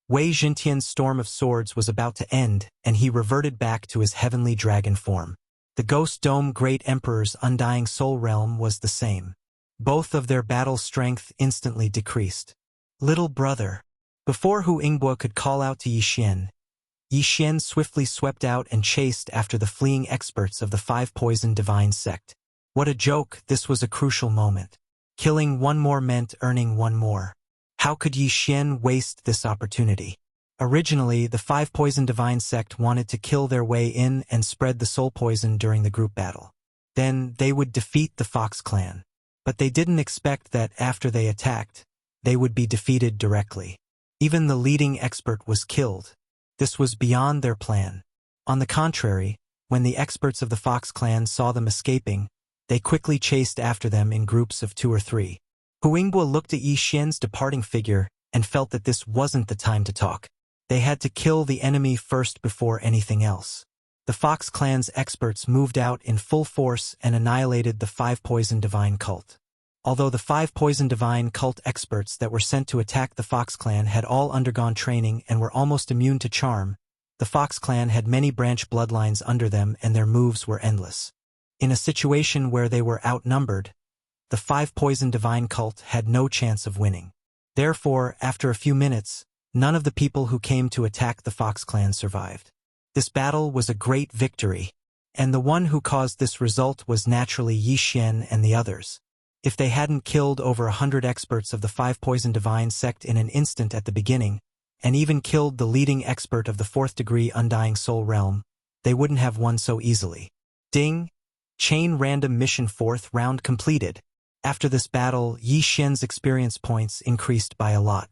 Wei Jintian's storm of swords was about to end, and he reverted back to his heavenly dragon form. The Ghost Dome Great Emperor's undying soul realm was the same. Both of their battle strength instantly decreased. Little brother. Before Hu Yingbo could call out to Yi Xian swiftly swept out and chased after the fleeing experts of the 5 Poison Divine sect. What a joke, this was a crucial moment. Killing one more meant earning one more. How could Yi Xian waste this opportunity? Originally, the 5 Poison Divine sect wanted to kill their way in and spread the soul poison during the group battle. Then they would defeat the Fox clan. But they didn't expect that after they attacked, they would be defeated directly. Even the leading expert was killed. This was beyond their plan. On the contrary, when the experts of the Fox clan saw them escaping, they quickly chased after them in groups of 2 or 3. Hu Yingbo looked at Yi Xian's departing figure and felt that this wasn't the time to talk. They had to kill the enemy first before anything else. The Fox clan's experts moved out in full force and annihilated the 5 Poison Divine cult. Although the 5 Poison Divine cult experts that were sent to attack the Fox clan had all undergone training and were almost immune to charm, the Fox clan had many branch bloodlines under them and their moves were endless. In a situation where they were outnumbered, the 5 Poison Divine cult had no chance of winning. Therefore, after a few minutes, none of the people who came to attack the Fox clan survived. This battle was a great victory, and the one who caused this result was naturally Yi Xian and the others. If they hadn't killed over 100 experts of the 5 Poison Divine sect in an instant at the beginning, and even killed the leading expert of the 4th-degree Undying Soul Realm, they wouldn't have won so easily. Ding! Chain Random Mission 4th round completed. After this battle, Yi Xian's experience points increased by a lot.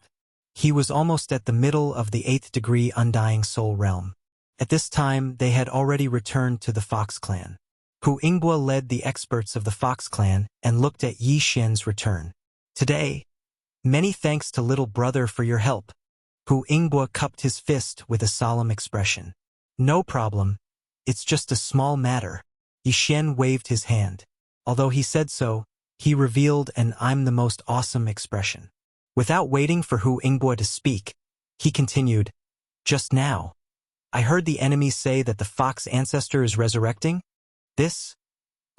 He was almost at the middle of the 8th-degree Undying Soul Realm. At this time, they had already returned to the Fox clan. Hu Yingbo led the experts of the Fox clan and looked at Yi Xian's return. Today, many thanks to little brother for your help. Hu Yingbo cupped his fist with a solemn expression. No problem. It's just a small matter. Yi Xian waved his hand. Although he said so, he revealed an "I'm the most awesome" expression. Without waiting for Hu Yingbo to speak, he continued, "Just now, I heard the enemy say that the Fox ancestor is resurrecting? This?"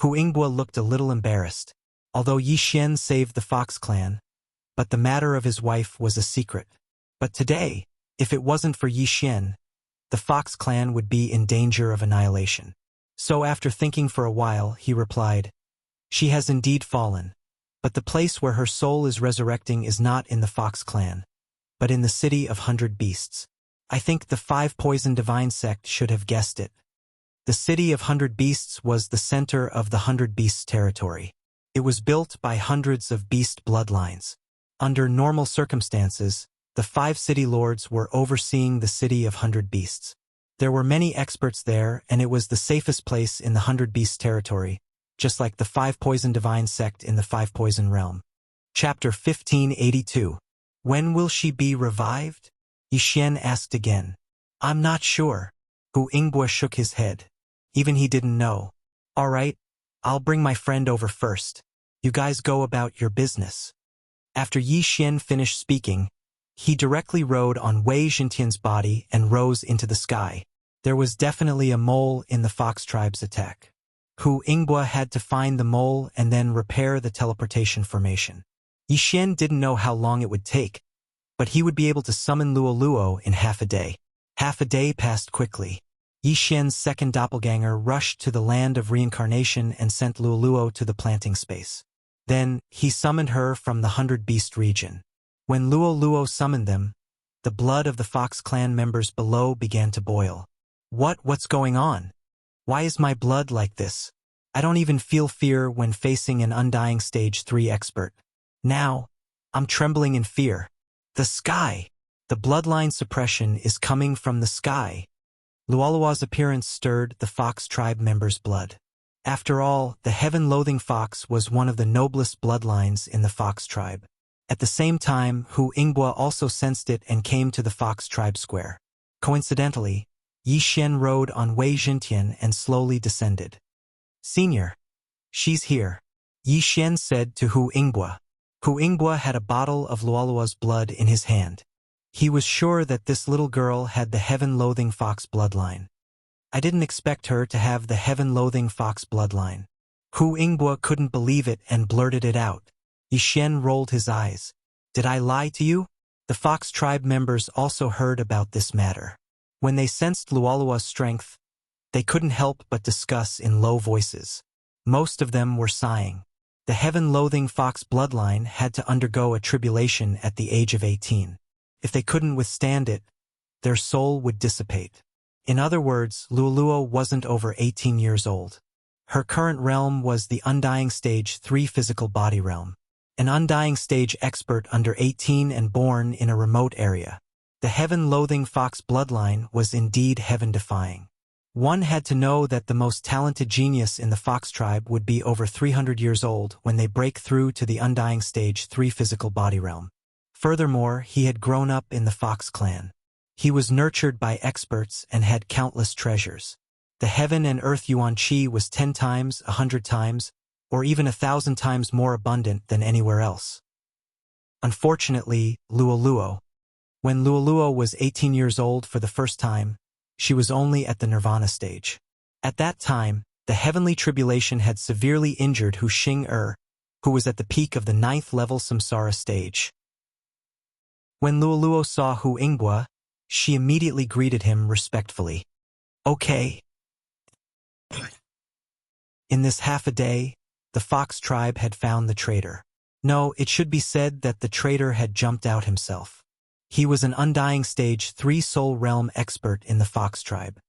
Hu Yingbo looked a little embarrassed. Although Yi Xian saved the Fox clan, but the matter of his wife was a secret. But today, if it wasn't for Yi Xian, the Fox clan would be in danger of annihilation. So after thinking for a while, he replied, "She has indeed fallen, but the place where her soul is resurrecting is not in the Fox clan, but in the city of 100 Beasts. I think the 5 Poison Divine sect should have guessed it. The city of 100 Beasts was the center of the 100 Beasts territory. It was built by hundreds of beast bloodlines. Under normal circumstances, The 5 city lords were overseeing the city of 100 beasts. There were many experts there, and it was the safest place in the 100 beasts territory, just like the 5 poison divine sect in the 5 poison realm. Chapter 1582. When will she be revived? Yi Xian asked again. I'm not sure. Hu Yingbua shook his head. Even he didn't know. All right, I'll bring my friend over first. You guys go about your business. After Yi Xian finished speaking, he directly rode on Wei Jintian's body and rose into the sky. There was definitely a mole in the fox tribe's attack. Hu Yingbua had to find the mole and then repair the teleportation formation. Yi Xian didn't know how long it would take, but he would be able to summon Luo in half a day. Half a day passed quickly. Yi Xian's second doppelganger rushed to the land of reincarnation and sent Luo to the planting space. Then, he summoned her from the 100 Beast region. When Luo summoned them, the blood of the Fox clan members below began to boil. What's going on? Why is my blood like this? I don't even feel fear when facing an undying stage 3 expert. Now, I'm trembling in fear. The sky! The bloodline suppression is coming from the sky. Luolua's appearance stirred the Fox tribe members' blood. After all, the heaven-loathing fox was one of the noblest bloodlines in the Fox tribe. At the same time, Hu Yingbua also sensed it and came to the Fox tribe square. Coincidentally, Yi Xian rode on Wei Jintian and slowly descended. Senior. She's here. Yi Xian said to Hu Yingbua. Hu Yingbua had a bottle of Luolua's blood in his hand. He was sure that this little girl had the heaven-loathing fox bloodline. I didn't expect her to have the heaven-loathing fox bloodline. Hu Yingbua couldn't believe it and blurted it out. Yi Xian rolled his eyes. Did I lie to you? The Fox tribe members also heard about this matter. When they sensed Luolua's strength, they couldn't help but discuss in low voices. Most of them were sighing. The heaven-loathing fox bloodline had to undergo a tribulation at the age of 18. If they couldn't withstand it, their soul would dissipate. In other words, Luoluo wasn't over 18 years old. Her current realm was the Undying Stage 3 physical body realm. An Undying Stage expert under 18 and born in a remote area. The heaven-loathing fox bloodline was indeed heaven-defying. One had to know that the most talented genius in the Fox tribe would be over 300 years old when they break through to the Undying Stage 3 physical body realm. Furthermore, he had grown up in the Fox clan. He was nurtured by experts and had countless treasures. The heaven and earth Yuan Qi was 10 times, 100 times, or even 1,000 times more abundant than anywhere else. Unfortunately, when Luoluo was 18 years old for the first time, she was only at the Nirvana stage. At that time, the heavenly tribulation had severely injured Hu Xing who was at the peak of the 9th level Samsara stage. When Luoluo saw Hu Yingbua, she immediately greeted him respectfully. Okay. In this half a day, the Fox tribe had found the traitor. No, it should be said that the traitor had jumped out himself. He was an Undying Stage 3 Soul Realm expert in the Fox tribe.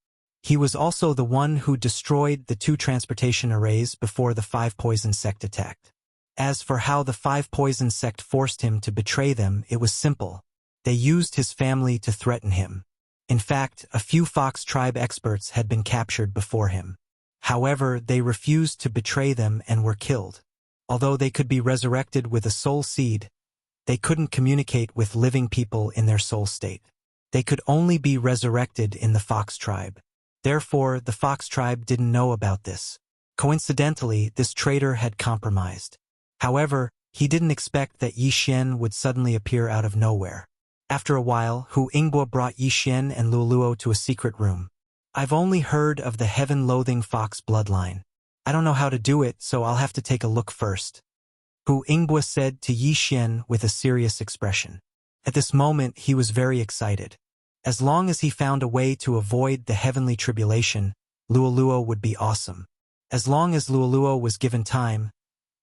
He was also the one who destroyed the 2 transportation arrays before the 5 Poison sect attacked. As for how the 5 Poison sect forced him to betray them, it was simple. They used his family to threaten him. In fact, a few Fox tribe experts had been captured before him. However, they refused to betray them and were killed. Although they could be resurrected with a soul seed, they couldn't communicate with living people in their soul state. They could only be resurrected in the Fox tribe. Therefore, the Fox tribe didn't know about this. Coincidentally, this traitor had compromised. However, he didn't expect that Yi Xian would suddenly appear out of nowhere. After a while, Hu Yingbua brought Yi Xian and Luoluo to a secret room. I've only heard of the heaven-loathing fox bloodline. I don't know how to do it, so I'll have to take a look first. Hu Yingbua said to Yi Xian with a serious expression. At this moment, he was very excited. As long as he found a way to avoid the heavenly tribulation, Luoluo would be awesome. As long as Luoluo was given time,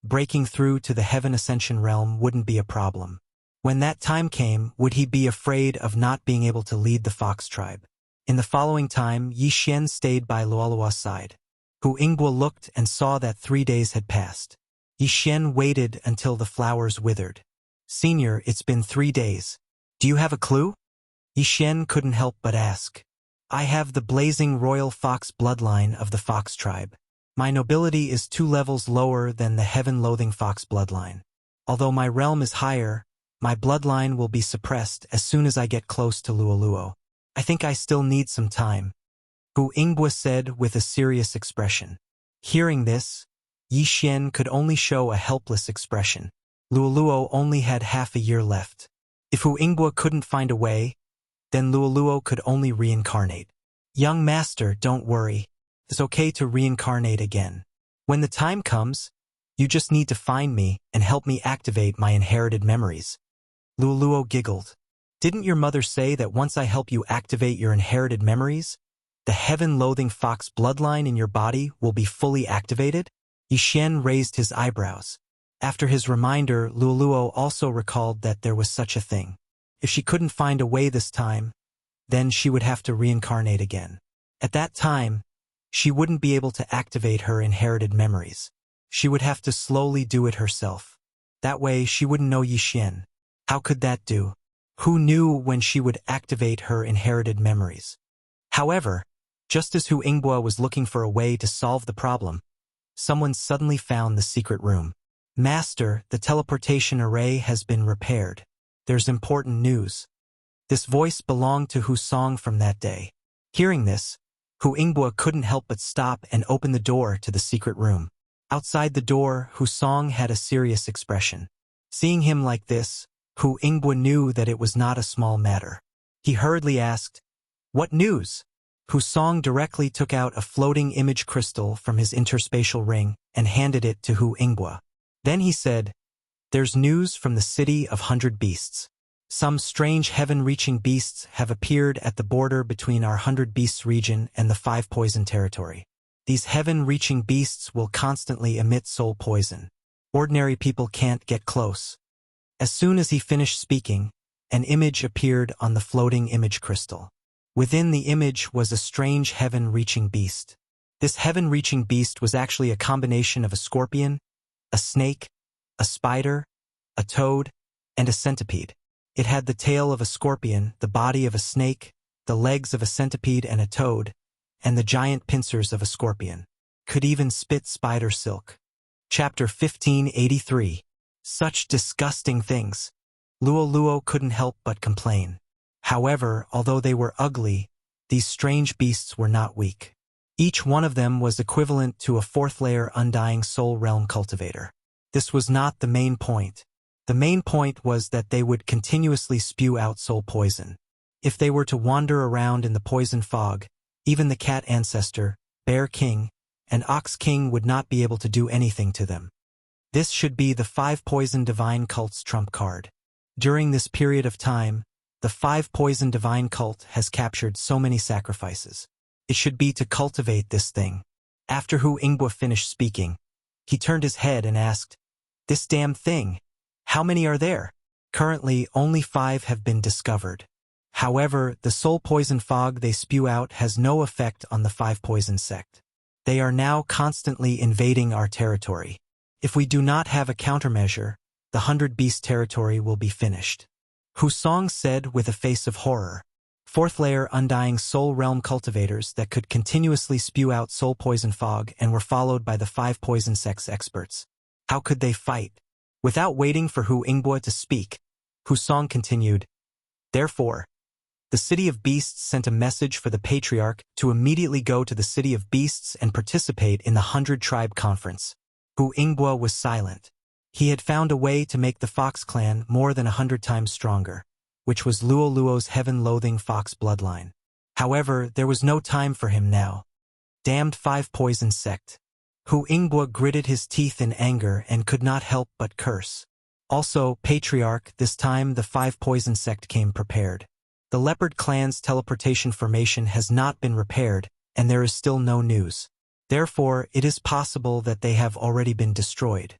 breaking through to the heaven ascension realm wouldn't be a problem. When that time came, would he be afraid of not being able to lead the Fox tribe? In the following time, Yi Xian stayed by Luolua's side. Hu Yingbua looked and saw that 3 days had passed. Yi Xian waited until the flowers withered. Senior, it's been 3 days. Do you have a clue? Yixin couldn't help but ask. I have the blazing royal fox bloodline of the fox tribe. My nobility is 2 levels lower than the heaven-loathing fox bloodline. Although my realm is higher, my bloodline will be suppressed as soon as I get close to Luoluo. I think I still need some time, Hu Yingbo said with a serious expression. Hearing this, Yixin could only show a helpless expression. Luoluo only had half a year left. If Hu Yingbo couldn't find a way, then Luoluo could only reincarnate. Young master, don't worry. It's okay to reincarnate again. When the time comes, you just need to find me and help me activate my inherited memories. Luoluo giggled. Didn't your mother say that once I help you activate your inherited memories, the heaven-loathing fox bloodline in your body will be fully activated? Yixin raised his eyebrows. After his reminder, Luoluo also recalled that there was such a thing. If she couldn't find a way this time, then she would have to reincarnate again. At that time, she wouldn't be able to activate her inherited memories. She would have to slowly do it herself. That way, she wouldn't know Yixin. How could that do? Who knew when she would activate her inherited memories? However, just as Hu Yingbo was looking for a way to solve the problem, someone suddenly found the secret room. Master, the teleportation array has been repaired. There's important news. This voice belonged to Hu Song from that day. Hearing this, Hu Yingbo couldn't help but stop and open the door to the secret room. Outside the door, Hu Song had a serious expression. Seeing him like this, Hu Yingbo knew that it was not a small matter. He hurriedly asked, "What news?" Hu Song directly took out a floating image crystal from his interspatial ring and handed it to Hu Yingbo. Then he said, "There's news from the city of 100 beasts. Some strange heaven-reaching beasts have appeared at the border between our 100 beasts region and the 5 poison territory. These heaven-reaching beasts will constantly emit soul poison. Ordinary people can't get close." As soon as he finished speaking, an image appeared on the floating image crystal. Within the image was a strange heaven-reaching beast. This heaven-reaching beast was actually a combination of a scorpion, a snake, a spider, a toad, and a centipede. It had the tail of a scorpion, the body of a snake, the legs of a centipede and a toad, and the giant pincers of a scorpion. Could even spit spider silk. Chapter 1583. Such disgusting things. Luoluo couldn't help but complain. However, although they were ugly, these strange beasts were not weak. Each one of them was equivalent to a 4th-layer undying soul realm cultivator. This was not the main point. The main point was that they would continuously spew out soul poison. If they were to wander around in the poison fog, even the cat ancestor, bear king, and ox king would not be able to do anything to them. This should be the 5 poison divine cult's trump card. During this period of time, the 5 poison divine cult has captured so many sacrifices. It should be to cultivate this thing. After Hu Yingbo finished speaking, he turned his head and asked, "This damn thing, how many are there?" Currently, only 5 have been discovered. However, the soul poison fog they spew out has no effect on the 5 poison sect. They are now constantly invading our territory. If we do not have a countermeasure, the 100 beast territory will be finished. Hu Song said with a face of horror. 4th-layer undying soul realm cultivators that could continuously spew out soul poison fog and were followed by the 5 poison sects experts. How could they fight? Without waiting for Hu Yingbo to speak, Hu Song continued, "Therefore, the City of Beasts sent a message for the Patriarch to immediately go to the City of Beasts and participate in the 100-tribe conference." Hu Yingbo was silent. He had found a way to make the Fox clan more than 100 times stronger, which was Luoluo's heaven-loathing fox bloodline. However, there was no time for him now. Damned 5 poison sect. Hu Yingbo gritted his teeth in anger and could not help but curse. Also, Patriarch, this time the 5 poison sect came prepared. The Leopard clan's teleportation formation has not been repaired, and there is still no news. Therefore, it is possible that they have already been destroyed.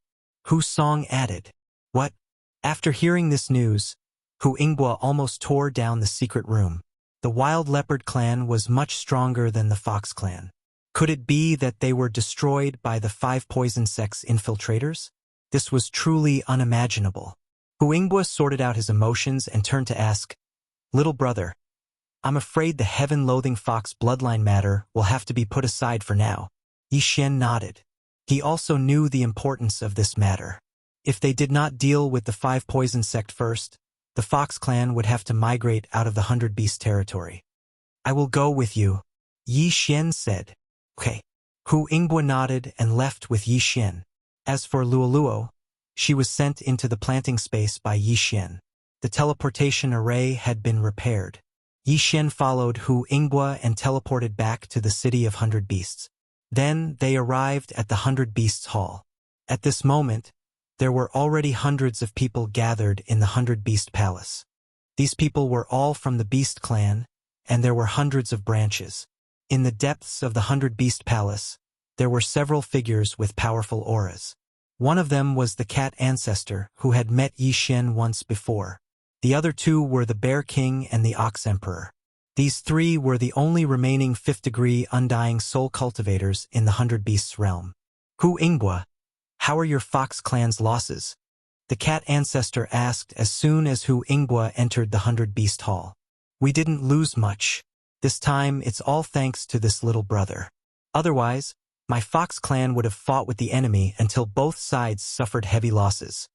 Hu Song added, "What?" After hearing this news, Hu Yingbo almost tore down the secret room. The Wild Leopard clan was much stronger than the Fox clan. Could it be that they were destroyed by the 5 poison sect's infiltrators? This was truly unimaginable. Huingbua sorted out his emotions and turned to ask, "Little brother, I'm afraid the heaven-loathing fox bloodline matter will have to be put aside for now." Yi Xian nodded. He also knew the importance of this matter. If they did not deal with the Five Poison sect first, the Fox clan would have to migrate out of the 100 Beast territory. "I will go with you," Yi Xian said. "Okay." Huingbua nodded and left with Yi Xian. As for Luoluo, she was sent into the planting space by Yi Xian. The teleportation array had been repaired. Yi Xian followed Huingbua and teleported back to the city of 100 Beasts. Then they arrived at the 100 Beasts Hall. At this moment, there were already hundreds of people gathered in the 100 Beast Palace. These people were all from the Beast clan, and there were hundreds of branches. In the depths of the 100 Beast Palace, there were several figures with powerful auras. One of them was the cat ancestor who had met Yi Xian once before. The other two were the Bear King and the Ox Emperor. These three were the only remaining 5th-degree undying soul cultivators in the 100 Beasts realm. Huingbua, how are your Fox clan's losses? The cat ancestor asked as soon as Huingbua entered the 100 Beast Hall. "We didn't lose much. This time it's all thanks to this little brother. Otherwise, my Fox clan would have fought with the enemy until both sides suffered heavy losses,"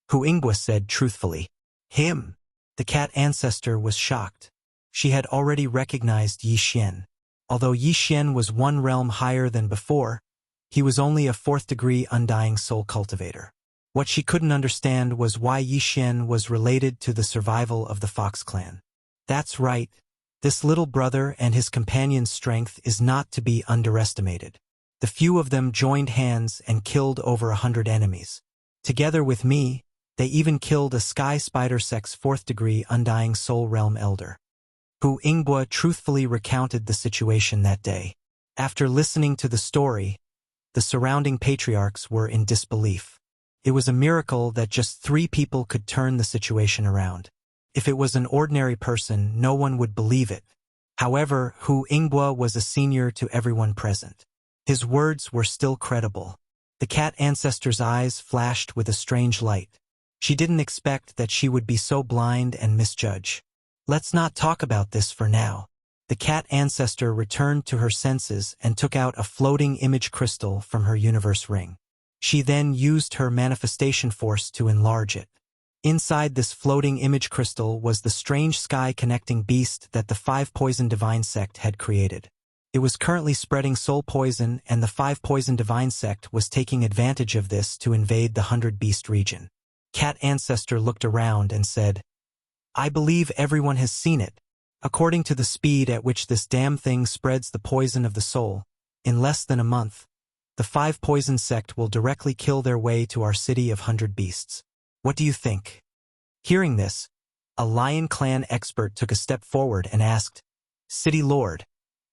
Huingbua said truthfully. "Him?" The cat ancestor was shocked. She had already recognized Yi Xian. Although Yi Xian was one realm higher than before, he was only a 4th-degree undying soul cultivator. What she couldn't understand was why Yi Xian was related to the survival of the Fox clan. That's right. This little brother and his companion's strength is not to be underestimated. The few of them joined hands and killed over 100 enemies. Together with me, they even killed a Sky Spider Sect's 4th-degree undying soul realm elder. Huingbua truthfully recounted the situation that day. After listening to the story, the surrounding patriarchs were in disbelief. It was a miracle that just 3 people could turn the situation around. If it was an ordinary person, no one would believe it. However, Huingbua was a senior to everyone present. His words were still credible. The cat ancestor's eyes flashed with a strange light. She didn't expect that she would be so blind and misjudge. "Let's not talk about this for now." The cat ancestor returned to her senses and took out a floating image crystal from her universe ring. She then used her manifestation force to enlarge it. Inside this floating image crystal was the strange sky-connecting beast that the 5 Poison Divine Sect had created. It was currently spreading soul poison, and the 5 Poison Divine Sect was taking advantage of this to invade the 100 Beast region. Cat Ancestor looked around and said, "I believe everyone has seen it. According to the speed at which this damn thing spreads the poison of the soul, in less than a month, the 5 Poison Sect will directly kill their way to our city of 100 Beasts. What do you think?" Hearing this, a Lion Clan expert took a step forward and asked, "City Lord,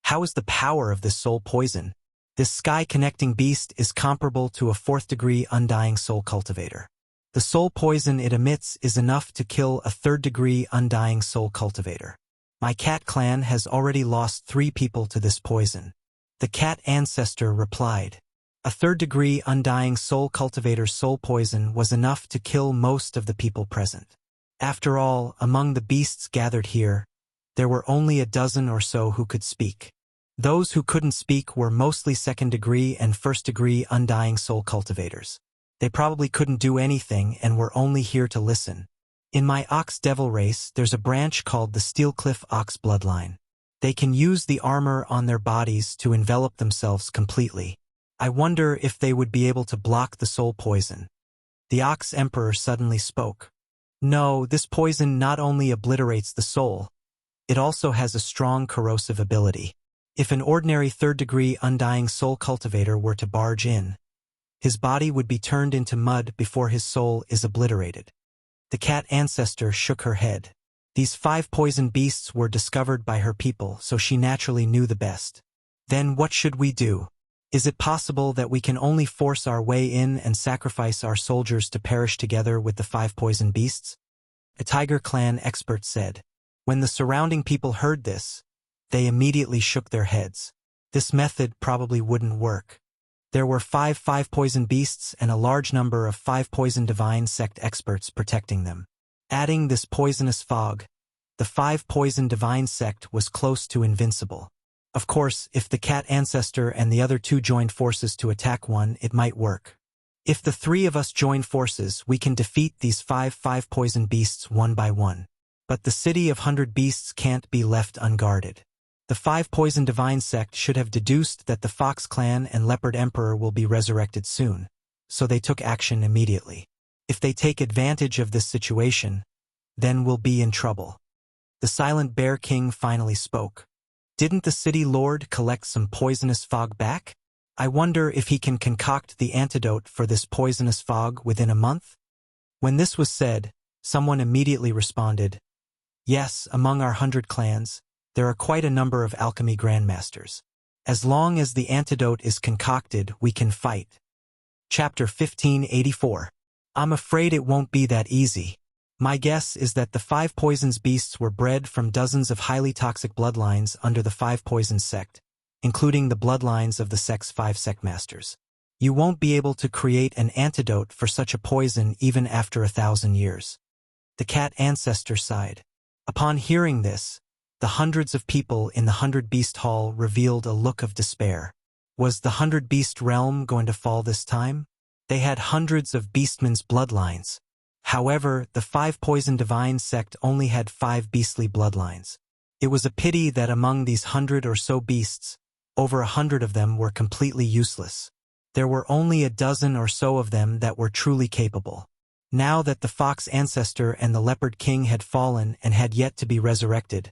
how is the power of this soul poison? This sky-connecting beast is comparable to a 4th-degree undying soul cultivator. The soul poison it emits is enough to kill a 3rd-degree undying soul cultivator. My cat clan has already lost 3 people to this poison." The cat ancestor replied, "A 3rd-degree undying soul cultivator's soul poison was enough to kill most of the people present. After all, among the beasts gathered here, there were only a dozen or so who could speak. Those who couldn't speak were mostly 2nd-degree and 1st-degree undying soul cultivators. They probably couldn't do anything and were only here to listen. In my Ox Devil race, there's a branch called the Steelcliff Ox bloodline. They can use the armor on their bodies to envelop themselves completely. I wonder if they would be able to block the soul poison." The Ox Emperor suddenly spoke. "No, this poison not only obliterates the soul, it also has a strong corrosive ability. If an ordinary 3rd-degree undying soul cultivator were to barge in, his body would be turned into mud before his soul is obliterated." The cat ancestor shook her head. These 5 poison beasts were discovered by her people, so she naturally knew the best. "Then what should we do? Is it possible that we can only force our way in and sacrifice our soldiers to perish together with the 5 poison beasts?" A Tiger Clan expert said. When the surrounding people heard this, they immediately shook their heads. This method probably wouldn't work. There were five poison beasts and a large number of 5 poison divine sect experts protecting them. Adding this poisonous fog, the 5 poison divine sect was close to invincible. Of course, if the cat ancestor and the other 2 joined forces to attack one, it might work. If the 3 of us join forces, we can defeat these 5 poison beasts one by one. But the city of 100 beasts can't be left unguarded. The 5 poison divine sect should have deduced that the Fox clan and Leopard Emperor will be resurrected soon, so they took action immediately. If they take advantage of this situation, then we'll be in trouble. The Silent Bear King finally spoke. Didn't the city lord collect some poisonous fog back? I wonder if he can concoct the antidote for this poisonous fog within a month? When this was said, someone immediately responded, yes, among our 100 clans, there are quite a number of alchemy grandmasters. As long as the antidote is concocted, we can fight. Chapter 1584. I'm afraid it won't be that easy. My guess is that the 5 poisons beasts were bred from dozens of highly toxic bloodlines under the 5 poisons sect, including the bloodlines of the sect's 5 sect masters. You won't be able to create an antidote for such a poison even after 1,000 years. The cat ancestor sighed. Upon hearing this, the hundreds of people in the 100 Beast Hall revealed a look of despair. Was the 100 Beast realm going to fall this time? They had hundreds of beastmen's bloodlines. However, the 5 poison divine sect only had 5 beastly bloodlines. It was a pity that among these 100 or so beasts, over 100 of them were completely useless. There were only a dozen or so of them that were truly capable. Now that the Fox ancestor and the Leopard King had fallen and had yet to be resurrected,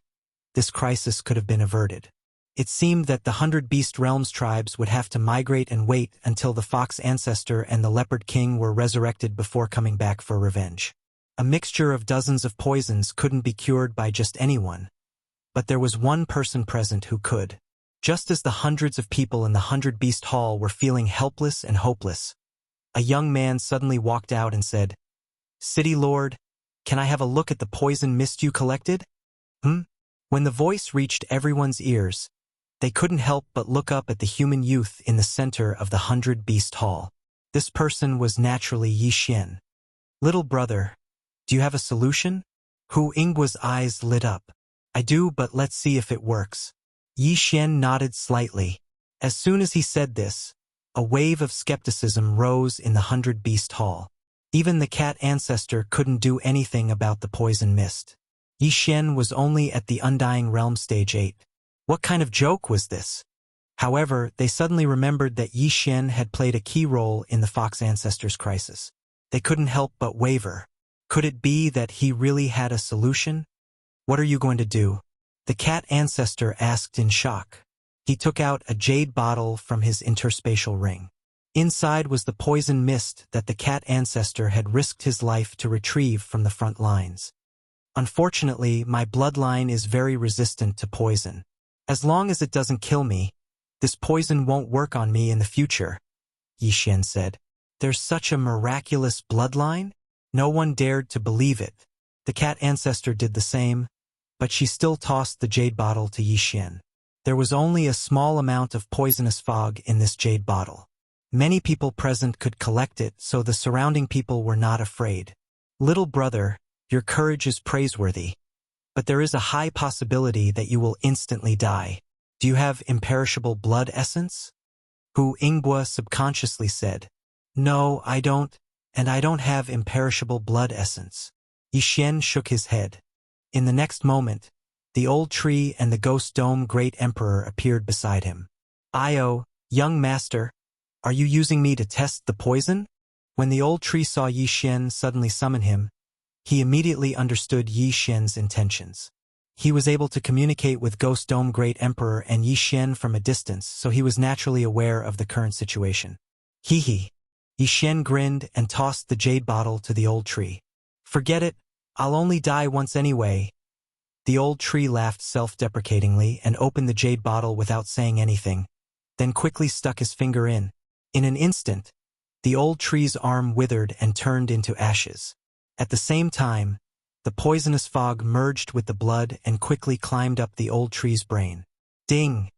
this crisis could have been averted. It seemed that the 100 Beast Realms tribes would have to migrate and wait until the Fox ancestor and the Leopard King were resurrected before coming back for revenge. A mixture of dozens of poisons couldn't be cured by just anyone, but there was one person present who could. Just as the hundreds of people in the 100 Beast Hall were feeling helpless and hopeless, a young man suddenly walked out and said, "City Lord, can I have a look at the poison mist you collected?" When the voice reached everyone's ears, they couldn't help but look up at the human youth in the center of the 100 Beast Hall. This person was naturally Yi Xian. "Little brother, do you have a solution?" Hu Inggua's eyes lit up. "I do, but let's see if it works." Yi Xian nodded slightly. As soon as he said this, a wave of skepticism rose in the 100 Beast Hall. Even the cat ancestor couldn't do anything about the poison mist. Yi Xian was only at the Undying Realm Stage 8. What kind of joke was this? However, they suddenly remembered that Yi Xian had played a key role in the Fox ancestor's crisis. They couldn't help but waver. Could it be that he really had a solution? "What are you going to do?" the cat ancestor asked in shock. He took out a jade bottle from his interspatial ring. Inside was the poison mist that the cat ancestor had risked his life to retrieve from the front lines. "Unfortunately, my bloodline is very resistant to poison. As long as it doesn't kill me, this poison won't work on me in the future," Yi Xian said. "There's such a miraculous bloodline?" No one dared to believe it. The cat ancestor did the same, but she still tossed the jade bottle to Yi Xian. There was only a small amount of poisonous fog in this jade bottle. Many people present could collect it, so the surrounding people were not afraid. "Little brother, your courage is praiseworthy, but there is a high possibility that you will instantly die. Do you have imperishable blood essence?" Hu Inggua subconsciously said, "No, I don't, and I don't have imperishable blood essence." Yi Xian shook his head. In the next moment, the old tree and the ghost dome great emperor appeared beside him. "Io, young master, are you using me to test the poison?" When the old tree saw Yi Xian suddenly summon him, he immediately understood Yi Xian's intentions. He was able to communicate with Ghost Dome Great Emperor and Yi Xian from a distance, so he was naturally aware of the current situation. "Hee hee." Yi Xian grinned and tossed the jade bottle to the old tree. "Forget it, I'll only die once anyway." The old tree laughed self-deprecatingly and opened the jade bottle without saying anything, then quickly stuck his finger in. In an instant, the old tree's arm withered and turned into ashes. At the same time, the poisonous fog merged with the blood and quickly climbed up the old tree's brain. "Ding!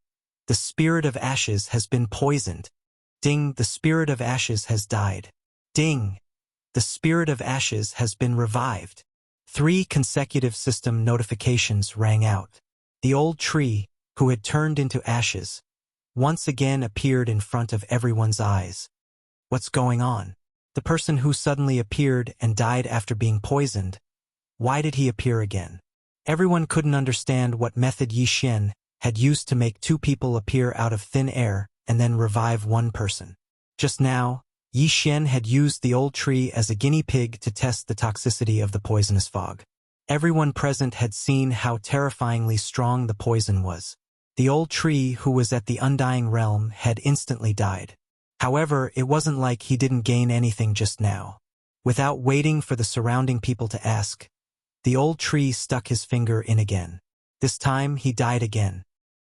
The spirit of ashes has been poisoned." Ding, the spirit of ashes has died. Ding, the spirit of ashes has been revived. 3 consecutive system notifications rang out. The old tree, who had turned into ashes, once again appeared in front of everyone's eyes. What's going on? The person who suddenly appeared and died after being poisoned. Why did he appear again? Everyone couldn't understand what method Yi Xian had used to make 2 people appear out of thin air and then revive 1 person. Just now, Yi Xian had used the old tree as a guinea pig to test the toxicity of the poisonous fog. Everyone present had seen how terrifyingly strong the poison was. The old tree, who was at the undying realm, had instantly died. However, it wasn't like he didn't gain anything just now. Without waiting for the surrounding people to ask, the old tree stuck his finger in again. This time he died again.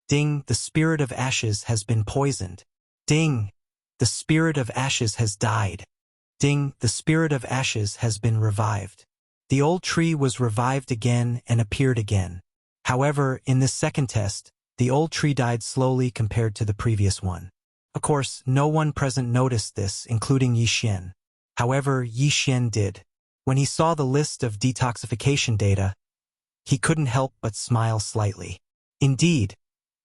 Ding, the spirit of ashes has been poisoned. Ding, the spirit of ashes has died. Ding, the spirit of ashes has been revived. The old tree was revived again and appeared again. However, in this second test, the old tree died slowly compared to the previous one. Of course, no one present noticed this, including Yi Xian. However, Yi Xian did. When he saw the list of detoxification data, he couldn't help but smile slightly. Indeed,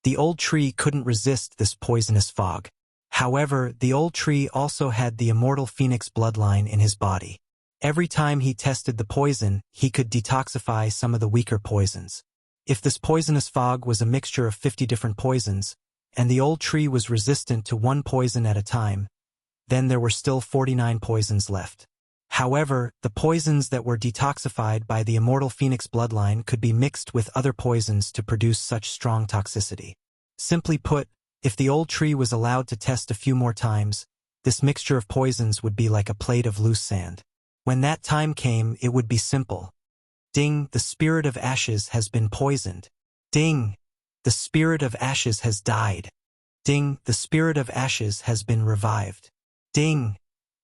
the old tree couldn't resist this poisonous fog. However, the old tree also had the immortal phoenix bloodline in his body. Every time he tested the poison, he could detoxify some of the weaker poisons. If this poisonous fog was a mixture of 50 different poisons, and the old tree was resistant to 1 poison at a time, then there were still 49 poisons left. However, the poisons that were detoxified by the immortal phoenix bloodline could be mixed with other poisons to produce such strong toxicity. Simply put, if the old tree was allowed to test a few more times, this mixture of poisons would be like a plate of loose sand. When that time came, it would be simple. Ding, the spirit of ashes has been poisoned. Ding, the spirit of ashes has died. Ding, the spirit of ashes has been revived. Ding,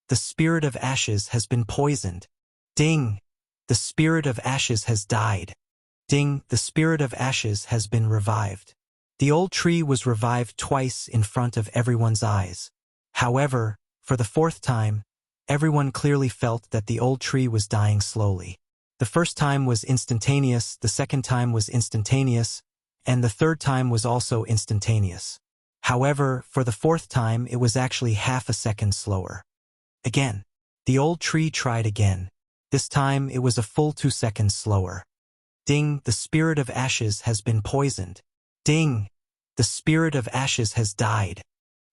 the spirit of ashes has been poisoned. Ding, the spirit of ashes has died. Ding, the spirit of ashes has been revived. The old tree was revived twice in front of everyone's eyes. However, for the 4th time, everyone clearly felt that the old tree was dying slowly. The first time was instantaneous, the second time was instantaneous, and the third time was also instantaneous. However, for the 4th time, it was actually half a second slower. Again, the old tree tried again. This time, it was a full 2 seconds slower. Ding, the spirit of ashes has been poisoned. Ding, the spirit of ashes has died.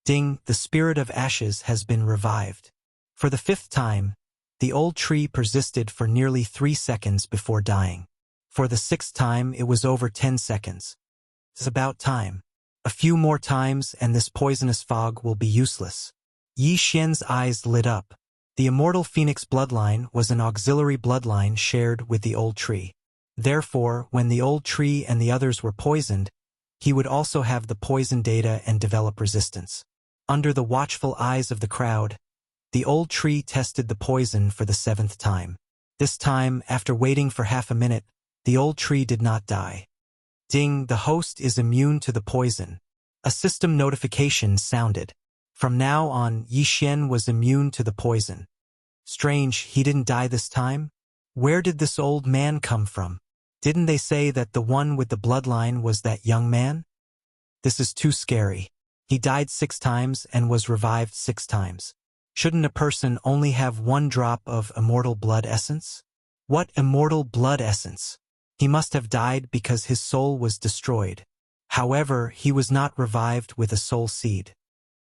Ding, the spirit of ashes has been revived. For the 5th time, the old tree persisted for nearly 3 seconds before dying. For the 6th time, it was over 10 seconds. It's about time. A few more times and this poisonous fog will be useless. Yi Xian's eyes lit up. The immortal phoenix bloodline was an auxiliary bloodline shared with the old tree. Therefore, when the old tree and the others were poisoned, he would also have the poison data and develop resistance. Under the watchful eyes of the crowd, the old tree tested the poison for the 7th time. This time, after waiting for half a minute, the old tree did not die. Ding, the host is immune to the poison. A system notification sounded. From now on, Yi Xian was immune to the poison. Strange, he didn't die this time? Where did this old man come from? Didn't they say that the one with the bloodline was that young man? This is too scary. He died 6 times and was revived 6 times. Shouldn't a person only have 1 drop of immortal blood essence? What immortal blood essence? He must have died because his soul was destroyed. However, he was not revived with a soul seed.